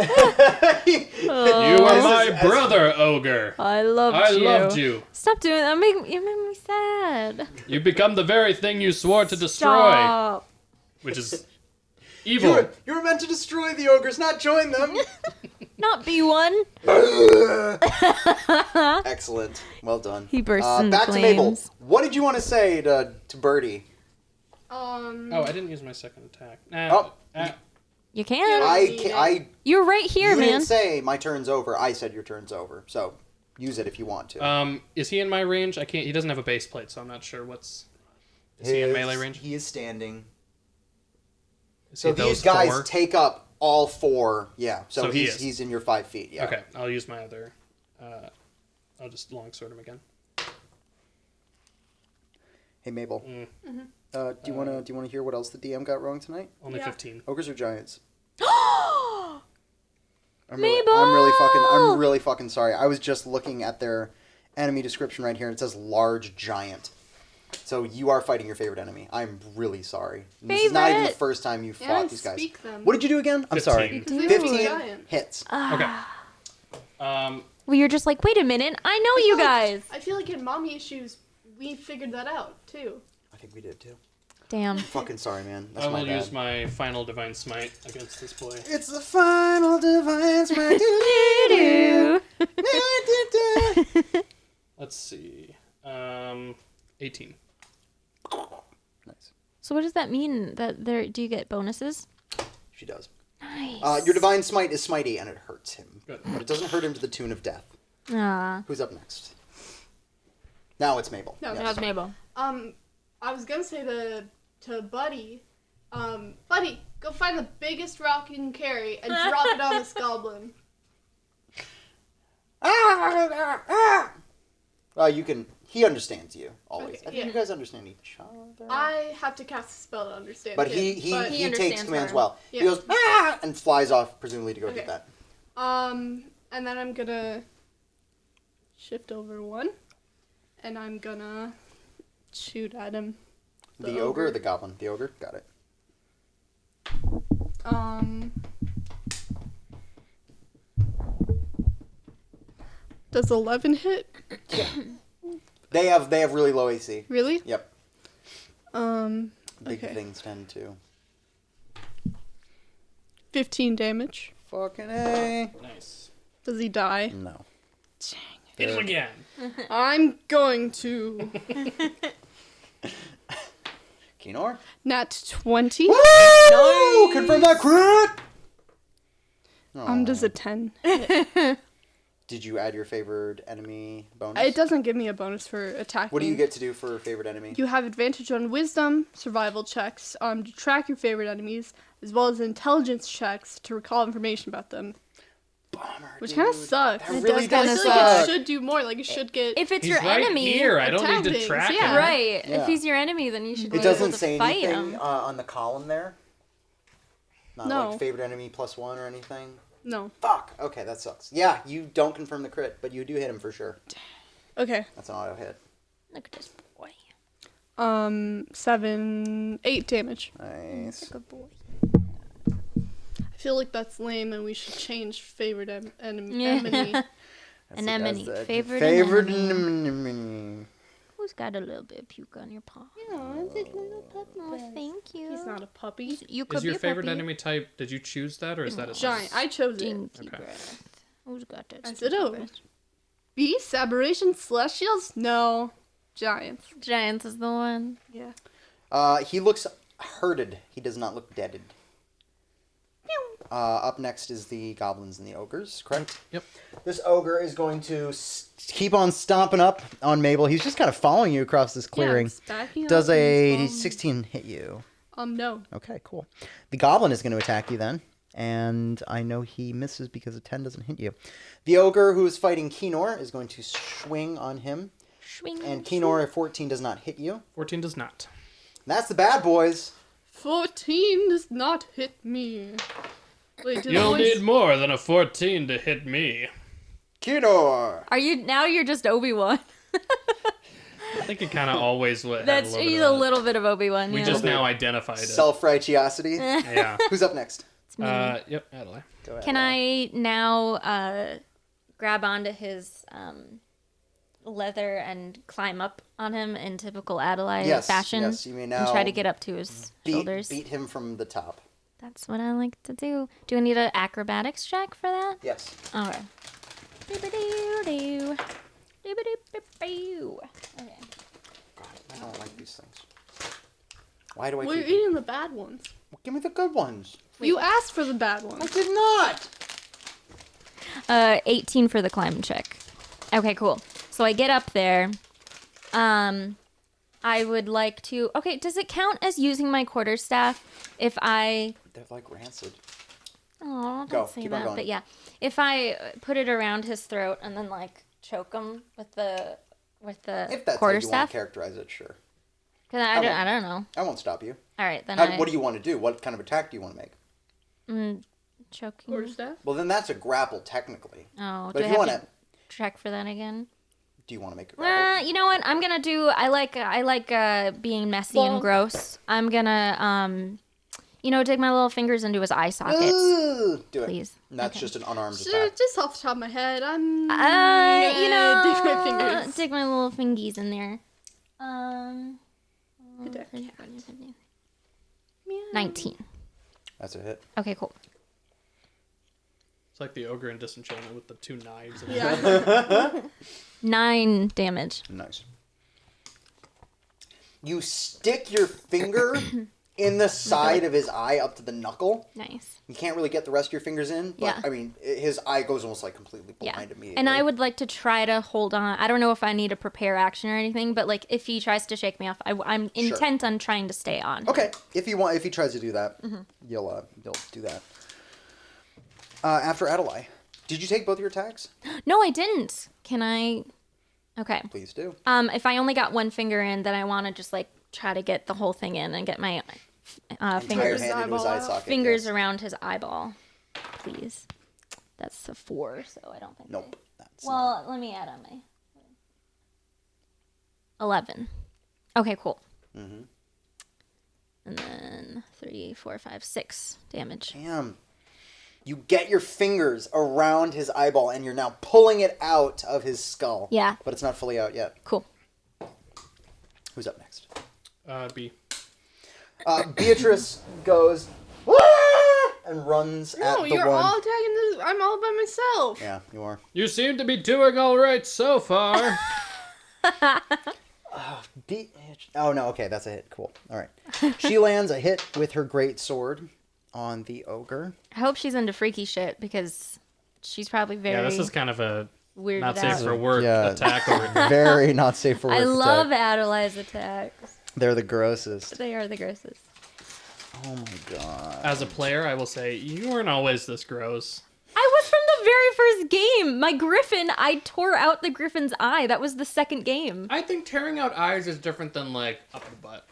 You You are my as- brother, ogre. I loved I you. loved you. Stop doing that. You made me sad. You become the very thing you swore to destroy, Stop. which is evil. You were meant to destroy the ogres, not join them. Not B1. Excellent. Well done. He bursts into back to Mabel. flames. What did you want to say to Birdie? Oh, I didn't use my second attack. You can. You're right here, you man. didn't say my turn's over. I said your turn's over. So use it if you want to. Is he in my range? I can't. He doesn't have a base plate, so I'm not sure what's. Is he in melee range? He is standing. Is So he these those guys 4? take up all 4. Yeah. So, So he he's is. he's in your 5 feet. Yeah. Okay, I'll use my other. I'll just longsword him again. Hey Mabel, Mm-hmm. do you wanna hear what else the DM got wrong tonight? Only Yeah. 15. Ogres are giants. Mabel! I'm really fucking sorry. I was just looking at their enemy description right here, and it says large giant. So you are fighting your favorite enemy. I'm really sorry. And this is not even the Favorite? first time you've And fought these guys. speak them. What did you do again? I'm 15. sorry. Because they look 15 giant. hits. Okay. Well, you're just like, wait a minute, I know you guys. I feel like in Mommy Issues, we figured that out, too. I think we did too. Damn. Fucking sorry, man. That's I my will bad. use my final divine smite against this boy. It's the final divine smite. Let's see. 18. Nice. So what does that mean? That do you get bonuses? She does. Nice. Your divine smite is smitey, and it hurts him, Good. but it doesn't hurt him to the tune of death. Ah. Who's up next? Now it's Mabel. No, Yes. How's Mabel? I was gonna say to Buddy, Buddy, go find the biggest rock you can carry and drop it on this goblin. You can. He understands you always. Okay, I think yeah. you guys understand each other. I have to cast a spell to understand But him, he but- takes understands commands her. well. He Yeah. goes and flies off, presumably to go Okay. get that. And then I'm gonna shift over one, and I'm gonna shoot at him. The ogre or the goblin? The ogre. Got it. Does 11 hit? They have really low AC. Really? Yep. Big Okay. things tend to. 15 damage. Fucking A. Nice. Does he die? No. Hit him again. I'm going to. Kinor? Nat 20. Woo! Confirm that crit! Does a 10. Did you add your favored enemy bonus? It doesn't give me a bonus for attacking. What do you get to do for favorite enemy? You have advantage on wisdom, survival checks, to track your favorite enemies, as well as intelligence checks to recall information about them. Bummer, Which dude. kind of sucks. That It really does does I feel like suck. it should do more. Like, it should get... If it's He's your right enemy, here. I don't need to Attack track things, him. yeah. right? Yeah. If he's your enemy, then you should be It doesn't able to say fight anything him. on the column there. Not No. like favorite enemy +1 or anything. No. Fuck. Okay, that sucks. Yeah, you don't confirm the crit, but you do hit him for sure. Okay. That's an auto hit. Look at this boy. 8 damage. Nice. Good boy. I feel like that's lame and we should change favorite enemy. Anemone. That's the Favorite anemone. Who's got a little bit of puke on your paw? Oh, it's a little puppy. Oh, thank you. He's not a puppy. You could Is your be a favorite puppy. enemy type? Did you choose that, or is that a Giant. I chose it. Dinky Okay. breath. Who's got that? I stinky said, oh. breath? Beasts, aberrations, celestials? No. Giants. Giants is the one. Yeah. He looks hurted. He does not look deaded. Up next is the goblins and the ogres, correct? Yep. This ogre is going to keep on stomping up on Mabel. He's just kind of following you across this clearing. Yeah, it's backing Does up and a it's 16 hit you? no. Okay, cool. The goblin is going to attack you then. And I know he misses because a 10 doesn't hit you. The ogre who is fighting Kinor is going to swing on him. Swing. And Kinor at 14 does not hit you. 14 does not. And that's the bad boys. 14 does not hit me. Wait, do the You'll boys... need more than a 14 to hit me. Kinor! Are you now? You're just Obi-Wan. I think it kind of always would. That's he's a little bit of Obi-Wan. We Yeah. just now identified it. Self-righteosity. Yeah. Who's up next? Yep, Adelaide. Go ahead. Can I now grab onto his leather and climb up on him in typical Adelaide Yes, fashion? yes, you may now and try to get up to his shoulders. Beat him from the top. That's what I like to do. Do I need an acrobatics check for that? Yes. Okay. Doo-ba-doo-doo. Doo-ba-doo-ba-boo. Okay. God, I don't like these things. Why do I We're keep... eating the bad ones. Give me the good ones. You asked for the bad I ones. did not! 18 for the climb check. Okay, cool. So I get up there. I would like to... Okay, does it count as using my quarterstaff if I... They're like rancid. Oh, Go. don't say Keep on that. going. But yeah, if I put it around his throat and then like choke him with the If that's how you want quarterstaff, to characterize it, sure. because I don't know. I won't stop you. All right, then What do you want to do? What kind of attack do you want to make? choking. Quarterstaff. Well, then that's a grapple technically. Oh, But do if I you have want to check for that again? do you want to make a grapple? You know what? I'm gonna do. I like being messy and Bonk. gross. I'm gonna dig my little fingers into his eye sockets. Ooh, do it. Please. And that's Okay. just an unarmed attack. Just off the top of my head, I'm Dig dig my fingers. Dig my little fingies in there. Attack. 19. That's a hit. Okay, cool. It's like the ogre in Disenchantment with the 2 knives. And Yeah. 9 damage. Nice. You stick your finger in the side of his eye up to the knuckle. Nice. You can't really get the rest of your fingers in, but Yeah. I mean, his eye goes almost like completely Yeah. blind immediately. And I would like to try to hold on. I don't know if I need to prepare action or anything, but like if he tries to shake me off, I'm intent on trying to stay on. Okay, if he tries to do that, Mm-hmm. you'll do that. After Adelaide, did you take both your attacks? No, I didn't. Can I? Okay. Please do. If I only got one finger in, then I want to just like try to get the whole thing in and get my Entire fingers hand into his eyeball eye out. socket. fingers yes. around his eyeball, please. That's a 4, so I don't think. Nope. That's Well, let me add on my 11. Okay, cool. Mm-hmm. And then 3, 4, 5, 6 damage. Damn. You get your fingers around his eyeball, and you're now pulling it out of his skull. Yeah. But it's not fully out yet. Cool. Who's up next? B. Beatrice goes "Wah!" and runs at No, the you're one. all attacking this. I'm all by myself. Yeah, you are. You seem to be doing all right so far. Oh no, okay, that's a hit. Cool. All right. She lands a hit with her great sword on the ogre. I hope she's into freaky shit because she's probably very Yeah, this is kind of a weirded not out. safe for work Yeah. attack over here. Very not safe for work. I love attack. Adelaide's attacks. They're the grossest. They are the grossest. Oh my god. As a player, I will say you weren't always this gross. I was from the very first game. My griffin, I tore out the griffin's eye. That was the second game. I think tearing out eyes is different than like up the butt.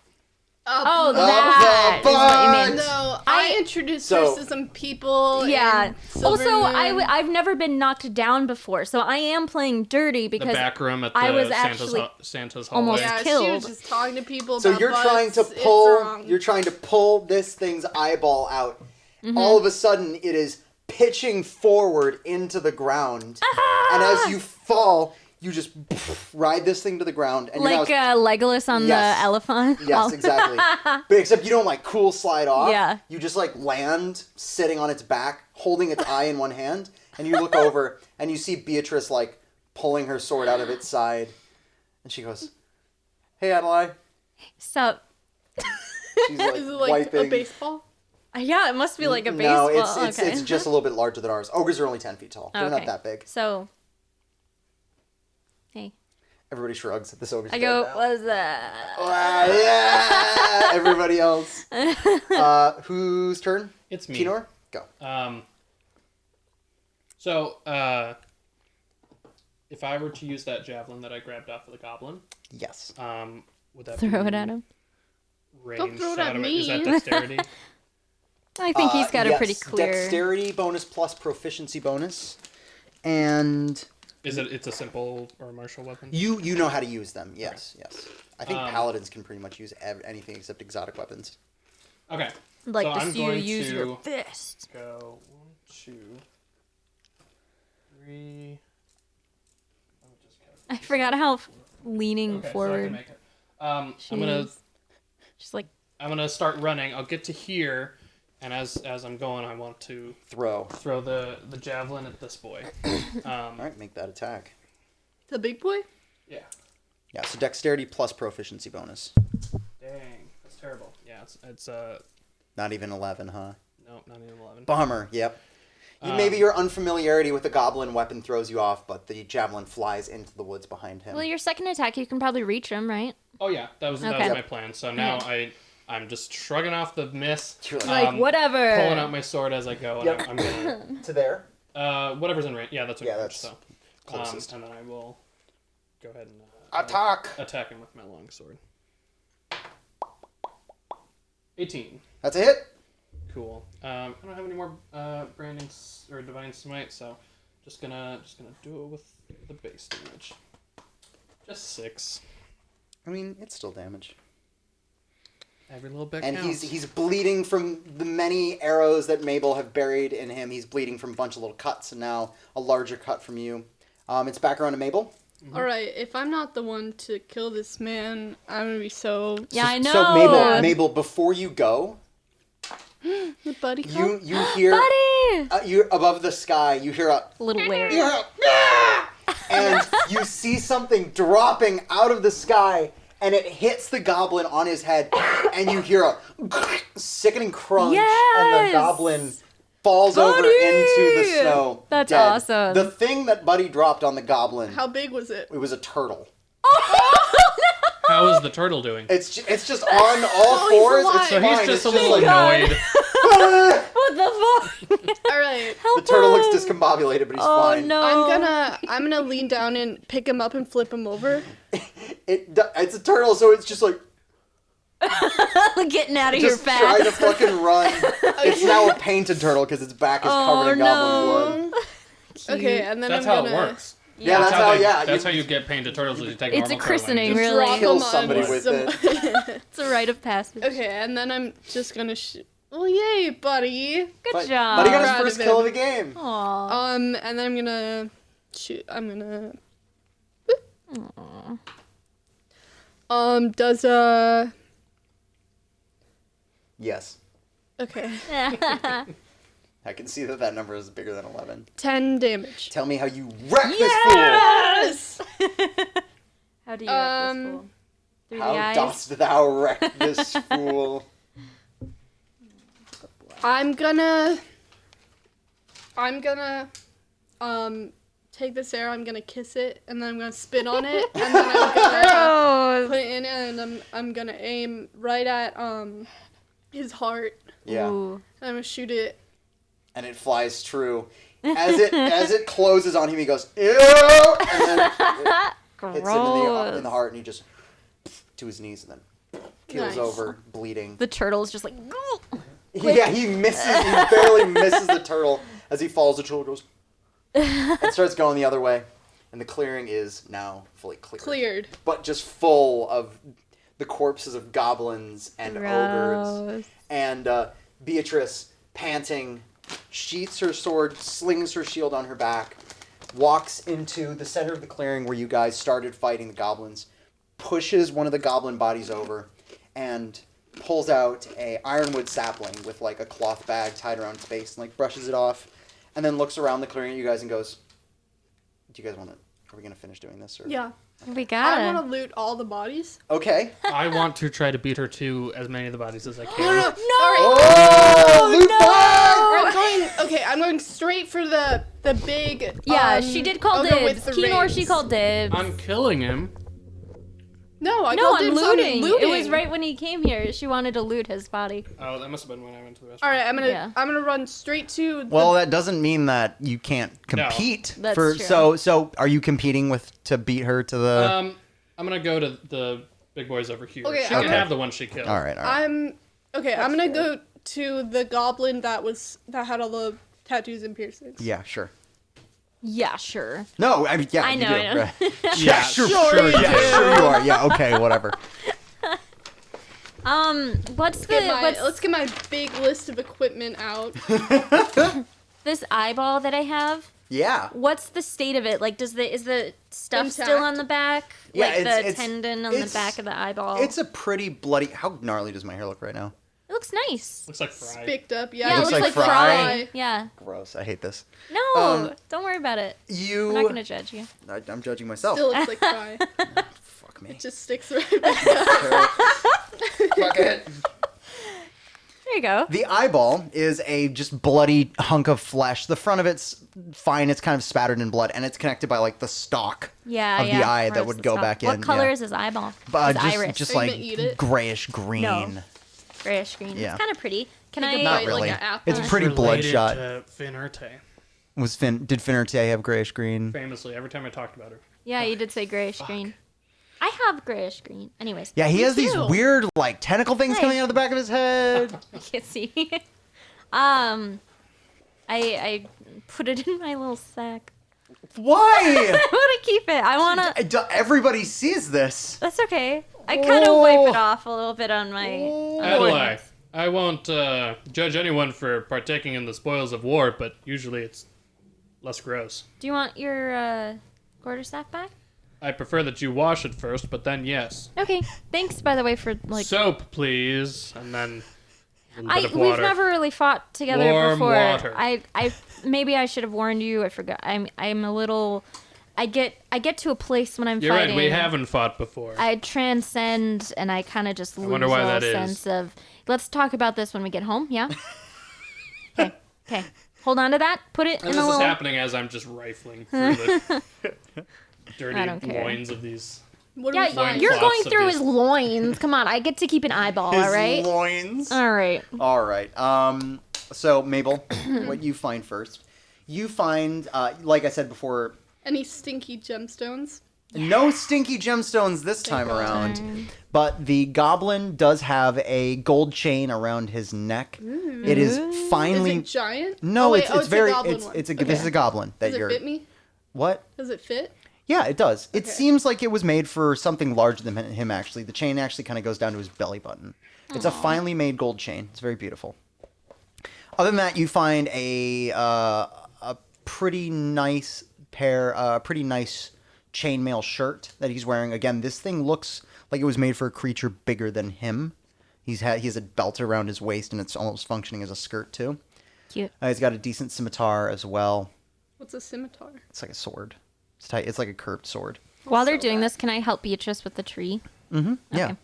Oh, that is what you meant. No, I introduced So- her to some people. Yeah. in Silver Also, Moon. I've never been knocked down before, so I am playing dirty The because back room at the I was Santa's, actually Santa's hallway. almost Yeah, she killed. was just talking to people So about you're butts. trying to It's pull. wrong. You're trying to pull this thing's eyeball out. Mm-hmm. All of a sudden, it is pitching forward into the ground, and as you fall, you just ride this thing to the ground, and like you're now, Legolas on Yes. the elephant. yes, exactly. But except you don't like cool slide off. Yeah. You just like land sitting on its back, holding its eye in one hand, and you look over and you see Beatrice like pulling her sword out of its side, and she goes, "Hey, Adelaide." So, She's like, Is it like wiping. a baseball? yeah, it must be like a No, baseball. it's okay. it's just a little bit larger than ours. Ogres are only 10 feet tall. They're Okay. not that big. So, hey, Everybody shrugs. This ogre's I dead go, now. what's that? Ah, yeah! Everybody else. Whose turn? It's me. Kinor? Go. So, if I were to use that javelin that I grabbed off of the goblin, Yes. would that Throw be it at him. Range throw it at out of Is that me. dexterity? I think he's got a Yes, pretty clear. Dexterity bonus plus proficiency bonus. And It's a simple or martial weapon? you know how to use them. Yes, yes. I think paladins can pretty much use anything except exotic weapons. Okay. Like so to I'm see you going use to your fist. go 1, 2, 3. I forgot how leaning Okay, so I forward. can make it. I'm she gonna is. Just like start running. I'll get to here, and as I'm going, I want to Throw. throw the javelin at this boy. All right, make that attack. The big boy? Yeah. Yeah, so dexterity plus proficiency bonus. Dang, that's terrible. Yeah, it's Not even 11, huh? no, not even 11. Bummer, yep. Maybe your unfamiliarity with the goblin weapon throws you off, but the javelin flies into the woods behind him. well, your second attack, you can probably reach him, right? Oh yeah, that was Okay. my plan. So now I I'm just shrugging off the miss. Like, whatever. Pulling out my sword as I go. And Yep. I'm gonna... To there. Whatever's in range. Yeah, that's in range. that's So. closest. And then I will go ahead and... Attack him with my long sword. 18. That's a hit. Cool. I don't have any more branding or divine smite, so just gonna do it with the base damage. Just 6. I mean, it's still damage. Every little bit And counts. he's bleeding from the many arrows that Mabel have buried in him. He's bleeding from a bunch of little cuts, and now a larger cut from you. It's back around to Mabel. All right, if I'm not the one to kill this man, I'm gonna be so. Yeah, I know. So Mabel, before you go, The buddy cop? you hear Buddy! you above the sky. You hear a Little Larry. and you see something dropping out of the sky, and it hits the goblin on his head, and you hear a sickening crunch, and the Yes! goblin falls over Buddy! into the snow. That's dead. awesome. The thing that Buddy dropped on the goblin, How big was it? it was a turtle. How is the turtle doing? It's just on all fours. alive. It's So fine. he's just It's a little like, annoyed. What the fuck? All right. the turtle looks discombobulated, but he's Oh, fine. no. I'm gonna lean down and pick him up and flip him over. It's a turtle, so it's just like Getting out of here just trying to fast. fucking run. It's now a painted turtle because its back is covered in goblin blood. Okay, and then That's I'm how gonna it works. Yeah, that's how. That's how you get painted turtles. Is you take It's normal a christening, turtle really. drop Kill him on somebody with it. It's a rite of passage. Okay, and then I'm just gonna well, yay, buddy. Good job. But he got his Proud first of kill of him. the game. Aw. And then I'm gonna shoot. I'm gonna. Does Yes, okay, I can see that number is bigger than 11. 10 damage. Tell me how you wreck Yes. How do you wreck this fool? Through this fool. the How eyes? dost thou wreck this fool? I'm gonna take this arrow. I'm gonna kiss it, and then I'm gonna spit on it, and then I'm gonna Oh, put it in, and I'm gonna aim right at his heart. Yeah, ooh. And I'm gonna shoot it. and it flies true. As it closes on him, he goes ew, and then it hits him in the heart, and he just to his knees, and then keels Nice. over, bleeding. The turtle's just like, Yeah, he misses. He barely misses the turtle as he falls. The turtle goes and starts going the other way, and the clearing is now fully cleared. But just full of the corpses of goblins and ogres. gross. And Beatrice, panting, sheaths her sword, slings her shield on her back, walks into the center of the clearing where you guys started fighting the goblins, pushes one of the goblin bodies over, and pulls out a ironwood sapling with like a cloth bag tied around its base and like brushes it off, and then looks around the clearing at you guys and goes, "Do you guys want to? Are we gonna finish doing this?" Or Yeah. We I got want it. to loot all the bodies. okay. I want to try to beat her to as many of the bodies as I can. No. Oh, loot bag! I'm going straight for the big. Yeah, she did call ogre with dibs. the Keenor, rings. she called dibs. I'm killing him. No, I No, called I'm dibs looting. on looting. It was right when he came here. She wanted to loot his body. Oh, that must have been when I went to the restaurant. All right, Yeah. I'm gonna run straight to. Well, that doesn't mean that you can't compete. That's for true. so are you competing to beat her to the? I'm gonna go to the big boys over here. Okay, She can okay. have the one she killed. All right. I'm gonna go to the goblin that had all the tattoos and piercings. Yeah, sure. Yeah, sure. No, I mean, yeah, I you know, do. I know. Right. Yeah, sure, sure you yeah, do. sure you are. Yeah, okay, whatever. What's Let's get my big list of equipment out. this eyeball that I have? Yeah. What's the state of it? Like, is the stuff Intact. still on the back? Yeah, like it's- the it's- tendon on the it's- back of the eyeball. It's a pretty bloody. How gnarly does my hair look right now? It looks nice. Looks like fried. Picked up. Yeah, Yeah, it looks looks like like fry. fry. Yeah. Gross. I hate this. No, don't worry about it. You. I'm not gonna judge you. I'm judging myself. Still looks like fry. Fuck me. It just sticks right back up. Fuck it. There you go. The eyeball is a just bloody hunk of flesh. The front of it's fine. It's kind of spattered in blood, and it's connected by like the stalk Yeah, of yeah. the eye that Gross, would the go top. back in. What color yeah. is his eyeball? But His iris. just Are you like gonna eat it? grayish green. No. Grayish green. Yeah. It's kind of pretty. Can Take a I? Not bite really. like an apple. It's pretty Related bloodshot. to Finerte, Did Finerte have grayish green? famously, every time I taled about her. Yeah, you did say grayish green. I have grayish green. Anyways, Yeah, he has these too. weird like tentacle things Nice. coming out of the back of his head. I can't see. I put it in my little sack. Why? I want to keep it. I want to. Everybody sees this. That's okay. I kind of wipe it off a little bit on my. Adelaide, I won't judge anyone for partaking in the spoils of war, but usually it's less gross. Do you want your quarterstaff back? I prefer that you wash it first, but then yes. Okay. Thanks, by the way, for like. Soap, please, and then a little bit of We've water. never really fought together Warm before. water. I maybe I should have warned you. I forgot. I'm a little. I get to a place when I'm You're fighting. right, we haven't fought before. I transcend and I kind of just lose wonder why all that is. sense of. Let's talk about this when we get home. Yeah. Okay. Okay. Hold on to that. Put it and in this a is little. happening as I'm just rifling through the dirty I don't care. loins of these. What do we Yeah, find? you're Lots going of through these- his loins. Come on, I get to keep an eyeball. His All right. loins. All right. All right. So Mabel, what you find first? You find, like I said before, Any stinky gemstones? no stinky gemstones this time God. around. But the goblin does have a gold chain around his neck. It is finally. Is it giant? No, Oh, wait, it's very. a goblin It's one. it's a. Okay. This is a goblin that Does it you're. fit me? What? Does it fit? Yeah, it does. It Okay. seems like it was made for something larger than him. Actually, the chain actually kind of goes down to his belly button. It's a finely made gold chain. It's very beautiful. Other than that, you find a pretty nice pretty nice chainmail shirt that he's wearing. Again, this thing looks like it was made for a creature bigger than him. He has a belt around his waist, and it's almost functioning as a skirt too. Cute. He's got a decent scimitar as well. What's a scimitar? It's like a sword. It's tight. It's like a curved sword. While they're sell doing that. this, can I help Beatrice with the tree? Yeah.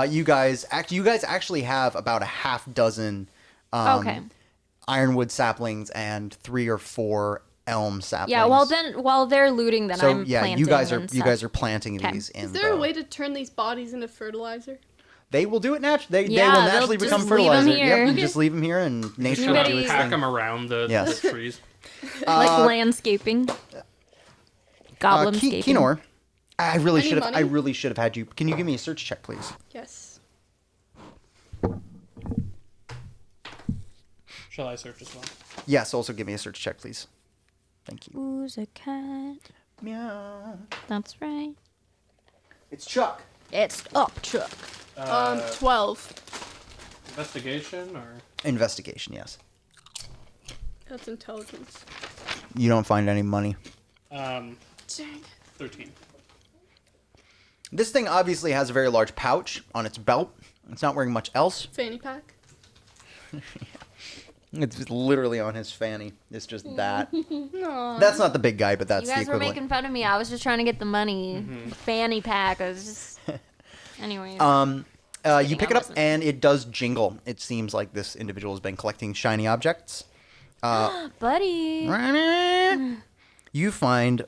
You guys actually have about a half dozen Okay. ironwood saplings and 3 or 4 elm saplings. Yeah. Well, then while they're looting, then so I'm yeah, planting. you guys and are planting Okay. these in. Is there a way to turn these bodies into fertilizer? They will do it naturally. They Yeah, will they'll naturally just become leave 'em fertilizer. here. Yep, you just leave them here, and nature will Anybody- do its Pack thing. them around the Yes. trees. like landscaping. Goblinscaping. Kenor, I really Any should have. I money? really should have had you. Can you give me a search check, please? Yes. Shall I search as well? Yes. Also, give me a search check, please. Thank you. Who's a cat? Meow. That's right. It's Chuck. It's up, Chuck. 12. Investigation or Investigation. Yes. That's intelligence. You don't find any money. Dang. 13. This thing obviously has a very large pouch on its belt. It's not wearing much else. Fanny pack. It's just literally on his fanny. It's just that. Aww. That's not the big guy, but You that's the guys were equivalent. making fun of me. I was just trying to get the money. Fanny pack. I was just. Anyway. You kidding, pick I it up, wasn't. and it does jingle. It seems like this individual has been collecting shiny objects. Buddy. You find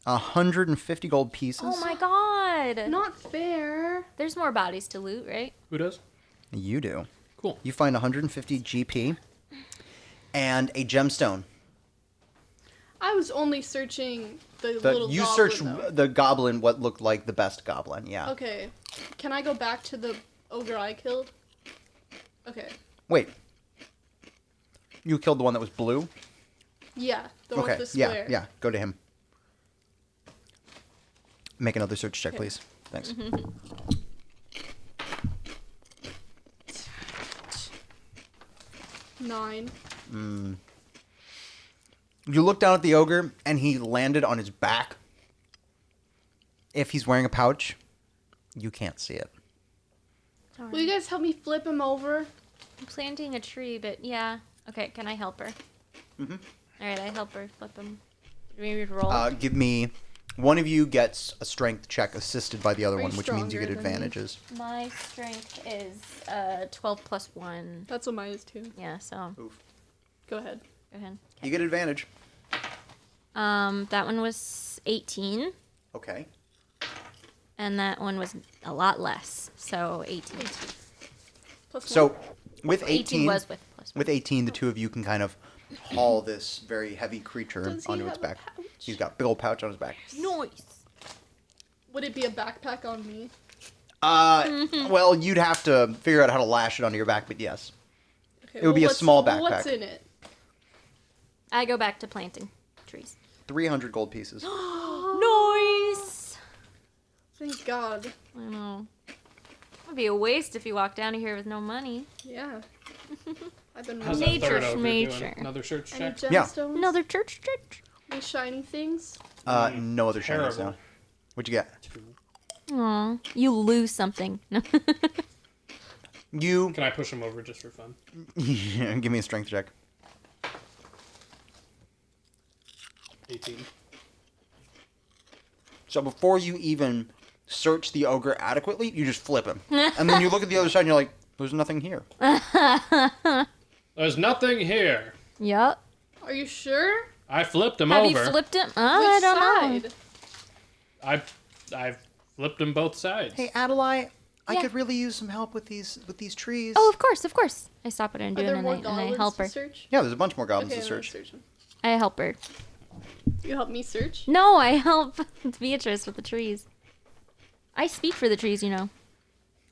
150 gold pieces. Oh my god. Not fair. There's more bodies to loot, right? Who does? You do. Cool. You find 150 GP and a gemstone. I was only searching the little You goblin, searched though. the goblin, what looked like the best goblin. Yeah. Okay. Can I go back to the ogre I killed? Okay. Wait. You killed the one that was blue? Yeah. The one Okay. with the Yeah. square. Yeah. Go to him. Make another search check, please. Thanks. Nine. You look down at the ogre, and he landed on his back. If he's wearing a pouch, you can't see it. Will you guys help me flip him over? I'm planting a tree, but yeah. Okay, can I help her? Alright, I help her flip him. Do we roll? Give me. One of you gets a strength check assisted by the other Are one, you which means you get stronger than me? advantages. My strength is 12 plus 1. That's what mine is too. Yeah, so Oof. Go ahead. go ahead. You get advantage. That one was 18, Okay. and that one was a lot less, so 18. Plus So one. with 18 18, was with 18, the two of you can kind of haul this very heavy creature Does he onto its have a back. pouch? He's got a big old pouch on his back. Nice. Would it be a backpack on me? Well, you'd have to figure out how to lash it onto your back, but yes. Okay, It would be a what's- small well, What's backpack. in it? I go back to planting trees. 300 gold pieces. Nice. Thank God. I know. It'd be a waste if you walk down here with no money. Yeah. I've been How's really- that third Nature, ogre nature. doing? Another search Any check? Yeah. gemstones? Another church. Any shiny things? No other shinies Terrible. now. What'd you get? Aw, you lose something. You Can I push him over just for fun? give me a strength check. 18. So before you even search the ogre adequately, you just flip him. And then you look at the other side and you're like, there's nothing here. There's nothing here. Yup. Are you sure? I flipped him Have over. you flipped him? Which I don't know. side? I flipped them both sides. Hey, Adelaide, I Yeah. could really use some help with these trees. Oh, of course, of course. I stop what I'm Are doing there and more I goblins help to her. search? Yeah, there's a bunch more goblins Okay, to I'm gonna search. search them. I help her. You help me search? No, I help Beatrice with the trees. I speak for the trees, you know.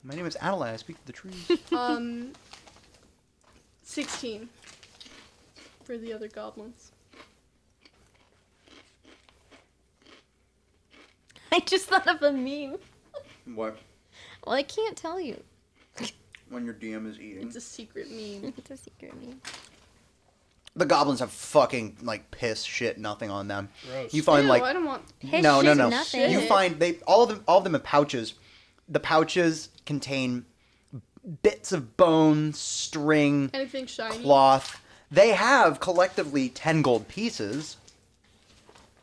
My name is Adelaide. I speak to the trees. 16 for the other goblins. I just thought of a meme. What? Well, I can't tell you. When your DM is eating. It's a secret meme. It's a secret meme. The goblins have fucking, like, piss, shit, nothing on them. Gross. You find, Ew, like... I don't want. Piss, No, shit, no. nothing. You find all of them have pouches. The pouches contain bits of bone, string, Anything shiny? cloth. They have collectively 10 gold pieces,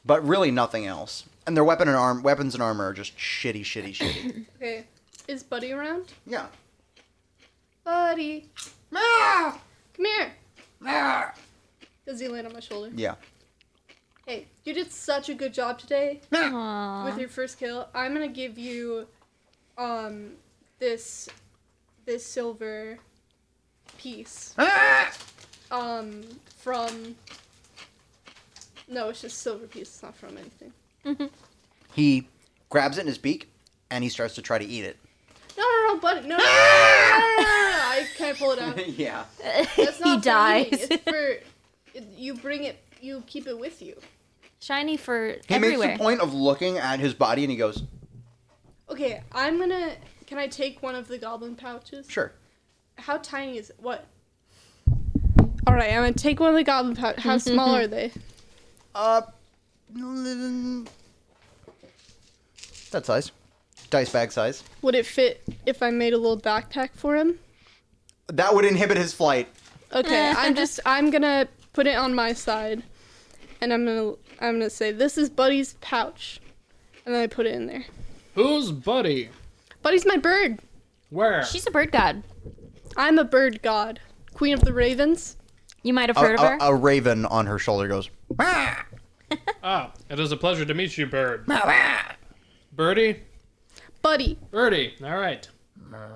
but really nothing else. And their weapons and armor are just shitty. Okay. Is Buddy around? Yeah. Buddy. Come here. Does he land on my shoulder? Yeah. Hey, you did such a good job today Aww. with your first kill. I'm gonna give you, this silver piece. From. No, it's just silver piece. It's not from anything. He grabs it in his beak, and he starts to try to eat it. No, Buddy. No. I can't pull it out. Yeah. That's not He for dies. eating. It's for you bring it. You keep it with you. Shiny for He everywhere. makes the point of looking at his body, and he goes, Okay, Can I take one of the goblin pouches? sure. How tiny is it? What? All right, I'm gonna take one of the goblin pouches. How small are they? That size. Dice bag size. Would it fit if I made a little backpack for him? That would inhibit his flight. Okay, I'm gonna put it on my side, and I'm gonna say this is Buddy's pouch, and then I put it in there. Who's Buddy? Buddy's my bird. Where? She's a bird god. I'm a bird god, queen of the ravens. You might have heard of her. A raven on her shoulder goes, Ah, it is a pleasure to meet you, bird. Birdie? Buddy, Birdie. All right.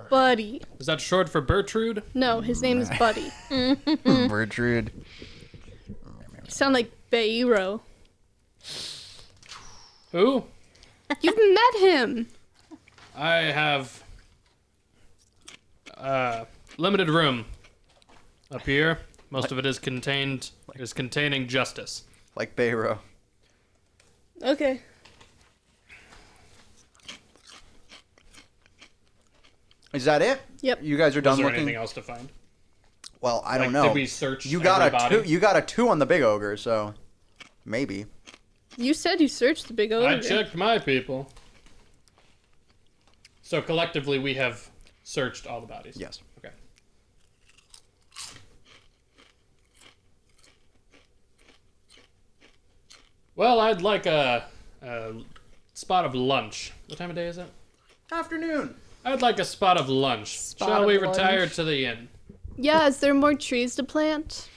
Buddy. Is that short for Bertrude? No, his name is Buddy. Bertrude. You sound like Beiro. Who? You've met him. I have limited room up here. Most of it is containing justice. Like Beiro. Okay. Is that it? Yep. You guys are Is done there looking? anything else to find? Well, I Like, don't know. did we search You got everybody? a 2. You got a 2 on the big ogre, so maybe. You said you searched the big ogre. I checked my people. So collectively, we have searched all the bodies. Yes. Okay. Well, I'd like a spot of lunch. What time of day is it? Afternoon. I'd like a spot of lunch. Shall of we lunch. retire to the inn? Yeah, is there more trees to plant?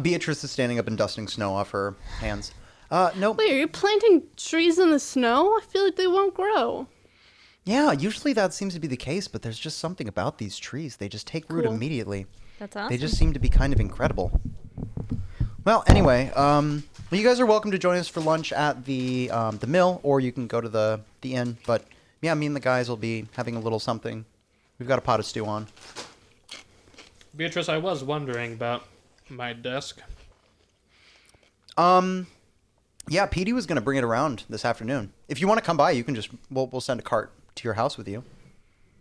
Beatrice is standing up and dusting snow off her hands. Nope. Wait, are you planting trees in the snow? I feel like they won't grow. Yeah, usually that seems to be the case, but there's just something about these trees. They just take root Cool. immediately. That's awesome. They just seem to be kind of incredible. Well, anyway, you guys are welcome to join us for lunch at the mill, or you can go to the inn. But yeah, me and the guys will be having a little something. We've got a pot of stew on. Beatrice, I was wondering about my desk. Yeah, Petey was going to bring it around this afternoon. If you want to come by, you can just we'll send a cart to your house with you.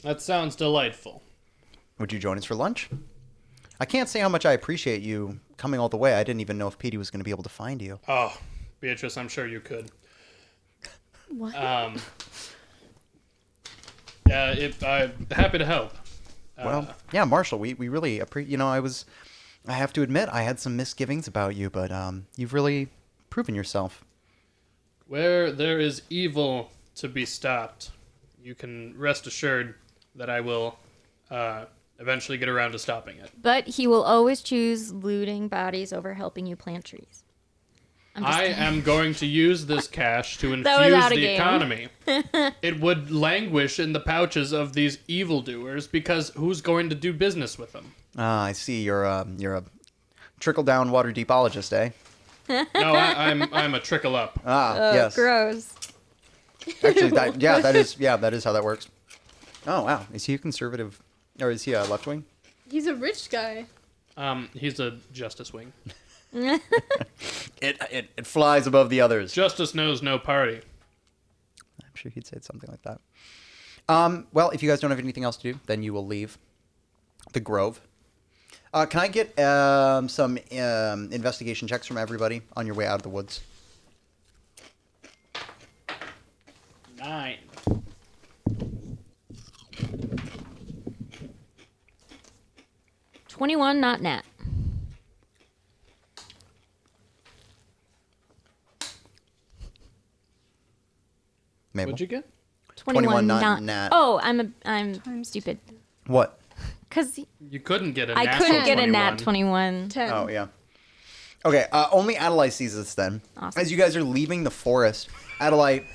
That sounds delightful. Would you join us for lunch? I can't say how much I appreciate you coming all the way. I didn't even know if Petey was going to be able to find you. Oh, Beatrice, I'm sure you could. What? I'm happy to help. Well, yeah, Marshall, we really appreciate. I have to admit, I had some misgivings about you, but you've really proven yourself. Where there is evil to be stopped, you can rest assured that I will eventually get around to stopping it. But he will always choose looting bodies over helping you plant trees. I am going to use this cash to That was infuse out of the game. economy. It would languish in the pouches of these evildoers because who's going to do business with them? I see you're a trickle down water deepologist, eh? No, I'm a trickle up. Oh, Yes. gross. Actually, that is how that works. Oh wow, is he a conservative, or is he a left wing? He's a rich guy. He's a justice wing. It flies above the others. Justice knows no party. I'm sure he'd say something like that. Well, if you guys don't have anything else to do, then you will leave the Grove. Can I get some investigation checks from everybody on your way out of the woods? 9. $21, not nat. Mabel? What'd you get? 21, not nat. Oh, I'm stupid. What? Because You couldn't get a I natural couldn't get a 21. nat 21. 10. Oh, yeah. Okay, only Adelaide sees this then. Awesome. As you guys are leaving the forest, Adelaide...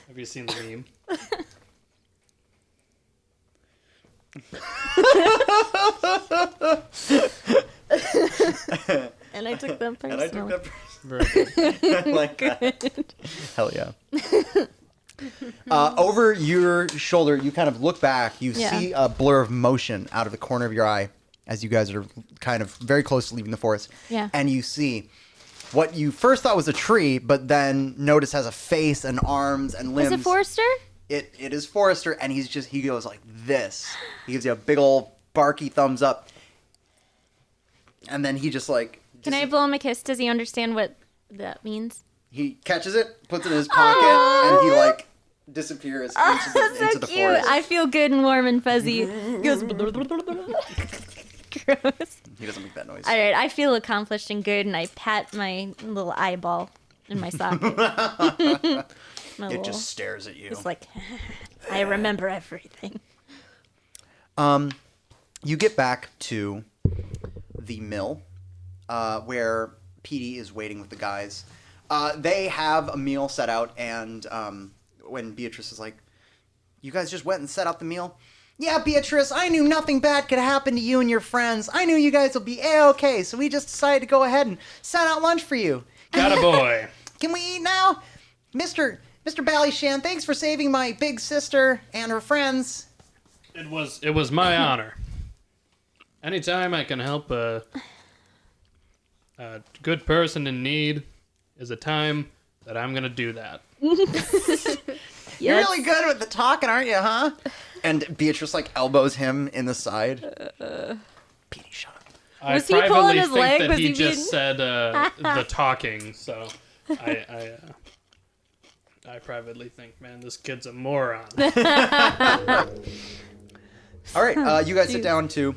Have you seen the meme? And I took them personally. And I took that Very good. like that. Hell yeah. Over your shoulder, you kind of look back. You Yeah. see a blur of motion out of the corner of your eye as you guys are kind of very close to leaving the forest. Yeah. And you see what you first thought was a tree, but then notice has a face and arms and limbs. Is it Forrester? It is Forrester, and he goes like this. He gives you a big old barky thumbs up. And then he just like... Can I blow him a kiss? Does he understand what that means? He catches it, puts it in his pocket, and he like disappears into the Cute. forest. I feel good and warm and fuzzy. He goes. Gross. He doesn't make that noise. All right, I feel accomplished and good, and I pat my little eyeball in my socket. It just stares at you. It's like, I remember everything. You get back to the mill, where Petey is waiting with the guys. They have a meal set out, and when Beatrice is like, "You guys just went and set out the meal?" "Yeah, Beatrice, I knew nothing bad could happen to you and your friends. I knew you guys will be A-okay, so we just decided to go ahead and set out lunch for you. Got a boy. Can we eat now? Mr. Ballyshan, thanks for saving my big sister and her friends." It was my honor. Anytime I can help a good person in need is a time that I'm gonna do that. You're really good with the talking, aren't you, huh? And Beatrice, like, elbows him in the side. Petey, shut up. Was he I pulling privately his think leg? that Was he he just being- said the talking, so I privately think, man, this kid's a moron. All right, you guys sit down to,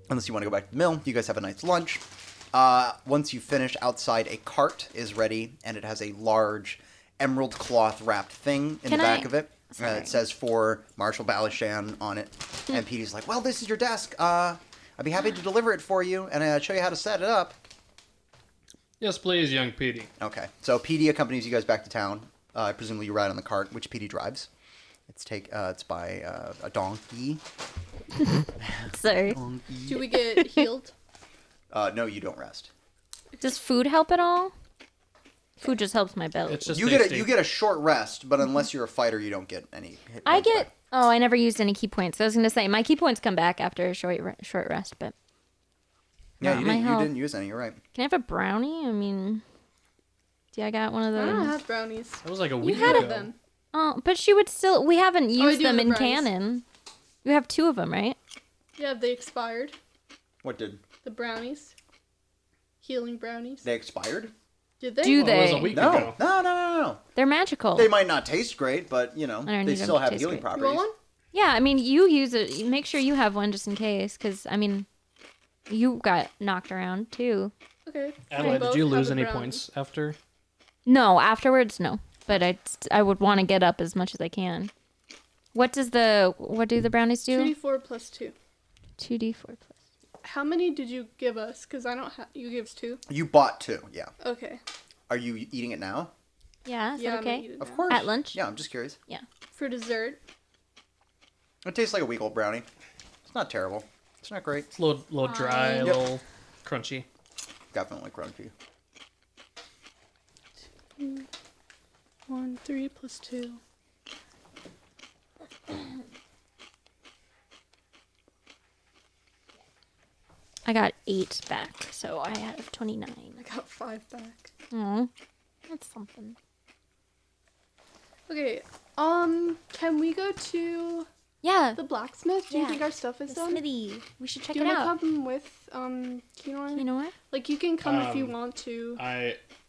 unless you want to go back to the mill, you guys have a nice lunch. Once you finish, outside a cart is ready, and it has a large emerald cloth wrapped thing in Can the back I- of it. Sorry. It says for Marshall Ballyshan on it. And Petey's like, "Well, this is your desk. I'd be happy to deliver it for you and show you how to set it up." Yes, please, young Petey. Okay, so Petey accompanies you guys back to town. Presumably you ride on the cart, which PD drives. It's by a donkey. Sorry. Do we get healed? No, you don't rest. Does food help at all? Food just helps my belly. It's just You tasty. get a short rest, but unless you're a fighter, you don't get any hit I points get. back. Oh, I never used any key points. I was gonna say my key points come back after a short rest, but Yeah, not you my didn't, health. you didn't use any. You're right. Can I have a brownie? I mean, see, I got one of I don't those. have brownies. That was like a You week had ago. it then. Oh, but she would still. We haven't used do them have in brownies. canon. You have 2 of them, right? Yeah, they expired. What did The brownies. Healing brownies. they expired? Did they? Do Well, it was they? a week No, ago. no. They're magical. They might not taste great, but I don't they need them still to have taste healing great. You properties. want one? Yeah, I mean, you use it. Make sure you have one just in case, because I mean, you got knocked around too. Okay. Adelaide, We did both you have lose a any brownie. points after? No, afterwards, no. But I would want to get up as much as I can. What do the brownies do? 2d4 plus 2. 2d4 plus. How many did you give us? Because I don't have. You gave us 2? You bought 2, yeah. Okay. Are you eating it now? Yeah, is Yeah, that I'm gonna okay? eat it Of now. course. At lunch? Yeah, I'm just curious. Yeah. For dessert. It tastes like a week-old brownie. It's not terrible. It's not great. It's a little dry, a Yep. little crunchy. Definitely crunchy. 1, 3 plus 2. I got 8 back, so I have 29. I got 5 back. Oh, that's something. Okay. Can we go to Yeah, the blacksmith? Do you Yeah. think our stuff is the done? smithy. We should check Do you it want out. to come with Keelan? You know what? Like you can come if you Um, want to.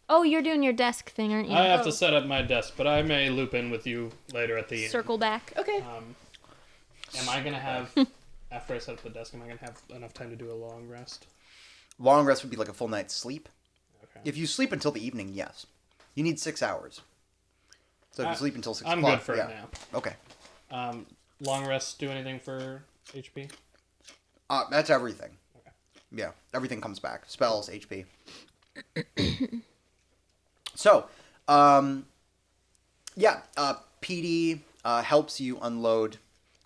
Oh, you're doing your desk thing, aren't you? I have Oh. to set up my desk, but I may loop in with you later at the end. Circle back. Okay. Am I gonna have after I set up the desk? Am I gonna have enough time to do a long rest? Long rest would be like a full night's sleep. Okay. If you sleep until the evening, yes. You need 6 hours. So if you sleep until 6 I'm o'clock, good for yeah. a nap. Okay. Long rests do anything for HP? That's everything. Okay. Yeah, everything comes back. Spells, HP. So, PD helps you unload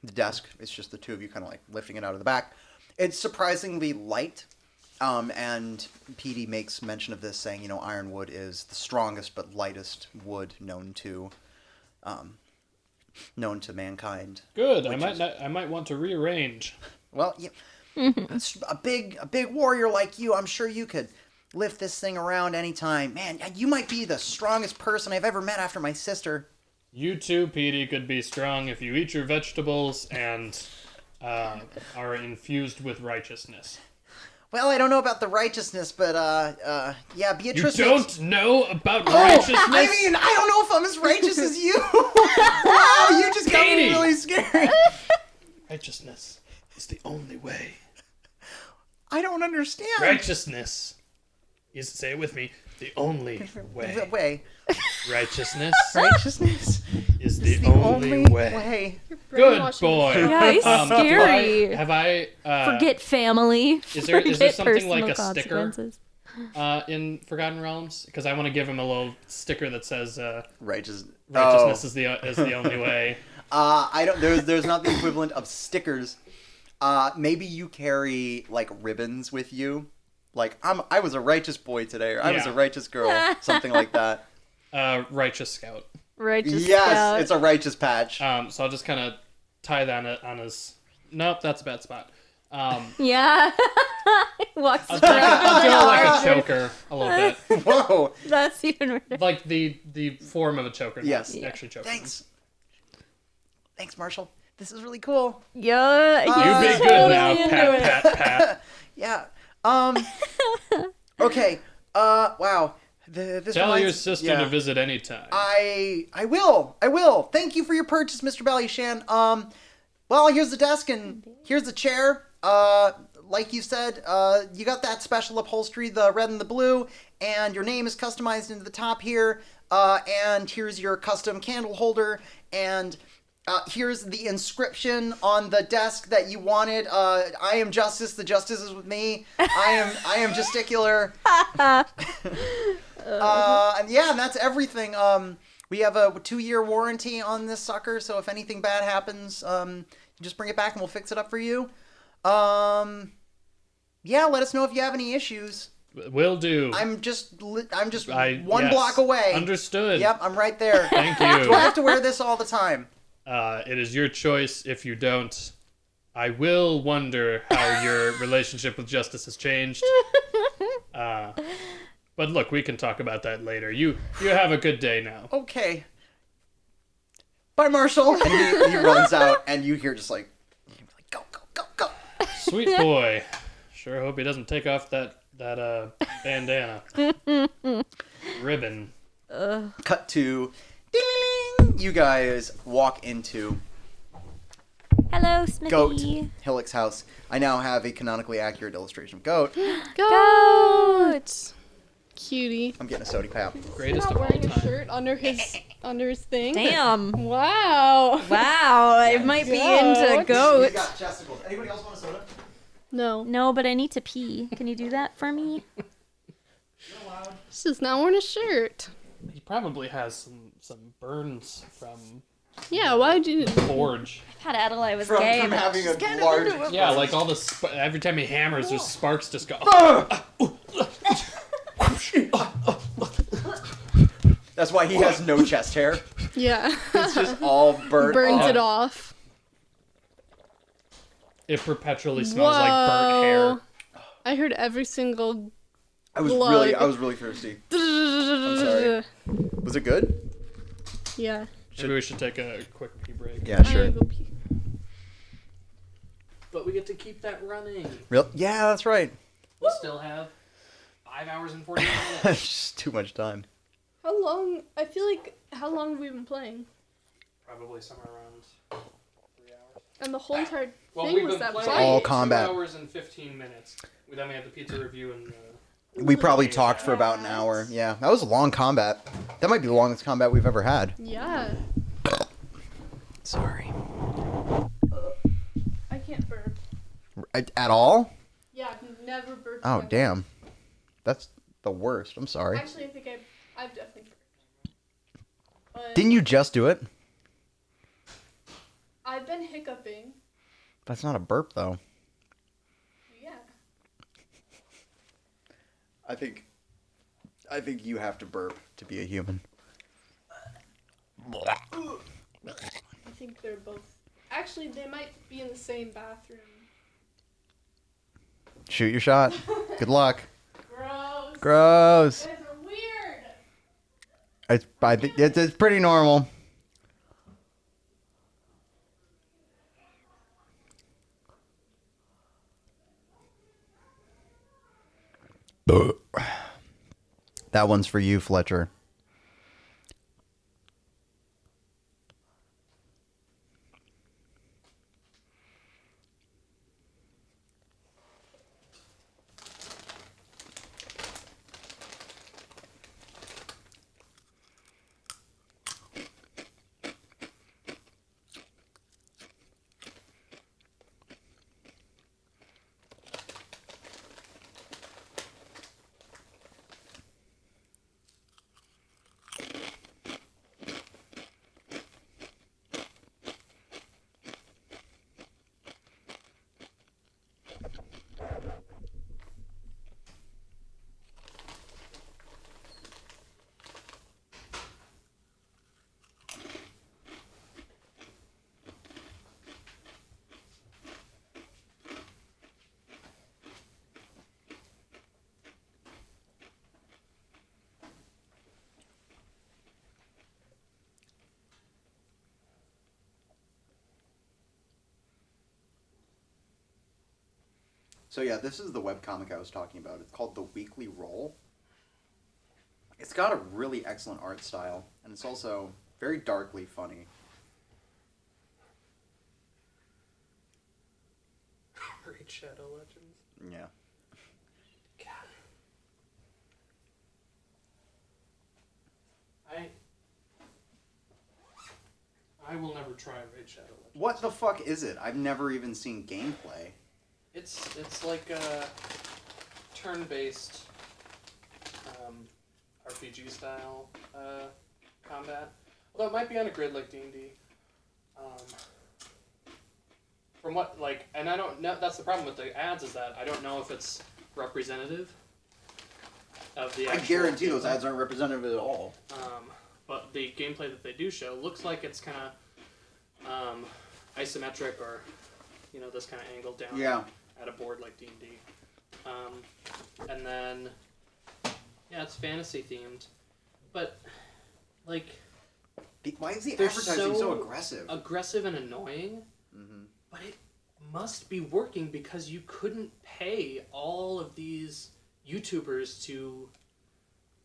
the desk. It's just the 2 of you kind of like lifting it out of the back. It's surprisingly light, and PD makes mention of this, saying, ironwood is the strongest but lightest wood known to mankind. Good. I Which might is- not, I might want to rearrange. Well, yeah, a big warrior like you, I'm sure you could lift this thing around anytime. Man, you might be the strongest person I've ever met after my sister. You too, Petey, could be strong if you eat your vegetables and are infused with righteousness. Well, I don't know about the righteousness, but yeah, You Beatrice. don't know about Oh, righteousness? I mean, I don't know if I'm as righteous as you. Wow, you just got me Katie. really scared. Righteousness is the only way. I don't understand. Righteousness is, say it with me, the only The way. way. Righteousness Righteousness is is the only way. Good Brainwashing boy. yourself. Yeah, he's scary. Have I Forget family. is there Forget something like personal a sticker? consequences. In Forgotten Realms? Because I want to give him a little sticker that says Righteous. righteousness is the only way. I don't. There's not the equivalent of stickers. Maybe you carry like ribbons with you. Like I was a righteous boy today, or I was a Yeah. righteous girl, something like that. Righteous Scout. Righteous Yes, scout. it's a righteous patch. So I'll just kind of tie that on his. Nope, that's a bad spot. Yeah. Walks I'll around. do it like a choker a little bit, Whoa! That's even weirder. like the form of a choker. not Yes. actually choker. Thanks, Marshall. This is really cool. Yeah. You he's be good now, totally into it. Pat. Yeah. Okay. Wow. This Tell your reminds- sister yeah. to visit anytime. I will. Thank you for your purchase, Mr. Ballyshan. Well, here's the desk and here's the chair. Like you said, you got that special upholstery, the red and the blue, and your name is customized into the top here. And here's your custom candle holder, and here's the inscription on the desk that you wanted. I am justice. The justice is with me. I am gesticular. And yeah, and that's everything. We have a 2-year warranty on this sucker, so if anything bad happens, you just bring it back and we'll fix it up for you. Yeah, let us know if you have any issues. Will do. I'm just one block away. Understood. Yep, I'm right there. Thank you. Do I have to wear this all the time? It is your choice. If you don't, I will wonder how your relationship with justice has changed. But look, we can talk about that later. You have a good day now. Okay. Bye, Marshall. And he runs out, and you hear just like, go, go, go, go. Sweet boy. Sure hope he doesn't take off that bandana. Ribbon. Cut to, ding! You guys walk into Hello, Smithy. Goat Hillick's house. I now have a canonically accurate illustration of Goat. Goat. Cutie. I'm getting a sody pap. Greatest Not of all wearing a time. shirt under his thing. Damn. Wow. Wow, I might be into He's goat. got chesticles. Anybody else want a soda? No. No, but I need to pee. Can you do that for me? She's just not wearing a shirt. He probably has some burns from Yeah, why'd you? forge. I thought Adelaide was From gay. having a large... Yeah, like all the every time he hammers, there's sparks just go. That's why he has no chest hair. Yeah. It's just all burnt Burns off. it off. It perpetually smells like burnt hair. I heard every single. I was blood. really thirsty. I'm sorry. Was it good? Yeah. Maybe we should take a quick pee break. Yeah, I sure. gotta go pee. But we get to keep that running. Real? Yeah, that's right. We still have 5 hours and 40 minutes. It's just too much time. How long? I feel like how long have we been playing? Probably somewhere around 3 hours. And the whole entire Well, thing we've was been that playing fight. All combat. 2 hours and 15 minutes. Then we had the pizza review and. We probably talked for about an hour. Yeah, that was a long combat. That might be the longest combat we've ever had. Yeah. Sorry. I can't burp. At all? Yeah, I've never burped. Oh, in my damn. That's the worst. I'm sorry. life. Actually, I think I've definitely burped. But Didn't you just do it? I've been hiccuping. That's not a burp, though. Yeah. I think you have to burp to be a human. I think they're both. Actually, they might be in the same bathroom. Shoot your shot. Good luck. Gross. Gross. You guys are weird. I think it's pretty normal. That one's for you, Fletcher. So yeah, this is the webcomic I was talking about. It's called The Weekly Roll. It's got a really excellent art style, and it's also very darkly funny. Raid Shadow Legends. Yeah. I will never try Raid Shadow Legends. What the fuck is it? I've never even seen gameplay. It's like a turn-based RPG style combat. Although it might be on a grid like D&D. From what, like, and I don't know, that's the problem with the ads is that I don't know if it's representative of the I actual guarantee those gameplay. ads aren't representative at all. But the gameplay that they do show looks like it's kind of isometric or, you know, this kind of angle down at a board like D&D. And then, yeah, it's fantasy themed. But, like... Why is the they're advertising so aggressive? Aggressive and annoying. Mm-hmm. But it must be working because you couldn't pay all of these YouTubers to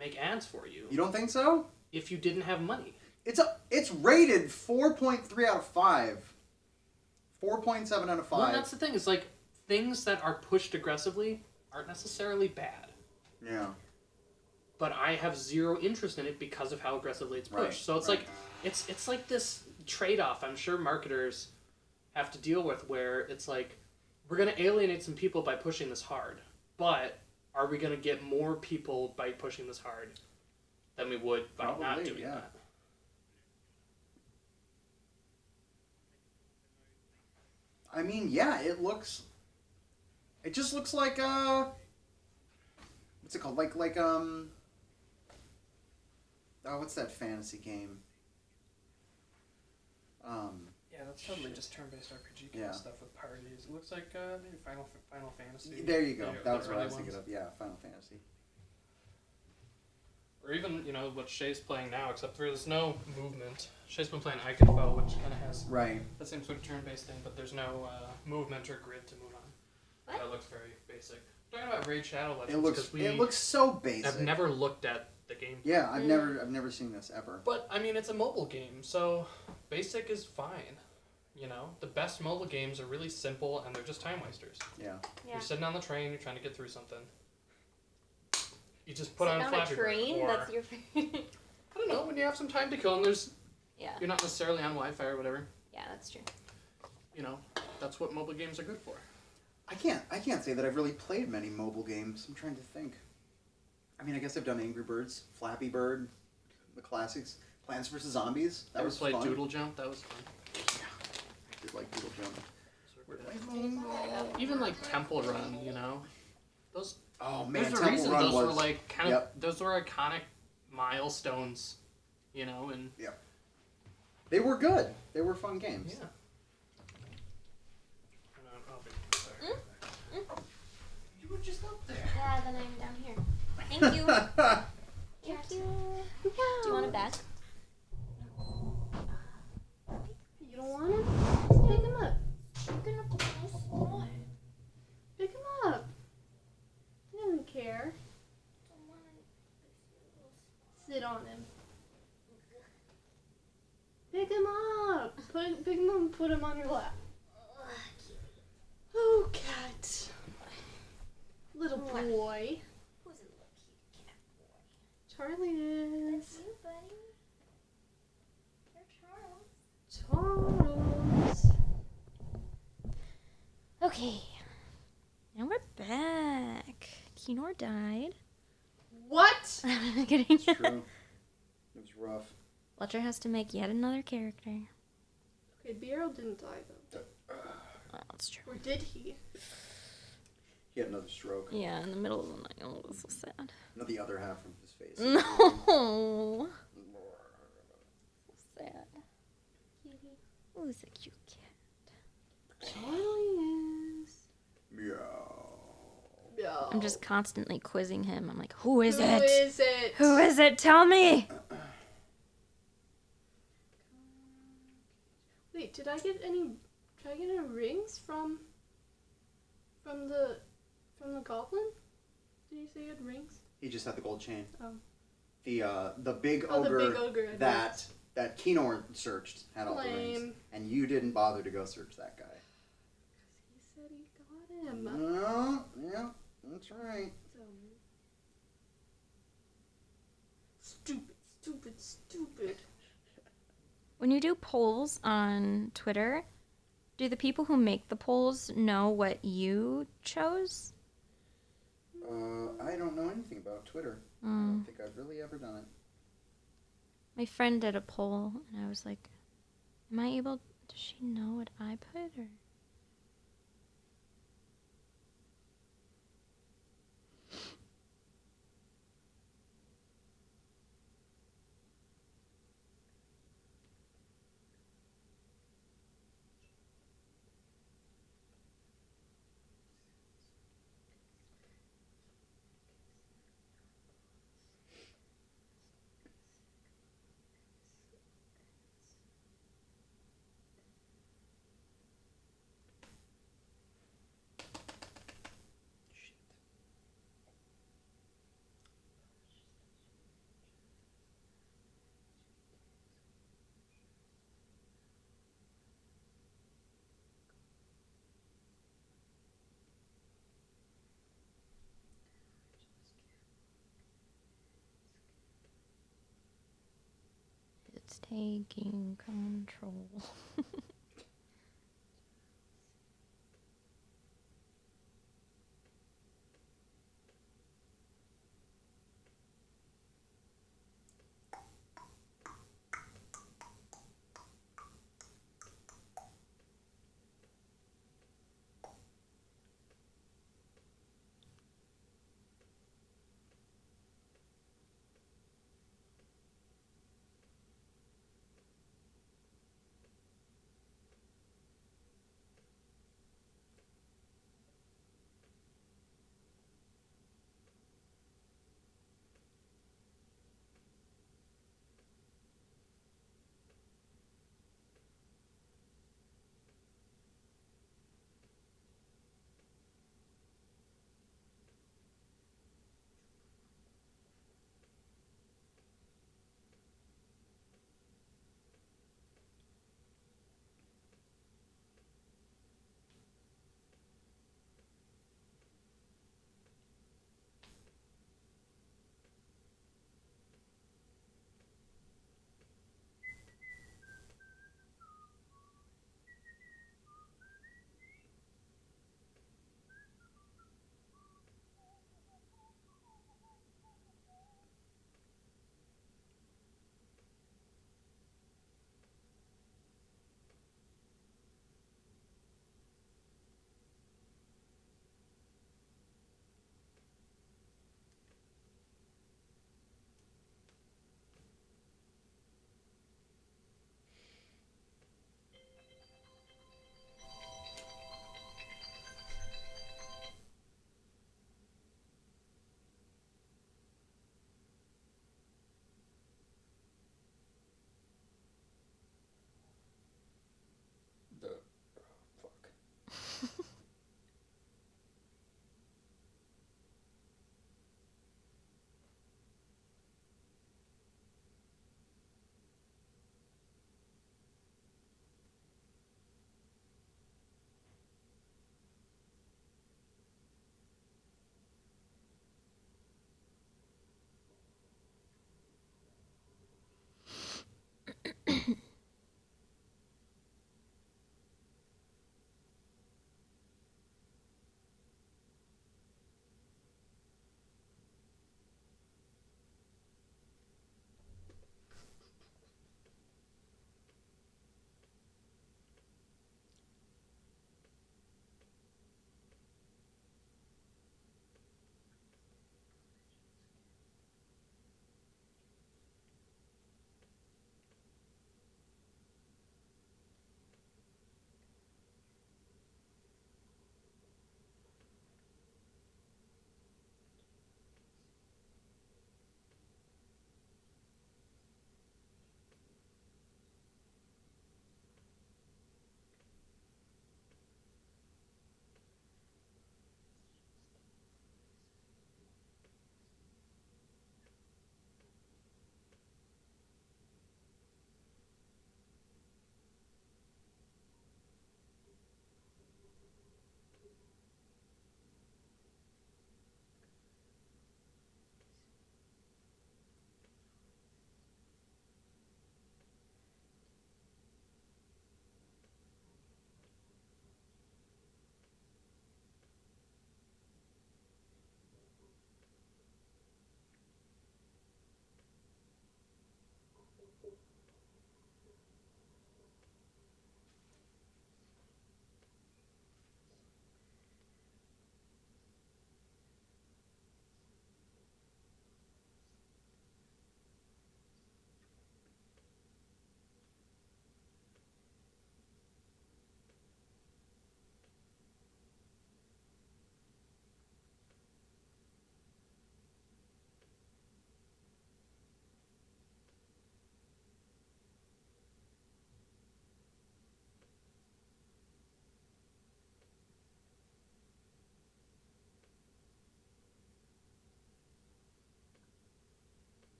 make ads for you. You don't think so? If you didn't have money. It's rated 4.3 out of 5. 4.7 out of 5. Well, that's the thing. It's like things that are pushed aggressively aren't necessarily bad. Yeah. But I have zero interest in it because of how aggressively it's pushed. Right, So it's right. like it's like this trade-off I'm sure marketers have to deal with where it's like we're going to alienate some people by pushing this hard. But are we going to get more people by pushing this hard than we would by not Probably, doing yeah. that? I mean, yeah, it just looks like what's it called? What's that fantasy game? Yeah, that's totally just turn-based RPG kind Yeah. of stuff with parties. It looks like maybe Final Fantasy. There you go. The That was what I early was thinking ones. of. Yeah, Final Fantasy. Or even, you know, what Shay's playing now, except there's no movement. Shay's been playing Iconfell, which kind of has Right. the same sort of turn-based thing, but there's no movement or grid to move on. What? That looks very basic. Talking about Raid Shadow It Legends, looks because we it looks so basic. have never looked at the game. Yeah, I've never seen this ever. But, I mean, it's a mobile game, so basic is fine. You know, the best mobile games are really simple, and they're just time wasters. Yeah. You're sitting on the train, you're trying to get through something. You just put Sitting on a Flappy Bird, train? or, That's your I don't know, when you have some time to kill, and Yeah. you're not necessarily on Wi-Fi or whatever. Yeah, that's true. You know, that's what mobile games are good for. I can't say that I've really played many mobile games. I'm trying to think. I mean, I guess I've done Angry Birds, Flappy Bird, the classics, Plants vs Zombies. That Ever was played fun. Doodle Jump? That was fun. I did like Doodle Jump. Even like Temple Run, you know, those. Oh man, There's a Temple reason Run those was were like kind of Yep. those were iconic milestones, you know, and They were good. They were fun games. yeah. Sorry. You were just up there. Yeah, then I'm down here. Thank you. Thank you. Do you want a bag? You don't want him? Pick him up. Pick him up. He doesn't care. Sit on him. Pick him up. Pick him up and put him on your lap. Oh, cat. Little boy. Who's a little cute cat boy? Charlie is. That's you, buddy. You're Charles. Charles. Okay. Now we're back. Kenor died. What? I'm kidding. It's true. It was rough. Fletcher has to make yet another character. Okay, Beero didn't die though. Oh, that's true. Or did he? He had another stroke. Yeah, in the middle of the night. Oh, this is sad. Not the other half of his face. No. So sad. Who's a cute cat? Charlie is. Meow. No. I'm just constantly quizzing him. I'm like, who is Who it? is it? Who is it? Tell me. Wait, did I get any rings from the goblin? Did you say you had rings? He just had the gold chain. Oh. The big Oh, the ogre, big ogre had that Kenor searched had all the rings, Lame. and you didn't bother to go search that guy. He said he got him. No, yeah, that's right. So stupid, stupid, stupid. When you do polls on Twitter, do the people who make the polls know what you chose? I don't know anything about Twitter. I Mm. don't think I've really ever done it. My friend did a poll, and I was like, am I able... Does she know what I put, or... It's taking control.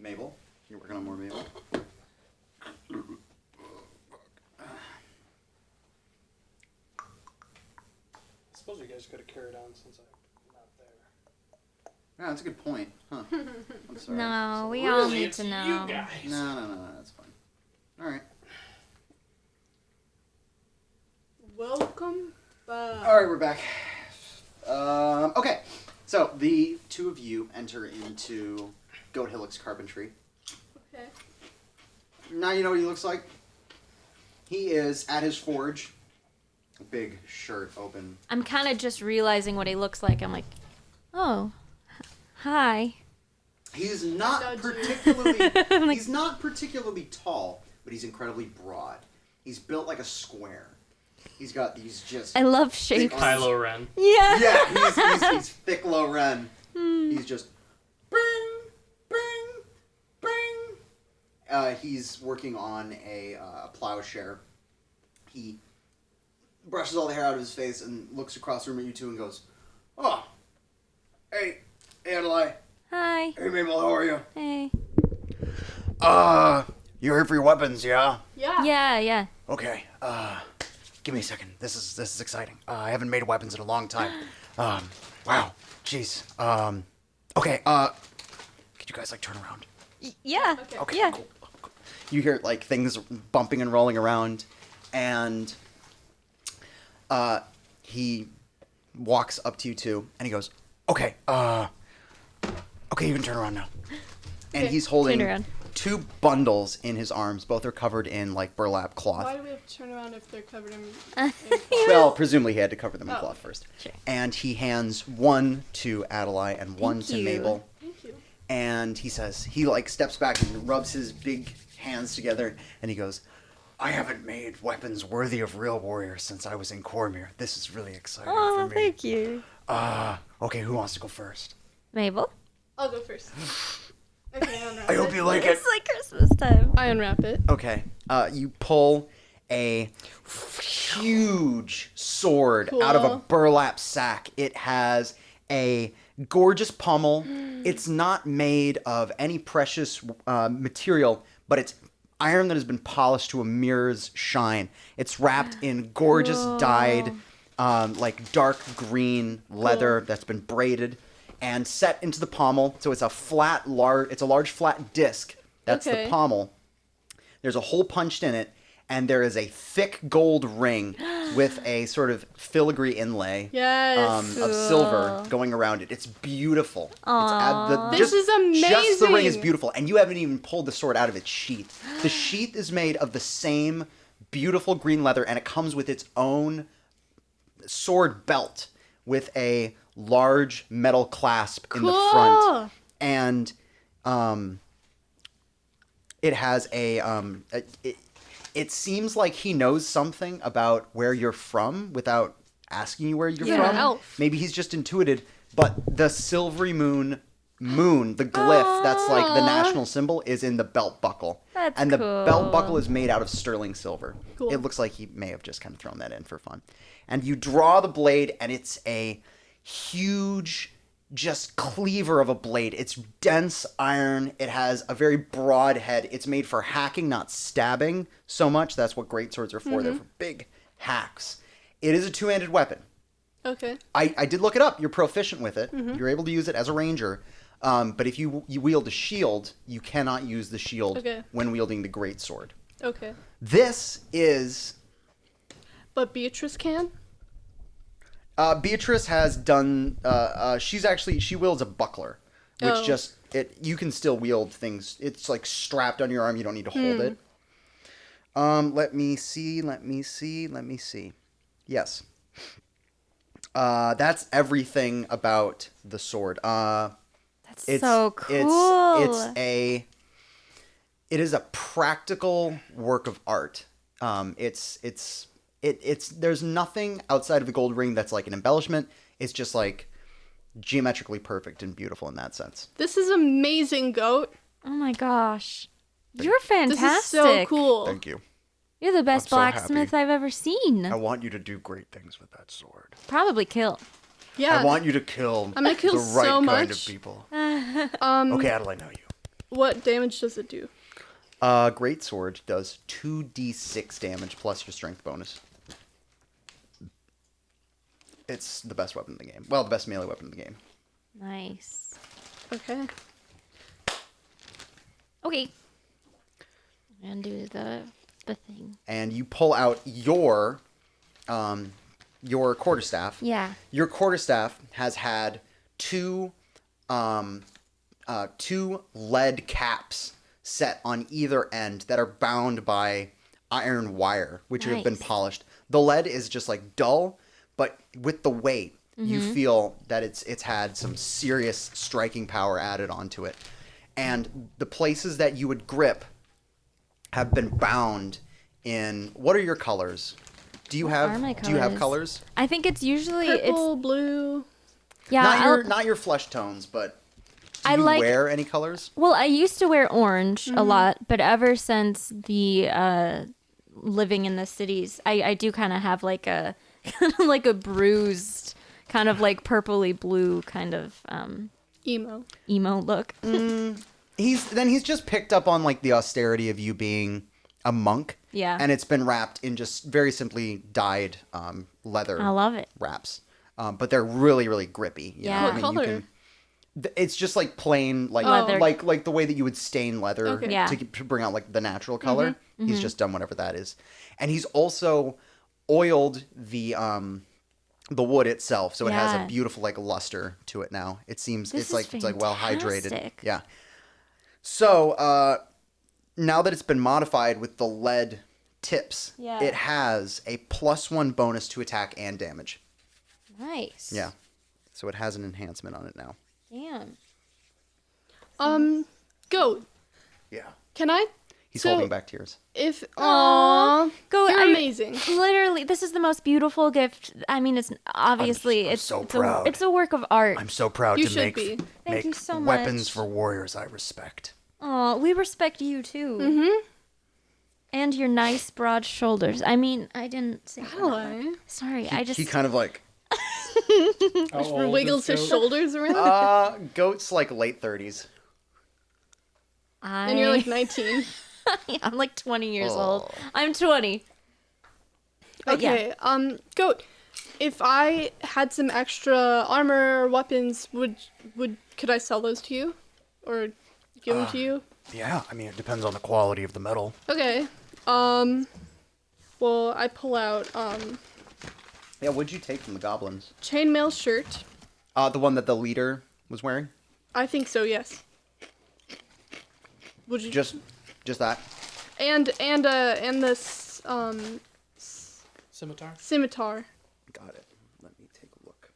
Mabel. You're working on more Mabel. I suppose you guys could have carried on since I'm not there. Yeah, that's a good point. Huh. I'm sorry. No, we all Really, need it's to know. you guys. No, that's fine. All right. Welcome back. All right, we're back. Okay, so the two of you enter into Goat Hillock's carpentry. Okay. Now you know what he looks like. He is at his forge. A big shirt open. I'm kind of just realizing what he looks like. I'm like, oh, hi. He's not Nudge you. particularly. He's not particularly tall, but he's incredibly broad. He's built like a square. He's got these just. I love thick shapes. arms. Kylo Ren. Yeah. Yeah, he's thick low Ren. He's just. Bing, bing, bing. He's working on a plowshare. He brushes all the hair out of his face and looks across the room at you two and goes, "Oh, hey, Adelaide. Hi. Hey, Mabel, how are you? Hey. You're here for your weapons, yeah? Yeah. Yeah. Okay, give me a second. This is exciting. I haven't made weapons in a long time. Wow, jeez. Okay, could you guys, like, turn around? Yeah. Okay, Yeah. cool. You hear, like, things bumping and rolling around, and, he walks up to you two, and he goes, okay, you can turn around now. And Okay, he's holding turn around. 2 bundles in his arms. Both are covered in, like, burlap cloth. Why do we have to turn around if they're covered in? Well, presumably he had to cover them in Oh. cloth first. Sure. And he hands one to Adelaide and one Thank to you. Mabel. Thank you. And he says, he like steps back and rubs his big hands together and he goes, I haven't made weapons worthy of real warriors since I was in Cormyr. This is really exciting Oh, for me. thank you. Okay, who wants to go first? Mabel. I'll go first. Okay, unwrap I hope it. you like it. It's like Christmas time. I unwrap it. Okay, you pull a huge sword out of a Cool. burlap sack. It has a gorgeous pommel. It's not made of any precious material, but it's iron that has been polished to a mirror's shine. It's wrapped in gorgeous dyed, like dark green leather that's been braided and set into the pommel. So it's a large flat disc. That's Okay. the pommel. There's a hole punched in it, and there is a thick gold ring with a sort of filigree inlay Yes. of silver going around it. It's beautiful. This is Just the ring is amazing. beautiful, and you haven't even pulled the sword out of its sheath. The sheath is made of the same beautiful green leather, and it comes with its own sword belt with a large metal clasp in the front. Cool. And it has it seems like he knows something about where you're from without asking you where you're Yeah, from. elf. Maybe he's just intuited, but the silvery moon, the glyph that's like the national symbol, is in the belt buckle. That's and the belt cool. buckle is made out of sterling silver. Cool. It looks like he may have just kind of thrown that in for fun. And you draw the blade, and it's a huge just cleaver of a blade. It's dense iron. It has a very broad head. It's made for hacking, not stabbing so much. That's what great swords are for. They're for big hacks. It is a two-handed weapon. Okay. I did look it up. You're proficient with it. You're able to use it as a ranger. But if you wield a shield, you cannot use the shield Okay. when wielding the great sword. Okay. This is... But Beatrice can? Beatrice has done. She wields a buckler, which Oh. you can still wield things. It's like strapped on your arm. You don't need to hold it. Let me see. Yes. That's everything about the sword. That's so cool. It is a practical work of art. There's nothing outside of the gold ring that's like an embellishment. It's just like geometrically perfect and beautiful in that sense. This is amazing, Goat. Oh my gosh. You're fantastic. This is so cool. Thank you. You're the best I'm so blacksmith happy. I've ever seen. I want you to do great things with that sword. Probably kill. Yeah. I want you to kill I'm gonna kill the right so kind of much. people. Okay, Adelaide, know you. What damage does it do? Greatsword does 2d6 damage plus your strength bonus. It's the best weapon in the game. Well, the best melee weapon in the game. Nice. Okay. Okay. And do the thing. And you pull out your quarterstaff. Yeah. Your quarterstaff has had two lead caps set on either end that are bound by iron wire, which have been Nice. polished. The lead is just like dull, but with the weight, you feel that it's had some serious striking power added onto it. And the places that you would grip have been bound in. What are your colors? Do you are my do you have colors? colors? I think it's usually Purple, blue. yeah. Not your flesh tones, but do I you like- wear any colors? Well, I used to wear orange a lot, but ever since the living in the cities, I do kind of have like a like a bruised kind of like purpley blue kind of Emo. emo look. He's just picked up on like the austerity of you being a monk. Yeah. And it's been wrapped in just very simply dyed leather. I love it. Wraps. But they're really, really grippy. You Yeah. know? What color? It's just like plain, like Leather. like the way that you would stain leather Okay. Yeah. to bring out like the natural color. He's just done whatever that is, and he's also oiled the wood itself, so it has a Yeah. beautiful like luster to it now. It seems This it's like well hydrated. fantastic. Yeah. So now that it's been modified with the lead tips, Yeah. it has a +1 bonus to attack and damage. Nice. Yeah. So it has an enhancement on it now. Damn. Goat. Yeah. Can I? He's So- holding back tears. If Aww. Go. You're amazing. Literally, this is the most beautiful gift. I mean, it's obviously I'm it's so it's proud. it's a work of art. I'm so proud You to should make be. Thank you so weapons much. for warriors I respect. Oh, we respect you too. Mm-hmm. And your nice broad shoulders. I mean, I didn't say that. Hello. Sorry, I just He kind of like How old Wiggles is his Goat? shoulders around. goat's like late 30s. And you're like 19. I'm like 20 years Oh. old. I'm 20. But yeah. Okay. Goat. If I had some extra armor or weapons, could I sell those to you? Or give them to you? Yeah, I mean it depends on the quality of the metal. Okay. Well, I pull out Yeah, what'd you take from the goblins? chainmail shirt. The one that the leader was wearing? I think so, yes. Would you Just that? and this Scimitar. scimitar. Got it. Let me take a look.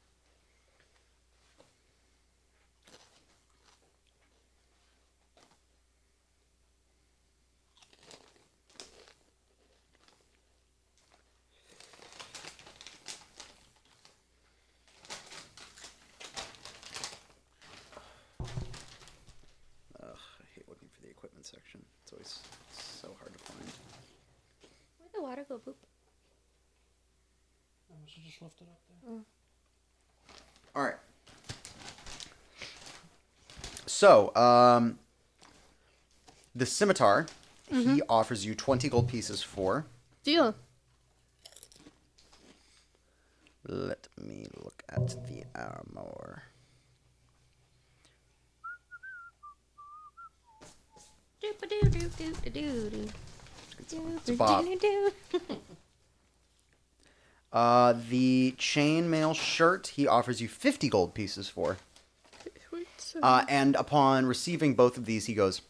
I hate looking for the equipment section. It's always so hard to find. Where'd the water go, poop? I should just lift it up there. All right. So, the scimitar, he offers you 20 gold pieces for. Deal. Let me look at the armor. It's a bob. The chainmail shirt, he offers you 50 gold pieces for. Wait, so- And upon receiving both of these, he goes,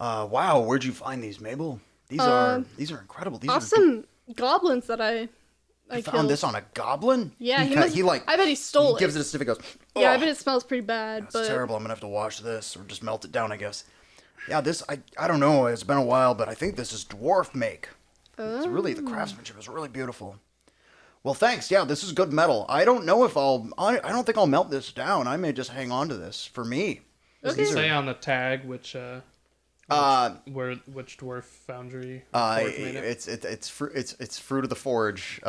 "Wow, where'd you find these, Mabel? These are incredible. These are awesome goblins that I you killed. found this on a goblin? Yeah, he, he ki- must- he like I bet he stole he gives it. it a sniff. He goes, Yeah, I "Oh, bet it smells pretty bad, that's but terrible. I'm gonna have to wash this or just melt it down, I guess." Yeah, this I don't know. It's been a while, but I think this is dwarf make. It's really the craftsmanship is really beautiful. Well, thanks. Yeah, this is good metal. I don't know if I don't think I'll melt this down. I may just hang on to this for me. Does it say on the tag which dwarf foundry dwarf made it? It's fruit of the forge.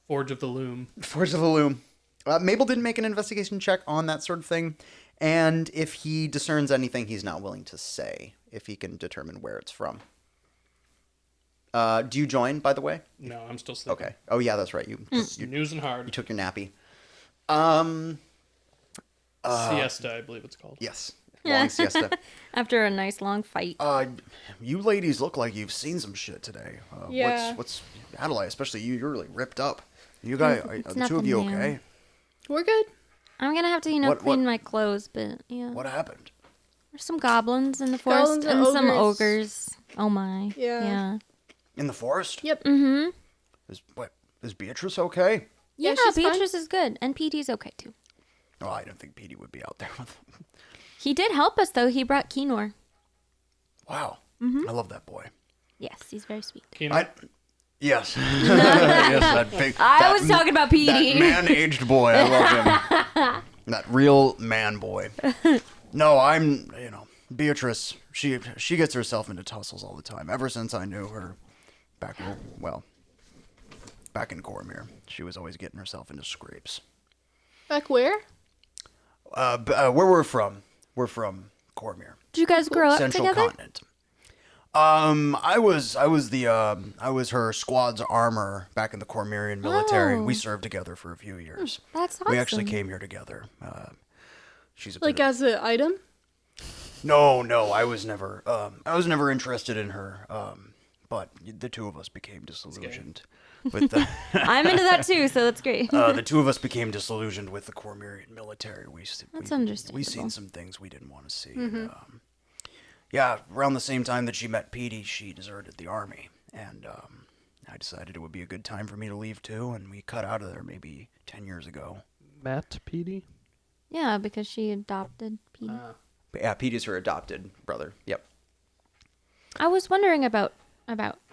Forge of the Loom. Forge of the loom. Mabel didn't make an investigation check on that sort of thing, And if he discerns anything he's not willing to say, if he can determine where it's from. Do you join, by the way? No, I'm still sleeping. Okay. Oh, yeah, that's right. You Snoozing hard. took your nappy. Siesta, I believe it's called. Yes. Long siesta. After a nice long fight. You ladies look like you've seen some shit today. Yeah. What's Adelaide, especially you, you're really ripped up. You guys, are the two of nothing you new. okay? We're good. I'm gonna have to, What- clean my clothes, but yeah. What happened? There's some goblins in the forest Goblins and and some ogres. ogres. Oh my. Yeah. In the forest? Yep. Mm-hmm. Is Beatrice okay? Yeah, Yeah, she's fine. Beatrice is good. And PD's okay too. Oh, I don't think Petey would be out there with them. He did help us though. He brought Kenor. Wow. Mm-hmm. I love that boy. Yes, he's very sweet. Yes. Yes, that big. I was talking about That PD. man-aged boy. I love him. That real man boy. No, Beatrice, she gets herself into tussles all the time. Ever since I knew her back in Cormyr, she was always getting herself into scrapes. Back where? Where we're from Cormyr, Did you guys grow up Central together? Continent. I was her squad's armor back in the Cormyrian military. Oh. We served together for a few years. That's awesome. We actually came here together. She's a Like bit of- as an item? No, I was never interested in her. But the two of us became disillusioned with the I'm into that too, so that's great. the two of us became disillusioned with the Cormyrian military. That's understandable. We seen some things we didn't want to see. Yeah, around the same time that she met Petey, she deserted the army, and I decided it would be a good time for me to leave too, and we cut out of there maybe 10 years ago. Matt PD? Yeah, because she adopted PD. But yeah, Petey's her adopted brother. Yep. I was wondering about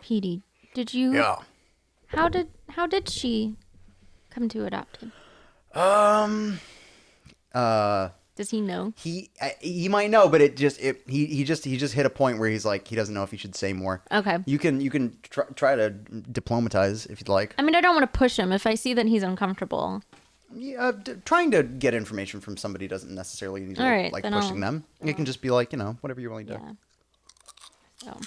PD. Did you? Yeah. How did she come to adopt him? Does he know? He might know, but he just hit a point where he's like he doesn't know if he should say more. Okay. You can try to diplomatize if you'd like. I mean, I don't want to push him if I see that he's uncomfortable. Yeah, trying to get information from somebody doesn't necessarily need to All right, like then pushing I'll- them. It can just be like whatever you're willing to. Yeah. So.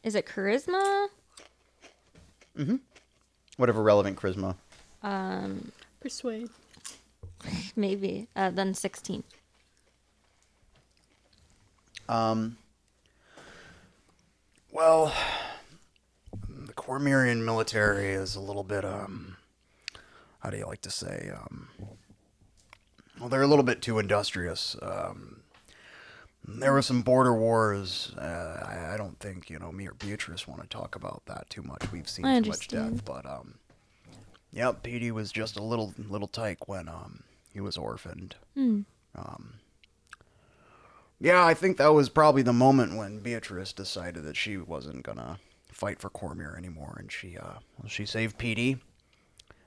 Is it charisma? Whatever relevant charisma. Persuade. Maybe. Then 16. Well, the Cormyrian military is a little bit how do you like to say well, they're a little bit too industrious. There were some border wars. I don't think me or Beatrice want to talk about that too much. We've seen I too much understand. death, but yep, Petey was just a little tyke when he was orphaned. Yeah, I think that was probably the moment when Beatrice decided that she wasn't gonna fight for Cormyr anymore, and she saved Petey.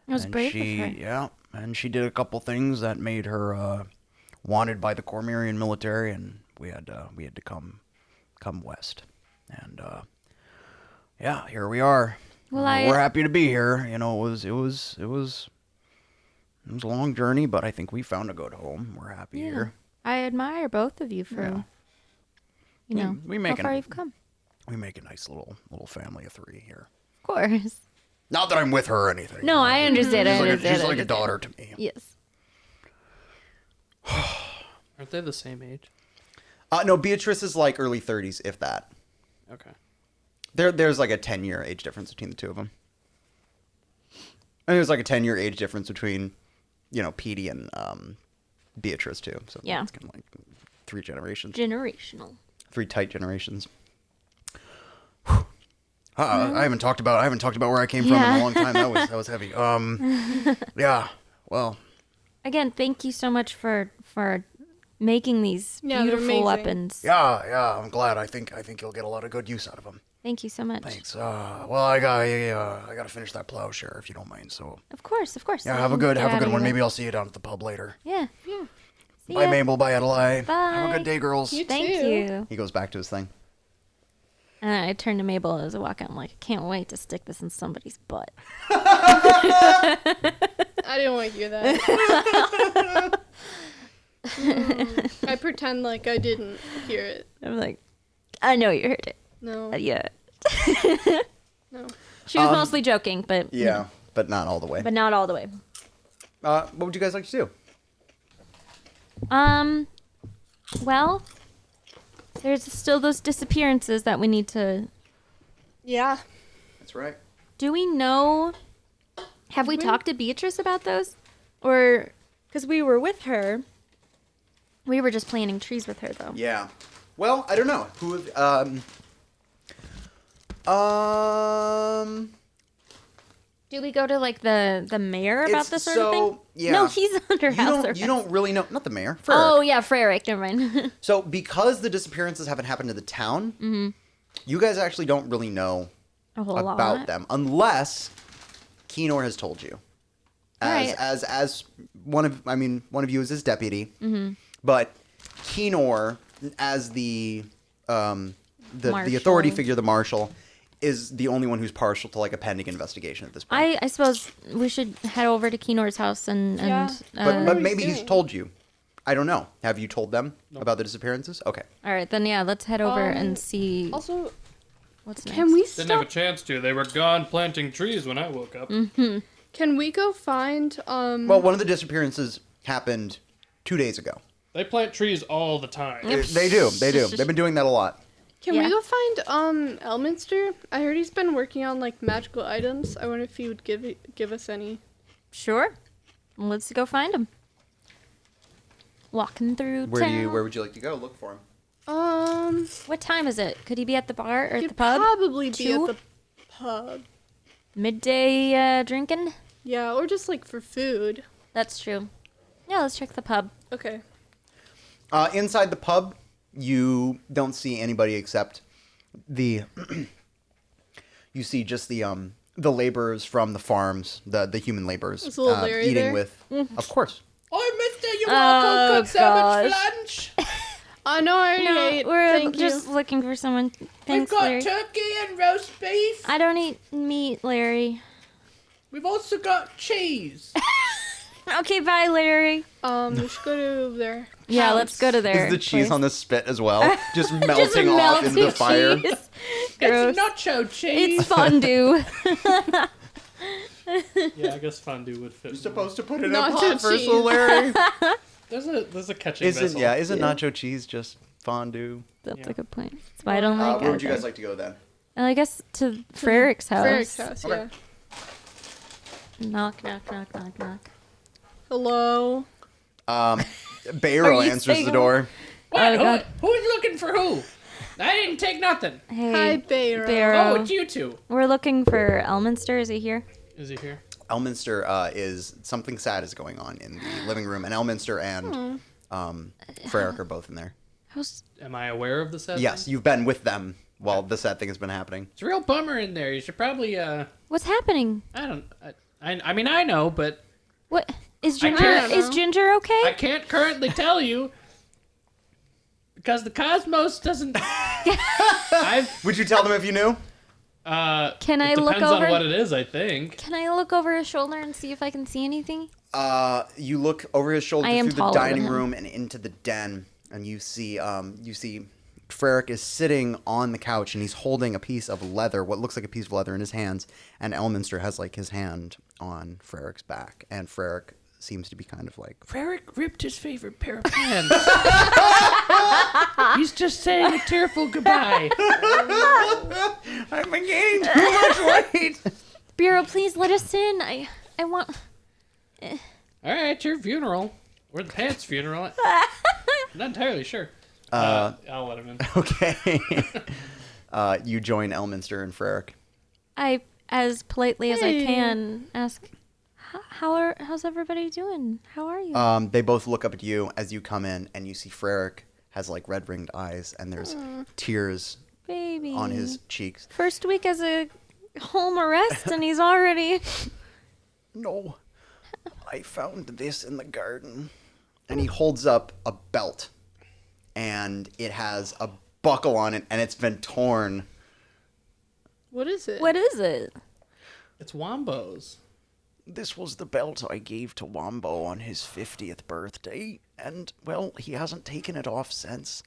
It was And brave she, of her. yeah, and she did a couple things that made her wanted by the Cormyrian military, and we had to come west, and yeah, here we are. Well, We're happy to be here. It was a long journey, but I think we found a good home. We're happy Yeah. here. I admire both of you for, We how make far an- you've come. We make a nice little family of three here. Of course. Not that I'm with her or anything. No, I understand. She's, I like, understand. she's I like a understand. daughter to me. Yes. Aren't they the same age? No, Beatrice is like early 30s, if that. Okay. There's like a 10-year age difference between the two of them. And there's like a 10-year age difference between, Petey and Beatrice too. So Yeah. it's kind of like 3 generations, Generational. 3 tight generations. I haven't talked about where I came from in Yeah. a long time. That was heavy. Yeah. Well, Again, thank you so much for making these Yeah, they're beautiful amazing. weapons. yeah. I'm glad. I think you'll get a lot of good use out of them. Thank you so much. Thanks. Well, I got to finish that plowshare if you don't mind. So Of course. yeah, have a good one. Maybe I'll see you down at the pub later. Yeah. See Bye, ya. Mabel. Bye, Adelaide. Bye. Have a good day, girls. You Thank too. you. He goes back to his thing. And I turned to Mabel as I walk out. I'm like, I can't wait to stick this in somebody's butt. I didn't want to hear that. I pretend like I didn't hear it. I'm like, I know you heard it. No. Yeah. No. She was mostly joking, but Yeah, but not all the way. but not all the way. What would you guys like to do? Well, there's still those disappearances that we need to. Yeah. That's right. Do we know? Have we talked to Beatrice about those, or because we were with her? We were just planting trees with her, though. Yeah. Well, I don't know. Who? Do we go to like the mayor about It's this sort of so- thing? yeah. No, he's under house arrest. You don't really know. Not the mayor. Oh yeah, Freric. Never mind. So because the disappearances haven't happened to the town, you guys actually don't really know A whole about lot. them unless Kenor has told you. Right. As one of you is his deputy, but Kenor as the authority Marshal. figure, the marshal, is the only one who's partial to like a pending investigation at this point. I suppose we should head over to Kenor's house and Yeah. But he's maybe he's doing? told you. I don't know. Have you told them about the disappearances? Okay. all right, then yeah, let's head over and see Also, what's next. can we Didn't have a stop? chance to. They were gone planting trees when I woke up. Can we go find Well, one of the disappearances happened 2 days ago. They plant trees all the time. They do. They've been doing that a lot. Can Yeah. we go find Elminster? I heard he's been working on like magical items. I wonder if he would give us any. Sure. Let's go find him. Walking through town. Where would you like to go? Look for him. What time is it? Could he be at the bar or at Could the pub? probably be Two? at the pub. Midday drinking? Yeah, or just like for food. That's true. Yeah, let's check the pub. Okay. Inside the pub, you don't see anybody except the. You see just the laborers from the farms, the human laborers, Is little Larry eating there? with. Of course. Oh, mister, you want to cook so much gosh. lunch? I know I already No, ate. we're Thank just you. looking for someone. We've Thanks, got Larry. turkey and roast beef. I don't eat meat, Larry. We've also got cheese. Okay, bye, Larry. We should go to their. Yeah, house. let's go to there. Is the cheese place. on the spit as well? Just melting Just off into the melted fire. cheese. Gross. It's nacho cheese. It's fondue. Yeah, I guess fondue would fit. You're supposed to put it in Nacho a pot first, cheese. Larry. There's a catching Isn't vessel. isn't nacho cheese just fondue? That's Yeah. a good point. That's why I don't like Where would you it. guys like to go then? I guess to Freric's house. Freric's house. Okay. Yeah. Knock, knock, knock, knock, knock. Hello. Bayro you answers saying- the door. What? Oh, God. Who's looking for who? I didn't take nothing. Hey, Hi, Bayro. Bayro. Oh, it's you two. We're looking for Elminster. Is he here? Is he here? Elminster is something sad is going on in the living room, and Elminster and Freric are both in there. How's Am I aware of the set? Yes, you've been with them while the sad thing has been happening. It's a real bummer in there. You should probably what's happening? I mean I know, but What is I Ginger? can't- Is Ginger okay? I can't currently tell you because the cosmos doesn't. Would you tell them if you knew? Can I it look depends over? on what it is, I think. Can I look over his shoulder and see if I can see anything? You look over his shoulder I am through the taller dining than him. room and into the den, and you see Freric is sitting on the couch, and he's holding a piece of leather, what looks like a piece of leather in his hands, and Elminster has like his hand on Freric's back, and Freric seems to be kind of like, Freric ripped his favorite pair of pants. He's just saying a tearful goodbye. I'm gaining too much weight. Bureau, please let us in. I want. All right, your funeral or the pants funeral. I'm not entirely sure. I'll let him in. Okay. You join Elminster and Freric. I, as politely as I Hey. can, ask, how's everybody doing? How are you? They both look up at you as you come in, and you see Freric has like red ringed eyes, and there's tears Baby. on his cheeks. First week as a home arrest, and he's already. No, I found this in the garden. And he holds up a belt, and it has a buckle on it, and it's been torn What is it? What is it? It's Wombo's. This was the belt I gave to Wombo on his 50th birthday, and, well, he hasn't taken it off since.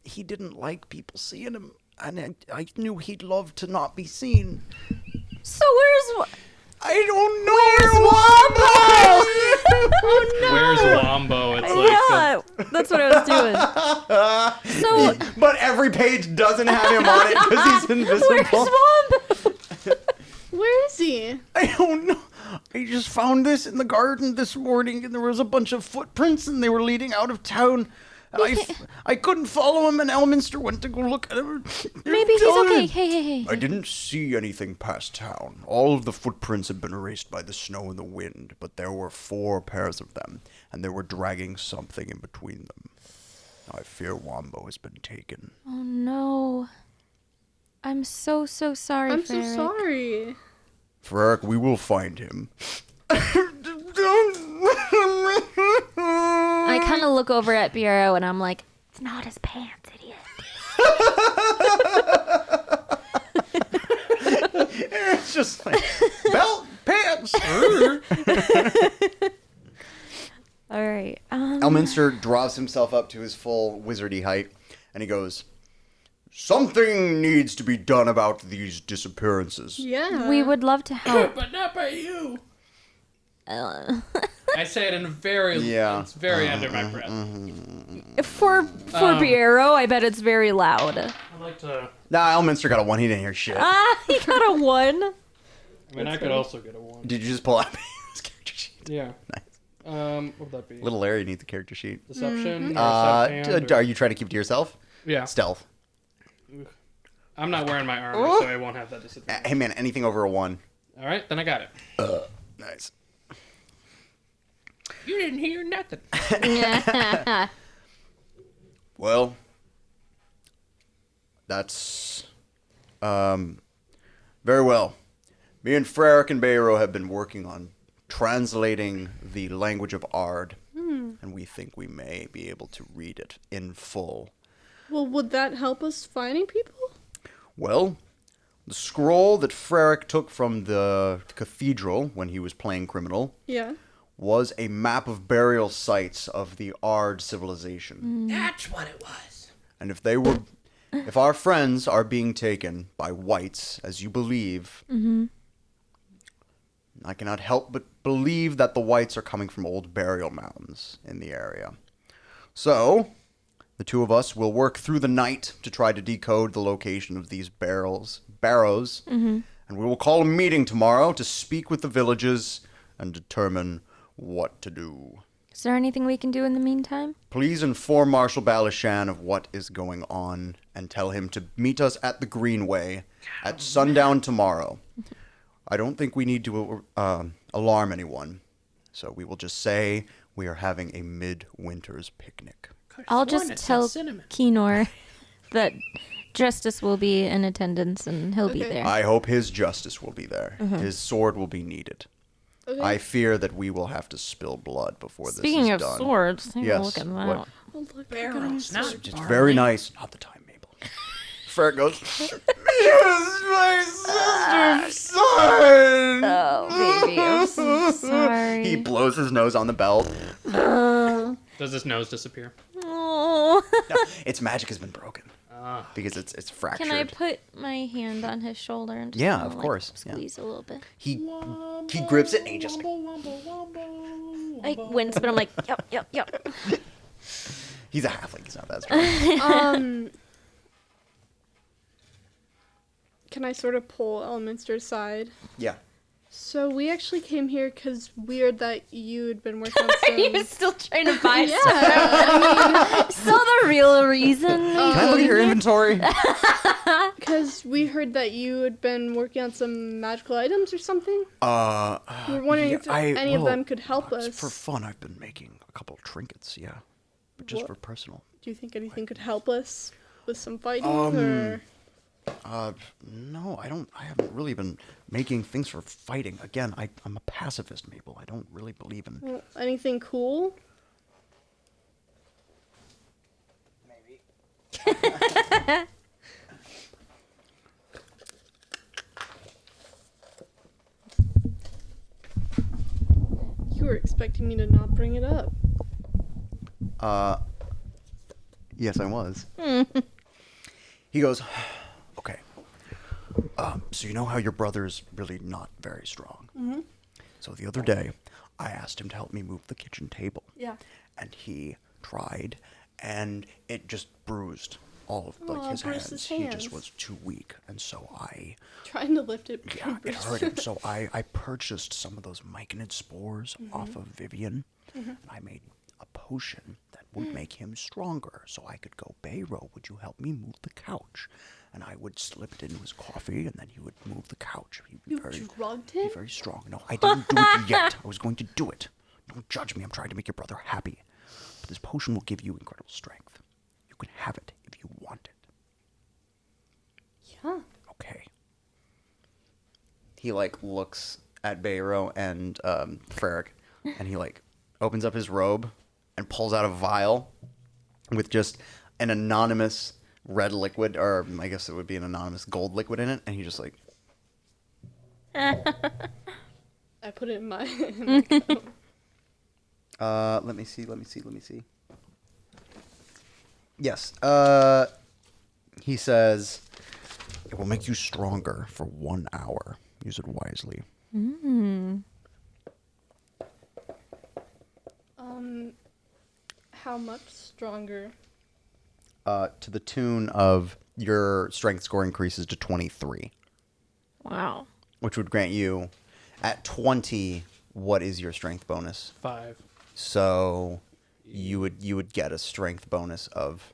He didn't like people seeing him, and I knew he'd love to not be seen. So where's... I don't know Where's Wombo? It's like Yeah, that's what I was doing. So, But every page doesn't have him on it because he's invisible. where's Wombo? Where is he? I don't know. I just found this in the garden this morning, and there was a bunch of footprints, and they were leading out of town. I couldn't follow him, and Elminster went to go look at him. Maybe he's okay. Hey. I didn't see anything past town. All of the footprints had been erased by the snow and the wind, but there were 4 pairs of them, and they were dragging something in between them. I fear Wombo has been taken. Oh, no. I'm so sorry, I'm so Ferric. sorry. Ferric, we will find him. I kind of look over at Bureau and I'm like, it's not his pants, idiot. It's just like, belt, pants. All right. Elminster draws himself up to his full wizardy height, and he goes, "Something needs to be done about these disappearances." Yeah. We would love to help. but not by you. Uh, I say it in a very, Yeah. it's very under my breath. for Bureau, I bet it's very loud. I'd like to, Nah, Elminster got a 1. He didn't hear shit. He got a 1. I mean, I could also get a 1. Did you just pull out his character sheet? Yeah. Nice. What would that be? Little Larry needs a character sheet. Deception? Or set Are you trying to keep it to yourself? Yeah. Stealth. I'm not wearing my armor, so I won't have that disadvantage. Hey man, anything over a 1. All right, then I got it. Nice. You didn't hear nothing. Well, that's very well. Me and Freric and Bayro have been working on translating the language of Ard, and we think we may be able to read it in full. Well, would that help us finding people? Well, the scroll that Freric took from the cathedral when he was playing criminal Yeah. was a map of burial sites of the Ard civilization. That's what it was. And if our friends are being taken by whites, as you believe, I cannot help but believe that the whites are coming from old burial mounds in the area. So, the 2 of us will work through the night to try to decode the location of these barrows, and we will call a meeting tomorrow to speak with the villages and determine what to do. Is there anything we can do in the meantime? Please inform Marshal Balishan of what is going on and tell him to meet us at the Greenway at sundown tomorrow. I don't think we need to alarm anyone, so we will just say we are having a midwinter's picnic. I'll just tell Kenor that Justice will be in attendance and he'll be Okay. there. I hope his justice will be there. His sword will be needed. Okay. I fear that we will have to spill blood before Speaking this of is done. swords, take Yes, a look at that. what- Oh, look, Barrels, not It's very nice. Not the time, Mabel. Ferret goes, "Yes, my sister's son!" Oh, baby, I'm so sorry. He blows his nose on the belt. Does his nose disappear? Oh. No, its magic has been broken because it's fractured. Can I put my hand on his shoulder and just Yeah, kinda, of like, course, yeah. squeeze a little bit? He grips it and he just I wince, but I'm like, yep. he's a halfling. He's not that strong. Can I sort of pull Elminster aside? Yeah. So we actually came here because we heard that you had been working on some... He was still trying to buy Yeah, stuff. I So the real reason. Can I look at your inventory? mean, because we heard that you had been working on some magical items or something. We were wondering yeah, if any of well, them could help us. For fun, I've been making a couple of trinkets, yeah. But just What? for personal. Do you think anything could help us with some fighting? Or... No, I haven't really been making things for fighting. Again, I'm a pacifist, Mabel. I don't really believe in... Well, anything cool? You were expecting me to not bring it up. Yes, I was. He goes, okay. So you know how your brother's really not very strong? Mm-hmm. So the other day, I asked him to help me move the kitchen table. Yeah. And he tried, and it just bruised all of his bruised hands. his He just hands. was too weak, and so I Trying to lift it. yeah, it hurt him. So I purchased some of those myconid spores off of Vivian, and I made a potion that would make him stronger. So I could go, Bayro, would you help me move the couch? And I would slip it into his coffee, and then he would move the couch. He'd be You drugged him? very strong. No, I didn't do it yet. I was going to do it. Don't judge me. I'm trying to make your brother happy. But this potion will give you incredible strength. You can have it if you want it. Yeah. Okay. He looks at Bayro and Ferric, and he opens up his robe and pulls out a vial with just an anonymous red liquid, or I guess it would be an anonymous gold liquid in it, and he just I put it in my. Coat. let me see. Yes. He says it will make you stronger for 1 hour. Use it wisely. How much stronger? To the tune of your strength score increases to 23, Wow. which would grant you at 20. What is your strength bonus? 5. So you would get a strength bonus of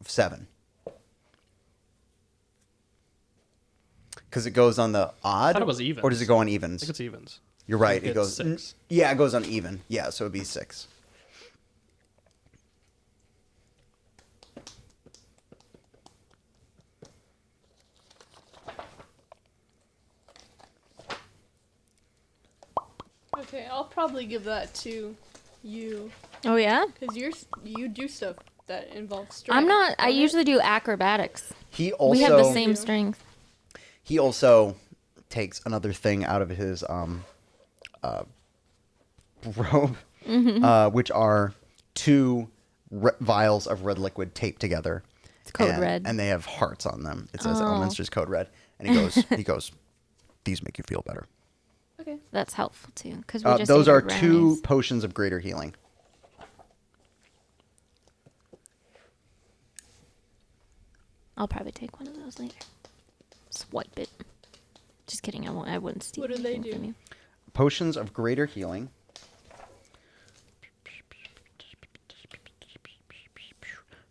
7. Because it goes on the odd. I thought it was evens. Or does it go on I evens? think it's evens. You're right. It It goes. gets 6. Yeah, it goes on even. Yeah, so it'd be 6. Okay, I'll probably give that to you Oh yeah. because you do stuff that involves strength. I'm not. I don't you? usually do acrobatics. He also We have the same Yeah. strength. He also takes another thing out of his robe, which are 2 vials of red liquid taped together. It's code red. and they have hearts on them. It says Oh. Elminster's code red, and he goes, these make you feel better. Okay. That's helpful too, because we just Those ate are our 2 brownies. potions of greater healing. I'll probably take one of those later. Swipe it. Just kidding. I won't. I wouldn't steal. What do they anything do? from you. Potions of greater healing.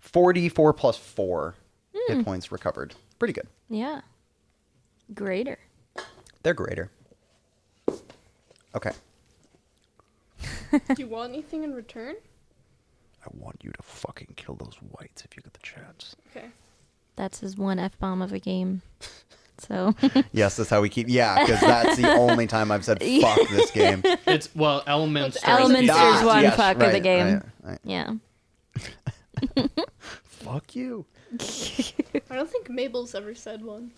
44 plus 4 hit points recovered. Pretty good. Yeah. Greater. They're greater. Okay. Do you want anything in return? I want you to fucking kill those whites if you get the chance. Okay. That's his one F-bomb of a game. So. Yes, that's how we keep. Yeah, because that's the only time I've said fuck this game. It's elements. Elements Ah, is one yes, fuck of the right, game. right. Yeah. Fuck you. I don't think Mabel's ever said one.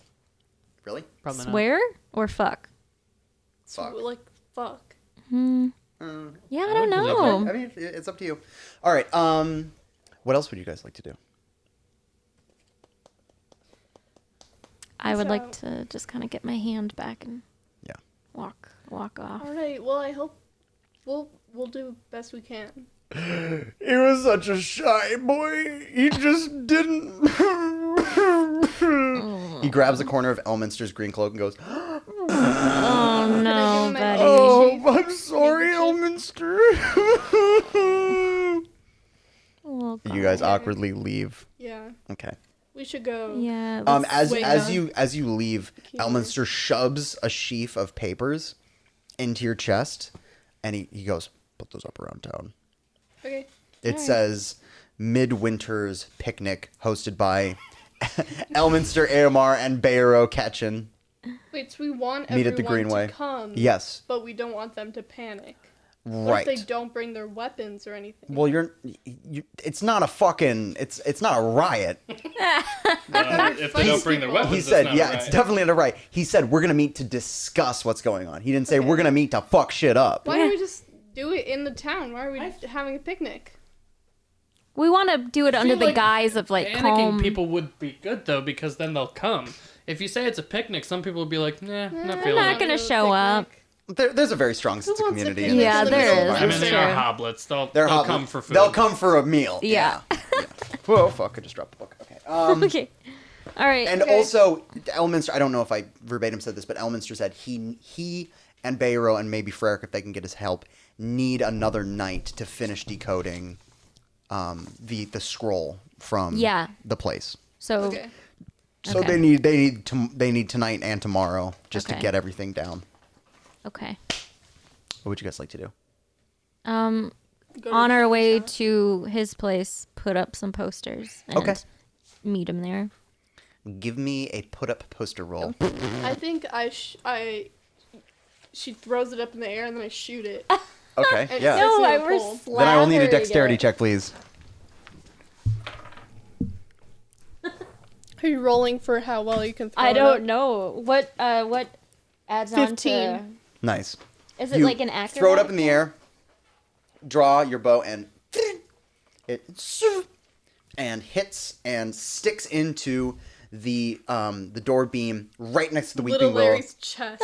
Really? Probably not. Swear or fuck? Fuck. Like fuck. Yeah, I don't would believe know. I mean, it's up to you. All right. What else would you guys like to do? I would like So- to just kind of get my hand back and Yeah. walk off. All right. Well, I hope we'll do best we can. He was such a shy boy. He just didn't. He grabs a corner of Elminster's green cloak and goes, Oh no, him my buddy. "Oh, I'm sorry, handkerchief? Elminster." Oh, You guys God. awkwardly leave. Yeah. Okay. We should go. Yeah. let's- As Wait, as you leave, Keyword. Elminster shoves a sheaf of papers into your chest, and he goes, "Put those up around town." Okay. It says Midwinter's Picnic, hosted by Elminster, Aomar, and Bayero Ketchen. Wait. So we want Meet at the everyone Greenway. to come. Yes, But we don't want them to panic. What right. if they don't bring their weapons or anything? Well, it's not a fucking, it's not a riot. If they don't bring their weapons, He it's said, not yeah, right. it's definitely not a riot. He said, we're going to meet to discuss what's going on. He didn't say, we're going to meet to fuck shit up. Why don't we just do it in the town. Why are we having a picnic? We want to do it under feel the like guise of like Panicking calm. people would be good though because then they'll come. If you say it's a picnic, some people will be like, nah, not They're feeling not it. gonna Do a show up. There's a very strong sense of wants a community. picnic Yeah, in the there middle is. of I mean, That's they true. are hoblets. They'll They'll come for food. They'll come for a meal. Yeah. Whoa, fuck! I just dropped the book. Okay. Okay. All right. And also, Elminster, I don't know if I verbatim said this, but Elminster said he and Bayro and maybe Freric, if they can get his help, need another night to finish decoding the scroll from the place. So Okay. So Okay. they need tonight and tomorrow just to Okay. get everything down. okay. What would you guys like to do? Go to On the our house. way to his place, put up some posters and Okay. meet him there. Give me a put up poster roll. I think she throws it up in the air and then I shoot it. Okay, And yeah. No, No, I I were was. Then I will need a dexterity check, please. Are you rolling for how well you can throw I it don't up? know what adds on to. 15. Nice. Is it You like an acrobat? throw it up in the air, draw your bow, and it hits and sticks into the door beam right next to the Little weeping willow. Larry's chest.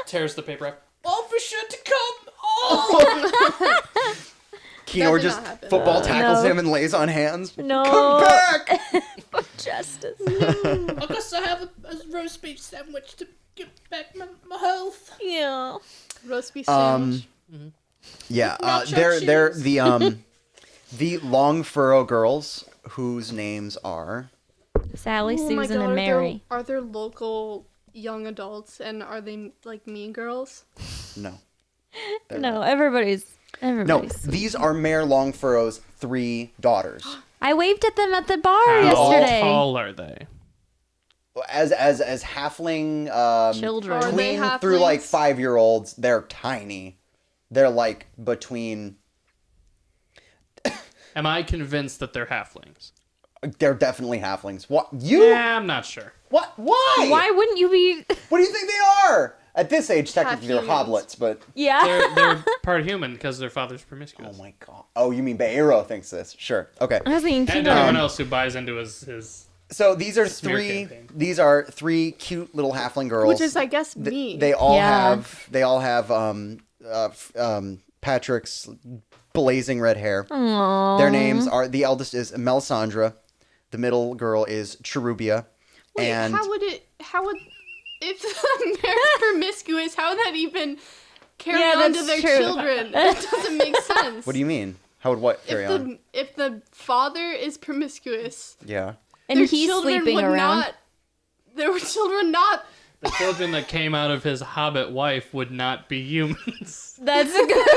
Tears the paper up. Keynor did just not happen. football tackles No. him and lays on hands. No. Come back! Justice. I guess I have a roast beef sandwich to get back my health. Yeah. Roast beef sandwich. Yeah, Nacho they're cheese. the Long Furrow girls whose names are Sally, Oh my Susan, God, and Mary. Are there local young adults and are they like mean girls? no. They're No, not. everybody's. No, these are Mayor Longfurrow's 3 daughters. I waved at them at the bar How yesterday. tall are they? As halfling Children. Are they tween through like halflings? 5-year-olds, they're tiny. They're like between. Am I convinced that they're halflings? They're definitely halflings. What you? Yeah, I'm not sure. What? Why? Why wouldn't you be? What do you think they are? At this age, technically they're Half humans. hoblets, but Yeah. They're part human because their father's promiscuous. oh my god. Oh, you mean Bayero thinks this? Sure. Okay. I was thinking And Keynor. everyone else who buys into his So these are Smear three. campaign. These are 3 cute little halfling girls. Which is, I guess, me. They all Yeah. have Patrick's blazing red hair. Aww. Their names are, the eldest is Melisandre, the middle girl is Cherubia, Wait, and how would, if the mayor's promiscuous, how would that even carry Yeah, on to that's their true. children? That doesn't make sense. what do you mean? How would what carry on? If the father is promiscuous, Yeah. And their he's children sleeping would around. not. Their children not. the children that came out of his hobbit wife would not be humans. That's a good.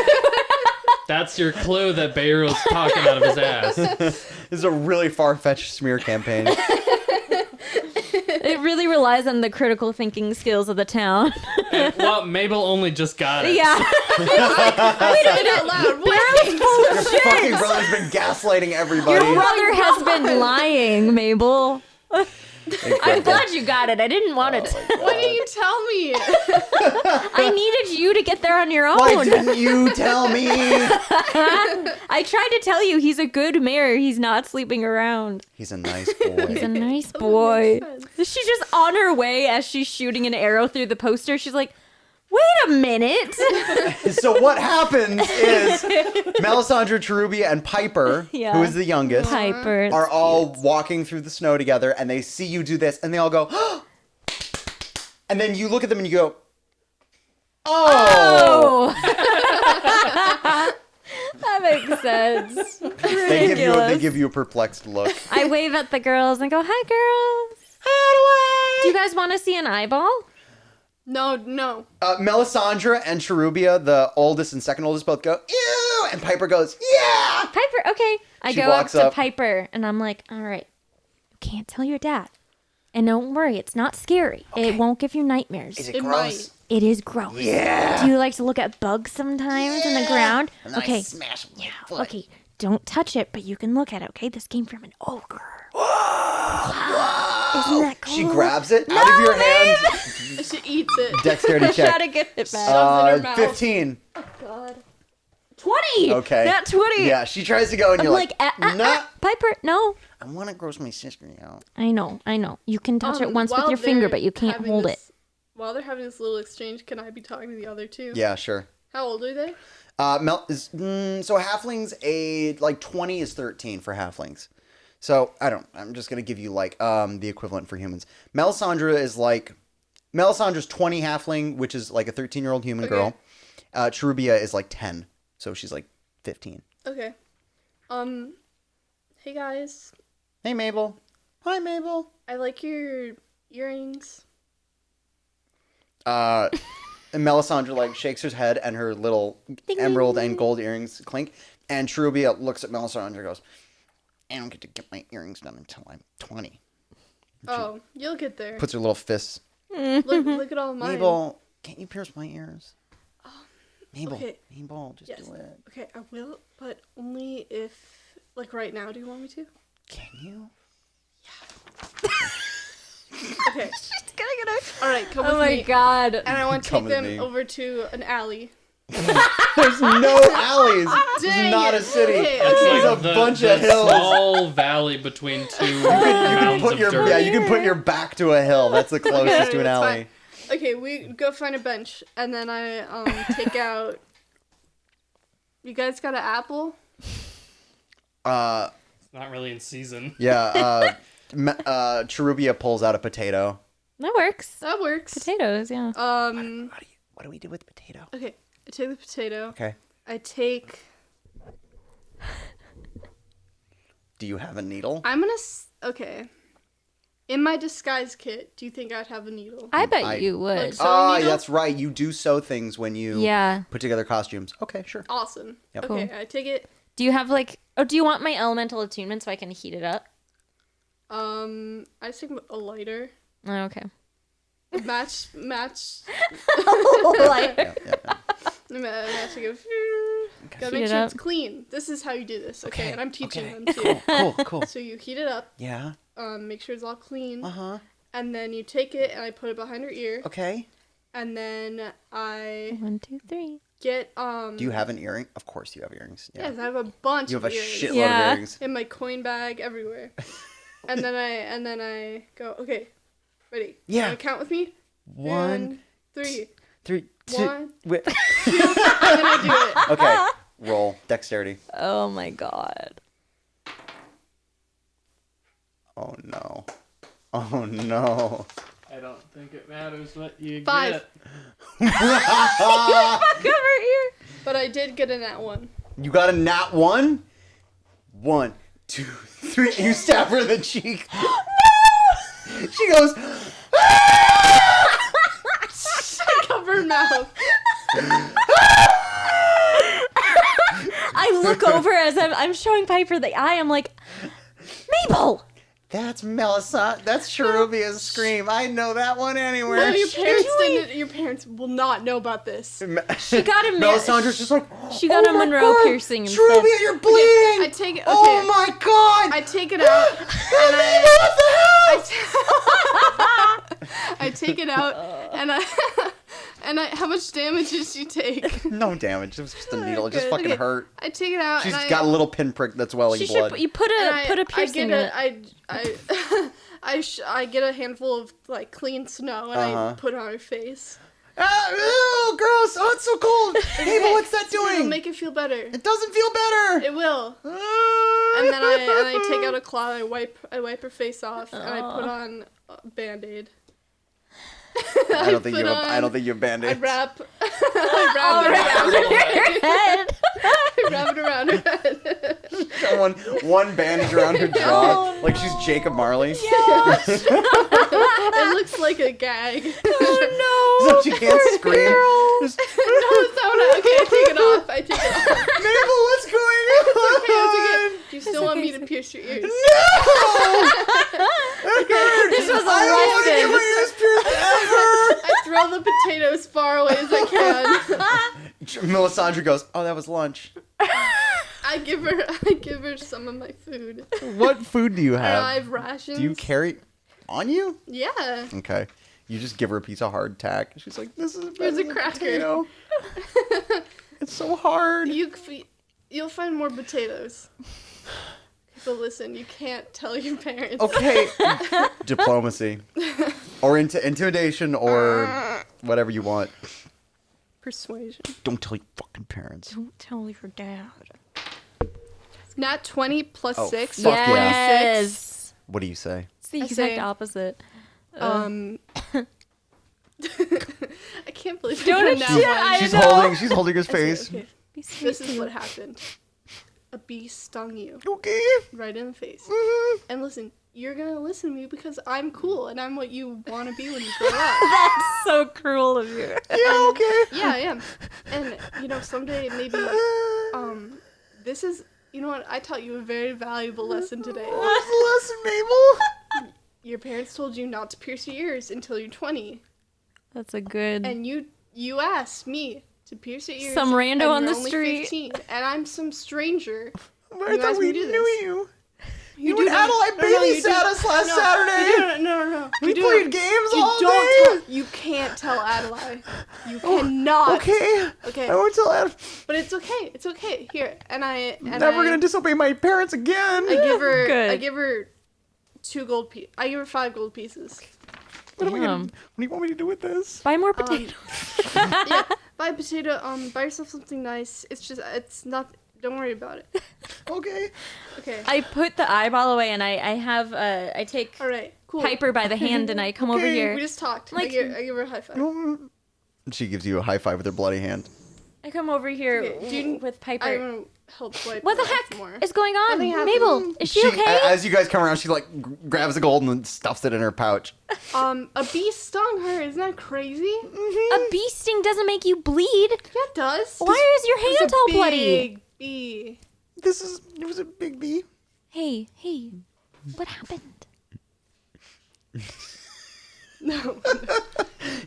That's your clue that Bayro's talking out of his ass. This is a really far-fetched smear campaign. It really relies on the critical thinking skills of the town. Well, Mabel only just got it. Yeah. Say it out loud. What? Your fucking brother's been gaslighting everybody. Your brother has been lying, Mabel. I'm Incredible. glad you got it. I didn't want it. Why didn't you tell me? I needed you to get there on your own. Why didn't you tell me? I tried to tell you he's a good mayor. He's not sleeping around. He's a nice boy. He's a nice boy. She's just on her way as she's shooting an arrow through the poster. She's like, wait a minute. So what happens is Melisandre, Cherubia, and Piper, Yeah. who is the youngest, Piper. are all walking through the snow together, and they see you do this, and they all go, and then you look at them and you go, oh! That makes sense. They give you a perplexed look. I wave at the girls and go, hi, girls. Hi, do you guys want to see an eyeball? No. Melisandre and Cherubia, the oldest and second oldest, both go, ew! And Piper goes, yeah! Piper, okay. I She go up walks to up. Piper and I'm like, all right, you can't tell your dad. And don't worry, it's not scary. It won't give you nightmares. Is it It gross? might. It is gross. Yeah. Do you like to look at bugs sometimes in the ground? And then I Okay. smash my foot. Okay. Don't touch it, but you can look at it, okay? This came from an ogre. Isn't that cool? She grabs it out of your hands. She eats it. Dexterity Try check. to get it back. Shoves it in her mouth. 15. God. 20. Okay. Not 20. Yeah, she tries to go, and I'm you're like, nah. Piper, no. I want to gross my sister out. I know. You can touch it once with While your finger, they're but you can't having hold this- it. While they're having this little exchange, can I be talking to the other two? Yeah, sure. How old are they? So halflings, like 20 is 13 for halflings. So I'm just gonna give you like the equivalent for humans. Melisandre's 20 halfling, which is like a 13-year-old human Okay. girl. Cherubia is like 10, so she's like 15. Okay. Hey guys, Hey Mabel. Hi Mabel. I like your earrings. And Melisandre like shakes her head, and her little emerald and gold earrings clink. And Cherubia looks at Melisandre and goes, "I don't get to get my earrings done until I'm 20." Oh, you'll get there. Puts her little fists. Look at all mine. Mabel, can't you pierce my ears? Mabel, okay. Mabel, just Yes. do it. Okay, I will, but only if, like, right now. Do you want me to? Can you? Okay. She's gonna get All right, come Oh with my me. god. And I want to Come take with them me. over to an alley. There's no alleys. This is Dang not it. a city. Okay, It's okay. a bunch of hills. Small valley between two You mounds put of your dirt. you can put your back to a hill. That's the closest to an That's alley. fine. Okay, we go find a bench, and then I take out. You guys got an apple? Not really in season. Yeah. Cherubia pulls out a potato. That works. That works. Potatoes, yeah. What do we do with the potato? Okay, I take the potato. Okay. I take. Do you have a needle? I'm gonna. Okay. In my disguise kit, do you think I'd have a needle? I bet you would. Like sewing needle? That's right. You do sew things when you Yeah. put together costumes. Okay, sure. Awesome. Yep. Okay, Cool. I take it. Do you have like do you want my elemental attunement so I can heat it up? I just take a lighter. Oh, okay. Match. Like, Yeah, yeah, yeah. Matching it. Gotta Heat make it sure up. it's clean. This is how you do this, okay? And I'm teaching them too. Cool, cool. So you heat it up. Yeah. Make sure it's all clean. Uh-huh. And then you take it and I put it behind her ear. Okay. And then I 1, 2, 3. get Do you have an earring? Of course you have earrings. Yeah. Yes, I have a bunch You of have a earrings. shitload Yeah. of earrings. In my coin bag everywhere. and then I go, okay, ready. Yeah. Count with me. 1, 3. 3, 2. 1. Wait. And then I do it. Okay. Roll dexterity. Oh my god. Oh no. Oh no. I don't think it matters what you 5. get. Cover ear. But I did get a nat 1. You got a nat 1? 1, 2, 3. You stab her in the cheek. No! She goes. Cover her mouth. I look over as I'm showing Piper the eye. I'm like, Mabel. That's Melissa. That's Cherubia's scream. I know that one anywhere. No, your she parents doing? didn't. Your parents will not know about this. She got a Melisandre's just like. She got "Oh a my Monroe God, piercing instead." Cherubia, you're bleeding. I take it. Okay. Oh my God. I take it out. And I take it out, and I. How much damage did she take? No damage. It was just a needle. It just Good. fucking Okay. hurt. I take it out. She's and got a little pinprick that's welling She blood. should you put a piercing in it. I get a handful of like clean snow and I put it on her face. Ew, gross. Oh, it's so cold. Mabel, what's that It'll doing? make it feel better. It doesn't feel better. It will. And then I take out a cloth. I wipe her face off and I put on a Band-Aid. I don't think you have I Band-Aids. wrap it around her head. I wrap it around her head. Got one bandage around her jaw, like she's Jacob Marley. It looks like a gag. So she can't scream. Just, Okay, I take it off. Mabel, what's going on? Okay. Do you still want me to pierce your ears? No! This was a I don't want to get lesson. my ears pierced ever. I throw the potato as far away as I can. Melisandre goes, "Oh, that was lunch." I give her some of my food. What food do you I have? have rations. Do you carry? on you? Yeah. Okay. You just give her a piece of hardtack. She's like, this is Here's a better than cracker. potato. It's so hard. You'll find more potatoes. But listen, you can't tell your parents. Okay. Diplomacy. Or intimidation or whatever you want. Persuasion. Don't tell your fucking parents. Don't tell your dad. Nat 20 plus Oh, 6. fuck yeah. 26. Yes. What do you say? It's the I exact say- opposite. I can't believe you Don't did it- that yeah, one. She's holding his I say, face. okay, Be sweet this to is you. what happened. A bee stung you Okay. right in the face. Mhm. And listen, you're gonna listen to me because I'm cool and I'm what you want to be when you grow up. That's so cruel of you. Yeah, okay. Yeah, I am. And someday maybe this is what, I taught you a very valuable lesson today. What's the lesson, Mabel? Your parents told you not to pierce your ears until you're 20, That's a good. and you asked me to pierce your ears. Some rando and on you're the only street. 15, and I'm some stranger. I You thought asked we me to do knew this. you. You You do and not- Adelaide no, you do- babysat us last Saturday. No. We You do played not- games You all don't day. tell. You can't tell Adelaide. You cannot. Okay. Okay. I won't tell Adelaide. But it's okay. It's okay. Here, Never gonna disobey my parents again. I give her. Good. I give her 2 gold pieces. I give her 5 gold pieces. What am I gonna? Damn. What do you want me to do with this? Buy more potatoes. Yeah. Buy a potato. Buy yourself something nice. It's not. Don't worry about it. Okay. Okay. I put the eyeball away and I take All right. Cool. Piper by the hand and I come over Okay, here. We just talked. Like- I give her a high five. She gives you a high five with her bloody hand. I come over here Okay, do you- with Piper. I want to help wipe. What the her off heck more. is going on? Nothing happened. Mabel, is she okay? As you guys come around, she like grabs the gold and stuffs it in her pouch. A bee stung her. Isn't that crazy? A bee sting doesn't make you bleed. Yeah, it does. Why is your It was hand a all bloody? Big bee. It was a big bee. Hey, what happened? No.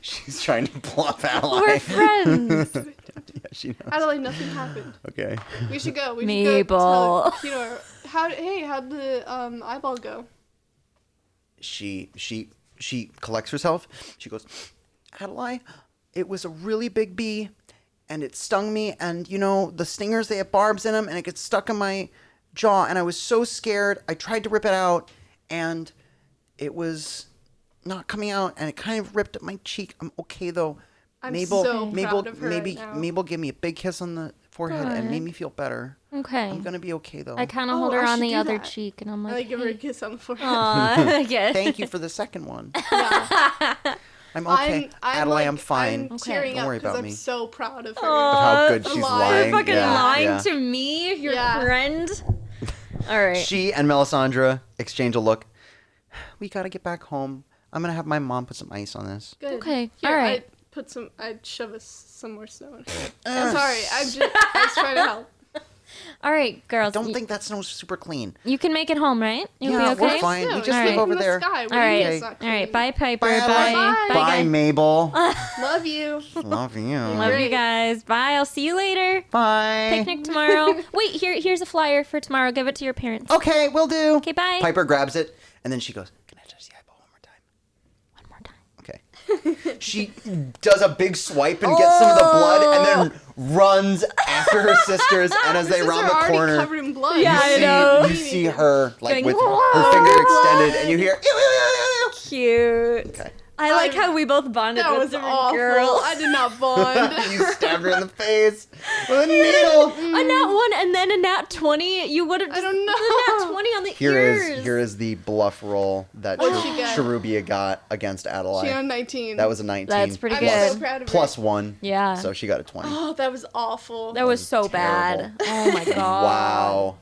She's trying to bluff We're Adelaide. friends. Yeah, she knows. Adelaide, nothing happened. Okay. We should go. We should Mabel. go tell how'd the eyeball go? She collects herself. She goes, Adelaide, it was a really big bee, and it stung me. And the stingers, they have barbs in them, and it gets stuck in my jaw. And I was so scared. I tried to rip it out, and it was not coming out, and it kind of ripped up my cheek. I'm okay though. I'm Mabel, so Mabel, proud of her maybe right now. Mabel give me a big kiss on the forehead and made me feel better. Okay. I'm gonna be okay though. I kind of Oh, hold her I on should the do other that. cheek, and I'm I like, give her a hey. kiss on the forehead. Aw, yes. Thank you for the second one. Yeah. I'm okay. Adelaide, like, I'm fine. I'm tearing Don't up worry because about I'm me. so proud of her. Of how good I'm she's lying. lying. You're fucking Yeah, lying yeah. to me, your Yeah. friend. All right. She and Melisandre exchange a look. We gotta get back home. I'm gonna have my mom put some ice on this. Good. Okay, Here, all right. I'd shove some more snow in. I'm sorry. I was trying to help. All right, girls. Don't think that snow's super clean. You can make it home, right? You'll Yeah, be okay. we're fine. We No, just it's live in over the there. Sky. What All do you mean right. it's not All right. clean? Bye, Piper. Bye, Adelaide. Bye. Bye, guys. Mabel. Love you. Love you. Love you Great. guys. Bye. I'll see you later. Bye. Picnic tomorrow. Wait, here's a flyer for tomorrow. Give it to your parents. Okay, will do. Okay, bye. Piper grabs it, and then she goes, "Can I touch the eyeball one more time?" One more time. Okay. She does a big swipe and gets some of the blood, and then runs after her sisters. And as they Sisters round are the already corner, covered in blood. Yeah, I you see, know. you see her like Going, with "Whoa." her finger extended, and you hear. "Ew, ew, ew, ew, ew." Cute. Okay. I like how we both bonded That with was different awful. girls. I did not bond. You stabbed her in the face with a needle. A nat 1 and then a nat 20. You would have just I don't know. the nat 20 on the Here ears. is the bluff roll that What'd she get? Cherubia got against She Adelaide. on 19. That was a 19. That's pretty I'm good. so proud of her. Plus 1. Yeah. So she got a 20. Oh, that was awful. That was so terrible. bad. Oh my god. Wow.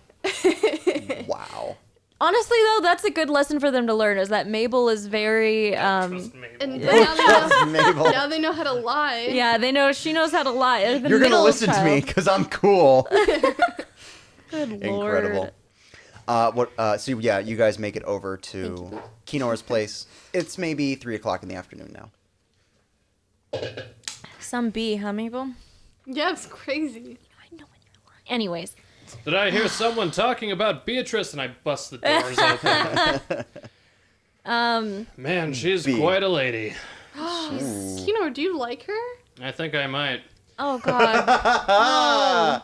Wow. Honestly though, that's a good lesson for them to learn is that Mabel is very Trust Mabel. And now they, know, Mabel. now they know how to lie. yeah, she knows how to lie. The You're gonna middle listen to me child. because I'm cool. Good lord. Incredible. So yeah, you guys make it over to Kinor's place. It's maybe 3:00 in the afternoon now. Some bee, huh, Mabel? Yeah, it's crazy. I know when you're lying. Anyways. Did I hear someone talking about Beatrice? And I bust the doors open. Man, she's B. quite a lady. Kino, do you like her? I think I might. Oh God.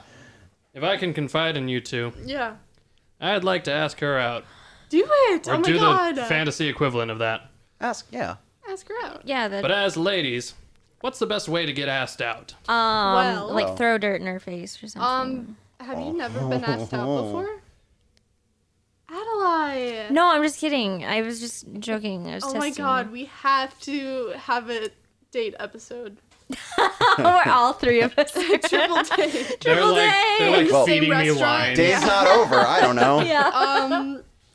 If I can confide in you two, Yeah. I'd like to ask her out. Do it! Or Oh my do god! the fantasy equivalent of that. Ask, yeah. Ask her out. Yeah. That. But as ladies, what's the best way to get asked out? Well- like throw dirt in her face or something. Have you never been asked out before? Adelaide! No, I'm just kidding. I was just joking. I was Oh testing. my god, we have to have a date episode. Or all three of us. Triple date. They're like Well- feeding me Same restaurant. wine. Day's not over. I don't know. Yeah.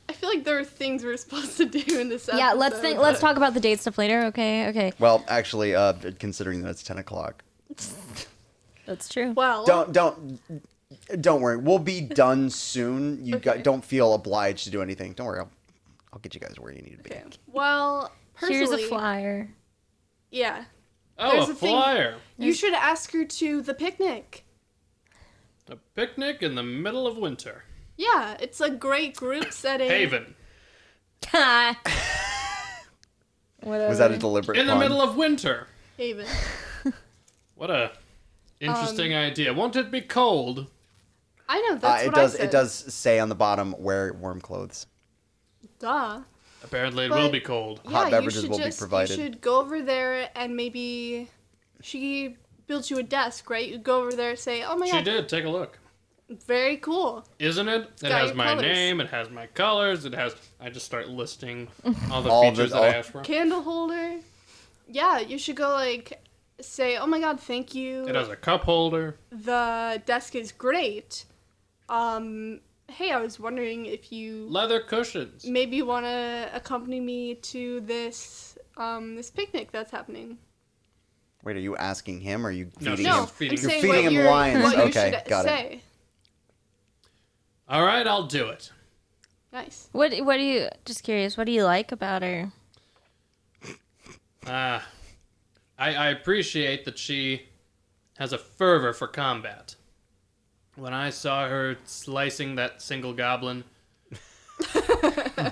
I feel like there are things we're supposed to do in this episode. Yeah. Let's talk about the date stuff later. Okay. Okay. Well, actually, considering that it's 10 o'clock, That's true. Well, don't worry. We'll be done soon. You Okay. don't feel obliged to do anything. Don't worry. I'll get you guys where you need to be. okay. Well, Here's personally, a flyer. Yeah. Oh, There's a a thing- flyer. You should ask her to the picnic. A picnic in the middle of winter. Yeah, it's a great group setting. Haven. Whatever. Was that a deliberate In the pun? middle of winter. Haven. What a interesting idea. Won't it be cold? I know, that's it what does. I said. It does say on the bottom, wear warm clothes. Duh. Apparently it But- will be cold. Hot Yeah, beverages you should will be just, provided. You should go over there and maybe she built you a desk, right? You go over there and say, "Oh my She god, did. Take a look. very cool." Isn't it? It got has your my colors. name. It has my colors. It has. I just start listing all the All the- features that I asked for. Candle holder. Yeah, you should go like say, "Oh my god, thank you. It has a cup holder. The desk is great. Hey, I was wondering if you Leather cushions. maybe want to accompany me to this this picnic that's happening." Wait, are you asking him or are you No, feeding she's him? No, feeding I'm You're saying feeding what him you're- lines. What you Okay, should got it. say. All right, I'll do it. Nice. What do you? Just curious. What do you like about her? I appreciate that she has a fervor for combat. When I saw her slicing that single goblin,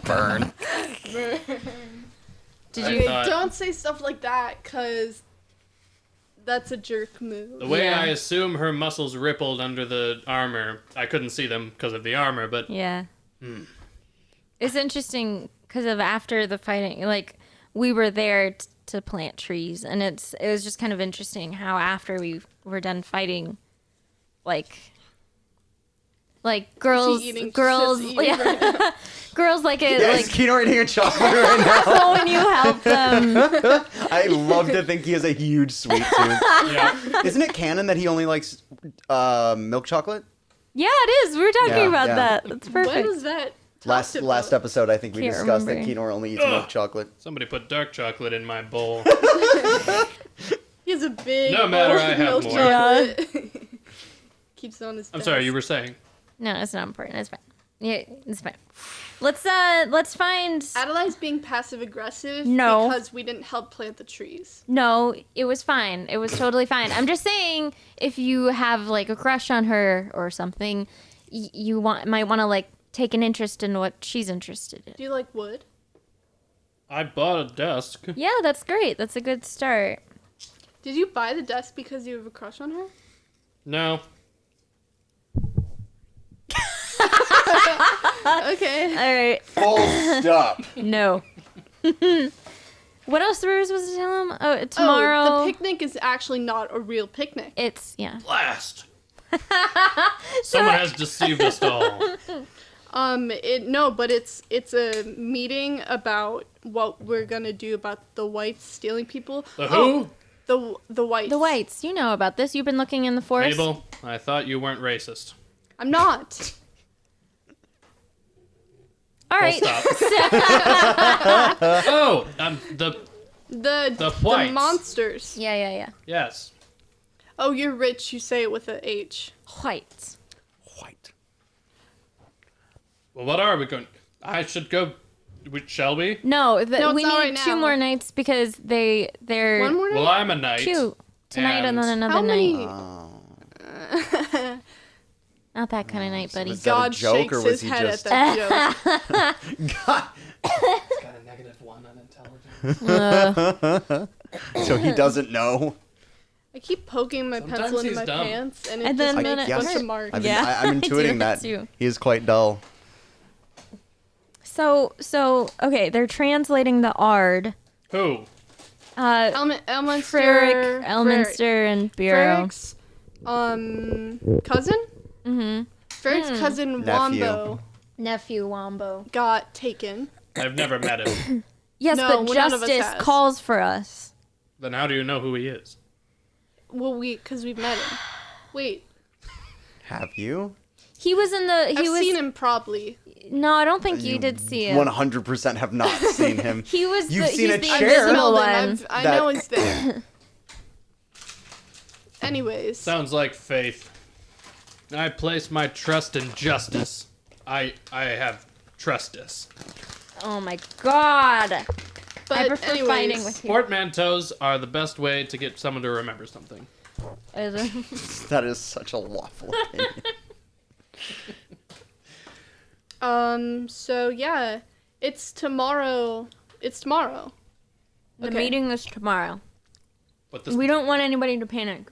Burn. Did I you? thought- Don't say stuff like that, cause that's a jerk move. the way Yeah. I assume her muscles rippled under the armor, I couldn't see them because of the armor, but Yeah. It's interesting because of after the fighting, like we were there to plant trees, and it was just kind of interesting how after we were done fighting, like girls, eating- girls, she's eating right yeah, girls like it, Yes, like Kino eating a chocolate right now. when you help them. I love to think he has a huge sweet tooth. yeah. Isn't it canon that he only likes milk chocolate? Yeah, it is. We were talking Yeah, about yeah. that. That's perfect. When was that? Last talked about? episode, I think we Can't discussed that remember. Kino only eats milk chocolate. Somebody put dark chocolate in my bowl. He has a big. No matter, bowl I of have milk more. chocolate. Keeps it on his. I'm desk. sorry, you were saying. No, it's not important. It's fine. Yeah, it's fine. Let's find. Adelaide's being passive aggressive. No. Because we didn't help plant the trees. No, it was fine. It was totally fine. I'm just saying, if you have like a crush on her or something, you might want to like take an interest in what she's interested in. Do you like wood? I bought a desk. Yeah, that's great. That's a good start. Did you buy the desk because you have a crush on her? No. Okay. All right. Full stop. No. What else were we supposed to tell him? Oh, tomorrow. Oh, the picnic is actually not a real picnic. It's yeah. Blast. Someone has deceived us all. But it's a meeting about what we're gonna do about the whites stealing people. The who? The whites. The whites. You know about this. You've been looking in the forest. Mabel, I thought you weren't racist. I'm not. All right. Full stop. Oh, the The whites. monsters. Yeah. yes. Oh, you're rich. You say it with a H. Whites. White. Well, what are we going? I should go. Shall we? No, No, it's we not need right two now. more nights because they're One more night. Well, I'm a knight. cute tonight and then And- another How night. many? Not that kind of night, buddy. was that a God joke, shakes or was his he head just- at that joke. God. Got a -1 on intelligence. So he doesn't know. I keep poking my Sometimes pencil into he's my dumb. pants, and And it then just when makes it a bunch hurts. of marks. I'm I do intuiting that too. he is quite dull. So okay, they're translating the Ard. Who? Elminster, Freric, Elminster, and Bureau. Ferric's cousin. Mm-hmm. Ferric's cousin Nephew. Wombo Nephew Wombo. got taken. I've never met him. Yes, No, but none of us justice has. calls for us. Then how do you know who he is? Well, because we've met him. Wait, Have you? He was in the. I've seen him probably. No, I don't think you did see him. 100% have not seen him. He was. You've seen he's a the chair. invisible Smelled him. one. I That- know he's there. Anyways, Sounds like faith. I place my trust in justice. I have trustus. Oh my god! but I prefer anyways, fighting with you. Portmanteaus are the best way to get someone to remember something. That is such a lawful opinion. So yeah, it's tomorrow. It's tomorrow. The Okay. meeting is tomorrow. But this We don't want anybody to panic.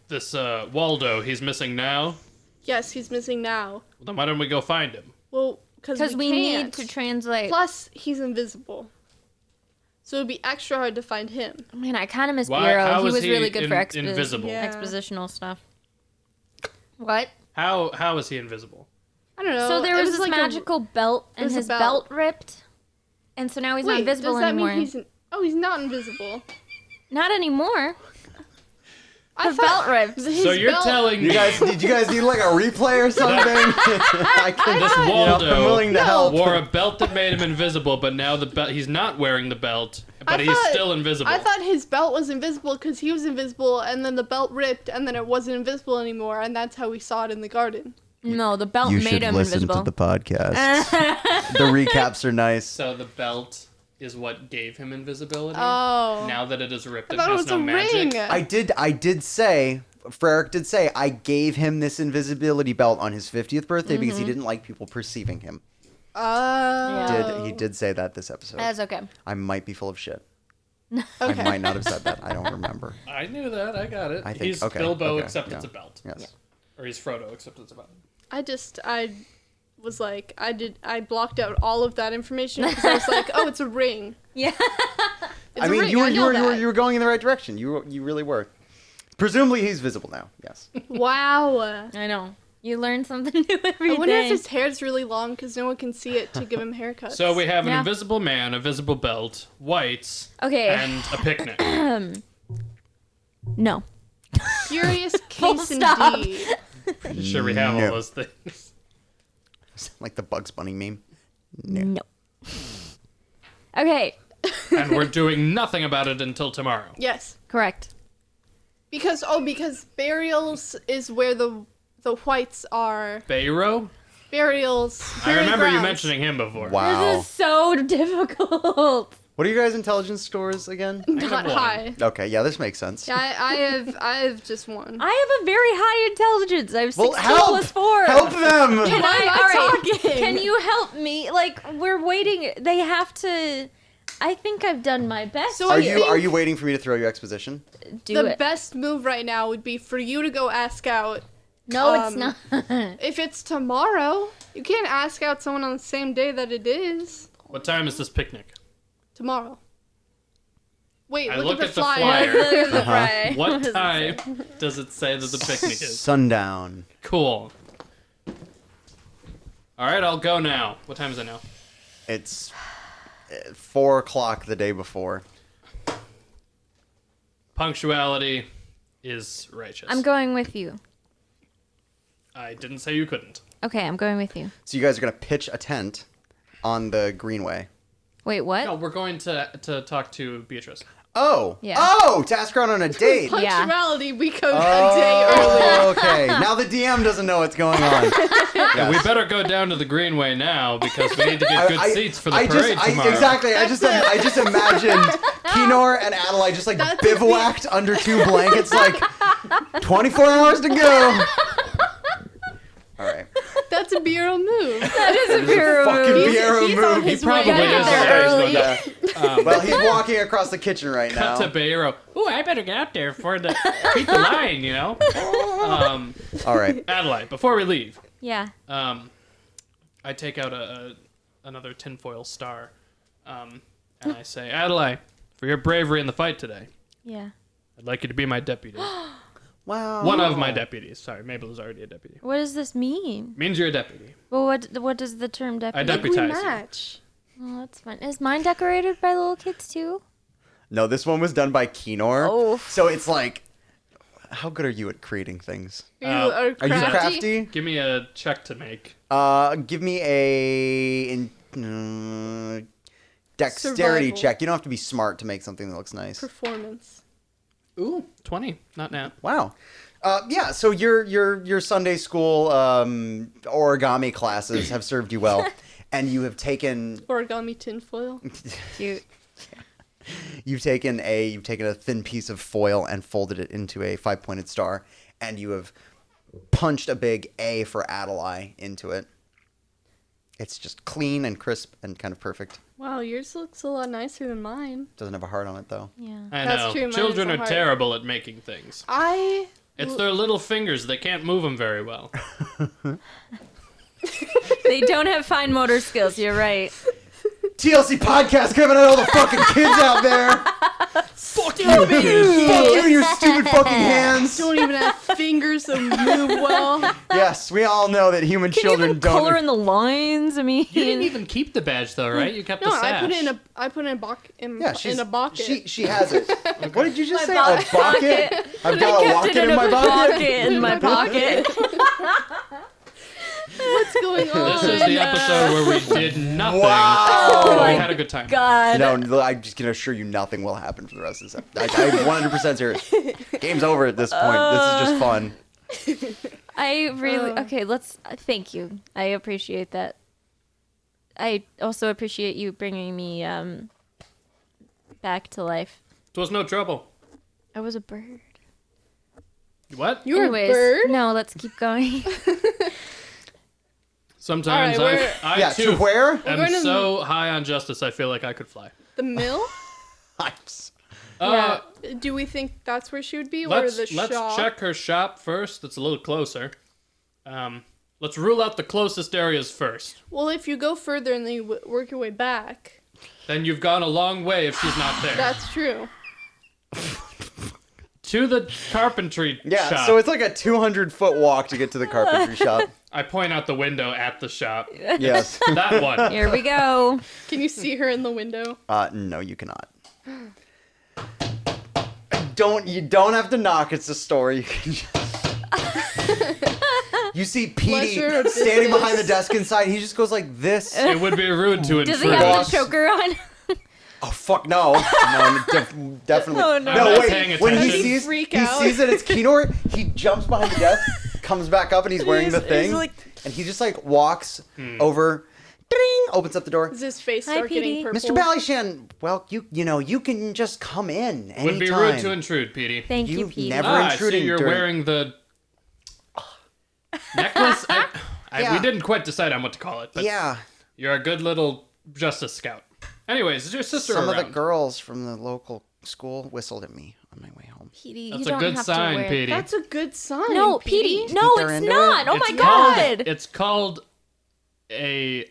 Waldo, he's missing now. Yes, he's missing now. Then why don't we go find him? Well, because Because we need can't. to translate. Plus, he's invisible. So it'd be extra hard to find him. Man, I kind of miss Why- Bureau. how He is was he really good for invisible? Yeah. expositional stuff. What? How is he invisible? I don't know. So there it was this like magical belt, and was a his belt. belt ripped, and so now he's Wait, not invisible does that anymore. mean he's not invisible? Not anymore. I The thought belt ripped. his So you're belt- telling me Did you guys need like a replay or something? I can, this I'm Waldo willing to help. wore a belt that made him invisible, but now the belt he's not wearing the belt, but I he's thought- still invisible. I thought his belt was invisible because he was invisible, and then the belt ripped, and then it wasn't invisible anymore, and that's how we saw it in the garden. No, the belt You made should him listen invisible. to the podcast. The recaps are nice. So the belt is what gave him invisibility. Oh. Now that it is ripped I and thought it has was no a magic. ring. I did say, Freric did say, I gave him this invisibility belt on his 50th birthday because he didn't like people perceiving him. Oh. He did say that this episode. That's okay. I might be full of shit. Okay. I might not have said that. I don't remember. I knew that. I got it. I think- He's okay, Bilbo, okay, except yeah. it's a belt. Yes. Or he's Frodo, except it's a belt. I was like, I blocked out all of that information because I was like, oh, it's a ring. Yeah. It's I a mean, ring. you I know were that. you were going in the right direction. You really were. Presumably, he's visible now. Yes. Wow. I know. You learn something new every I wonder day. if his hair's really long because no one can see it to give him haircuts. So we have an Yeah. invisible man, a visible belt, whites, Okay. and a picnic. No. Furious Full case stop. indeed. Pretty sure we have all No. those things. Like the Bugs Bunny meme. No. Okay. And we're doing nothing about it until tomorrow. Yes. Correct. Because burials is where the whites are. Bayro? Burials. I burial remember you grounds. mentioning him before. Wow. This is so difficult. What are your guys' intelligence scores again? Not one. high. Okay, yeah, this makes sense. Yeah, I have just one. I have a very high intelligence. I have 16 Well, help! plus 4. Help them! Can Why am I all right, talking? Can you help me? Like, we're waiting. They have to. I think I've done my best. So Are I think you waiting for me to throw your exposition? Do the it. best move right now would be for you to go ask out. No, it's um, not. If it's tomorrow, you can't ask out someone on the same day that it is. What time is this picnic? Tomorrow. Wait, I look look at at the the flyer. flyer. The fry. What does it say? time does it say that the picnic is? Sundown. Cool. Alright, I'll go now. What time is it now? It's 4 o'clock the day before. Punctuality is righteous. I'm going with you. I didn't say you couldn't. Okay, I'm going with you. So you guys are gonna pitch a tent on the greenway. Wait, what? No, we're going to talk to Beatrice. Oh. Yeah. Oh, to ask her out on a date. Punctuality, we go a day early. Oh, okay. Now the DM doesn't know what's going on. Yeah, we better go down to the Greenway now because we need to get good seats for the parade tomorrow. Exactly. I just imagined Kenor and Adelaide just like That's bivouacked under 2 blankets, like 24 hours to go. All right. That's a bureau move. That is a bureau Fucking move. Bureau He's on move. He his probably way Gotta get is. there Yeah, early. he's going Well, he's walking across the kitchen right now. Cut to Bayero. Ooh, I better get out there for the beat the line, you know. All right. Adelaide, before we leave, Yeah. I take out another tinfoil star, and I say, Adelaide, for your bravery in the fight today, Yeah. I'd like you to be my deputy. Wow. One of my deputies. Sorry, Mabel is already a deputy. What does this mean? Means you're a deputy. Well, what does the term I deputy? Like we deputize you. match. Oh, that's fun. Is mine decorated by little kids too? No, this one was done by Kenor. Oh. So it's like, how good are you at creating things? Are you Are you crafty? Give me a check to make. Give me a dexterity Survival. check. You don't have to be smart to make something that looks nice. Performance. Ooh, 20. Not now. Wow. Yeah, so your Sunday school origami classes have served you well, and you have taken Origami tinfoil. Cute. you've taken a thin piece of foil and folded it into a 5-pointed star, and you have punched a big A for Adelaide into it. It's just clean and crisp and kind of perfect. Wow, yours looks a lot nicer than mine. Doesn't have a heart on it though. Yeah. I That's know. true, mine Children is are a heart. terrible at making things. It's their little fingers. They can't move them very well. They don't have fine motor skills. You're right. TLC podcast coming at all the fucking kids out there. Fuck you, kids. Fuck you and your stupid fucking hands. Don't even have fingers that move well. Yes, we all know that human Can you children even don't. color in the lines? I mean, You didn't even keep the badge, though, right? You kept No, the sash. I put in Yeah, she's in a bucket. She has it. What did you just say? My A bucket? I've got a kept bucket it in my bucket. in my pocket. What's going on? This is the episode where we did nothing. Wow. But Oh we my had a good time. God. No, I'm just gonna assure you nothing will happen for the rest of this episode. I'm 100% serious. Game's over at this point. This is just fun. I really okay. Thank you. I appreciate that. I also appreciate you bringing me back to life. It was no trouble. I was a bird. What? You were Anyways, a bird? no, let's keep going. Sometimes All right, I Yeah, too to where? am going to- so high on justice I feel like I could fly. The mill? Uh, Do we think that's where she would be, or let's the shop? check her shop first. It's a little closer. Let's rule out the closest areas first. Well, if you go further and then you work your way back, Then you've gone a long way if she's not there. that's true. To the carpentry Yeah, shop. so it's like a 200-foot walk to get to the carpentry shop. I point out the window at the shop. Yes. That one. Here we go. Can you see her in the window? No, you cannot. You don't have to knock. It's a store. You can just. You see Petey Pleasure of standing business. behind the desk inside. He just goes like this. It would be rude to Does intrude. he have Boss. the choker on? Oh fuck no! No, definitely. Oh, no. I'm No, not wait. paying When he attention. sees Freak he out. sees that it's Kenor, he jumps behind the desk, comes back up, and he's wearing the He's thing, like- and he just like walks over, ding, opens up the door. Does his face Hi, start Petey. getting purple? Mr. Ballyshan, well, you know you can just come in anytime. Would be rude to intrude, Petey. Thank you, You've Pete. never- I see intruding you're during- wearing the necklace. Yeah. We didn't quite decide on what to call it, but Yeah, you're a good little justice scout. Anyways, is your sister some around? of the girls from the local school whistled at me on my way home. Petey, That's you a don't good have sign, to wear... Petey. That's a good sign. No, Petey. Petey. No, they're it's into not. it? Oh my It's called- God. It's called a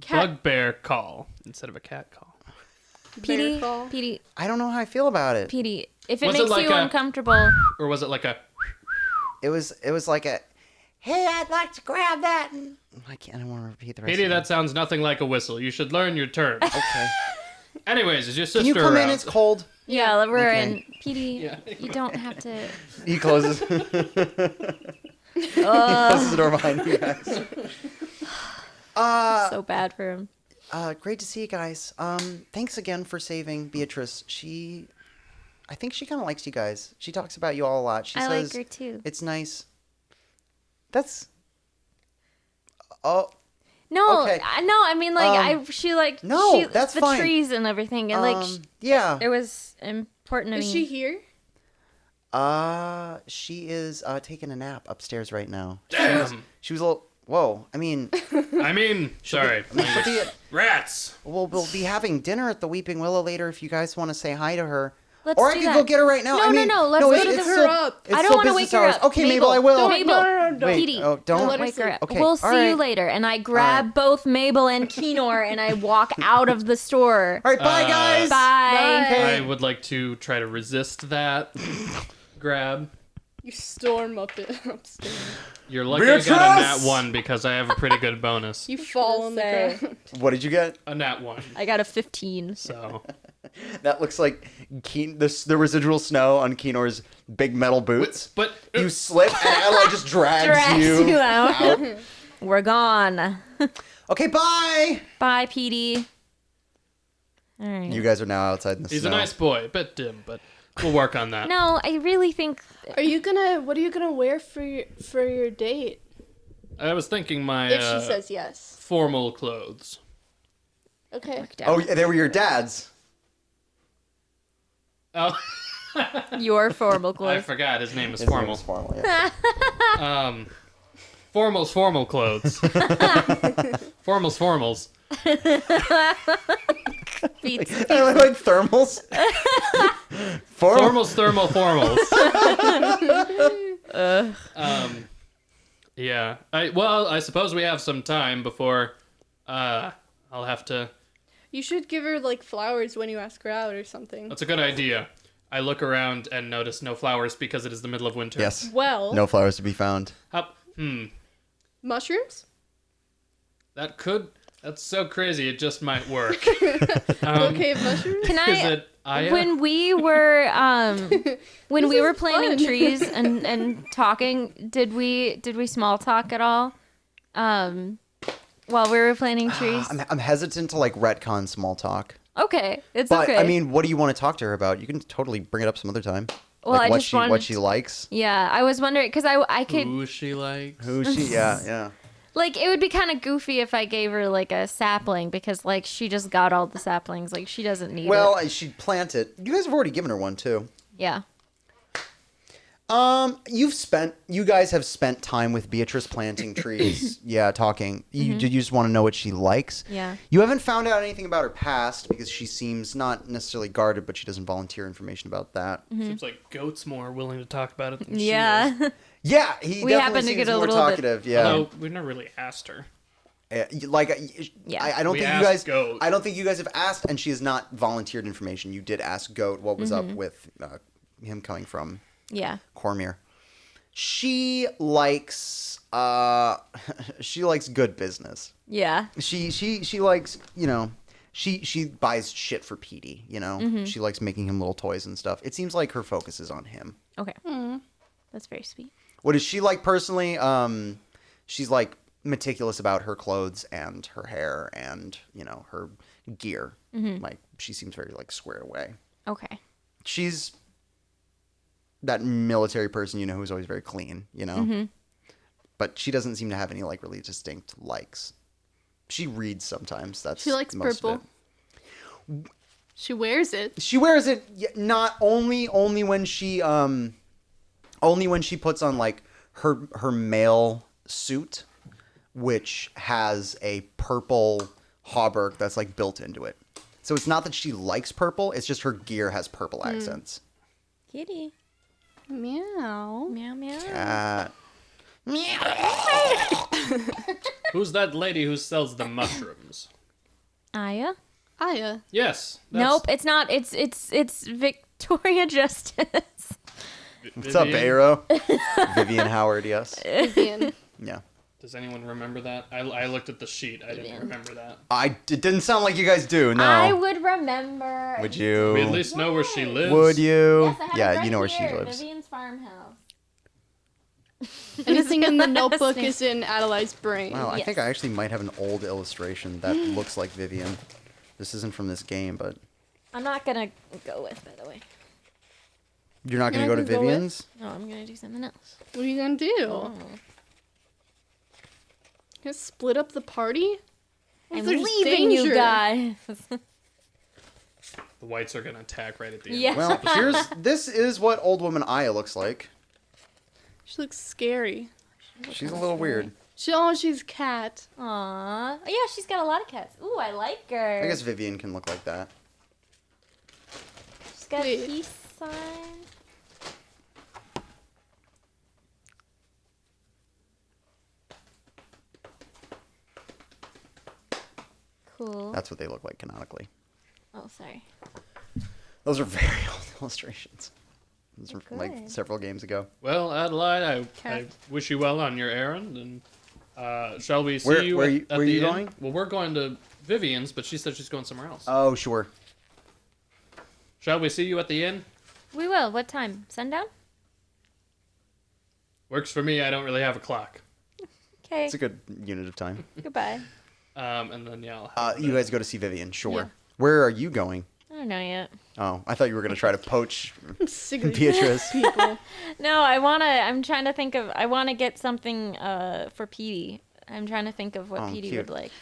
bugbear call instead of a cat call. Petey, Bear call. Petey, I don't know how I feel about it. Petey. If it Was it makes like you a- uncomfortable, Or was it like a... It was like a, hey, I'd like to grab that. And I don't want to repeat the rest. Petey, of it. that sounds nothing like a whistle. You should learn your terms. Okay. Anyways, is your sister Can you come around? in? It's cold. yeah, we're Okay. in. Petey, Yeah. you don't have to. He closes. Closes the door behind you guys. So bad for him. Great to see you guys. Thanks again for saving Beatrice. I think she kind of likes you guys. She talks about you all a lot. She I says like her too. it's nice. Oh, No, okay. no. I mean, like, she like no, she, that's the fine. trees and everything, and like yeah. it was important to Is me. she here? She is taking a nap upstairs right now. Damn. She was a little. Whoa, I mean, Sorry. Rats. we'll be having dinner at the Weeping Willow later if you guys want to say hi to her. Let's or I do could that. go get her right now. No, I mean, no, let's go to it's the- still- Her up. it's I don't still want to business wake her hours. up. Okay, Mabel, I will. Mabel. No. Wait, Petey, oh, don't let her wake her up. Okay, We'll all see right. you later. And I grab right. both Mabel and Kenor and I walk out of the store. All right, bye, guys. Bye. I would like to try to resist that grab. You storm up it upstairs. You're lucky I got a nat Beatrice! 1 because I have a pretty good bonus. You fall on the say. ground. What did you get? A nat 1. I got a 15. So That looks like the residual snow on Kenor's big metal boots. but You slip, and Adelaide just drags Drags you out. out. We're gone. Okay, bye. Bye, Petey. All right. You guys are now outside in the he's snow. a nice boy, a bit dim, but we'll work on that. No, I really think What are you gonna wear for your date? I was thinking my If she says yes. formal clothes. Okay. Oh, yeah, they were your dad's. Oh, your formal I clothes. forgot his name is His name formal. was formal, yeah. Formal clothes. Formals. Beats. I like thermals. Formals, formals. Yeah. I suppose we have some time before I'll have to. You should give her like flowers when you ask her out or something. That's a good idea. I look around and notice no flowers because it is the middle of winter. Yes. Well, No flowers to be found. mushrooms? That's so crazy. It just might work. Okay, mushrooms. Can Is I? it Aya? When we were when we This were is planting fun. trees and talking, did we small talk at all? While we were planting trees. I'm hesitant to like retcon small talk. Okay, it's But okay. I mean, what do you want to talk to her about? You can totally bring it up some other time. Well, like I what just she what wanted she to- likes. yeah, I was wondering because I could Who she likes? Who she? Yeah. like it would be kind of goofy if I gave her like a sapling because like she just got all the saplings, like she doesn't need Well, it. she'd plant it. You guys have already given her one too. Yeah. You guys have spent time with Beatrice planting trees. Yeah, talking. You just want to know what she likes. Yeah. You haven't found out anything about her past because she seems not necessarily guarded, but she doesn't volunteer information about that. Seems like Goat's more willing to talk about it than she is. Yeah. Yeah, he We definitely happen to seems get a more little bit- talkative. Yeah. Although we've never really asked her. Yeah. I don't We think you asked guys. Goat. I don't think you guys have asked, and she has not volunteered information. You did ask Goat what was up with him coming from Yeah. Cormier. She likes she likes good business. Yeah. She likes, she buys shit for Petey, She likes making him little toys and stuff. It seems like her focus is on him. Okay. That's very sweet. What does she like personally? She's like meticulous about her clothes and her hair and, her gear. Like she seems very like squared away. Okay. She's that military person, who's always very clean, But she doesn't seem to have any like really distinct likes. She reads sometimes. That's She likes most of purple. She wears it. it. She wears it not only when she puts on like her male suit, which has a purple hauberk that's like built into it. So it's not that she likes purple; it's just her gear has purple accents. Kitty. Meow. Meow meow. Cat. Who's that lady who sells the mushrooms? Aya? Aya. Yes. Nope, it's not. It's Victoria Justice. What's up, Aero? Vivian Howard, yes. Vivian. Yeah. Does anyone remember that? I looked at the sheet. I didn't remember that. It didn't sound like you guys do, no. I would remember. Would you? We at least know where she lives. Would you? Yes, I have it Yeah, right you know where she here, lives. Vivian's farmhouse. Anything in the notebook Listening. is in Adelaide's brain. Wow, I Yes. think I actually might have an old illustration that looks like Vivian. This isn't from this game, but I'm not gonna go with, by the way. you're not going to You're go to not gonna go with? Vivian's? No, I'm gonna do something else. What are you gonna do? Oh. Gonna split up the party? What if I'm there's leaving you danger? guys. The whites are gonna attack right at the end. Yeah. Well, this is what old woman Aya looks like. She looks scary. She's a little weird. She's a cat. Aww. Oh, yeah, she's got a lot of cats. Ooh, I like her. I guess Vivian can look like that. She's got Wait. peace sign. Cool. That's what they look like canonically. Oh, sorry. Those are very old illustrations. Those are Good. like several games ago. Well, Adelaide, I Okay. wish you well on your errand, and shall we see Where- you where at, you- at where the you inn? going? Well, we're going to Vivian's, but she said she's going somewhere else. Oh, sure. Shall we see you at the inn? We will. What time? Sundown? Works for me. I don't really have a clock. Okay. It's a good unit of time. Goodbye. And then yeah, I'll have You guys go to see Vivian, sure. Yeah. Where are you going? I don't know yet. Oh, I thought you were going to try to poach I'm sick of these Beatrice. people. No, I'm trying to think of, I want to get something for Petey. I'm trying to think of what Oh, Petey cute. would like.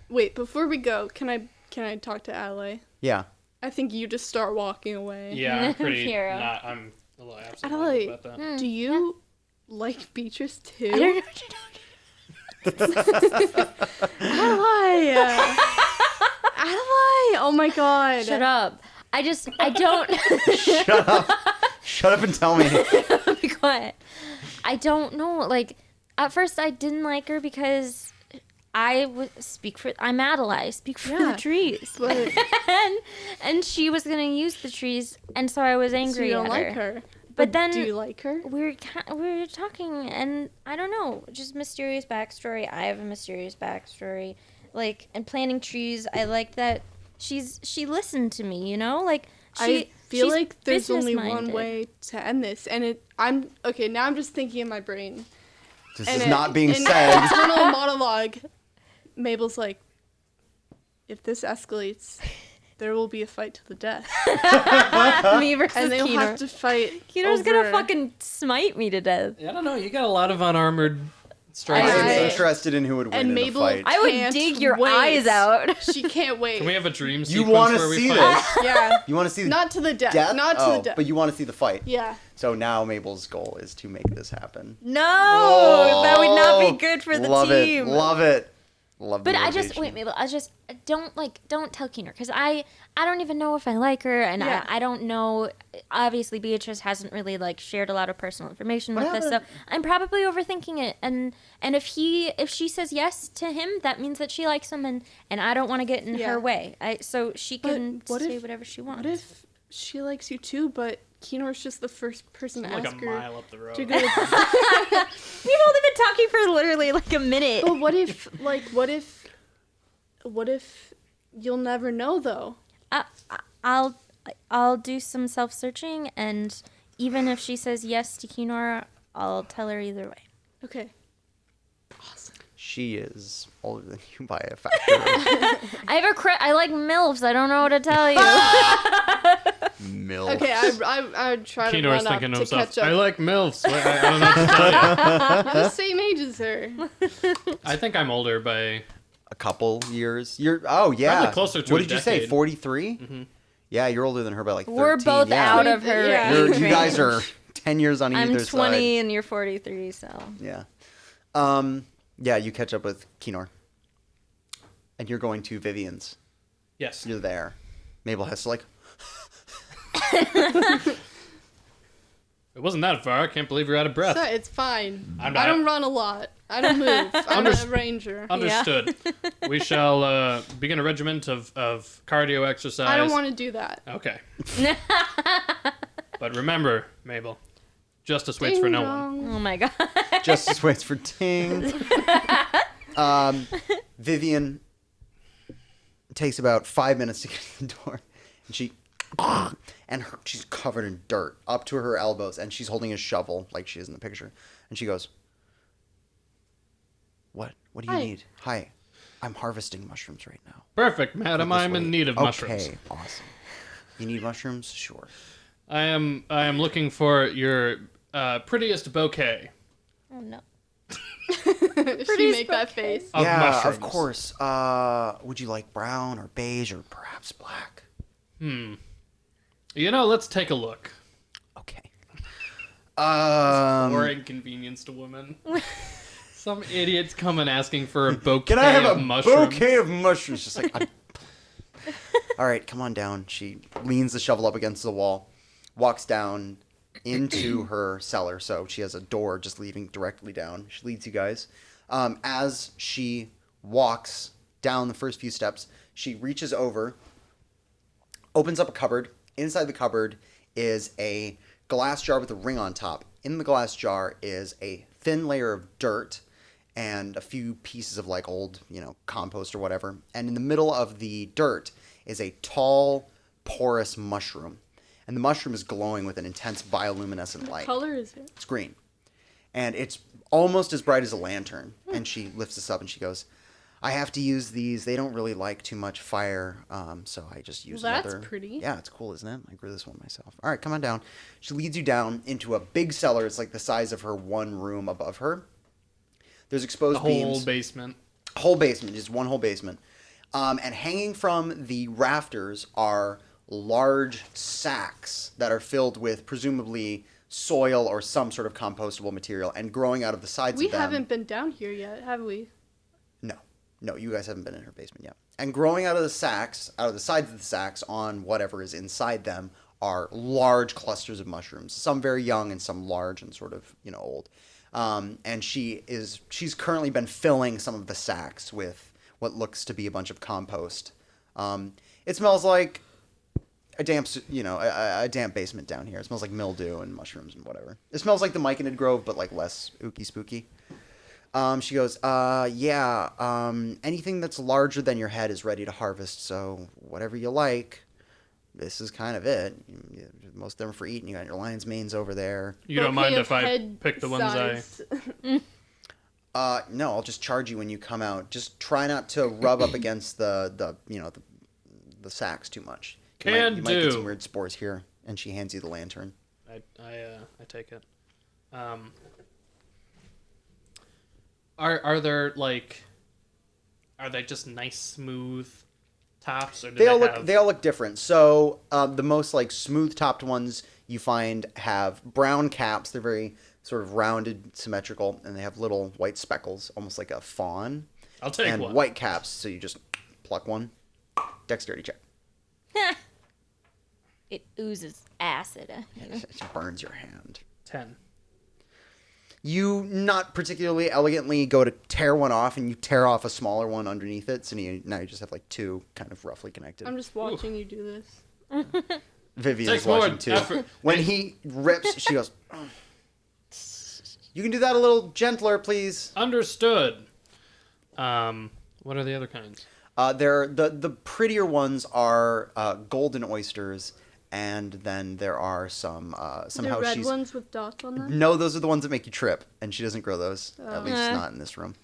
Wait, before we go, can I talk to Adelaide? Yeah. I think you just start walking away. Yeah, I'm pretty. Hero. I'm a little absent Adelaide, about that. do you like Beatrice too? I don't know what you're talking Adelaide! Adelaide! Oh my god. Shut up. I don't. Shut up and tell me. Be quiet. I don't know. Like, at first I didn't like her because I would speak for. I'm Adelaide. Speak for Yeah, the trees. But and she was gonna use the trees, and so I was so angry you don't at like her. But then Do you like her? we were talking, and I don't know, just mysterious backstory. I have a mysterious backstory, like, and planting trees. I like that she listened to me, you know, like I feel she's like there's only one business-minded. way to end this, and I'm okay. Now I'm just thinking in my brain. This And is not being an said. internal monologue. Mabel's like, if this escalates, there will be a fight to the death, Me versus and they'll Keener. have to fight. Keener's gonna over- fucking smite me to death. Yeah, I don't know. You got a lot of unarmored strikers. I'm I- interested in who would win and in Mabel- the fight. I would Can't dig your wait. eyes out. She can't wait. Can we have a dream You sequence want to where we see fight? this? Yeah, You want to see the not to the death. death? Not to Oh, the death. but you want to see the fight. Yeah. So now Mabel's goal is to make this happen. No, that would not be good for the Love team. it. Love it. Love the But I just motivation. wait, Mabel. Don't tell Keener because I don't even know if I like her, and Yeah. I don't know. Obviously, Beatrice hasn't really like shared a lot of personal information with What this stuff. happened? I'm probably overthinking it, and if she says yes to him, that means that she likes him, and I don't want to get in Yeah. her way. So she But can what say if- whatever she wants. What if she likes you too, but Keenor's just the first person to Like ask a her mile up the road. to go? We've only been talking for literally like a minute. But what if you'll never know though? I'll do some self searching, and even if she says yes to Keenor, I'll tell her either way. Okay. She is older than you by a factor. I have I like MILFs. I don't know what to tell you. Milf. Okay, I try to Keenor's run up thinking to to himself, catch up. I like MILFs. I don't know what to tell you. You're the same age as her. I think I'm older by... A couple years. You're yeah. Probably closer to What a did you say? decade. 43? Mm-hmm. Yeah, you're older than her by like 13. We're both yeah. out of her. Yeah. age You guys range. are 10 years on I'm either 20 side. and you're 43, so. Yeah. Yeah, you catch up with Keenor. And you're going to Vivian's. Yes. You're there. Mabel has to like, It wasn't that far. I can't believe you're out of breath. So it's fine. I'm I not- don't run a lot. I don't move. I'm a ranger. Understood. We shall begin a regiment of cardio exercise. I don't want to do that. Okay. But remember, Mabel, justice waits for no one. Oh my god. Justice waits for Ting. Vivian takes about 5 minutes to get to the door. And she's covered in dirt up to her elbows, and she's holding a shovel like she is in the picture. And she goes, What do you Hi. need? Hi. I'm harvesting mushrooms right now. Perfect, madam. This I'm way." in need of mushrooms. Okay, awesome. You need mushrooms? Sure. I am looking for your prettiest bouquet Oh no. She make that face. of yeah, mushrooms. of course. Would you like brown or beige or perhaps black? You know, let's take a look. Okay. Or inconvenienced woman. Some idiot's coming asking for a bouquet Can I have of a mushrooms. bouquet of mushrooms? Just like, all right, come on down. She leans the shovel up against the wall, walks down into her cellar. So she has a door just leading directly down. She leads you guys. As she walks down the first few steps, she reaches over, opens up a cupboard. Inside the cupboard is a glass jar with a ring on top. In the glass jar is a thin layer of dirt and a few pieces of like old, compost or whatever. And in the middle of the dirt is a tall, porous mushroom. And the mushroom is glowing with an intense bioluminescent light. What color is it? It's green. And it's almost as bright as a lantern. And she lifts this up and she goes, I have to use these. They don't really like too much fire, so I just use That's another. pretty. Yeah, it's cool, isn't it? I grew this one myself. All right, come on down. She leads you down into a big cellar. It's like the size of her one room above her. There's exposed The whole beams. basement. Whole basement, just one whole basement. And hanging from the rafters are large sacks that are filled with presumably soil or some sort of compostable material. And growing out of the sides We of them... haven't been down here yet, have we? No, you guys haven't been in her basement yet. And growing out of the sacks, out of the sides of the sacks, on whatever is inside them, are large clusters of mushrooms. Some very young and some large and sort of, old. And she's currently been filling some of the sacks with what looks to be a bunch of compost. It smells like a damp, a damp basement down here. It smells like mildew and mushrooms and whatever. It smells like the Myconid Grove, but like less ooky spooky. She goes, anything that's larger than your head is ready to harvest, so whatever you like, this is kind of it. Most of them are for eating. You got your lion's manes over there. You don't mind if I Head pick the ones size. No, I'll just charge you when you come out. Just try not to rub up against the sacks too much. You might get some weird spores here. And she hands you the lantern. I take it. Are there are they just nice smooth tops, or do They all look different. So the most smooth topped ones you find have brown caps. They're very sort of rounded, symmetrical, and they have little white speckles, almost like a fawn. I'll take and one. White caps, so you just pluck one. Dexterity check. It oozes acid. It burns your hand. 10. You not particularly elegantly go to tear one off, and you tear off a smaller one underneath it. So now you just have two kind of roughly connected. I'm just watching you do this. Vivian's Takes more watching too. effort. When he rips, she goes, "Oh. You can do that a little gentler, please." Understood. What are the other kinds? The prettier ones are golden oysters, and then there are some somehow The red she's ones with dots on them? no, those are the ones that make you trip, and she doesn't grow those. At least not in this room.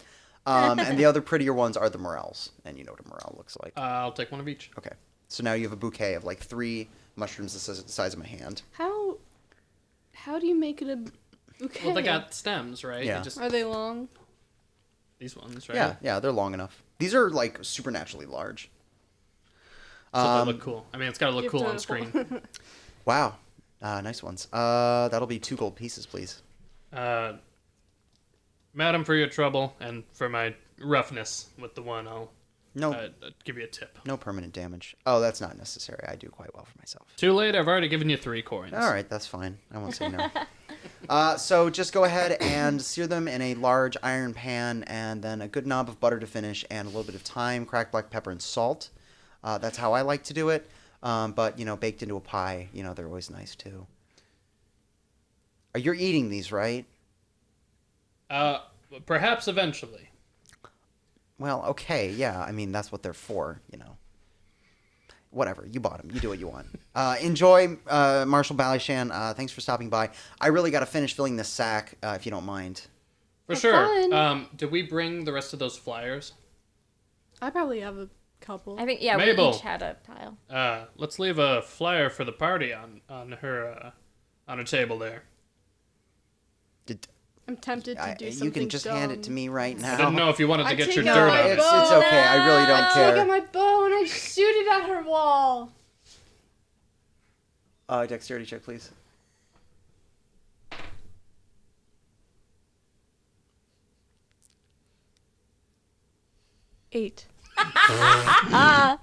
And the other prettier ones are the morels, and you know what a morel looks like. I'll take one of each. Okay, so now you have a bouquet of 3 mushrooms the size of my hand. How do you make it a bouquet? Well, they got stems, right? Yeah. Just Are they long? these ones, right? Yeah, they're long enough. These are supernaturally large. So they look cool. I mean, it's got to look You're cool on beautiful. screen. Wow, nice ones. That'll be 2 gold pieces, please. Madam, for your trouble and for my roughness with the one, I'll No, give you a tip. no permanent damage. Oh, that's not necessary. I do quite well for myself. Too late. I've already given you 3 coins. All right, that's fine. I won't say no. So just go ahead and sear them in a large iron pan, and then a good knob of butter to finish, and a little bit of thyme, cracked black pepper, and salt. That's how I like to do it. But baked into a pie, they're always nice too. You're eating these, right? Perhaps eventually. Well, okay, yeah. I mean, that's what they're for, Whatever, you bought them. You do what you want. Enjoy, Marshall Balishan. Thanks for stopping by. I really got to finish filling this sack, if you don't mind. For Have sure. fun. Did we bring the rest of those flyers? I probably have a couple. I think we Mabel. each had a tile. Let's leave a flyer for the party on her table there. I'm tempted to do something You can just hand it to dumb. me right now. I didn't know if you wanted to I get take your out dirt my on. It's okay. I really don't I care. got my bow and I shoot it at her wall. Dexterity check, please. 8. No.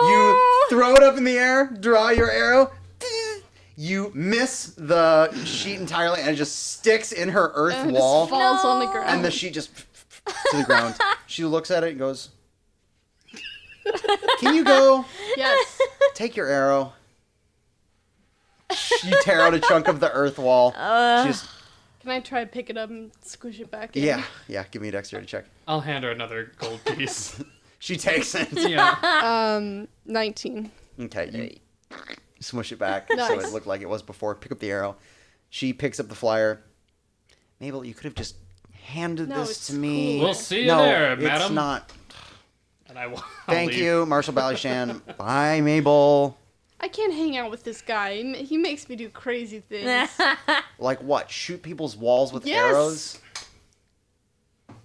You throw it up in the air, draw your arrow. You miss the sheet entirely, and it just sticks in her earth And it wall. just falls on the ground. And the sheet just to the ground. She looks at it and goes, "Can you go? Yes. Take your arrow." You tear out a chunk of the earth wall. She just, Can I try to pick it up and squish it back in? yeah. Give me a dexterity check. I'll hand her another gold piece. She takes it. Yeah. 19. Okay, you smush it back so Nice. it looked like it was before. Pick up the arrow. She picks up the flyer. Mabel, you could have just handed No, this it's to me. cool. We'll see you no, there, it's madam. not. And I'll Thank leave. you, Marshall Ballyshan. Bye, Mabel. I can't hang out with this guy. He makes me do crazy things. Like what? Shoot people's walls with Yes. arrows?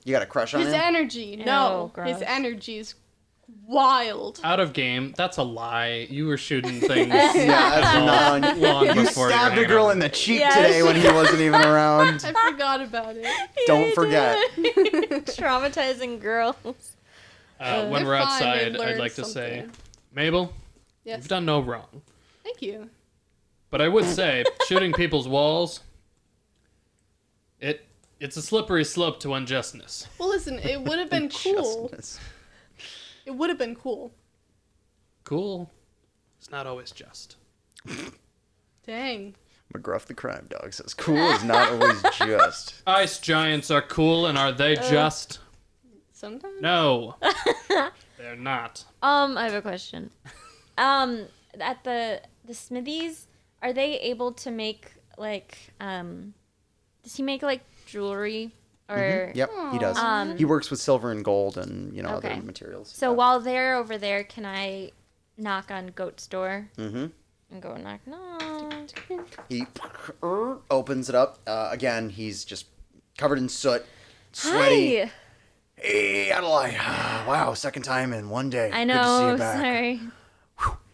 You got a crush on His him? energy. Ew, No. gross. His energy is wild. Out of game. That's a lie. You were shooting things. Yeah, that's not. long You before you stabbed were a girl in hanging the cheek Yes. today when he wasn't even around. I forgot about it. Don't forget. Traumatizing girls. When They're we're fine, outside, they I'd learned like to say, something. Mabel, Yes. you've done no wrong. Thank you. But I would say, shooting people's walls, it's a slippery slope to unjustness. Well, listen, it would have been cool. Justness. It would have been cool. Cool. It's not always just. Dang. McGruff the crime dog says, "Cool is not always just." Ice giants are cool, and are they just? Sometimes. No. They're not. I have a question. At the smithies, are they able to make like does he make like jewelry or Yep, he does. He works with silver and gold and Okay. other materials. So Yeah. while they're over there, can I knock on Goat's door Mm-hmm. and go knock? He opens it up. Again, he's just covered in soot, sweaty. Hi. Hey, Adelaide. Wow, second time in one day. I Good to see know. you back. Sorry.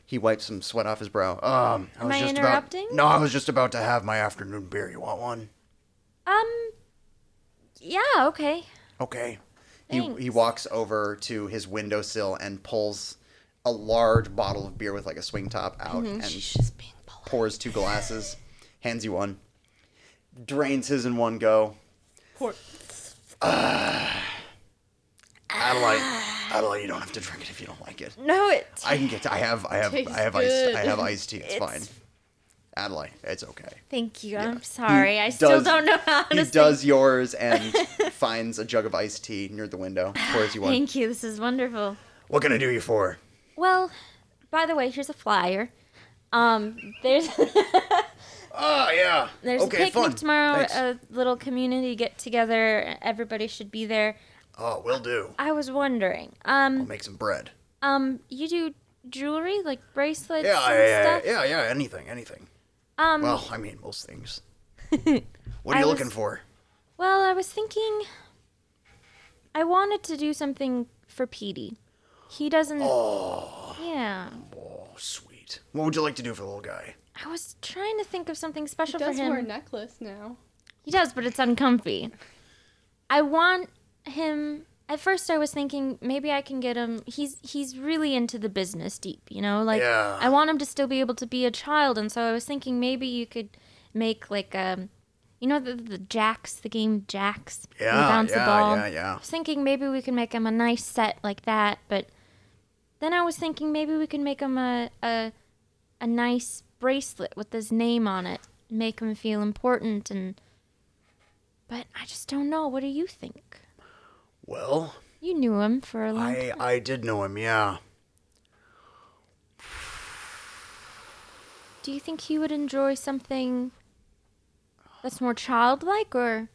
He wipes some sweat off his brow. Am I interrupting? No, I was just about to have my afternoon beer. You want one? Yeah. Okay. Okay. He Thanks. walks over to his windowsill and pulls a large bottle of beer with like a swing top out and Just being polite. pours 2 glasses, hands you one, drains his in one go. Poor. Adelaide, you don't have to drink it if you don't like it. No, it. I can get. I have Tastes ice. I good. have iced tea. It's It's- fine. Adelaide, it's okay. Thank you. I'm sorry. He I still does- don't know how to. He say- does yours and finds a jug of iced tea near the window. Pours you one. Thank you. This is wonderful. What can I do you for? Well, by the way, here's a flyer. There's Oh yeah. there's okay, a picnic fun. tomorrow. Thanks. A little community get together. Everybody should be there. Oh, will do. I was wondering. I'll make some bread. You do jewelry like bracelets Yeah, and stuff? yeah. Anything. Um, Well, I mean, most things. What are I you was- looking for? well, I was thinking I wanted to do something for Petey. He doesn't. Oh, Yeah. sweet. What would you like to do for the little guy? I was trying to think of something He special for does him. wear a necklace now. He does, but it's uncomfy. I want him. At first, I was thinking maybe I can get him. He's really into the business deep, you know. Like Yeah. I want him to still be able to be a child, and so I was thinking maybe you could make like the jacks, the game jacks. where you Yeah, bounce the ball. yeah. I was thinking maybe we could make him a nice set like that, but then I was thinking maybe we could make him a nice bracelet with his name on it, make him feel important but I just don't know. What do you think? Well, You knew him for a long time. I did know him, yeah. Do you think he would enjoy something that's more childlike or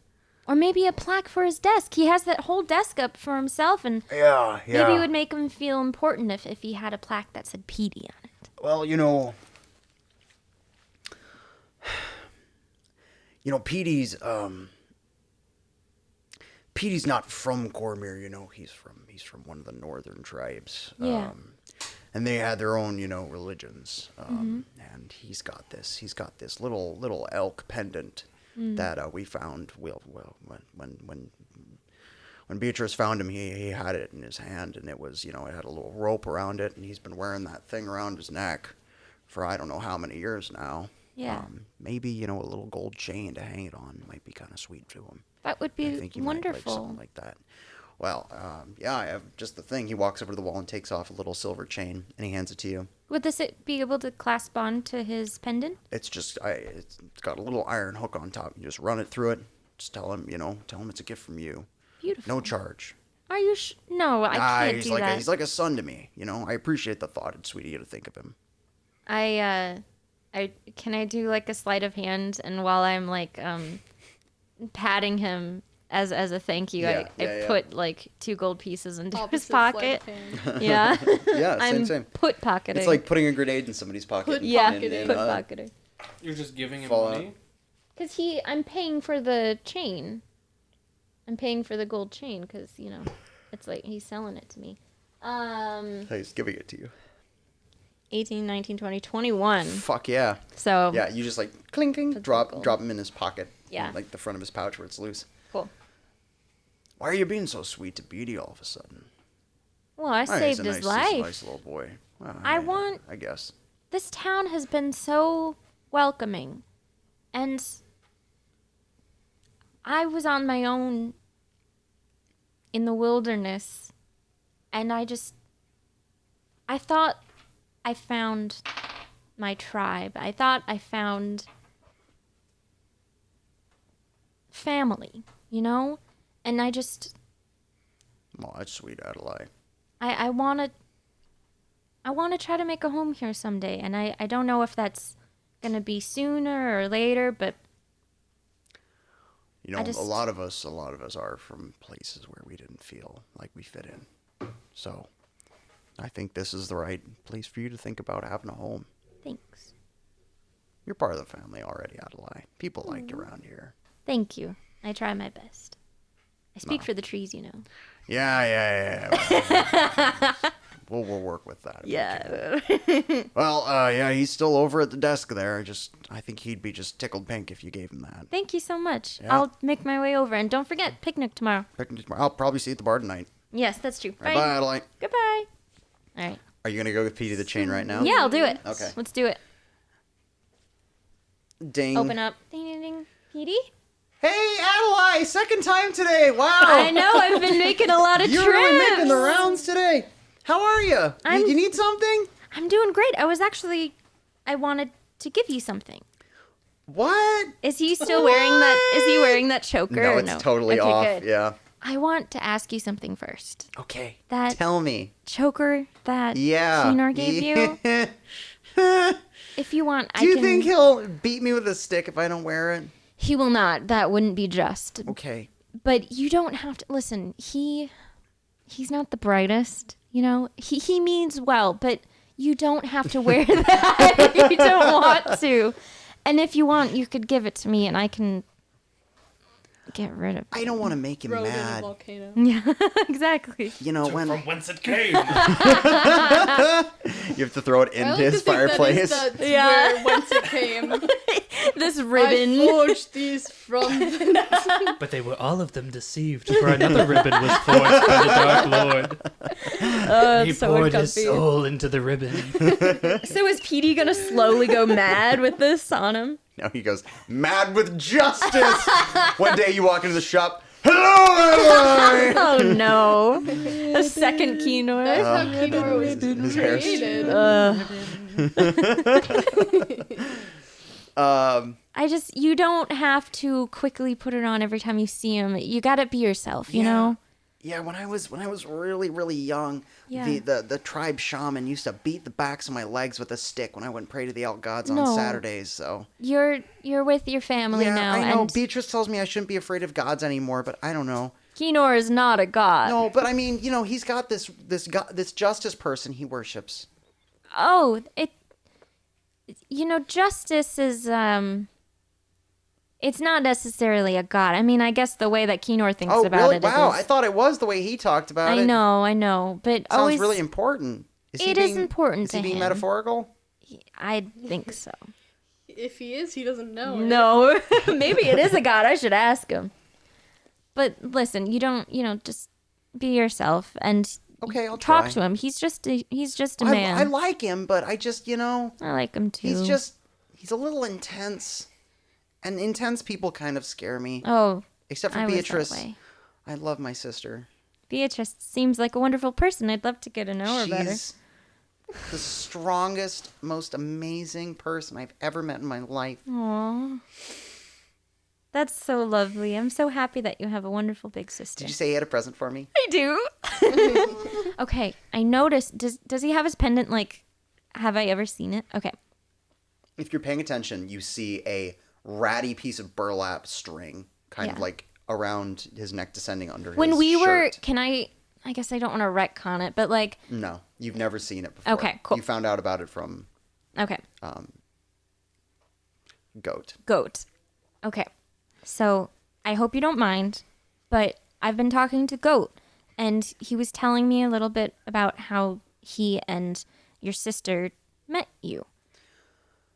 maybe a plaque for his desk? He has that whole desk up for himself and Yeah. maybe it would make him feel important if he had a plaque that said Petey on it. Well, Petey's not from Cormyr, he's from one of the northern tribes. Yeah. And they had their own, religions. And he's got this little elk pendant that we found when when Beatrice found him, he had it in his hand, and it was, it had a little rope around it, and he's been wearing that thing around his neck for I don't know how many years now. Yeah. Maybe, a little gold chain to hang it on might be kind of sweet to him. That would I be think he might like wonderful. something like that. Well, I have just the thing. He walks over to the wall and takes off a little silver chain, and he hands it to you. Would this be able to clasp on to his pendant? It's just, it's got a little iron hook on top. You just run it through it. Just tell him, it's a gift from you. Beautiful. No charge. Are you No, I can't he's do like that. he's like a son to me. I appreciate the thought. It's sweet of you to think of him. Can I do like a sleight of hand, and while I'm like patting him as a thank you, I put like 2 gold pieces into his Opposite sleight pocket. of hand. Yeah. Yeah, same. Put pocketing. It's like putting a grenade in somebody's pocket. Put yeah, pocketing. put pocketing. You're just giving him Fall money? Cause I'm paying for the chain. I'm paying for the gold chain because it's like he's selling it to me. He's giving it to you. 18, 19, 20, 21. Fuck yeah. So Yeah, you just like clink, clink, Put drop the gold. him in his pocket. Yeah. Like the front of his pouch where it's loose. cool. Why are you being so sweet to Beatty all of a sudden? Well, I Oh, he's saved a his He's life. a nice little boy. Well, I guess. This town has been so welcoming, and I was on my own in the wilderness, and I thought I found my tribe. I thought I found family, and Well, that's sweet, Adelaide. I want to try to make a home here someday, and I don't know if that's going to be sooner or later, but A lot of us are from places where we didn't feel like we fit in. So, I think this is the right place for you to think about having a home. thanks. You're part of the family already, Adelaide. People like you around here. Thank you. I try my best. I speak No. for the trees, Yeah. We'll work with that. Yeah. Well, he's still over at the desk there. I think he'd be just tickled pink if you gave him that. Thank you so much. Yeah. I'll make my way over. And don't forget, picnic tomorrow. I'll probably see you at the bar tonight. Yes, that's true. All right, bye, Adelaide. Goodbye. All right. Are you going to go with Petey the Chain right now? Yeah, I'll do it. Okay. Let's do it. Ding. Open up. Ding, ding, ding. Petey? Hey, Adelaide! Second time today! Wow! I know. I've been making a lot of You're trips. really making the rounds today. How are you? I'm- You need something? I'm doing great. I wanted to give you something. What? Is he still wearing that? Is he wearing that choker? No, or it's totally Okay, off. good. Yeah. I want to ask you something first. Okay. That Tell me. choker that Yeah. Kenor gave you. Do If you want, I you can. think he'll beat me with a stick if I don't wear it? He will not. That wouldn't be just. Okay. But you don't have to listen. He's not the brightest. He means well, but you don't have to wear that. You don't want to. And if you want, you could give it to me, and I can get rid of it. I don't want to make him Throw it in a mad. volcano. Yeah, exactly. When From whence it came. you have to throw it I into like to his think fireplace. That is Yeah. where whence it came. This I ribbon. forged these from the... But they were all of them deceived, for another ribbon was forged by the Dark Lord. Oh, He it's so poured his uncomfy. soul into the ribbon. So is Petey gonna slowly go mad with this on him? Now he goes, mad with justice. One day you walk into the shop. Hello, Adelaide! Oh no! A second Kenor. That's how Kenor was His hair's- created. You don't have to quickly put it on every time you see him. You gotta be yourself, you know? Yeah, when I was really, really young, Yeah. the tribe shaman used to beat the backs of my legs with a stick when I went and pray to the elk gods on No. Saturdays, so. You're with your family Yeah, now, I know. and Beatrice tells me I shouldn't be afraid of gods anymore, but I don't know. Kenor is not a god. No, but I mean, he's got this justice person he worships. Oh, justice is it's not necessarily a god. I mean, I guess the way that Kenor thinks Oh, about really? it. Wow, It is. I thought it was the way he talked about it. I know, but Sounds always really important. It is important Is he to being him. metaphorical? I think so. If he is, he doesn't know. it. No, maybe it is a god. I should ask him. But listen, you don't, just be yourself and Okay, I'll talk try. to him. He's just a man. I like him, but I just, I like him too. he's a little intense. And intense people kind of scare me. Oh, Except for I was that Beatrice. way. I love my sister. Beatrice seems like a wonderful person. I'd love to get to know her better. She's the strongest, most amazing person I've ever met in my life. Aww. That's so lovely. I'm so happy that you have a wonderful big sister. Did you say he had a present for me? I do. Okay, I noticed. Does he have his pendant, like, have I ever seen it? Okay. If you're paying attention, you see a ratty piece of burlap string kind of like around his neck, descending under his When we were, shirt. I guess I don't want to retcon it, but like. No, you've never seen it before. Okay, cool. You found out about it from Okay. Goat. Goat. Okay. So I hope you don't mind, but I've been talking to Goat, and he was telling me a little bit about how he and your sister met you.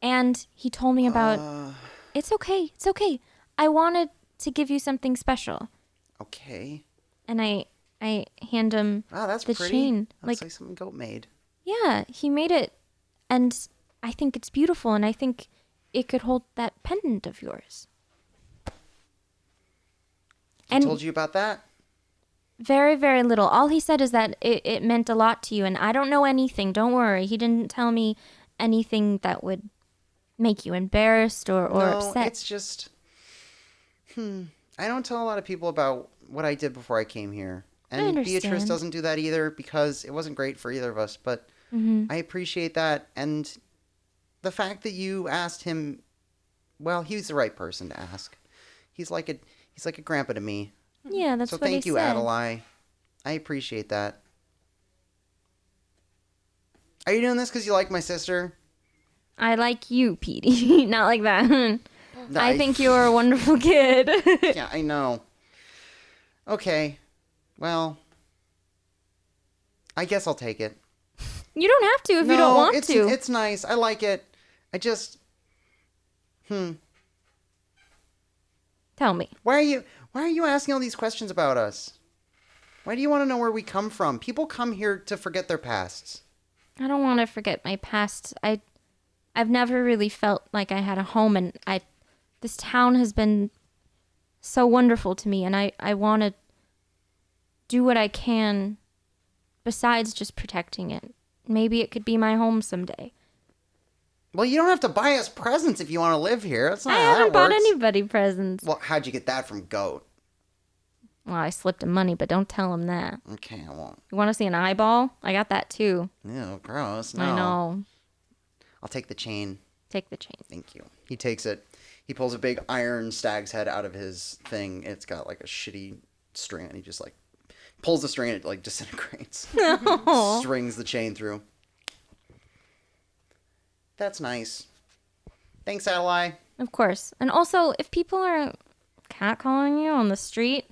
And he told me about, it's okay. I wanted to give you something special. Okay. And I hand him Wow, that's the pretty. chain. That's like something Goat made. Yeah, he made it. And I think it's beautiful, and I think it could hold that pendant of yours. He told you about that? Very, very little. All he said is that it meant a lot to you, and I don't know anything. Don't worry. He didn't tell me anything that would make you embarrassed or No, upset. it's just... I don't tell a lot of people about what I did before I came here. And Beatrice understand. doesn't do that either because it wasn't great for either of us. But I appreciate that. And the fact that you asked him... Well, he's the right person to ask. He's like a grandpa to me. Yeah, that's So what he thank you, said. Adelaide. I appreciate that. Are you doing this because you like my sister? I like you, Petey. Not like that. No, I think you're a wonderful kid. Yeah, I know. Okay. Well, I guess I'll take it. You don't have to if you don't want it's, to. It's nice. I like it. I just... Tell me. Why are you asking all these questions about us? Why do you want to know where we come from? People come here to forget their pasts. I don't want to forget my past. I've never really felt like I had a home, and this town has been so wonderful to me, and I want to do what I can besides just protecting it. Maybe it could be my home someday. Well, you don't have to buy us presents if you want to live here. That's not I how that haven't bought works. anybody presents. Well, how'd you get that from Goat? Well, I slipped him money, but don't tell him that. Okay, I won't. You want to see an eyeball? I got that too. Ew, gross. No. I know. I'll take the chain. Take the chain. Thank you. He takes it. He pulls a big iron stag's head out of his thing. It's got like a shitty string, and he just like pulls the string and it like disintegrates. Strings the chain through. That's nice. Thanks, Adelaide. Of course. And also, if people are catcalling you on the street,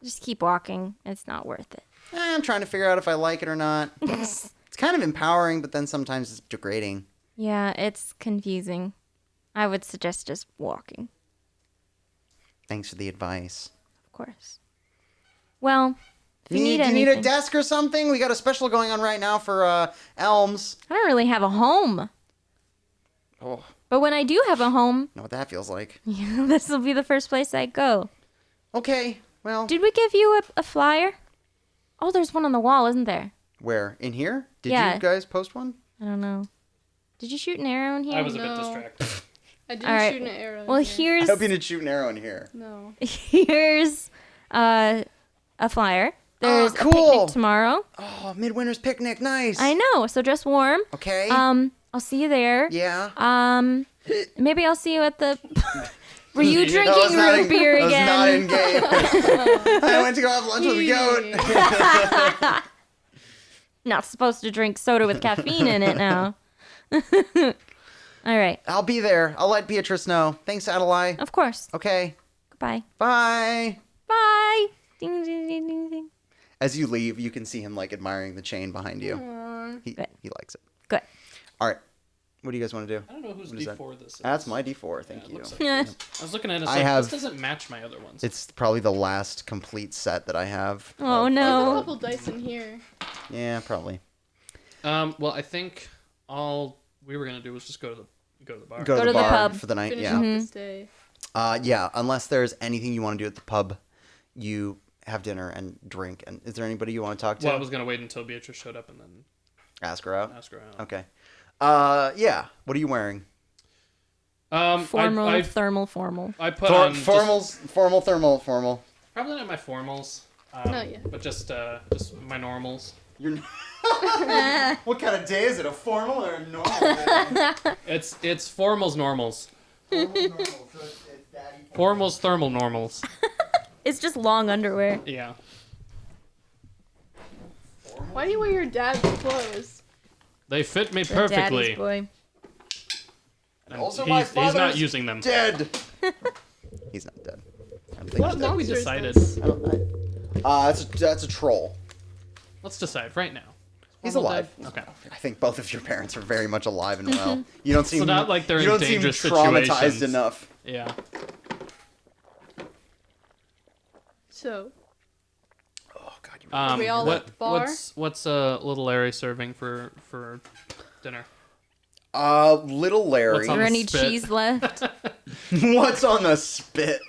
just keep walking. It's not worth it. I'm trying to figure out if I like it or not. It's kind of empowering, but then sometimes it's degrading. Yeah, it's confusing. I would suggest just walking, Thanks for the advice. of course. Well, if you need do you anything, need a desk or something? We got a special going on right now for Elms. I don't really have a home. Oh, But when I do have a home, know what that feels like. this will be the first place I go. Okay, well, Did we give you a flyer? Oh, there's one on the wall, isn't there? where? In here? Did Yeah. you guys post one? I don't know. Did you shoot an arrow in here? I was a bit No. distracted. I didn't All right. shoot an arrow. Well, in here. I here's hope you didn't shoot an arrow in here. No. here's a flyer. There's cool. a picnic tomorrow. Oh, Midwinter's Picnic, nice. I know, so dress warm. Okay. I'll see you there. Yeah. Maybe I'll see you at the. Were you That drinking was not root beer that was not again? in game. I went to go have lunch with a goat. Not supposed to drink soda with caffeine in it now. All right, I'll be there. I'll let Beatrice know. Thanks, Adelaide. of course. Okay. Goodbye. Bye. Bye. Ding ding ding ding ding. As you leave, you can see him like admiring the chain behind you. He Good. likes it. Good. All right. What do you guys want to do? I don't know whose What is that? D4 this is. That's my D4. Thank it you. looks Yeah. I was looking at it. It's I like, have- this doesn't match my other ones. It's probably the last complete set that I have. Oh, There's a no. couple dice in here. Yeah, probably. Well, I think all we were gonna do was just go to the bar. Go to to the the bar pub. for the night. Finish Yeah. off this day. Yeah. Unless there's anything you want to do at the pub, you have dinner and drink. And is there anybody you want to talk to? Well, I was gonna wait until Beatrice showed up and then Ask her out. ask her out. Okay. Yeah. What are you wearing? Formal, I thermal, formal. I put on just- Formal, formal. probably not my formals. No, yeah. But just my normals. You're. What kind of day is it? A formal or a normal day? It's formals normals. Formal, normal. So it's daddy. Formals thermal normals. It's just long underwear. Yeah. Why do you wear your dad's clothes? They fit me The perfectly. daddy's boy. And Also, my he's not father's using them. Dead. He's not dead. I don't think What? he's What dead. we monster is decided. this? That's a troll. Let's decide right now. He's Formal alive. dead? Okay. I think both of your parents are very much alive and well. You don't seem not like they're you in don't seem dangerous traumatized situations. enough. Yeah. So, Oh God, you we all at the bar? What's little Larry serving for dinner? Little Larry. What's Is on there the any spit? cheese left? What's on the spit?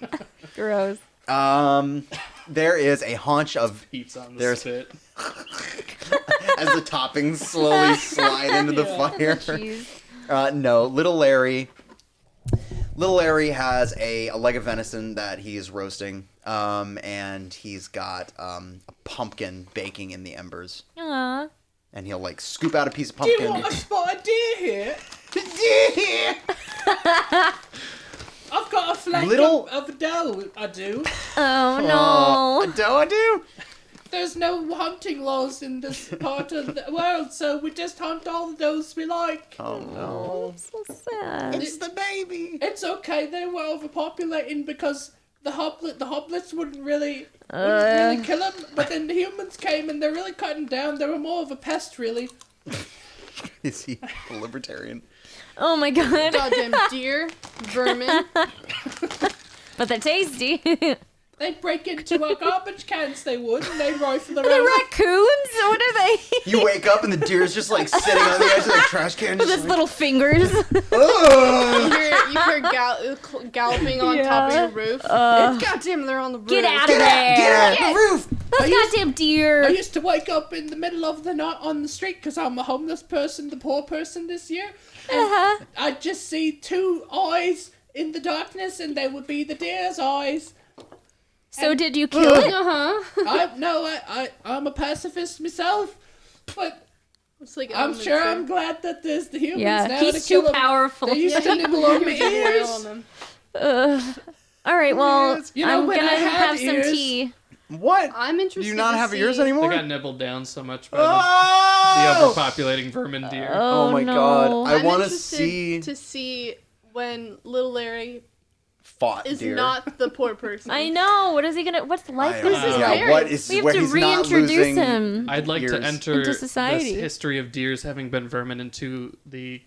Gross. There is a haunch of Pizza on the There's- spit. as the toppings slowly slide into the fire. Cheese. No, Little Larry. Little Larry has a leg of venison that he's roasting, and he's got a pumpkin baking in the embers, Aw. and he'll like scoop out a piece of pumpkin. spot a deer here? I've got a flake Little- of dough, I do. Oh, no. I do. There's no hunting laws in this part of the world, so we just hunt all the does we like. Oh no! So sad. It's the baby. It's okay, they were overpopulating because the hoplets wouldn't really kill them, but then the humans came and they're really cutting down. They were more of a pest, really. Is he a libertarian? Oh my god. goddamn deer, vermin. But they're tasty. They'd break into our garbage cans, they would, and they'd rifle Are they around. raccoons? What are they? You wake up and the deer's just like sitting on the edge of the trash can. With Just his little fingers. Ugh. You hear galloping on top of your roof. It's goddamn, they're on the roof. Get out of Get out! Get out there! the roof! Those goddamn deer. I used to wake up in the middle of the night on the street because I'm a homeless person, the poor person this year. Uh-huh. I'd just see two eyes in the darkness, and they would be the deer's eyes. So did you kill it? I'm a pacifist myself, but It's like I'm elementary. sure I'm glad that there's the humans Yeah, now he's to kill too them. powerful. They used to nibble on my Oil on ears. them. All right, well, You know, I'm when gonna I had have some ears- tea. What? I'm Do interested. you not to have see ears They anymore? got nibbled down so much by the Oh! overpopulating vermin deer. Oh my no. God! I I'm want to interested see to see when little Larry fought is deer. not the poor person. I know. What is he gonna? What's life I gonna don't be know. his Yeah, like? parents? what is We have where to he's not reintroduce losing him. I'd like ears. to enter Into society. this history of deers having been vermin into the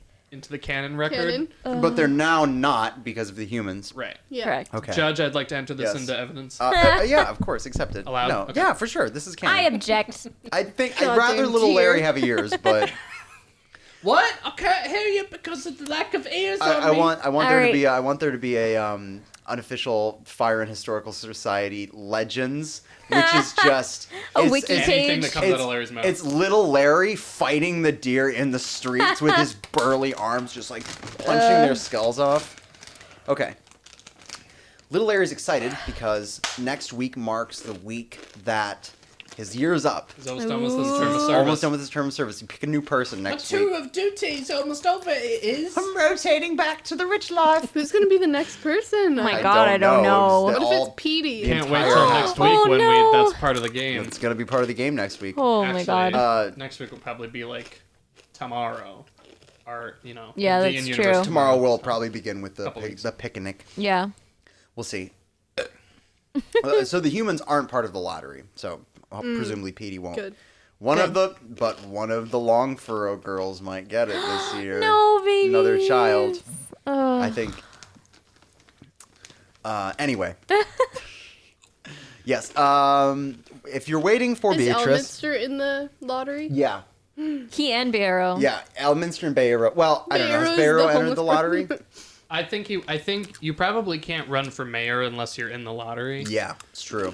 canon record. Canon. But they're now not because of the humans. Right. Yeah. Correct. Okay. Judge, I'd like to enter this Yes. into evidence. Yeah, of course, accepted. Allowed? No, Okay. yeah, for sure. This is canon. I object. I think I'd Goddamn rather little deer. Larry have ears, but What? I can't hear you because of the lack of ears on I me. want All there to right. be I want there to be a unofficial Faerun Historical Society legends, which is just A it's- wiki it's- Anything page. that comes out of Larry's mouth. It's little Larry fighting the deer in the streets with his burly arms, just like punching their skulls off. Okay. Little Larry's excited because next week marks the week that his year's up. He's almost done with his term of He's service. almost done with his term of service. You pick a new person My next tour week. of duty is almost over. It is. I'm rotating back to the rich life. Who's gonna be the next person? Oh my God, I don't know. What if All- it's Petey? Can't wait entire- till next week Oh, when no. that's part of the game. It's gonna be part of the game next week. Oh my Actually, God. Next week will probably be like tomorrow, or Yeah, the that's in-universe true. Tomorrow we'll probably begin with the Couple weeks. the picnic. Yeah. We'll see. So the humans aren't part of the lottery, so presumably Petey won't Good. One of the long furrow girls might get it this year. No, baby. Another child. Oh. I think. Anyway. Yes. If you're waiting for Is Beatrice. Elminster in the lottery? Yeah. He and Barrow. Yeah. Elminster and Bayero. Well, I don't know. Has Bayerow's Bayero the entered homeless the lottery? I think you probably can't run for mayor unless you're in the lottery. Yeah, it's true.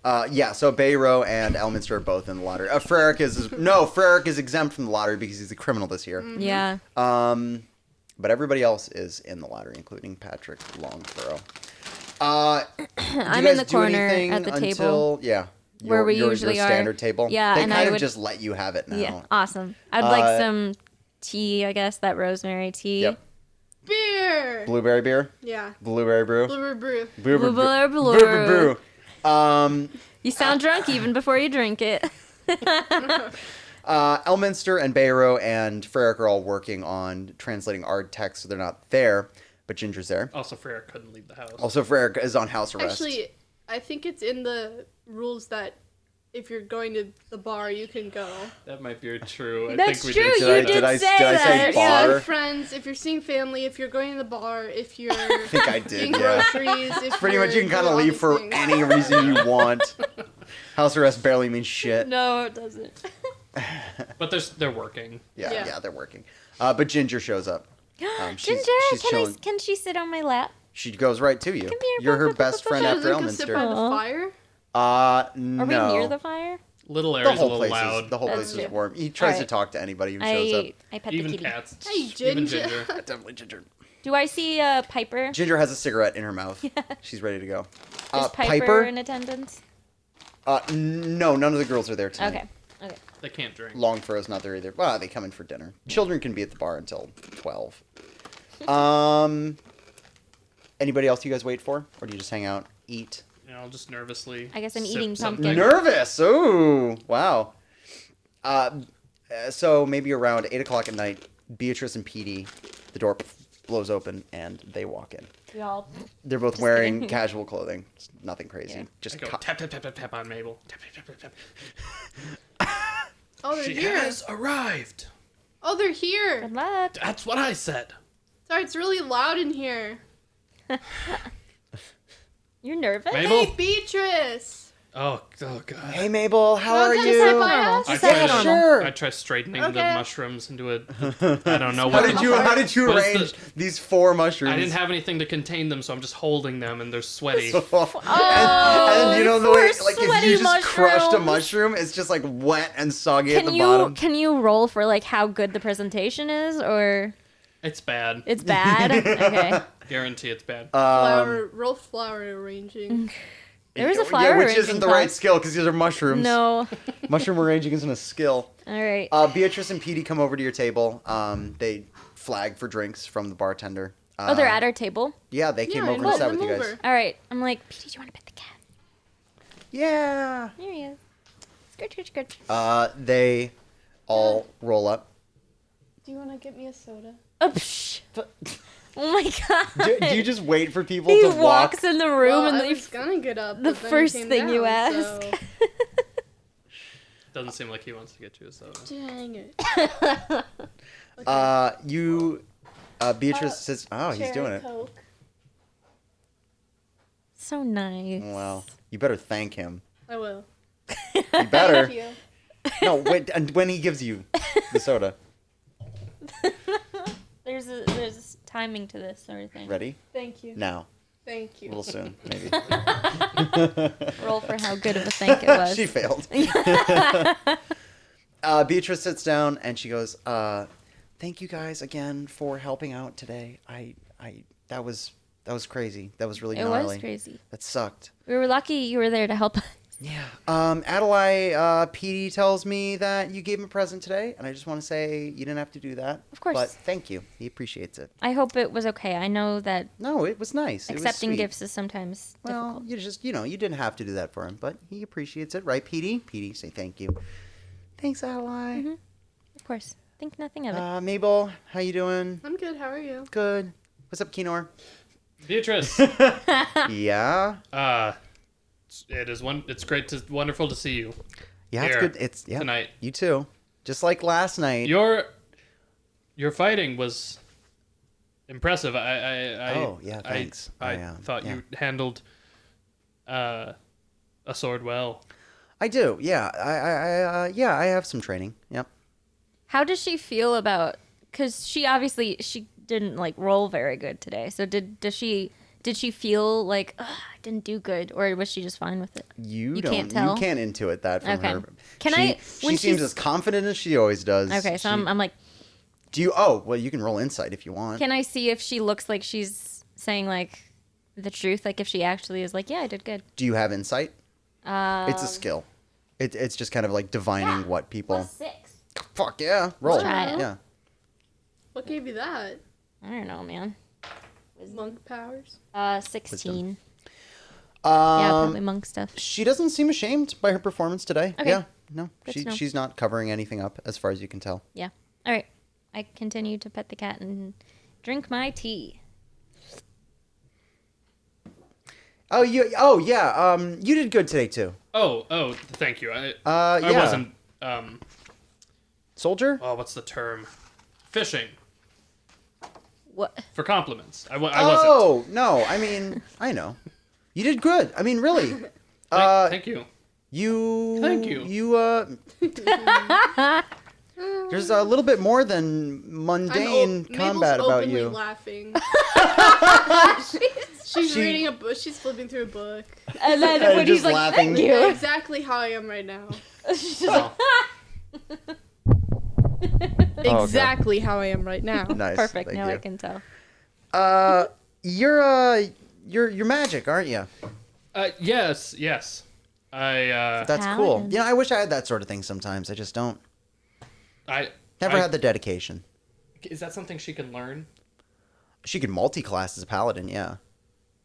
Yeah, so Bayero and Elminster are both in the lottery. Freric is exempt from the lottery because he's a criminal this year. Yeah. But everybody else is in the lottery, including Patrick Longfurrow. I'm in the corner at the table. Yeah. Where we your usually are. standard table. Yeah, they and kind I of would just let you have it now. Yeah, awesome. I'd like some tea, I guess, that rosemary tea. Yep. Beer. Blueberry beer. Yeah. Blueberry brew. Blueberry brew. Blueberry Blueberry brew. brew. You sound drunk even before you drink it. Elminster and Bayero and Freric are all working on translating our text, so they're not there, but Ginger's there. Also, Frere couldn't leave the house. Also, Freric is on house arrest. Actually, I think it's in the rules that if you're going to the bar, you can go. That might be true. That's I think true. we did. You I- did did I- say did I say that. bar? Yeah. Seeing friends, if you're seeing family, if you're going to the bar, if you're I think I did, getting yeah. groceries, if Pretty much you can kind of doing all leave these for things. any reason you want. House arrest barely means shit. No, it doesn't. But they're working. Yeah, they're working. But Ginger shows up. Ginger, she's can chilling. can she sit on my lap? She goes right to you. Come here, You're her blah, best blah, friend She after doesn't go sit by Elminster. the Aw. fire. No. Are we near the fire? Little The area's a whole little place loud. is the whole That's place is true. warm. He tries to Alright. talk to anybody who shows up. I pet Even the kitty. cats. Hey, Even Ginger. Ginger. Definitely Ginger. Do I see Piper? Ginger has a cigarette in her mouth. She's ready to go. Is Piper in attendance? No, none of the girls are there tonight. Okay. Okay. They can't drink. Longfurrow's not there either. Well, they come in for dinner. Children can be at the bar until 12. Anybody else you guys wait for? Or do you just hang out, eat? You know, just nervously. I guess I'm sip eating something. pumpkin. Nervous! Ooh, wow. So maybe around 8 o'clock at night, Beatrice and Petey, the door blows open and they walk in. We all. They're both Just wearing kidding. casual clothing. It's nothing crazy. Yeah. I Just go tap tap tap tap tap on Mabel. Tap tap tap tap tap. Oh, they're She here. has arrived. Oh, they're here. Good luck. That's what I said. Sorry, it's really loud in here. You're nervous? Mabel? Hey, Beatrice. Oh god. Hey Mabel, how are Just you? say bye, Normal. us. I Just say tried, normal. Sure. I tried straightening the Okay. mushrooms into a. I don't know How what. did you What is arrange these 4 mushrooms? I didn't have anything to contain them, so I'm just holding them, and they're sweaty. and you know the way, poor like if sweaty you just crushed a mushrooms. mushroom, it's just like wet and soggy at Can the you bottom. can you roll for like how good the presentation is, or It's bad. it's bad? Okay. Guarantee it's bad. Roll flower arranging. There was a flower which arranging isn't the right class. skill because these are mushrooms. No. Mushroom arranging isn't a skill. All right. Beatrice and Petey come over to your table. They flag for drinks from the bartender. Oh, they're at our table. Yeah, they came Yeah, over I and sat invite with you them guys. over. All right. I'm like, Petey, do you want to pet the cat? Yeah. Here he is. Skirt, skirt, skirt. They all roll up. Do you want to get me a soda? Oh, psh. Oh my god. Do you just wait for people He to walk? walks in the room Well, and I they was gonna get up. the but then first he came thing you down, ask. so- Doesn't seem like he wants to get you a soda. Dang it. Beatrice says, "Oh, he's doing Cherry it." Coke. So nice. Wow. You better thank him. I will. You better. Thank you. No, wait. And when he gives you the soda, There's timing to this sort of thing. ready? Thank you. Now. Thank A you. little soon, maybe. Roll for how good of a thank it was. She failed. Beatrice sits down and she goes, "Thank you guys again for helping out today. That was crazy. That was really It gnarly. was crazy. That sucked." We were lucky you were there to help us. Yeah. Adelaide, Petey tells me that you gave him a present today, and I just want to say you didn't have to do that. Of course. But thank you. He appreciates it. I hope it was okay. I know that No, it was nice. It was accepting sweet. gifts is sometimes Well, difficult. you didn't have to do that for him, but he appreciates it, right, Petey? Petey, say thank you. Thanks, Adelaide. Mhm. Of course. Think nothing of it. Mabel, how you doing? I'm good. How are you? Good. What's up, Kenor? Beatrice. Yeah. It's wonderful to see you. Yeah, it's Here, good. It's yeah. tonight. You too. Just like last night. Your fighting was impressive. Oh, yeah, thanks. I thought you handled a sword well. I do. Yeah. I have some training. Yep. How does she feel about? Because she didn't like roll very good today. So did she feel like I didn't do good, or was she just fine with it? You can't tell? You can't intuit that from Okay. her. Can she, I- when She seems she's- as confident as she always does. Okay, so I'm like, Do you? Oh, well, you can roll insight if you want. can I see if she looks like she's saying like the truth? Like if she actually is like, yeah, I did good. Do you have insight? It's a skill. It's just kind of like divining what people. +6. Fuck yeah, roll. try it. Yeah. What gave you that? I don't know, man. Monk powers? 16. Yeah, probably monk stuff. She doesn't seem ashamed by her performance today. Okay. Yeah. No, Good to know. she's not covering anything up as far as you can tell. Yeah. All right. I continue to pet the cat and drink my tea. Oh, yeah. You did good today too. Oh, thank you. Yeah. I wasn't. Soldier. Oh, what's the term? Fishing What? for compliments. I wasn't. Oh no, I mean I know. You did good. I mean really. Thank you. Thank you. There's a little bit more than mundane combat Mabel's about openly you. laughing. She's She- reading a book. She's flipping through a book. And then And when just he's like, laughing. thank you. Exactly how I am right now. Oh, okay. Exactly how I am right now. Nice. Perfect. Thank Now you. I can tell. You're magic, aren't you? yes. I That's cool. Paladin. You know, I wish I had that sort of thing sometimes. I just don't. Never I- had the dedication. Is that something she can learn? She could multi-class as a paladin, yeah.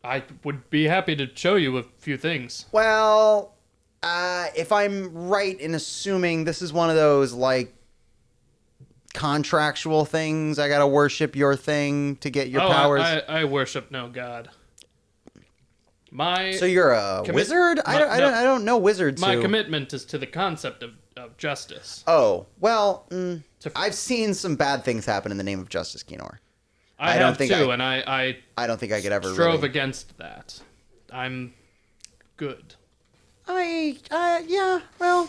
I would be happy to show you a few things. Well, if I'm right in assuming this is one of those, like, contractual things, I gotta worship your thing to get your powers. I worship no god. So you're a wizard? I don't know wizards My who... commitment is to the concept of justice. Oh, well, To- I've seen some bad things happen in the name of justice, Kenor. I don't have think too, I- and I I don't think I could ever strove really... against that. I'm good. Yeah, well...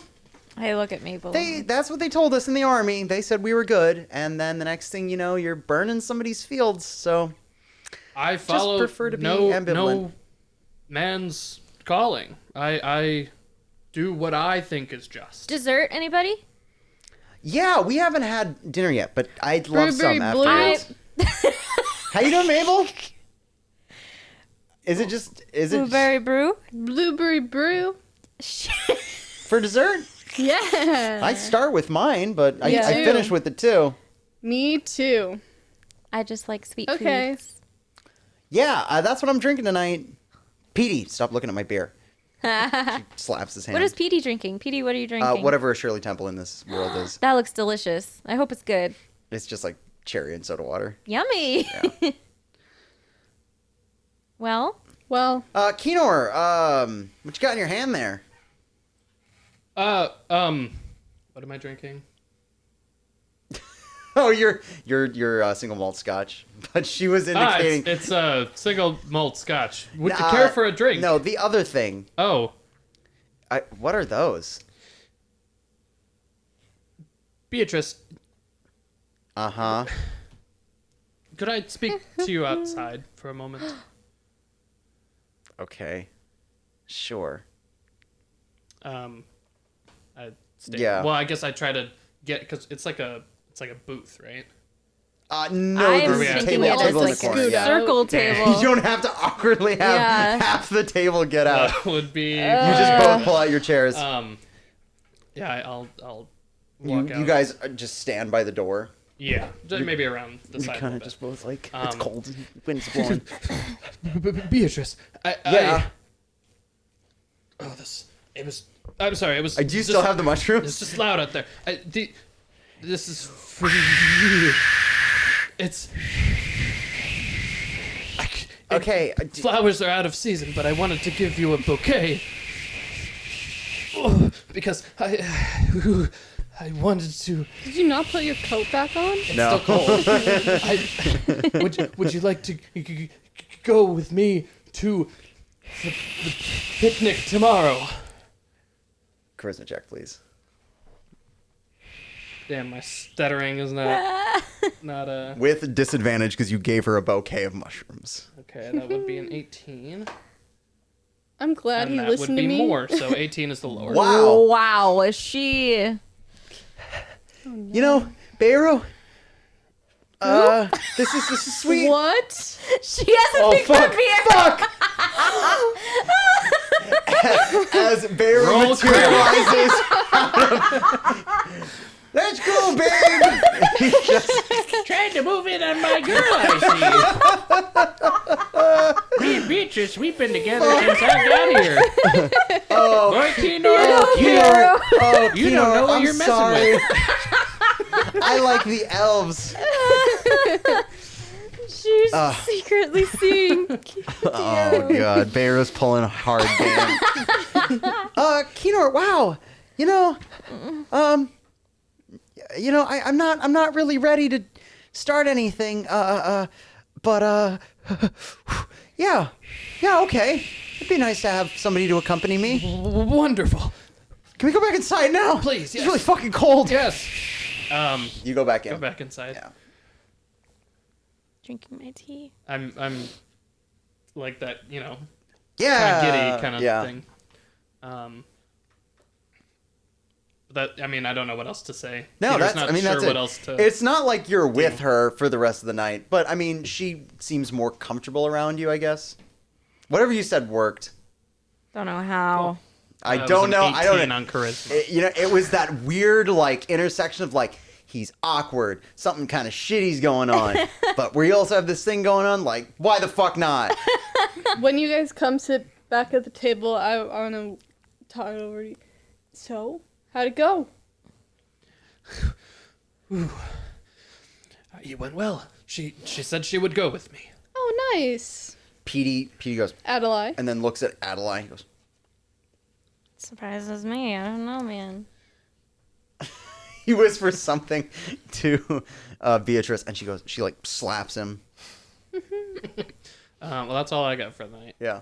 I look at Mabel. That's what they told us in the army. They said we were good, and then the next thing you know, you're burning somebody's fields. So I follow prefer to be no ambivalent. man's calling. I do what I think is just. Dessert, anybody? yeah, we haven't had dinner yet, but I'd love Blueberry some blue. afterwards. How you doing, Mabel? Is it Blueberry brew? Blueberry brew. for dessert? Yeah. I start with mine, but I too. finish with it too. Me too. I just like sweet Okay. foods. Yeah, that's what I'm drinking tonight. Petey, stop looking at my beer. She slaps his hand. What is Petey drinking? Petey, what are you drinking? Whatever a Shirley Temple in this world is. That looks delicious. I hope it's good. It's just like cherry and soda water. Yummy. Yeah. Well, Kenor, what you got in your hand there? What am I drinking? Oh, you're single malt scotch, but she was indicating. It's a single malt scotch. Would you Nah, care for a drink? No, the other thing. Oh, What are those? Beatrice, Uh-huh. could I speak to you outside for a moment? Okay. Sure. Yeah. Well, I guess I try to get because it's like a booth, right? No, I am there's a thinking table it as in the like corner. a Yeah. circle You table. don't have to awkwardly have Yeah. half the table get out. That would be. You just both pull out your chairs. Yeah, I'll you walk out. guys just stand by the door. Yeah, just maybe around the You side. kind a of little just both like, Um, it's cold, and wind's blowing. bit. Beatrice, Yeah. It was. I'm sorry. It was. Do you still just- have the mushrooms? It's just loud out there. This is for you. It's. Okay. Flowers are out of season, but I wanted to give you a bouquet. Oh, because I wanted to. Did you not put your coat back on? It's No. still cold. Would you like to go with me to the picnic tomorrow? Charisma check, please. Damn, my stuttering is not With disadvantage because you gave her a bouquet of mushrooms. okay. That would be an 18, I'm glad and he that would listened be to me. more. So 18 is the lower. Wow. Wow, is she? You know, Beiro. This is sweet. What? She hasn't Oh picked fuck! up beer. Fuck! As Beiro Roll materializes. Let's go, babe. He just Trying to move in on my girl, I see. Me and Beatrice, we've been together since I got here. oh, Boy, Kino, Kinnor. Oh, you don't know what you're messing sorry. with. I like the elves. She's secretly seeing. Oh god, Beiro's pulling a hard game. Kinnor, wow. I'm not really ready to start anything. But yeah, okay. It'd be nice to have somebody to accompany me. Wonderful. Can we go back inside now? Please, yes. It's really fucking cold. Yes. You go back in. Go back inside. Yeah. Drinking my tea. I'm like that, kind of Yeah. giddy kind of yeah. thing. I don't know what else to say. No, Peter's that's. not sure that's what it. else to. It's not like you're with her for the rest of the night, but she seems more comfortable around you, I guess. Whatever you said worked. Don't know how. I That was don't an know. I don't 18 know. on charisma. It was that weird intersection of he's awkward, something kind of shitty's going on, but we also have this thing going on. Why the fuck not? When you guys come sit back at the table, I want to talk it over to you. So, how'd it go? It went well. She said she would go with me. Oh, nice. Petey goes Adelaide. and then looks at Adelaide. He goes, Surprises me. I don't know, man. he whispers something to Beatrice, and she slaps him. Well, that's all I got for the night. Yeah.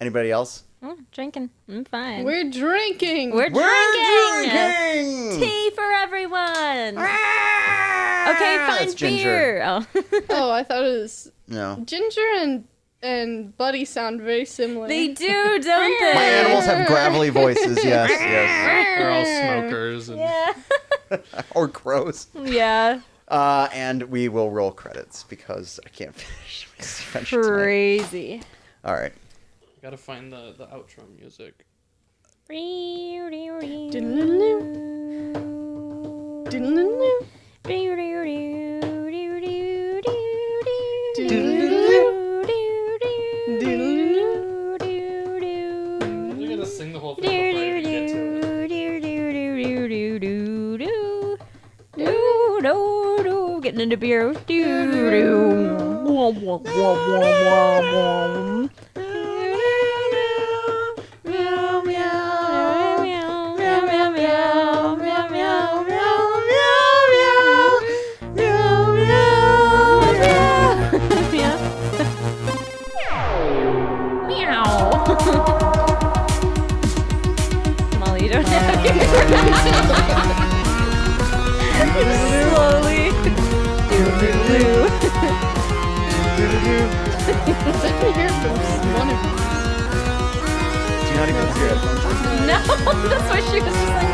Anybody else? Oh, drinking. I'm fine. We're drinking. We're drinking. drinking! Tea for everyone. Okay, That's fine Ginger. beer. Oh. Oh, I thought it was No. Ginger and Buddy sound very similar. They do, don't they? My animals have gravelly voices. Yes, yes. They're all smokers. And Yeah. Or crows. Yeah. And we will roll credits because I can't finish my suspension tonight. Crazy. All right. Gotta find the outro music. Diddle-doo. Diddle-doo. You're gonna sing the whole thing before I even get to it. Getting into beer. Molly, you don't have slowly. I can hear it from one of you. Do you not even hear it? No, that's why she was just like.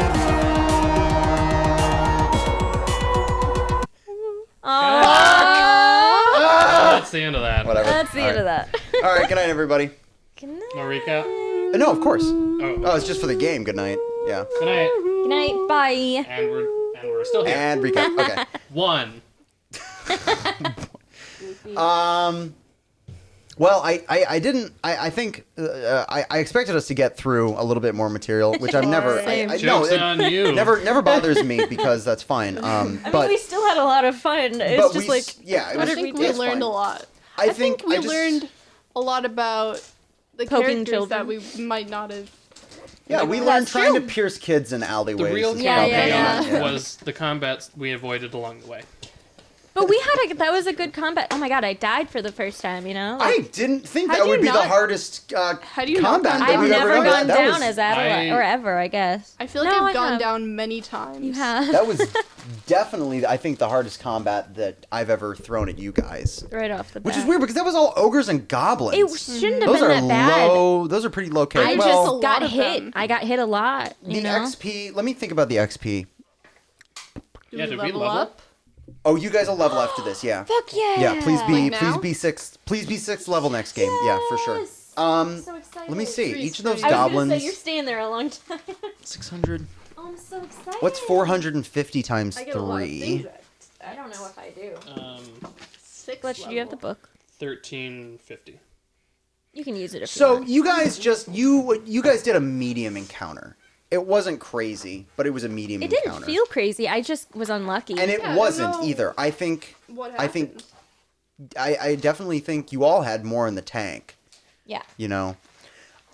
That's the end of that. Whatever. That's the end of that. All right. Good night, everybody. Good night. No recap? No, of course. Oh. Oh, it's just for the game. Good night. Yeah. Good night. Good night. Bye. And we're still here. And recap. Okay. One. Well, I didn't. I think I expected us to get through a little bit more material, which I've never. Same. No, Joke's it on you. never bothers me because that's fine. I mean, But we still had a lot of fun. It's but just we, like, yeah, it I was, think we we it's learned fine. a lot. I think we I just, learned a lot about the Poking characters that children. we might not have Yeah, we learned That's trying true. to pierce kids in alleyways. The real is Yeah, probably yeah, on it, was the combat we avoided along the way. But that was a good combat. Oh my god, I died for the first time, you know? I didn't think How'd that you would be the not- hardest How do you not combat gone that down? I've we've ever never done. gone That down was- as Adela, I- or ever, I guess. I feel like No, I've gone have. down many times. You have. That was definitely, I think, the hardest combat that I've ever thrown at you guys. Right off the bat. Which is weird because that was all ogres and goblins. It shouldn't have Those been are that bad. low. Those are pretty low. I Well, just a lot got of hit. them. I got hit a lot, you the know? XP. Let me think about the XP. Do Yeah, we did we level level? up? Oh, you guys will level after this, yeah. Fuck yeah! Yeah, please be Like now? please be sixth level next game. Yeah, for sure. Yes! Um, So excited. let me see. Each of those I was gonna goblins. I was gonna say, you're staying there a long time. 600. Oh, I'm so excited. What's 450 times I get a lot of 3? things I don't know if I do. 6 Fletch, do you have the book? 1350. You can use it if you So want. you guys you guys did a medium encounter. It wasn't crazy, but it was a medium It encounter. didn't feel crazy. I just was unlucky. and it Yeah, I don't wasn't know either. I think What I happened? think I definitely think you all had more in the tank. yeah. You know,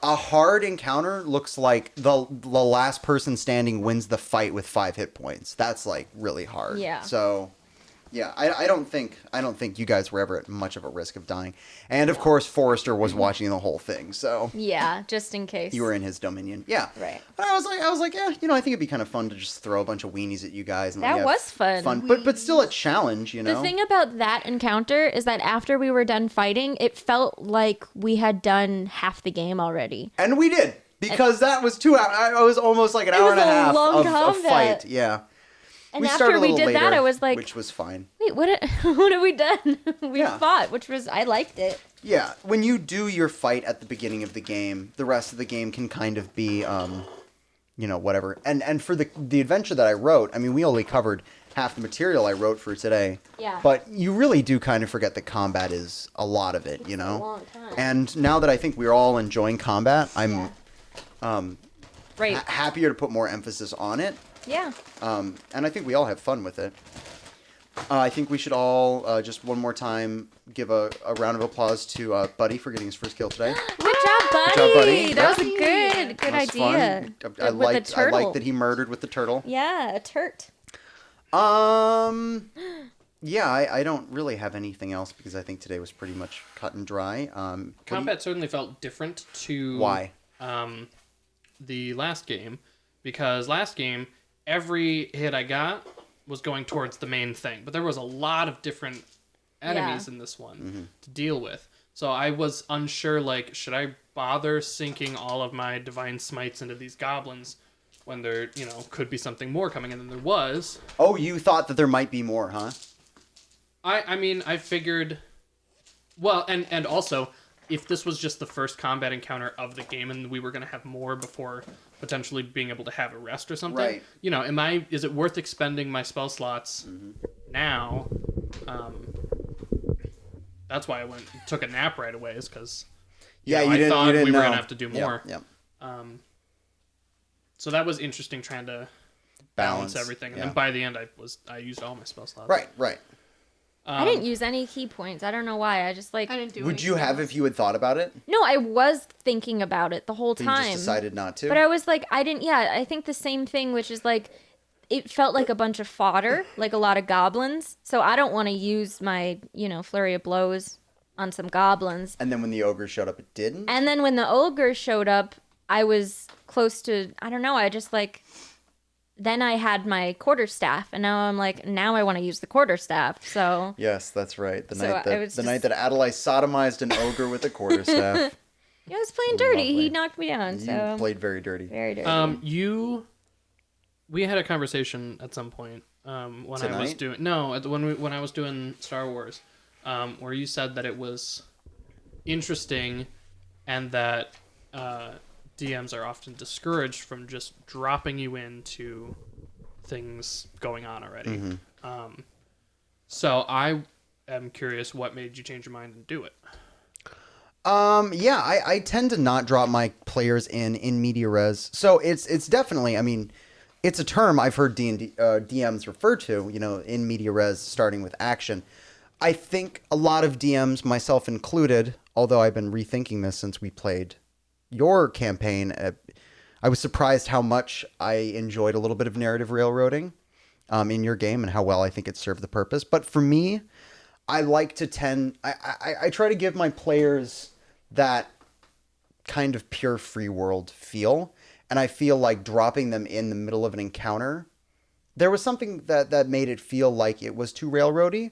a hard encounter looks like the last person standing wins the fight with 5 hit points. That's like really hard. Yeah. So, yeah, I don't think you guys were ever at much of a risk of dying. And of course, Forrester was watching the whole thing, so Yeah, just in case. you were in his dominion. Yeah. Right. But I was like, yeah, you know, I think it'd be kind of fun to just throw a bunch of weenies at you guys. And That have was fun. but still a challenge, you know. The thing about that encounter is that after we were done fighting, it felt like we had done half the game already. And we did because that was 2 hours. I was almost like an It hour was and a a half long of combat. fight. Yeah. And we after started a we little did that, later, I was like, which was fine. wait, what have we done? We Yeah. fought, which was, I liked it. Yeah, when you do your fight at the beginning of the game, the rest of the game can kind of be, you know, whatever. And for the adventure that I wrote, I mean, we only covered half the material I wrote for today. Yeah. But you really do kind of forget that combat is a lot of it, you It's a know? long time. And now that I think we're all enjoying combat, I'm Right. happier to put more emphasis on it. Yeah. And I think we all have fun with it. I think we should all, just one more time, give a round of applause to Buddy for getting his first kill today. Good job, buddy. job, buddy. That was a Yeah. good That was idea. fun. I With the liked turtle. that he murdered with the turtle. Yeah, a turt. Yeah, I don't really have anything else because I think today was pretty much cut and dry. What do you- Combat certainly felt different to Why? The last game, because last game every hit I got was going towards the main thing, but there was a lot of different enemies Yeah. in this one Mm-hmm. to deal with. So I was unsure, like, should I bother sinking all of my divine smites into these goblins when there, you know, could be something more coming in than there was. Oh, you thought that there might be more, huh? I mean, I figured, well, and also, if this was just the first combat encounter of the game and we were going to have more before potentially being able to have a rest or something, Right. you know, is it worth expending my spell slots now? That's why I took a nap right away, is because Yeah, I you didn't. thought you didn't we were know. going to have to do Yeah, more. Yeah. So that was interesting, trying to balance everything. And yeah. then by the end, I used all my spell slots. Right, right. I didn't use any key points. I don't know why. I just like. I didn't do Would you anything have else. if you had thought about it? No, I was thinking about it the whole But time. you just decided not to? But I was like, I didn't. Yeah, I think the same thing, which is like, it felt like a bunch of fodder, like a lot of goblins. So I don't want to use my, flurry of blows on some goblins. And then when the ogre showed up, it didn't? And then when the ogre showed up, I was close to. I don't know. I just like. Then I had my quarterstaff, and now I'm like, now I want to use the quarterstaff. So Yes, that's right. The So night I that was the just- night that Adelaide sodomized an ogre with a quarterstaff. yeah, I was playing dirty. Lovely. He knocked me down. You So played very dirty. very dirty. We had a conversation at some point when I was Tonight? doing when I was doing Star Wars, where you said that it was interesting, and that DMs are often discouraged from just dropping you into things going on already. So I am curious, what made you change your mind and do it? Yeah, I tend to not drop my players in media res. So it's definitely, I mean, it's a term I've heard D&D, DMs refer to, in media res, starting with action. I think a lot of DMs, myself included, although I've been rethinking this since we played your campaign, I was surprised how much I enjoyed a little bit of narrative railroading in your game and how well I think it served the purpose. But for me, I like to I try to give my players that kind of pure free world feel. And I feel like dropping them in the middle of an encounter, there was something that made it feel like it was too railroady.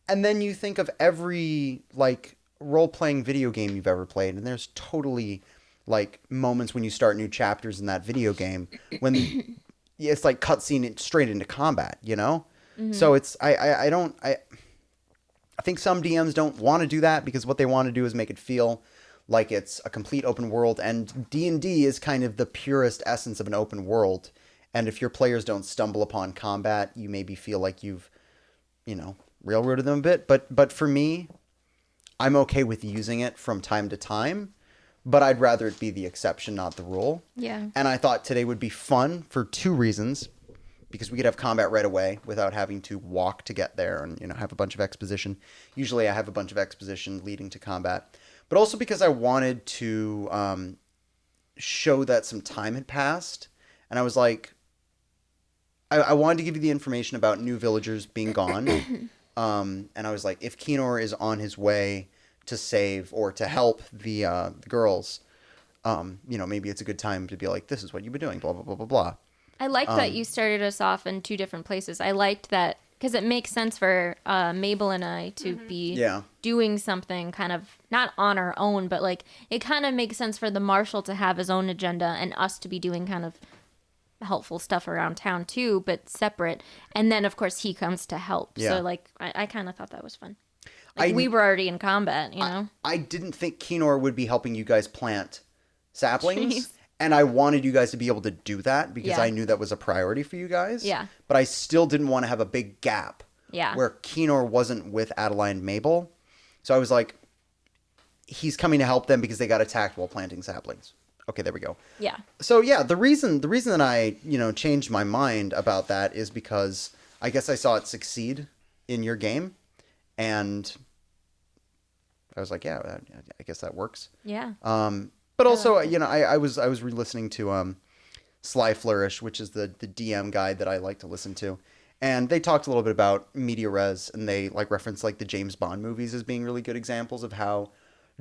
And then you think of every like role-playing video game you've ever played, and there's totally like moments when you start new chapters in that video game when it's like cutscene straight into combat, you know? So it's I think some DMs don't want to do that because what they want to do is make it feel like it's a complete open world, and D&D is kind of the purest essence of an open world. And if your players don't stumble upon combat, you maybe feel like you've, railroaded them a bit. But for me, I'm okay with using it from time to time, but I'd rather it be the exception, not the rule. Yeah. And I thought today would be fun for two reasons. Because we could have combat right away without having to walk to get there and, have a bunch of exposition. Usually I have a bunch of exposition leading to combat. But also because I wanted to show that some time had passed. And I was like, I wanted to give you the information about new villagers being gone. And I was like, if Kenor is on his way to save or to help the girls, maybe it's a good time to be like, this is what you've been doing, blah, blah, blah, blah, blah. I liked that you started us off in two different places. I liked that because it makes sense for Mabel and I to be doing something kind of not on our own, but like it kind of makes sense for the marshal to have his own agenda and us to be doing kind of helpful stuff around town too, but separate. And then of course he comes to help. Yeah. So like I kind of thought that was fun. Like we were already in combat, I didn't think Kenor would be helping you guys plant saplings. Jeez. And I wanted you guys to be able to do that because Yeah. I knew that was a priority for you guys. Yeah. But I still didn't want to have a big gap Yeah. where Kenor wasn't with Adeline and Mabel. So I was like, he's coming to help them because they got attacked while planting saplings. Okay, there we go. Yeah. So yeah, the reason that I, changed my mind about that is because I guess I saw it succeed in your game. And I was like, yeah, I guess that works. Yeah. But also, I was re-listening to Sly Flourish, which is the DM guide that I like to listen to, and they talked a little bit about media res, and they like referenced like the James Bond movies as being really good examples of how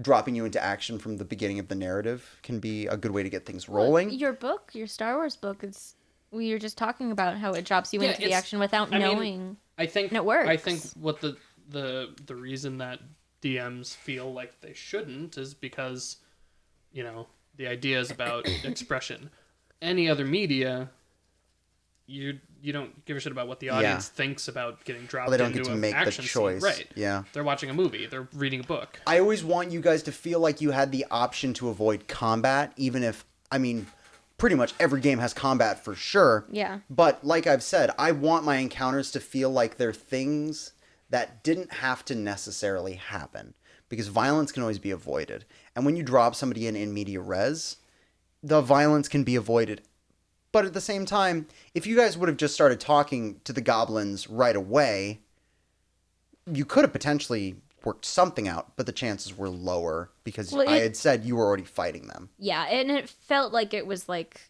dropping you into action from the beginning of the narrative can be a good way to get things rolling. Well, your Star Wars book is we were just talking about how it drops you into the action without I mean, knowing. I think and it works. I think what the reason that DMs feel like they shouldn't is because the idea is about expression. Any other media, you don't give a shit about what the audience thinks about getting dropped Well, they don't into get to an make the action choice. scene. Right. Yeah. They're watching a movie. They're reading a book. I always want you guys to feel like you had the option to avoid combat, even if, pretty much every game has combat for sure. Yeah. But like I've said, I want my encounters to feel like they're things that didn't have to necessarily happen. Because violence can always be avoided. And when you drop somebody in media res, the violence can be avoided. But at the same time, if you guys would have just started talking to the goblins right away, you could have potentially worked something out, but the chances were lower because I had said you were already fighting them. Yeah, and it felt like it was like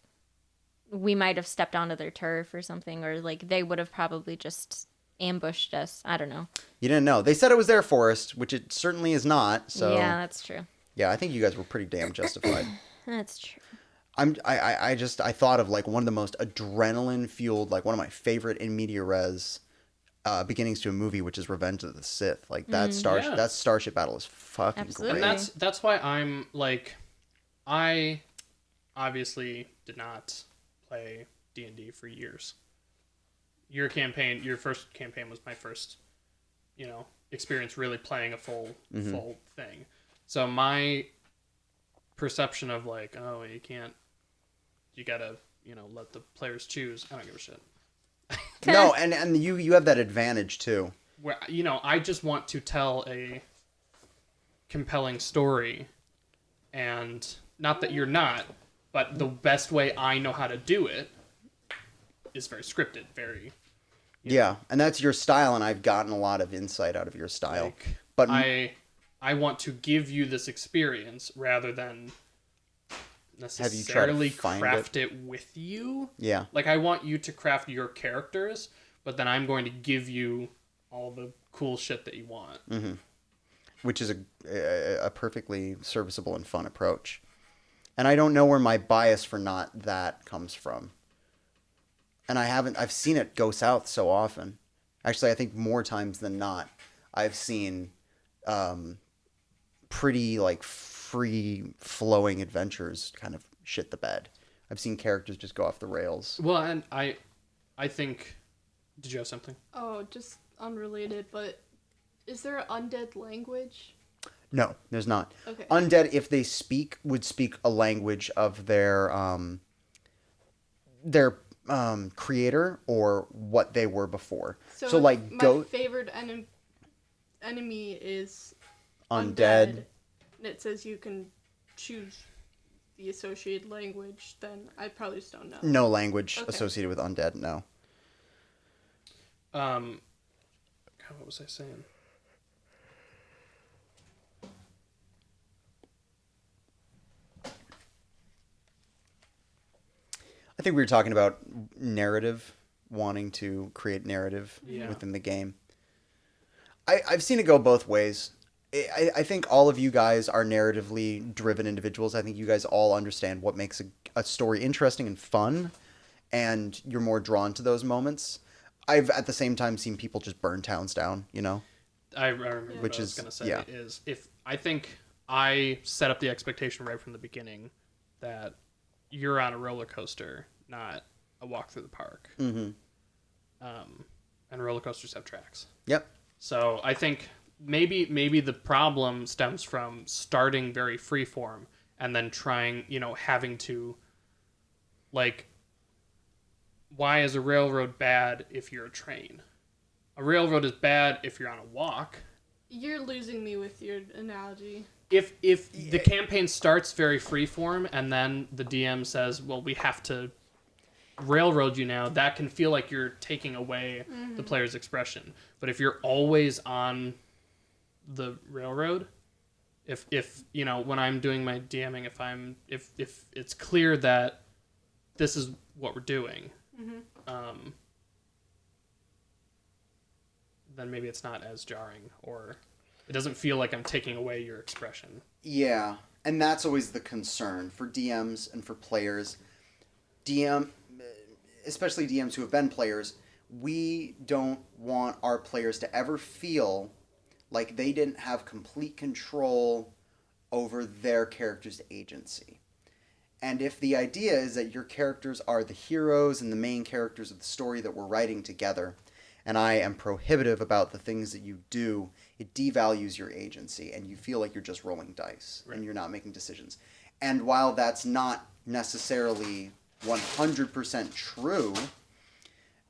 we might have stepped onto their turf or something, or like they would have probably just ambushed us. I don't know. You didn't know. They said it was their forest, which it certainly is not. So yeah, that's true. Yeah, I think you guys were pretty damn justified. That's true. I thought of like one of the most adrenaline fueled, like one of my favorite in media res beginnings to a movie, which is Revenge of the Sith. Like that that starship battle is fucking Absolutely. great. And that's why I'm like, I obviously did not play D&D for years. Your first campaign was my first, experience really playing a full thing. So my perception of like, oh, you gotta, let the players choose. I don't give a shit. No, and you have that advantage too. Where, I just want to tell a compelling story, and not that you're not, but the best way I know how to do it is very scripted, very... Yeah, and that's your style, and I've gotten a lot of insight out of your style. But I want to give you this experience rather than necessarily find craft it with you. Yeah. Like, I want you to craft your characters, but then I'm going to give you all the cool shit that you want. Mm-hmm. Which is a perfectly serviceable and fun approach. And I don't know where my bias for not that comes from. And I've seen it go south so often. Actually, I think more times than not, I've seen pretty like free-flowing adventures kind of shit the bed. I've seen characters just go off the rails. Well, and I think... Did you have something? Oh, just unrelated, but is there an undead language? No, there's not. Okay. Undead, if they would speak a language of their creator or what they were before. So like, my favorite enemy is undead. And it says you can choose the associated language, then I probably just don't know. No language associated with undead, no. God, what was I saying? I think we were talking about narrative, wanting to create narrative within the game. I've seen it go both ways. I think all of you guys are narratively driven individuals. I think you guys all understand what makes a story interesting and fun, and you're more drawn to those moments. I've at the same time seen people just burn towns down, you know? I remember what I was going to say is if I think I set up the expectation right from the beginning that you're on a roller coaster, not a walk through the park. Mm-hmm. And roller coasters have tracks. Yep. So I think maybe the problem stems from starting very freeform and then trying, having to, like, why is a railroad bad if you're a train? A railroad is bad if you're on a walk. You're losing me with your analogy. If the campaign starts very freeform and then the DM says, well, we have to railroad you now, that can feel like you're taking away the player's expression. But if you're always on the railroad, if when I'm doing my DMing, if it's clear that this is what we're doing, then maybe it's not as jarring, or it doesn't feel like I'm taking away your expression. Yeah, and that's always the concern for DMs and for players. Especially DMs who have been players, we don't want our players to ever feel like they didn't have complete control over their character's agency. And if the idea is that your characters are the heroes and the main characters of the story that we're writing together, and I am prohibitive about the things that you do, it devalues your agency, and you feel like you're just rolling dice, and you're not making decisions. And while that's not necessarily 100% true,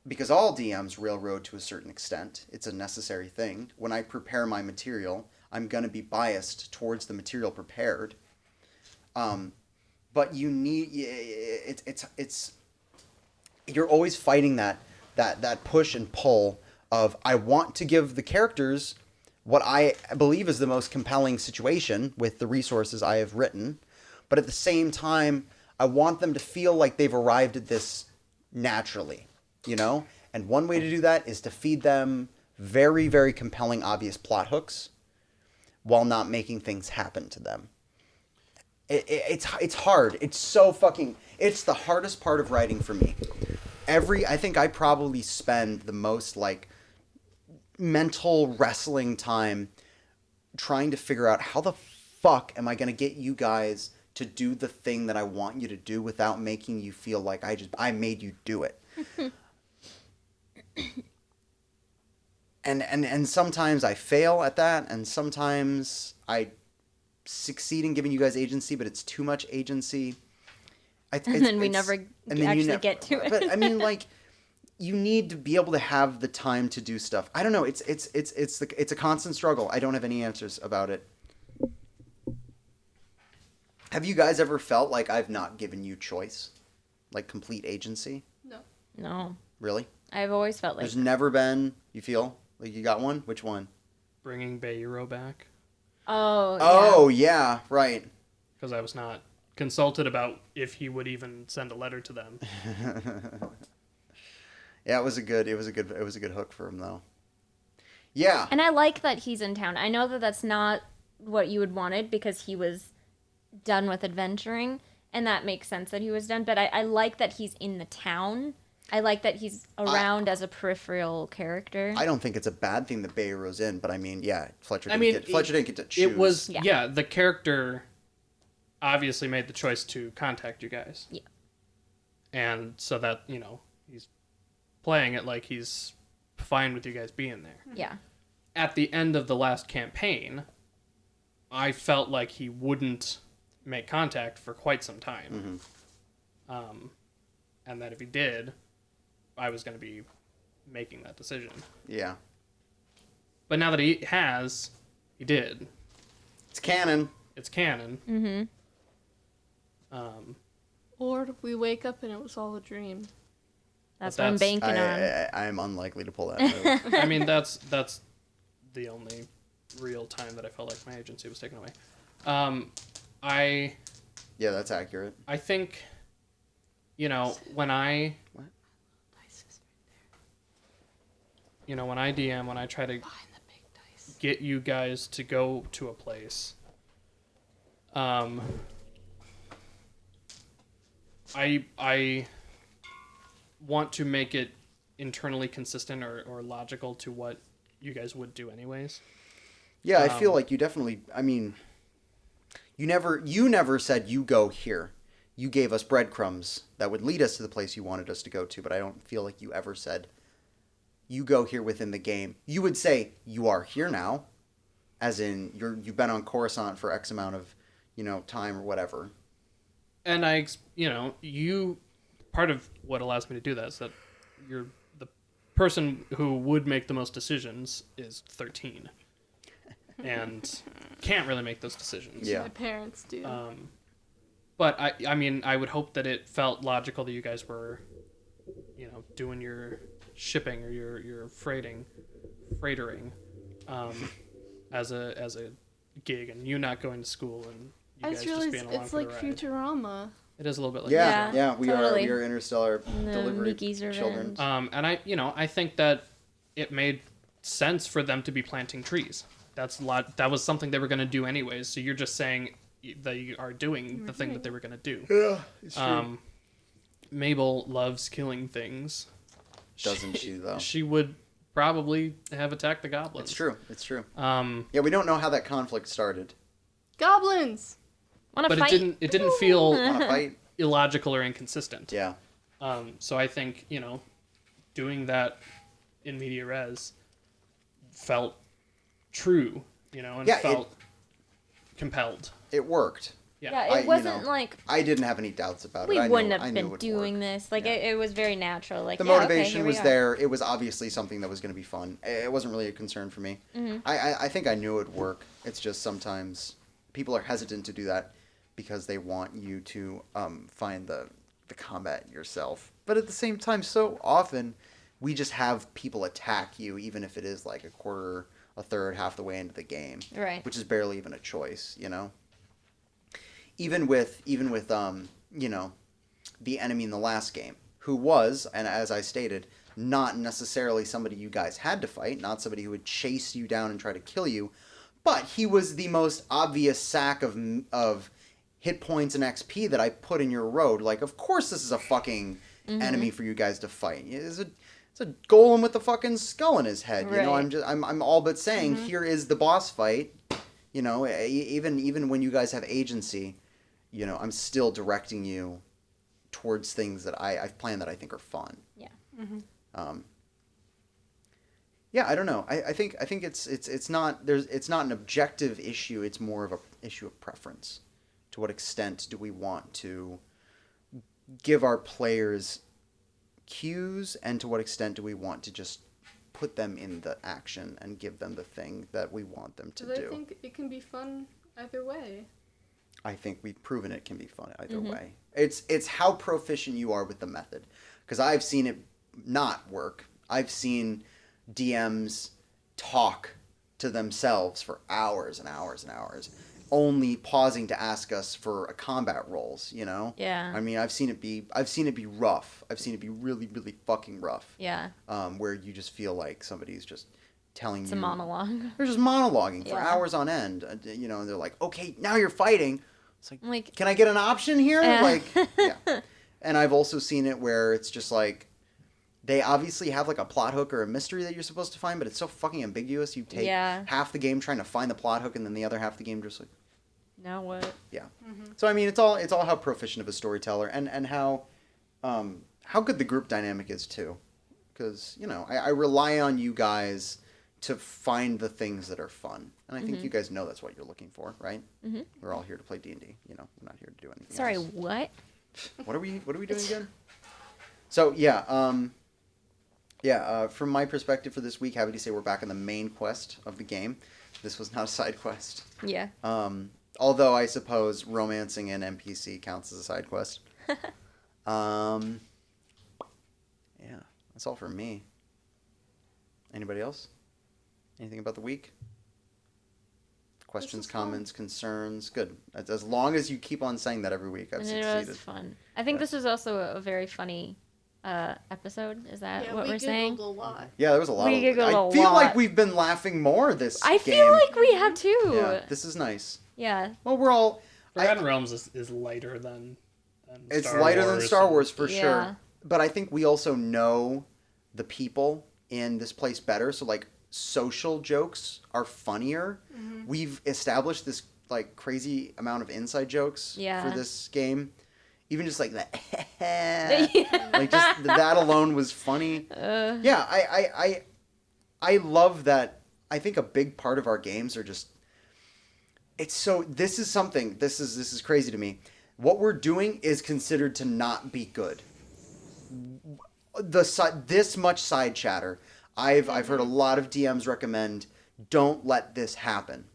because all DMs railroad to a certain extent, it's a necessary thing. When I prepare my material, I'm going to be biased towards the material prepared. But you need it's you're always fighting that push and pull of, I want to give the characters what I believe is the most compelling situation with the resources I have written, but at the same time I want them to feel like they've arrived at this naturally, And one way to do that is to feed them very, very compelling, obvious plot hooks while not making things happen to them. It's hard. It's so fucking... It's the hardest part of writing for me. I think I probably spend the most, mental wrestling time trying to figure out how the fuck am I going to get you guys to do the thing that I want you to do without making you feel like I made you do it. And sometimes I fail at that, and sometimes I succeed in giving you guys agency, but it's too much agency. And then we never actually get to it. But I mean, you need to be able to have the time to do stuff. I don't know. It's a constant struggle. I don't have any answers about it. Have you guys ever felt like I've not given you choice, like complete agency? No. Really? I've always felt like there's never been. You feel like you got one? Which one? Bringing Bayero back. Oh. Oh yeah, right. Because I was not consulted about if he would even send a letter to them. Yeah, it was a good hook for him though. Yeah. And I like that he's in town. I know that that's not what you would wanted because he was done with adventuring, and that makes sense that he was done. But I like that he's in the town. I like that he's around as a peripheral character. I don't think it's a bad thing that Beirut's in, but I mean, yeah, Fletcher I didn't get to choose. It was Yeah. the character obviously made the choice to contact you guys. Yeah. And so that, he's playing it like he's fine with you guys being there. Yeah. At the end of the last campaign, I felt like he wouldn't make contact for quite some time. And that if he did, I was going to be making that decision. Yeah. But now that he did. It's canon. It's canon. Mm-hmm. Or we wake up and it was all a dream. That's But what I'm that's- banking on. I am unlikely to pull that move. I mean, that's the only real time that I felt like my agency was taken away. Yeah, that's accurate. I think, when I DM, when I try to get you guys to go to a place, I want to make it internally consistent or logical to what you guys would do anyways. Yeah, I feel like you definitely. I mean, you never said you go here. You gave us breadcrumbs that would lead us to the place you wanted us to go to, but I don't feel like you ever said you go here within the game. You would say you are here now, as in you've been on Coruscant for X amount of time or whatever. And part of what allows me to do that is that you're the person who would make the most decisions is 13 and can't really make those decisions. Yeah. My parents do. But I mean, I would hope that it felt logical that you guys were, doing your shipping or your freightering, as a gig, and you not going to school and you I guys just realized just being along it's for like the ride. Futurama. It is a little bit like Yeah, Yeah, we totally. are interstellar The delivery Mickey's children. Revenge. And I think that it made sense for them to be planting trees. That was something they were going to do anyways. So you're just saying they are doing the thing that they were going to do. Yeah, it's true. Mabel loves killing things. Doesn't she though? She would probably have attacked the goblins. It's true. Um, Yeah, we don't know how that conflict started. Goblins! Want to but fight? it didn't feel Want to fight? illogical or inconsistent. Yeah. So I think doing that in media res felt true, and Yeah, felt compelled. It worked. Yeah, it wasn't like I didn't have any doubts about we it. wouldn't I have knew it been would doing work. this. Like Yeah. it was very natural. Like The yeah, okay, motivation here was we are. there. It was obviously something that was going to be fun. It wasn't really a concern for me. Mm-hmm. I think I knew it would work. It's just sometimes people are hesitant to do that because they want you to find the combat yourself. But at the same time, so often we just have people attack you, even if it is like a quarter, a third, half the way into the game, Right. which is barely even a choice, Even with the enemy in the last game, who was, and as I stated, not necessarily somebody you guys had to fight, not somebody who would chase you down and try to kill you, but he was the most obvious sack of hit points and XP that I put in your road. Like, of course this is a fucking enemy for you guys to fight. It's a golem with the fucking skull in his head. Right. I'm all but saying here is the boss fight. Even when you guys have agency, I'm still directing you towards things that I've planned that I think are fun. Yeah. Yeah, I don't know. I think it's not an objective issue. It's more of a issue of preference. To what extent do we want to give our players cues, and to what extent do we want to just put them in the action and give them the thing that we want them to Because do? I think it can be fun either way. I think we've proven it can be fun either way. It's how proficient you are with the method. Because I've seen it not work. I've seen DMs talk to themselves for hours and hours and hours. only pausing to ask us for a combat rolls, you know? Yeah. I mean, I've seen it be rough. I've seen it be really, really fucking rough. Yeah. Where you just feel like somebody's just telling It's you. a monologue. They're just monologuing for Yeah. hours on end, you know, and they're like, okay, now you're fighting. It's Like, can I get an option here? Yeah. Like, yeah. And I've also seen it where it's just like, they obviously have like a plot hook or a mystery that you're supposed to find, but it's so fucking ambiguous. You take half the game trying to find the plot hook, and then the other half of the game just like, now what? yeah. So I mean, it's all how proficient of a storyteller and how good the group dynamic is too, because you know I rely on you guys to find the things that are fun, and I think you guys know that's what you're looking for, right? Mm-hmm. We're all here to play D&D. You know, we're not here to do anything. Sorry, else. what? What are we doing again? So yeah, from my perspective for this week, happy to say we're back in the main quest of the game. This was not a side quest. Yeah. Although I suppose romancing an NPC counts as a side quest. Yeah, that's all for me. Anybody else? Anything about the week? Questions, comments, concerns? Good. As long as you keep on saying that every week, I've And succeeded. it was fun. I think this was also a very funny episode. Is that what we we're saying? giggled a lot. Yeah, there was a lot. We giggled I a feel lot. like we've been laughing more this I game. feel like we have too. Yeah, this is nice. Yeah. Well, we're all. Forgotten Realms is lighter than It's Star lighter than Wars Star and- Wars for Yeah. sure. But I think we also know the people in this place better. So like social jokes are funnier. We've established this like crazy amount of inside jokes Yeah. for this game. Even just like that, Yeah. like just that alone was funny. Yeah, I love that. I think a big part of our games are just. It's so. This is something. This is crazy to me. What we're doing is considered to not be good. This much side chatter. I've heard a lot of DMs recommend don't let this happen.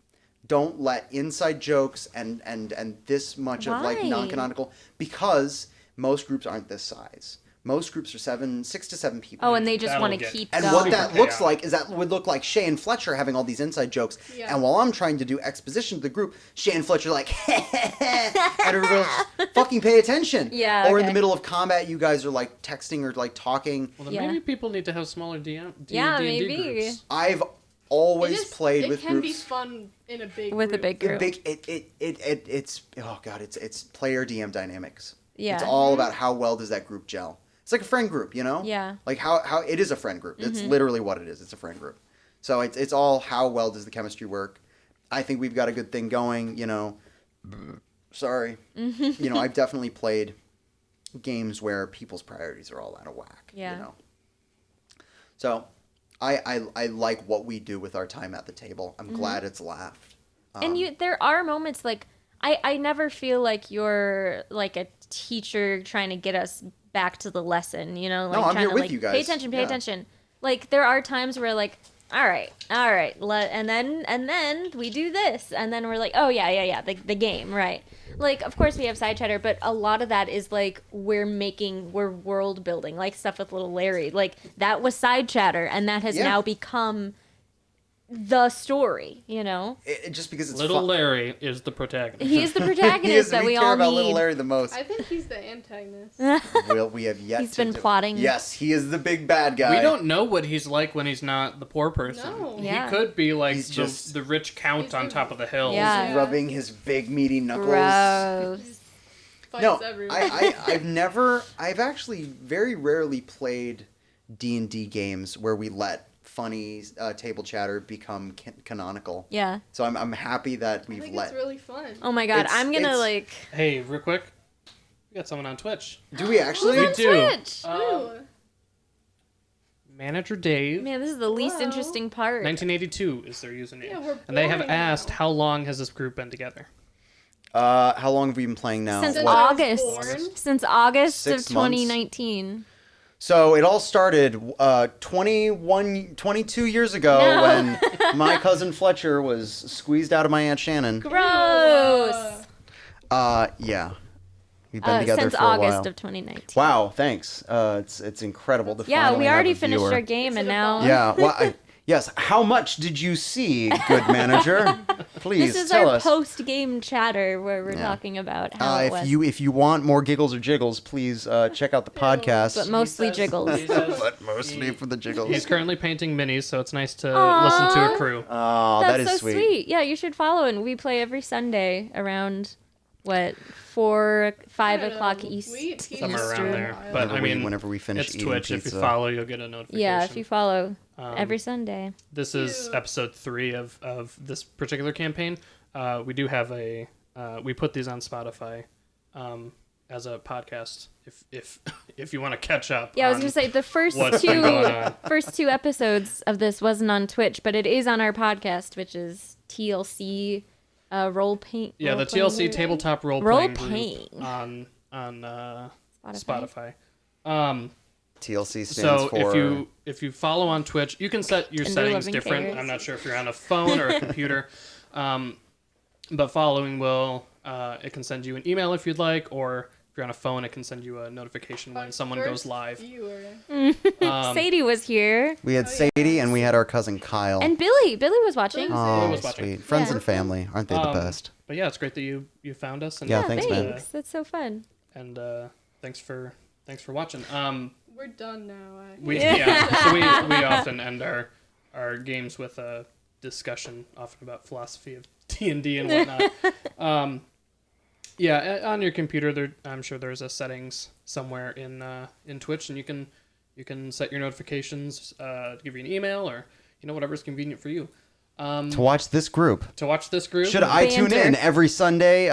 Don't let inside jokes and this much of like Why? non-canonical, because most groups aren't this size. Most groups are 6 to 7 people. Oh, and they just That'll want to get- keep And going. what that looks chaotic. like is that would look like Shay and Fletcher having all these inside jokes. Yeah. And while I'm trying to do exposition to the group, Shay and Fletcher are like, and everybody else, fucking pay attention. Yeah, Or in the okay. middle of combat, you guys are like texting or like talking. Well, then Yeah. maybe people need to have smaller Yeah, D&D maybe. groups. I've always played with It can be groups. fun in a big With a group. big group. It's oh god, it's player DM dynamics. Yeah. It's all about how well does that group gel. It's like a friend group, you know? Yeah. Like how it is a friend group. It's literally what it is. It's a friend group. So it's all how well does the chemistry work. I think we've got a good thing going, you know. Sorry. You know, I've definitely played games where people's priorities are all out of whack. Yeah. You know. So I like what we do with our time at the table. I'm glad it's laughed. And there are moments like I never feel like you're like a teacher trying to get us back to the lesson, you know, like I'm trying here to with like you guys. pay attention. Yeah. Like there are times where like, all right, and then we do this, and then we're like, oh yeah, the game, right? Like of course we have side chatter, but a lot of that is like we're world building, like stuff with little Larry, like that was side chatter, and that has Yeah. now become the story, you know. It just because it's Little fun. Larry is the protagonist. He is the He protagonist is, that we care all about need. little Larry the most. I think he's the antagonist. Well, we have yet He's to been do- plotting. Yes, he is the big bad guy. We don't know what he's like when he's not the poor person. No. Yeah. He could be like He's just- the rich count He's on the- top of the hill. Yeah. He's rubbing his big meaty knuckles. Gross. Fights No, everywhere. I've actually very rarely played D&D games where we let funny table chatter become canonical. Yeah. So I'm happy that I we've think let. it's really fun. Oh my god, It's- I'm gonna it's- like. Hey, real quick. We got someone on Twitch. Do we actually? We do. Twitch. Ooh. Manager Dave. Man, this is the least Hello. interesting part. 1982 is their username. Yeah, we're and they have boring asked now. how long has this group been together? How long have we been playing now? Since Since What- I was August. born. Since August 6 of months? 2019. So it all started 22 years ago No. when my cousin Fletcher was squeezed out of my Aunt Shannon. Gross. Yeah. We've been together Since for a August while. of 2019. Wow, thanks. It's incredible to Yeah, finally we already have a finished viewer. our game, and Is it a now. bomb? Yeah, well, Yes. How much did you see, good manager? Please This is tell our us. post-game chatter where we're talking about how it was. If you want more giggles or jiggles, please check out the podcast. But mostly jiggles. But mostly for the jiggles. He's currently painting minis, so it's nice to Aw. listen to a crew. Oh, That's that is so sweet. Yeah, you should follow it. We play every Sunday around 4, 5 o'clock East. Somewhere around Eastern. there. But Whenever we finish it's eating Twitch. If pizza. you follow, you'll get a notification. Yeah, if you follow every Sunday. This is episode 3 of this particular campaign. We do have we put these on Spotify as a podcast. If you want to catch up. Yeah, I was on gonna say the first what's been going two on. first 2 episodes of this wasn't on Twitch, but it is on our podcast, which is TLC role paint. Yeah, the role-playing TLC group. tabletop role Role-playing. playing group on Spotify. Spotify. TLC stands So for. if you follow on Twitch, you can set your Tender settings loving different. cares. I'm not sure if you're on a phone or a computer, but following will it can send you an email if you'd like, or if you're on a phone, it can send you a notification when someone goes live. Sadie was here, We had Sadie and we had our cousin Kyle. and Billy. Billy was watching. Oh, was watching. sweet. Friends Yeah. and family. Aren't they the best? But yeah, it's great that you found us. And, Yeah, thanks, man. Thanks. That's so fun. And thanks for watching. We're done now. So we often end our games with a discussion, often about philosophy of D&D and whatnot. Yeah, on your computer, I'm sure there's a settings somewhere in Twitch, and you can set your notifications to give you an email or whatever's convenient for you. To watch this group. To watch this group, Should I tune in every Sunday,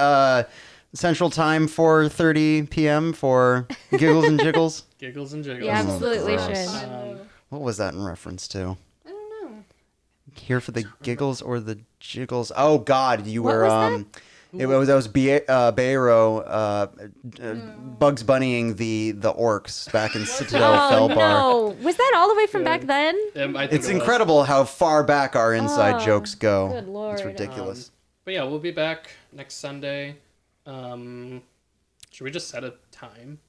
Central Time, 4:30 p.m. for Giggles and Jiggles? Giggles and Jiggles. You absolutely gross. should. What was that in reference to? I don't know. Here for the giggles or the jiggles? Oh God, you What were was It was Bayro, Bugs Bunnying the orcs back in Citadel Oh Felbar. no! Was that all the way from back then? I think It's it was. incredible how far back our inside Oh, jokes go. good lord. It's ridiculous. But yeah, we'll be back next Sunday. Should we just set a time?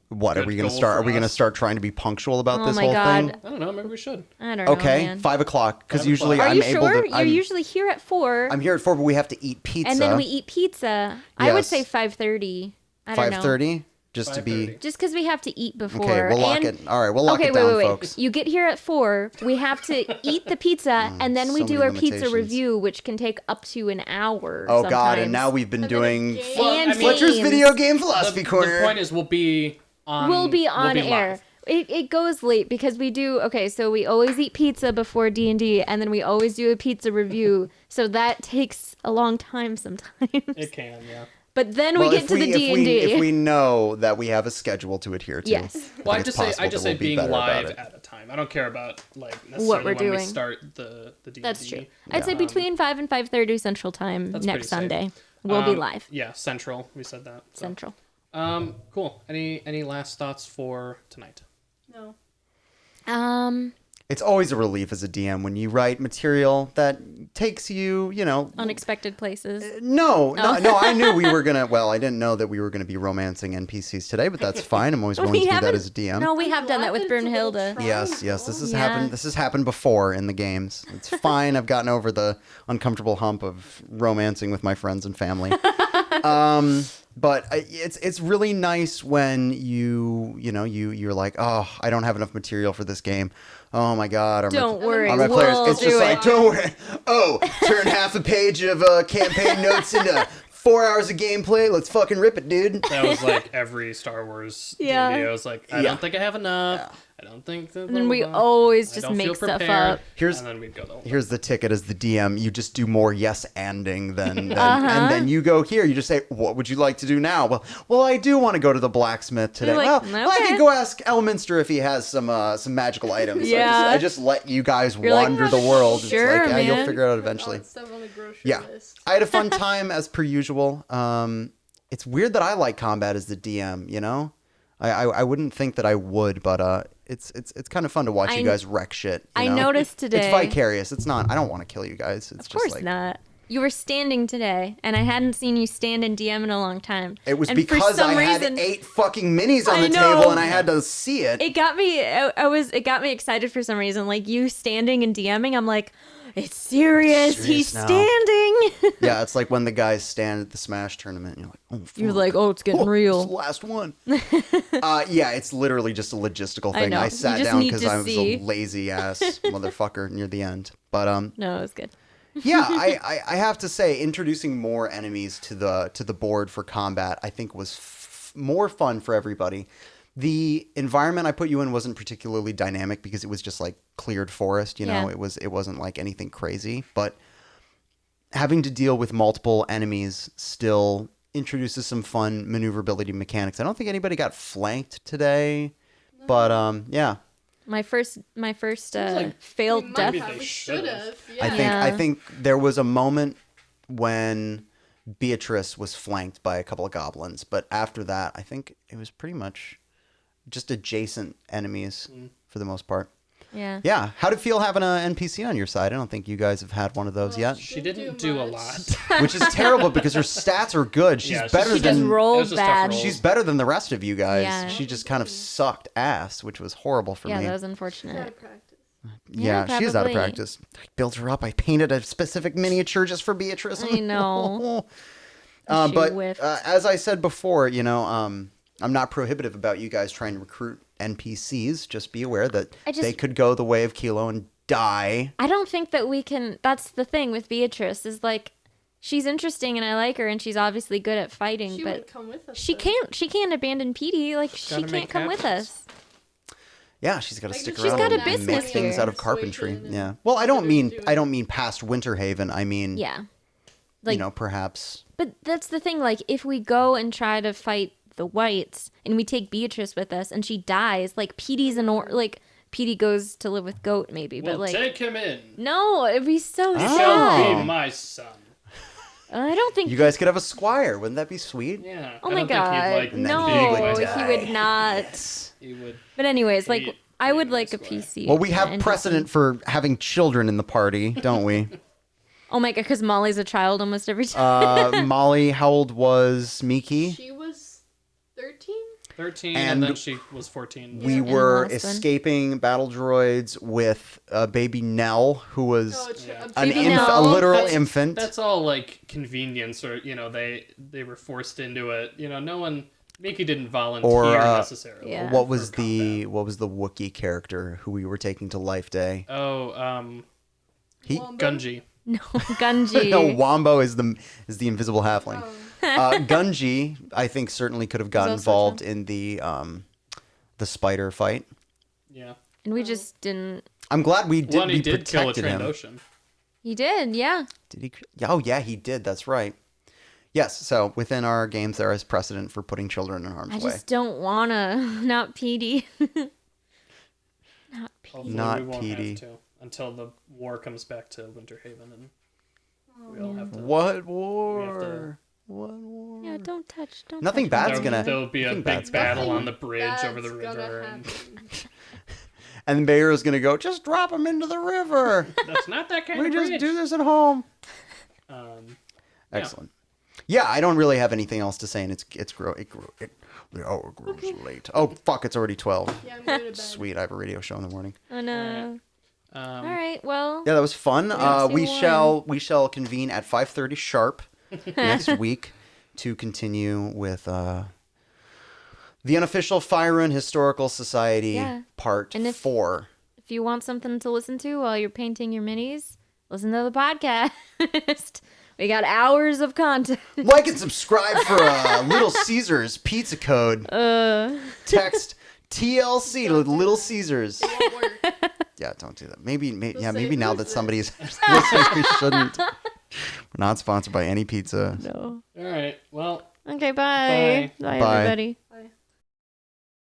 What are good we gonna goal start? for Are we gonna us. start trying to be punctual about Oh this my whole God. thing? I don't know. Maybe we should. I don't know. Okay, man. 5 o'clock. Because 5 usually o'clock. Are I'm you able sure? to. You're usually here at 4. I'm here at 4, but we have to eat pizza. And then we eat pizza. I would Yes. say 5:30. I don't know. 5:30, just to be. 5:30. Just because we have to eat before. Okay, we'll lock and- it. All right, we'll lock it down, folks. You get here at 4. We have to eat the pizza, and then we so do many our pizza limitations. review, which can take up to an hour. Oh God! And sometimes. now we've been And then a doing game. And Fletcher's games. video game philosophy corner. The point is, we'll be on. We'll be on air. live. It goes late because we do so we always eat pizza before D&D, and then we always do a pizza review. So that takes a long time sometimes. It can, yeah. But then we get to the D&D. If we know that we have a schedule to adhere to. Yes. Well, I it's just say possible that we'll be being better about live it. at a time. I don't care about necessarily What we're when we doing. start the D&D. That's true. I'd say between 5 and 5:30 Central Time That's pretty next safe. Sunday. We'll be live. Yeah, Central. We said that. So. Central. Cool. Any last thoughts for tonight? No. It's always a relief as a DM when you write material that takes you, Unexpected places. No, I knew we were gonna. Well, I didn't know that we were gonna be romancing NPCs today, but that's fine. I'm always willing to do that as a DM. No, we have done that with Brunhilde. Yes, this has Yeah. happened. This has happened before in the games. It's fine. I've gotten over the uncomfortable hump of romancing with my friends and family. But it's really nice when you're like, oh, I don't have enough material for this game. Oh my God! Don't worry, Are my players? we'll It's just do like, it. don't worry. Oh, turn half a page of campaign notes into 4 hours of gameplay. Let's fucking rip it, dude. That was like every Star Wars Yeah. D&D. I was like, I Yeah. don't think I have enough. I don't think that. And then we blah, blah, blah. always I just don't make feel stuff prepared. up. Here's- and then we'd go the whole Here's the ticket as the DM. You just do more yes anding than Uh-huh. and then you go here. You just say, what would you like to do now? Well, I do want to go to the blacksmith today. You're like, well, I okay. could go ask Elminster if he has some magical items. So Yeah. I just let you guys You're like, wander the world. sure, it's like, yeah, you'll man. figure it out eventually. Stuff on the grocery Yeah. list. I had a fun time as per usual. It's weird that I like combat as the DM, I wouldn't think that I would, but it's kind of fun to watch you guys wreck shit. I know? noticed today- It's vicarious. It's not. I don't want to kill you guys. It's Of course just like, not. You were standing today, and I hadn't seen you stand in DM in a long time. It was and for because some I had reason, 8 fucking minis on I the know. table and I had to see it. It got me. It got me excited for some reason. Like you standing and DMing, I'm like, it's serious. Serious He's now. standing. Yeah, it's like when the guys stand at the Smash tournament and you're like, oh, fuck. You're like, oh, it's getting It's real. the last one. Yeah, it's literally just a logistical I thing. know. I You sat just down need because to I was see. a lazy ass motherfucker near the end. But No, it was good. yeah, I have to say, introducing more enemies to the board for combat, I think was more fun for everybody. The environment I put you in wasn't particularly dynamic because it was just like cleared forest. You know, Yeah. it wasn't like anything crazy, but having to deal with multiple enemies still introduces some fun maneuverability mechanics. I don't think anybody got flanked today, but yeah. My first like failed We death. might have. they We should've. should have. I Yeah. think I Yeah. think there was a moment when Beatrice was flanked by a couple of goblins, but after that, I think it was pretty much just adjacent enemies for the most part. Yeah. Yeah, how did it feel having an NPC on your side? I don't think you guys have had one of those yet, She didn't do a much. lot. which is terrible because her stats are good. She's Yeah, better She just than It rolled was just tough bad. rolls. she's better than the rest of you guys. Yeah. She just kind of sucked ass, which was horrible for Yeah, me. that was Out unfortunate. of practice. Yeah, Yeah, she is out of probably. practice. I built her up. I painted a specific miniature just for Beatrice. I know. She But whiffed. as I said before, you know, I'm not prohibitive about you guys trying to recruit NPCs. Just be aware that they could go the way of Kilo and die. I don't think that we can. That's the thing with Beatrice is like, she's interesting and I like her and she's obviously good at fighting, She but would come with us. she though. can't. She can't abandon Petey. Like she Gotta can't make come with captains. us. Yeah, she's got to Like, stick she's around got a and business make things here. out of carpentry. Persuasion and Yeah. Well, I don't get her to do it. mean past Winterhaven. I mean, Yeah. you Like, know, perhaps. but that's the thing. Like, if we go and try to fight the whites and we take Beatrice with us and she dies, like Petey's like Petey goes to live with Goat maybe, We'll but like take him in. no, it'd be so He Oh. shall sad. be my son. I don't think. You guys could have a squire. Wouldn't that be sweet? Yeah. Oh I my don't god, think he'd like And then no, he would he die. would not. Yes. He would. But anyways, like He- I would he like a was PC. Well, we have NPC. precedent for having children in the party, don't we? Oh my god, because Molly's a child almost every time. Molly, how old was Miki? She was 13. 13, And and then she was 14. We And the were last one. escaping battle droids with baby Nell, who was Oh, it's Yeah. an Baby a Nell. literal That's- infant. That's all like convenience, or they were forced into it. You know, no one. Mickey didn't volunteer Or, necessarily. Yeah. What was for the combat. what was the Wookiee character who we were taking to Life Day? Oh, He Wombo? Gunji. No, Gunji. no, Wombo is the invisible halfling. Oh. Gunji, I think, certainly could have gotten also involved in the spider fight. Yeah. And we just didn't. I'm glad we did. One, he We did kill a protected him. Trandoshan. He did, yeah. Did he? Oh yeah, he did. That's right. Yes. So within our games, there is precedent for putting children in harm's I way. just don't wanna. Not Petey. Not Petey. Hopefully Not we won't PD. have to until the war comes back to Winterhaven, and we all have to. What We war? have to- What war? Yeah, don't touch. Don't. Nothing touch bad's me. gonna- There'll be a nothing big bad's gonna battle happen. on the bridge over the That's gonna river. And happen. And Bayer's gonna go. Just drop him into the river. that's not that kind we of just bridge. do this at home. Um, Excellent. Yeah, I don't really have anything else to say, and it grows late. Oh fuck, it's already 12. Yeah, I'm going to bed. Sweet, I have a radio show in the morning. Oh no. All right. Well. Yeah, that was fun. Yeah, We see you we shall convene at 5:30 sharp next week to continue with the Unofficial Faerun Historical Society Yeah. Part And if- 4. If you want something to listen to while you're painting your minis, listen to the podcast. We got hours of content. Like and subscribe for Little Caesars pizza code. Text TLC to Little Caesars. It won't work. Yeah, don't do that. Maybe say, now "Who's that this?" somebody's listening, we shouldn't. We're not sponsored by any pizza. No. all right. Well, Okay. Bye. Bye. Bye, Bye. everybody.